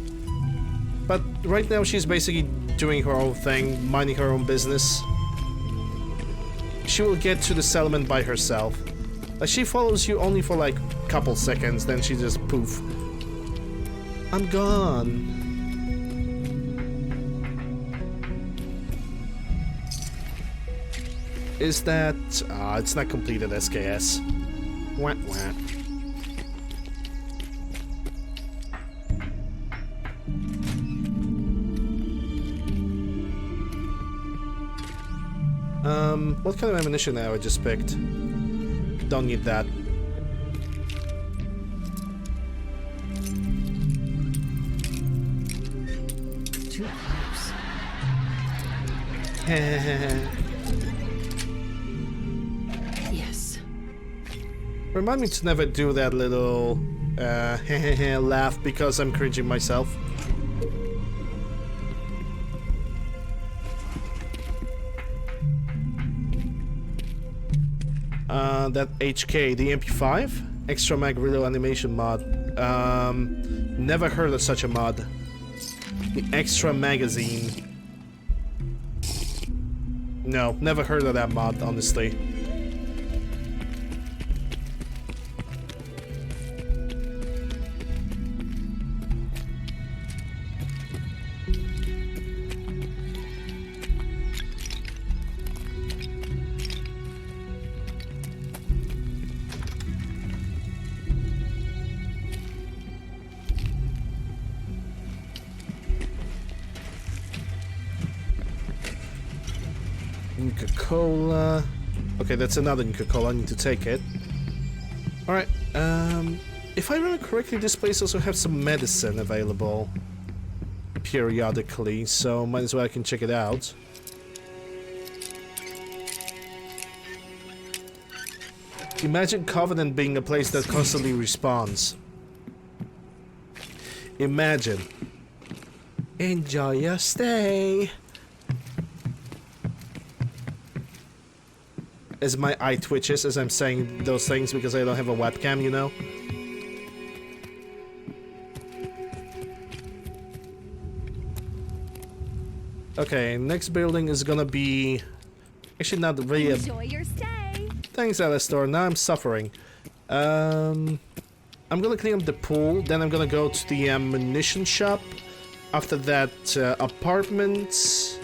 But right now she's basically doing her own thing, minding her own business. She will get to the settlement by herself. Like, she follows you only for like a couple seconds, then she just poof. I'm gone. Is that... it's not completed SKS. Wah, wah. What kind of ammunition have I just picked? Don't need that. Too close. Yes. Remind me to never do that little laugh because I'm cringing myself. That HK, the MP5 extra mag reload animation mod. Never heard of such a mod. The extra magazine. No, never heard of that mod, honestly. Coca-Cola. Okay, that's another Coca-Cola. I need to take it. Alright, if I remember correctly, this place also has some medicine available periodically, so might as well I can check it out. Imagine Covenant being a place that constantly respawns. Imagine. Enjoy your stay. As my eye twitches as I'm saying those things because I don't have a webcam, you know? Okay, next building is gonna be... Actually not really a... Enjoy your stay. Thanks, Alistair. Now I'm suffering. I'm gonna clean up the pool, then I'm gonna go to the ammunition shop. After that, apartments,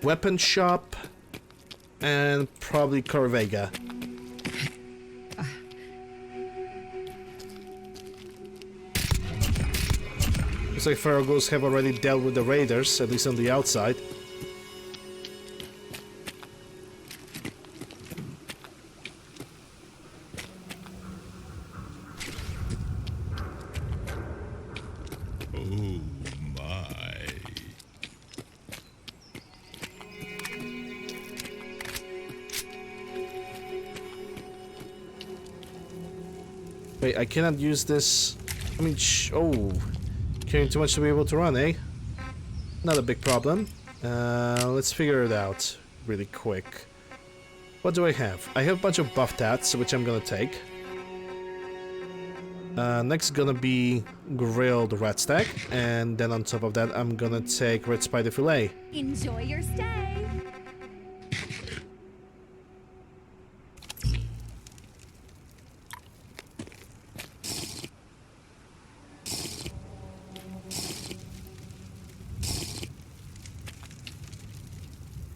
weapon shop, and probably Corvega. Looks like Faragos have already dealt with the raiders, at least on the outside. Oh my. Wait, I cannot use this. I mean, oh, carrying too much to be able to run, eh? Not a big problem. Let's figure it out really quick. What do I have? I have a bunch of buff tats, which I'm gonna take. Next gonna be grilled rat stack, and then on top of that, I'm gonna take red spider fillet. Enjoy your stay.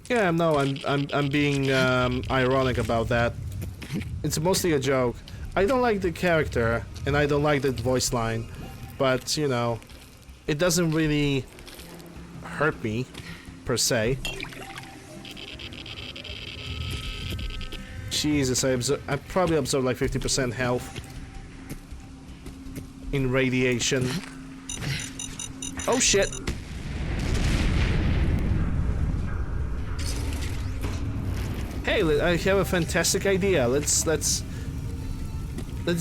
Yeah, no, I'm being ironic about that. It's mostly a joke. I don't like the character, and I don't like the voice line, but you know, it doesn't really hurt me per se. Jesus, I probably absorbed like 50% health in radiation. Oh shit! Hey, I have a fantastic idea. Let's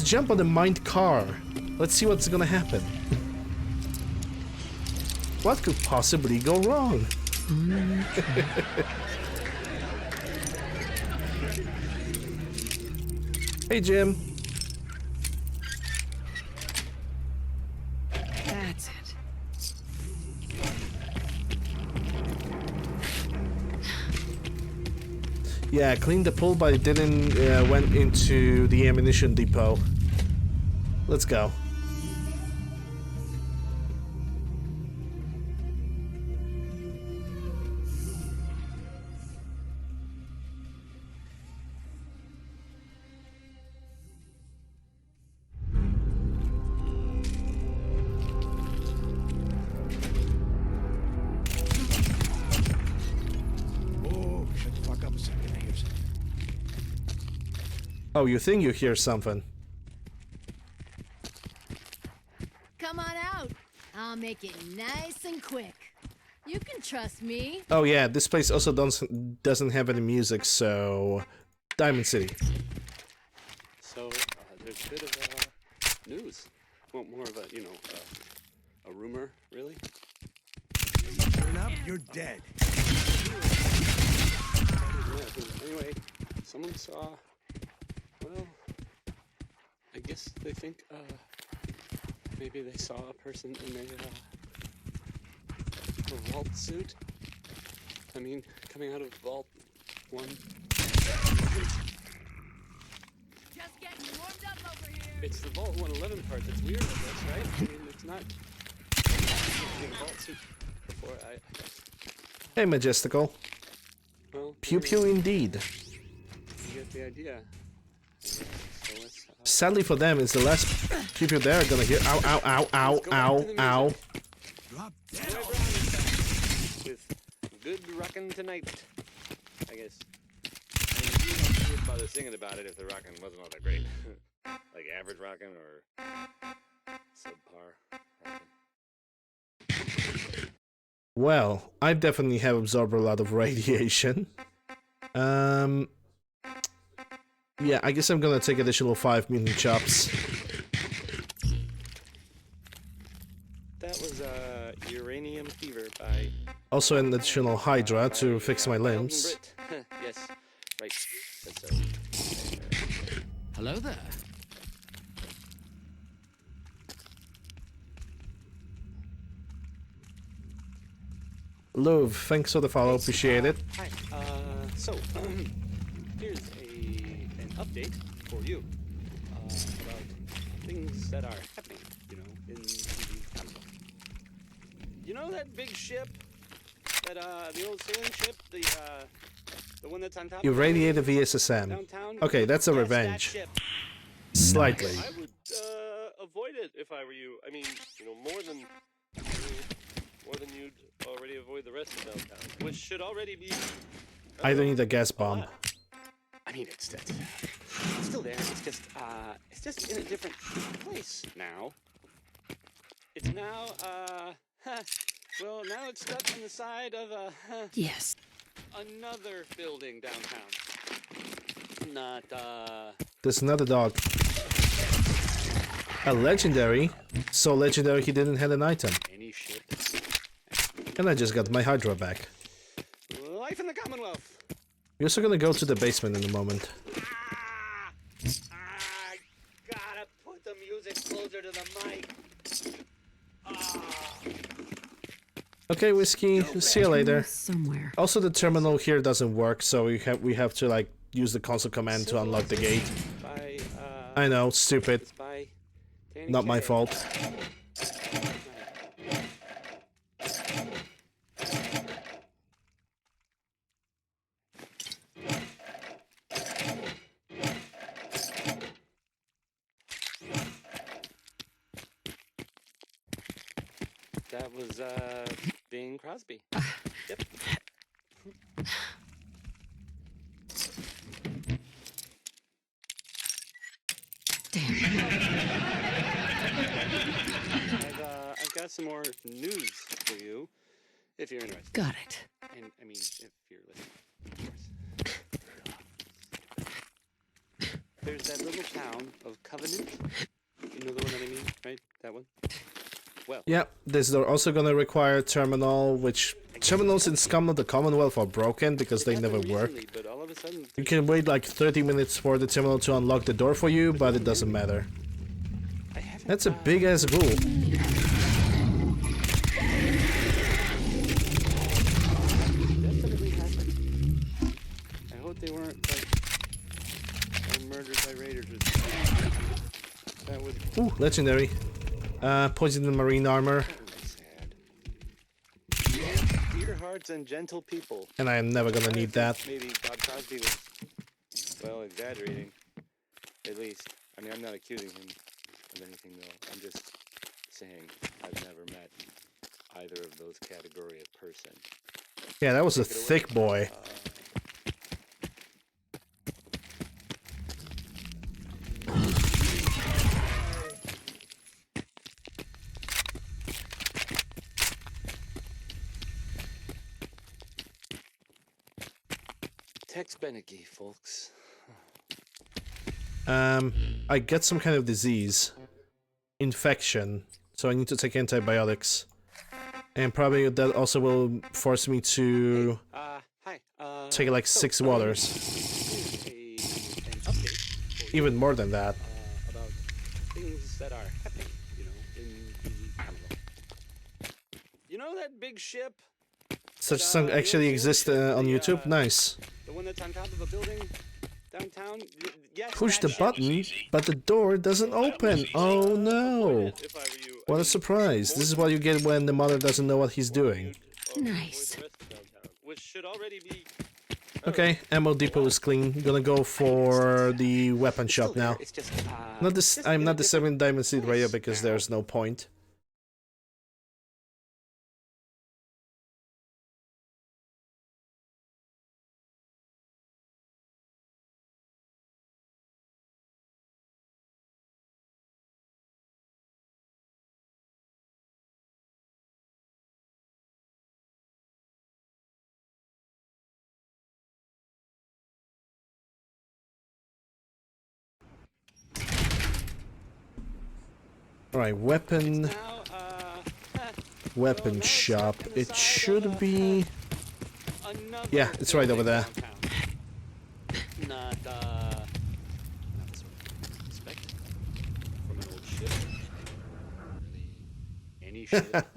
jump on the mined car. Let's see what's gonna happen. What could possibly go wrong? Hey, Jim. That's it. Yeah, cleaned the pool, but it didn't went into the ammunition depot. Let's go. Oh, you think you hear something? Come on out. I'll make it nice and quick. You can trust me. Oh yeah, this place also doesn't have any music, so Diamond City. So there's a bit of news. Well, more of a, you know, a rumor, really. Turn up, you're dead. Anyway, someone saw. Well, I guess they think maybe they saw a person in a vault suit. I mean, coming out of Vault 1. Just getting warmed up over here. It's the Vault 111 part that's weird, I guess, right? I mean, it's not being Vault suit before. Hey, Majestical. Well, Pew pew indeed. You get the idea. So let's, Sadly for them, it's the last pew pew they're gonna hear. Ow, ow, ow, ow, ow, ow. Drop dead. With good rockin' tonight, I guess. I mean, you wouldn't bother singing about it if the rockin' wasn't all that great. Like average rockin' or subpar rockin'. Well, I definitely have absorbed a lot of radiation. Yeah, I guess I'm gonna take additional 5 mini chops. That was Uranium Fever by. Also an additional Hydra to fix my limbs. Yes, right. That's so. Hello there. Love, thanks for the follow, appreciate it. Hi. So here's an update for you about things that are happening. You know, in the capital. You know that big ship, that the old sailing ship, the one that's on top. Irradiated VSSM. Downtown? Okay, that's a Yes, revenge. that ship. Slightly. I would avoid it if I were you. I mean, you know, more than you'd already avoid the rest of downtown, which should already be. I don't need a gas bomb. I mean, it's still there. It's just in a different place now. It's now well, now it's stuck on the side of Yes. another building downtown. Not There's another dog. A legendary? So legendary he didn't have an item. any ship. And I just got my Hydra back. Life in the Commonwealth. We're also gonna go to the basement in a moment. Gotta put the music closer to the mic. Okay, Whiskey, see you later. Somewhere. Also, the terminal here doesn't work, so we have to like use the console command to unlock the gate. I know, stupid. Not my fault. That was Bing Crosby. Yep. I've got some more news for you, if you're interested. Got it. And I mean, if you're listening, of course. There's that little town of Covenant. You know the one that I mean, right? That one. Well. Yeah, they're also gonna require a terminal, which terminals in Scum of the Commonwealth are broken because they never work. But all of a sudden, You can wait like 30 minutes for the terminal to unlock the door for you, but it doesn't matter. That's a big ass ghoul. definitely happened. I hope they weren't like murdered by raiders. That would. Ooh, legendary. Poison the marine armor. Dear hearts and gentle people. And I am never gonna need that. Maybe Bob Crosby was, well, exaggerating. At least. I mean, I'm not accusing him of anything, though. I'm just saying I've never met either of those category of person. Yeah, that was a thick boy. Text Beneke, folks. I get some kind of disease. Infection. So I need to take antibiotics. And probably that also will force me to Hi. take like 6 waters. An update Even more than that. about things that are happening, you know, in the Commonwealth. You know that big ship? Such song actually exists on YouTube? Nice. The one that's on top of a building downtown? Yes, Push the that ship. button, but the door doesn't open. Oh no. What a surprise. This is what you get when the mother doesn't know what he's doing. Nice. Which should already be. Okay, ammo depot is clean. Gonna go for the weapon shop now. It's just, Not this. I'm not the 7 diamond seed radio because there's no point. Alright, weapon shop. It should be... Yeah, it's right over there. Not respect from an old ship. Any ship.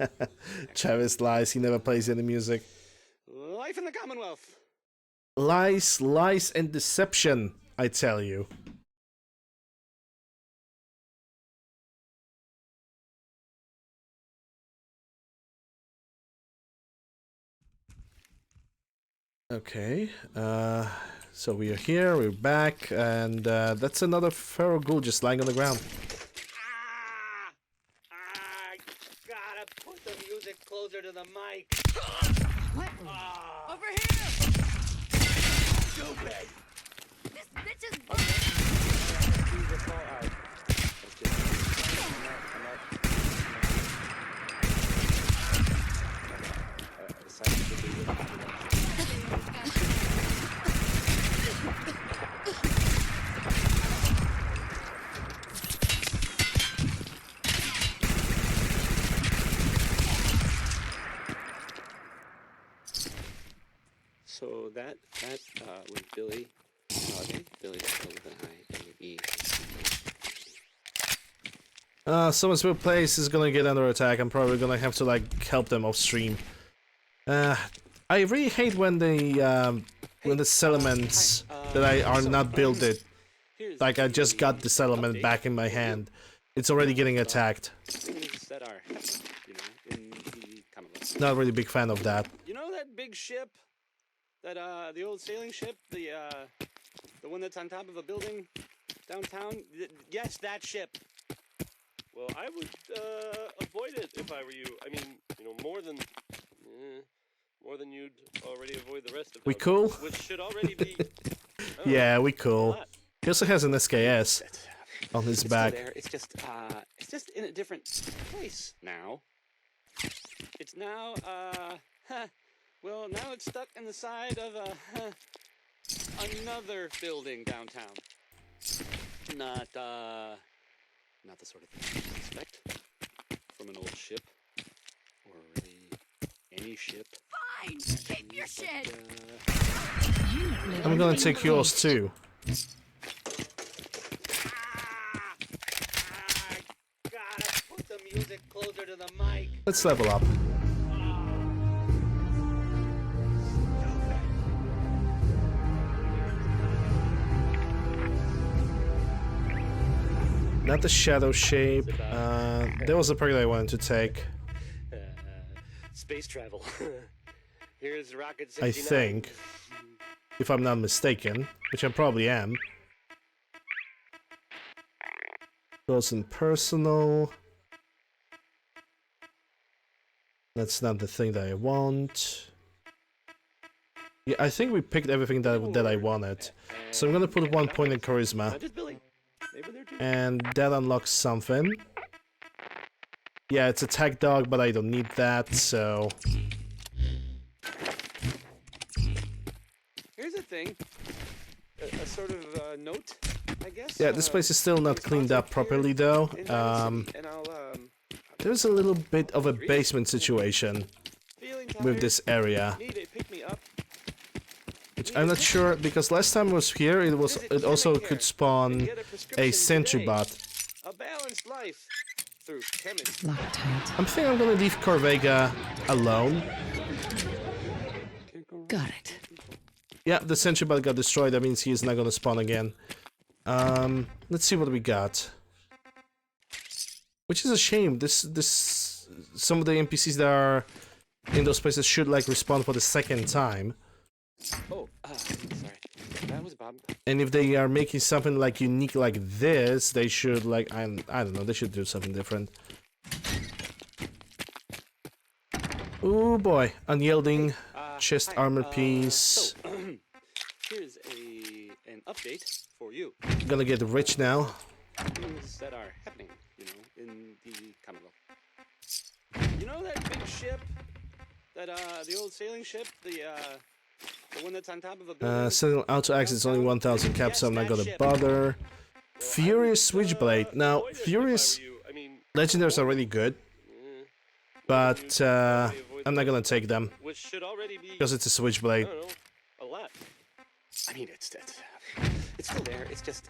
Travis lies, he never plays any music. Life in the Commonwealth. Lies, lies, and deception, I tell you. Okay, so we are here, we're back, and that's another feral ghoul just lying on the ground. Gotta put the music closer to the mic. What? Over here! Stupid! This bitch is So that was Billy. Okay, Billy spelled with an I-L-E. Someone's place is gonna get under attack. I'm probably gonna have to like help them off stream. I really hate when the settlements that are not builded. Like I just got the settlement back in my hand. It's already getting attacked. Things that are, you know, in the Commonwealth. Not really big fan of that. You know that big ship? That the old sailing ship? The one that's on top of a building downtown? Yes, that ship. Well, I would avoid it if I were you. I mean, you know, more than you'd already avoid the rest of them. We cool? Which should already be. Yeah, we cool. He also has an SKS on his back. There. It's just in a different place now. It's now, well, now it's stuck in the side of another building downtown. Not the sort of thing you expect from an old ship, or really any ship. fine! Keep your shit! I'm gonna take yours too. Gotta put the music closer to the mic. Let's level up. Not the shadow shape. There was a perk that I wanted to take. Space travel. Here's Rocket 69. I think. If I'm not mistaken. Which I probably am. Close and personal. That's not the thing that I want. Yeah, I think we picked everything that I wanted. So I'm gonna put 1 point in charisma. And that unlocks something. Yeah, it's attack dog, but I don't need that, so... here's a thing. A sort of note, I guess. Yeah, this place is still not cleaned up properly though. And I'll There's a little bit of a basement situation with this area, need a pick-me-up. which I'm not sure, because last time I was here, it also could spawn a sentry bot. A balanced life through chemistry. I'm thinking I'm gonna leave Corvega alone. Got it. Yeah, the sentry bot got destroyed. That means he is not gonna spawn again. Let's see what we got. Which is a shame. Some of the NPCs that are in those places should like respawn for the second time. Oh, sorry. That was Bob. And if they are making something like unique like this, they should like I don't know. They should do something different. Oh boy, unyielding chest armor piece. So, here's an update for you. Gonna get rich now. Things that are happening, you know, in the Commonwealth. You know that big ship, that the old sailing ship, the one that's on top of a building. Sending auto access is only 1,000 caps, so I'm not gonna bother. Furious Switchblade. Now, Furious legendaries are really good, but I'm not gonna take them Which should already be, because it's a Switchblade. I don't know, a lot. I mean, it's still there. It's just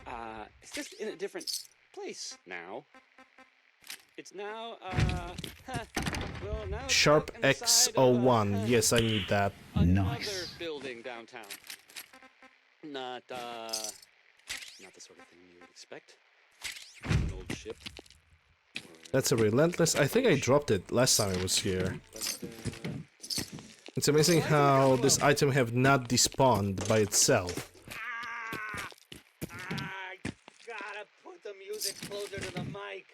in a different place now. It's now well now. It's Sharp out inside of, X01. Yes, I need that. another building downtown. Not the sort of thing you would expect. An old ship. That's a relentless. I think I dropped it last time I was here. It's amazing how this item have not despawned by itself. I gotta put the music closer to the mic.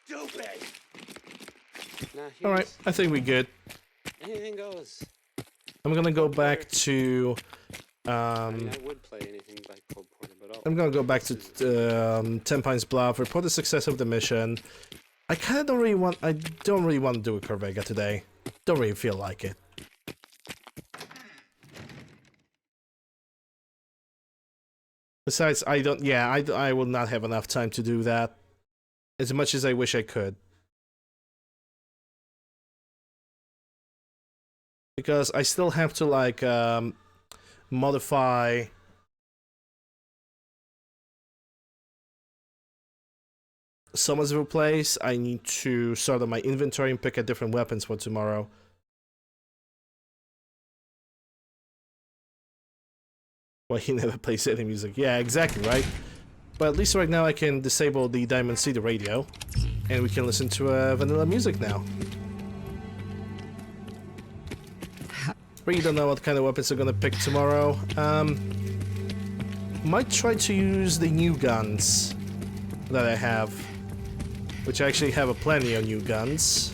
Stupid. All right, I think we good. Anything goes. I'm gonna go back to. I mean, I would play anything by Cole Porter, but I'm gonna go back to 10 Pines Bluff, report the success of the mission. I kinda don't really want. I don't really want to do a Corvega today. Don't really feel like it. Besides, I don't. Yeah, I will not have enough time to do that. As much as I wish I could. Because I still have to like modify Somersville Place. I need to sort out my inventory and pick a different weapons for tomorrow. Well, he never plays any music. Yeah, exactly, right? But at least right now I can disable the Diamond City radio, and we can listen to vanilla music now. Really don't know what kind of weapons I'm gonna pick tomorrow. Might try to use the new guns that I have, which I actually have plenty of new guns.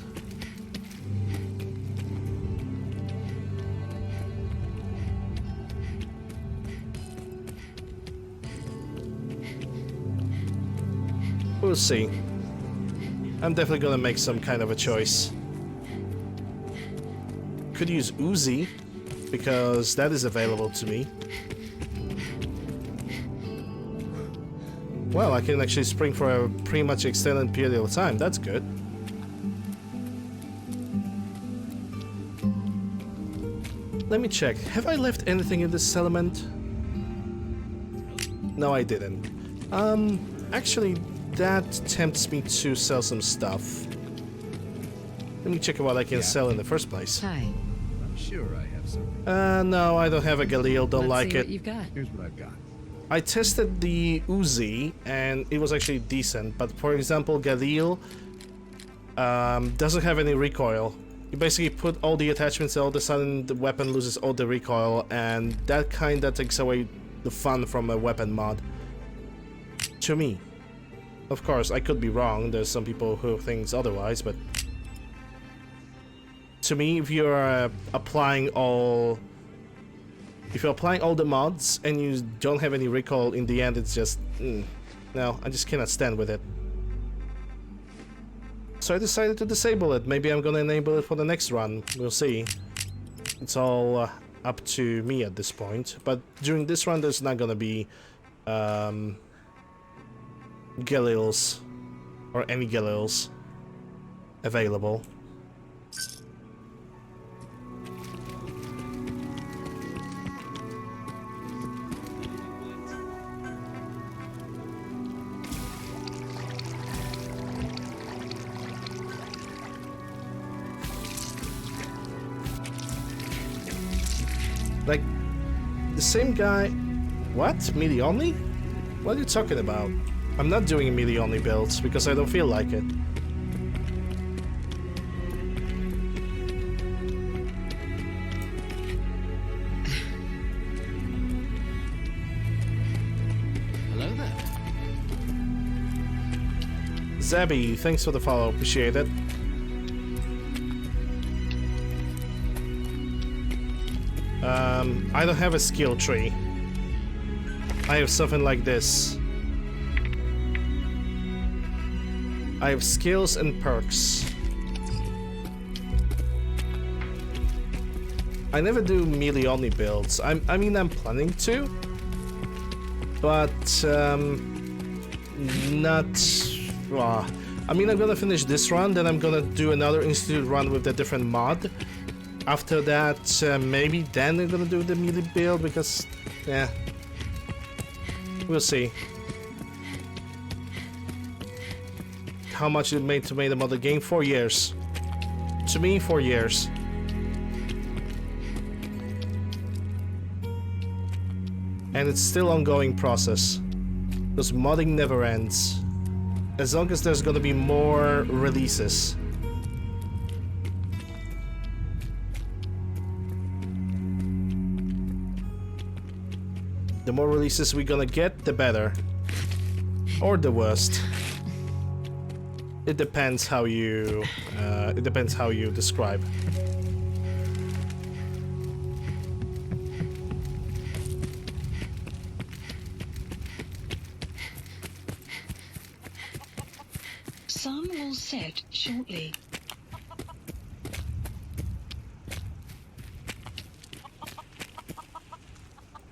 We'll see. I'm definitely gonna make some kind of a choice. Could use Uzi, because that is available to me. Well, I can actually spring for a pretty much extended period of time. That's good. Let me check. Have I left anything in this settlement? No, I didn't. Actually, that tempts me to sell some stuff. Let me check what I can sell in the first place. Hi. I'm sure I have something. No, I don't have a Galil. Don't like see it. What you've got. Here's what I've got. I tested the Uzi and it was actually decent, but for example, Galil doesn't have any recoil. You basically put all the attachments, all of a sudden the weapon loses all the recoil, and that kinda takes away the fun from a weapon mod. To me. Of course, I could be wrong. There's some people who think otherwise, but to me, if you're applying all the mods and you don't have any recoil, in the end it's just no, I just cannot stand with it. So I decided to disable it. Maybe I'm gonna enable it for the next run. We'll see. it's all up to me at this point. But during this run, there's not gonna be Galils or any Galils available. Like, the same guy... What? Melee only? What are you talking about? I'm not doing melee only builds because I don't feel like it. Hello there. Zabby, thanks for the follow, appreciate it. I don't have a skill tree. I have something like this. I have skills and perks. I never do melee only builds. I mean, I'm planning to, but not. I mean, I'm gonna finish this run, then I'm gonna do another Institute run with a different mod. After that, maybe then I'm gonna do the melee build because, yeah, we'll see. How much it made to make the mother game? 4 years. To me, 4 years. And it's still ongoing process. Because modding never ends. As long as there's gonna be more releases. The more releases we're gonna get, the better. Or the worst. It depends how you describe. Sun will set shortly.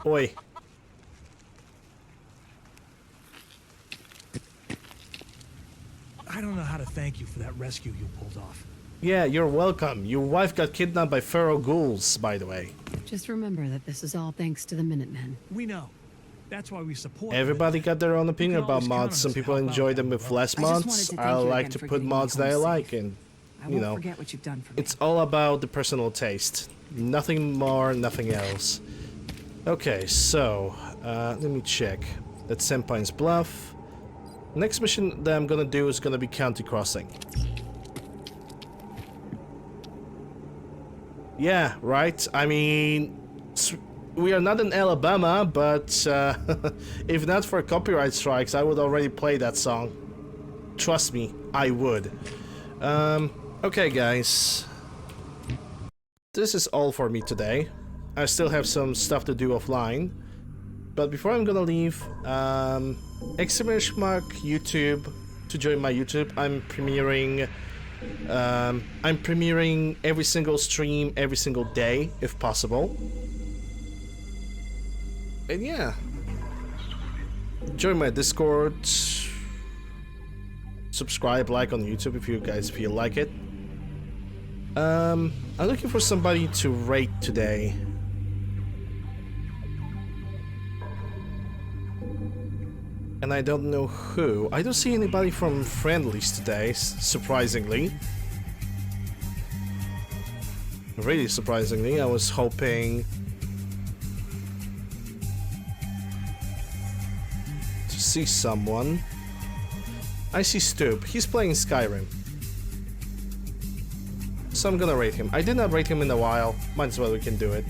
Oi. I don't know how to thank you for that rescue you pulled off. Yeah, you're welcome. Your wife got kidnapped by feral ghouls, by the way. Just remember that this is all thanks to the Minutemen. We know. That's why we support Everybody got their own opinion can about always count mods. on Some us to people help out enjoy down them the with road. less I just wanted mods. to I thank you like again to for put getting me mods that I home like, safe. and I you won't know, forget what you've done for me. it's all about the personal taste. Nothing more, nothing else. Okay, so let me check. That's Senpai's Bluff. Next mission that I'm gonna do is gonna be County Crossing. Yeah, right. I mean, we are not in Alabama, but if not for copyright strikes, I would already play that song. Trust me, I would. Okay, guys. This is all for me today. I still have some stuff to do offline. But before I'm gonna leave, Xmark YouTube to join my YouTube. I'm premiering every single stream every single day if possible. And yeah, join my Discord, subscribe, like on YouTube if you guys feel like it. I'm looking for somebody to rate today. And I don't know who. I don't see anybody from friendlies today, surprisingly. Really surprisingly, I was hoping to see someone. I see Stoop. He's playing Skyrim. So I'm gonna rate him. I did not rate him in a while. Might as well we can do it.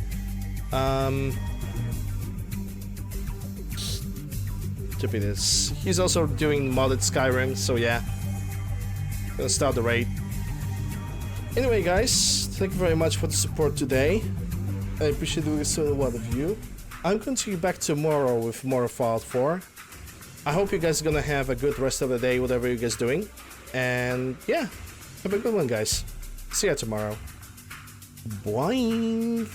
Stupidus. He's also doing modded Skyrim, so yeah. Gonna start the raid. Anyway, guys, thank you very much for the support today. I appreciate it so a lot of you. I'm going to be back tomorrow with more Fallout 4. I hope you guys are gonna have a good rest of the day, whatever you guys doing. And yeah, have a good one, guys. See ya tomorrow. Boing!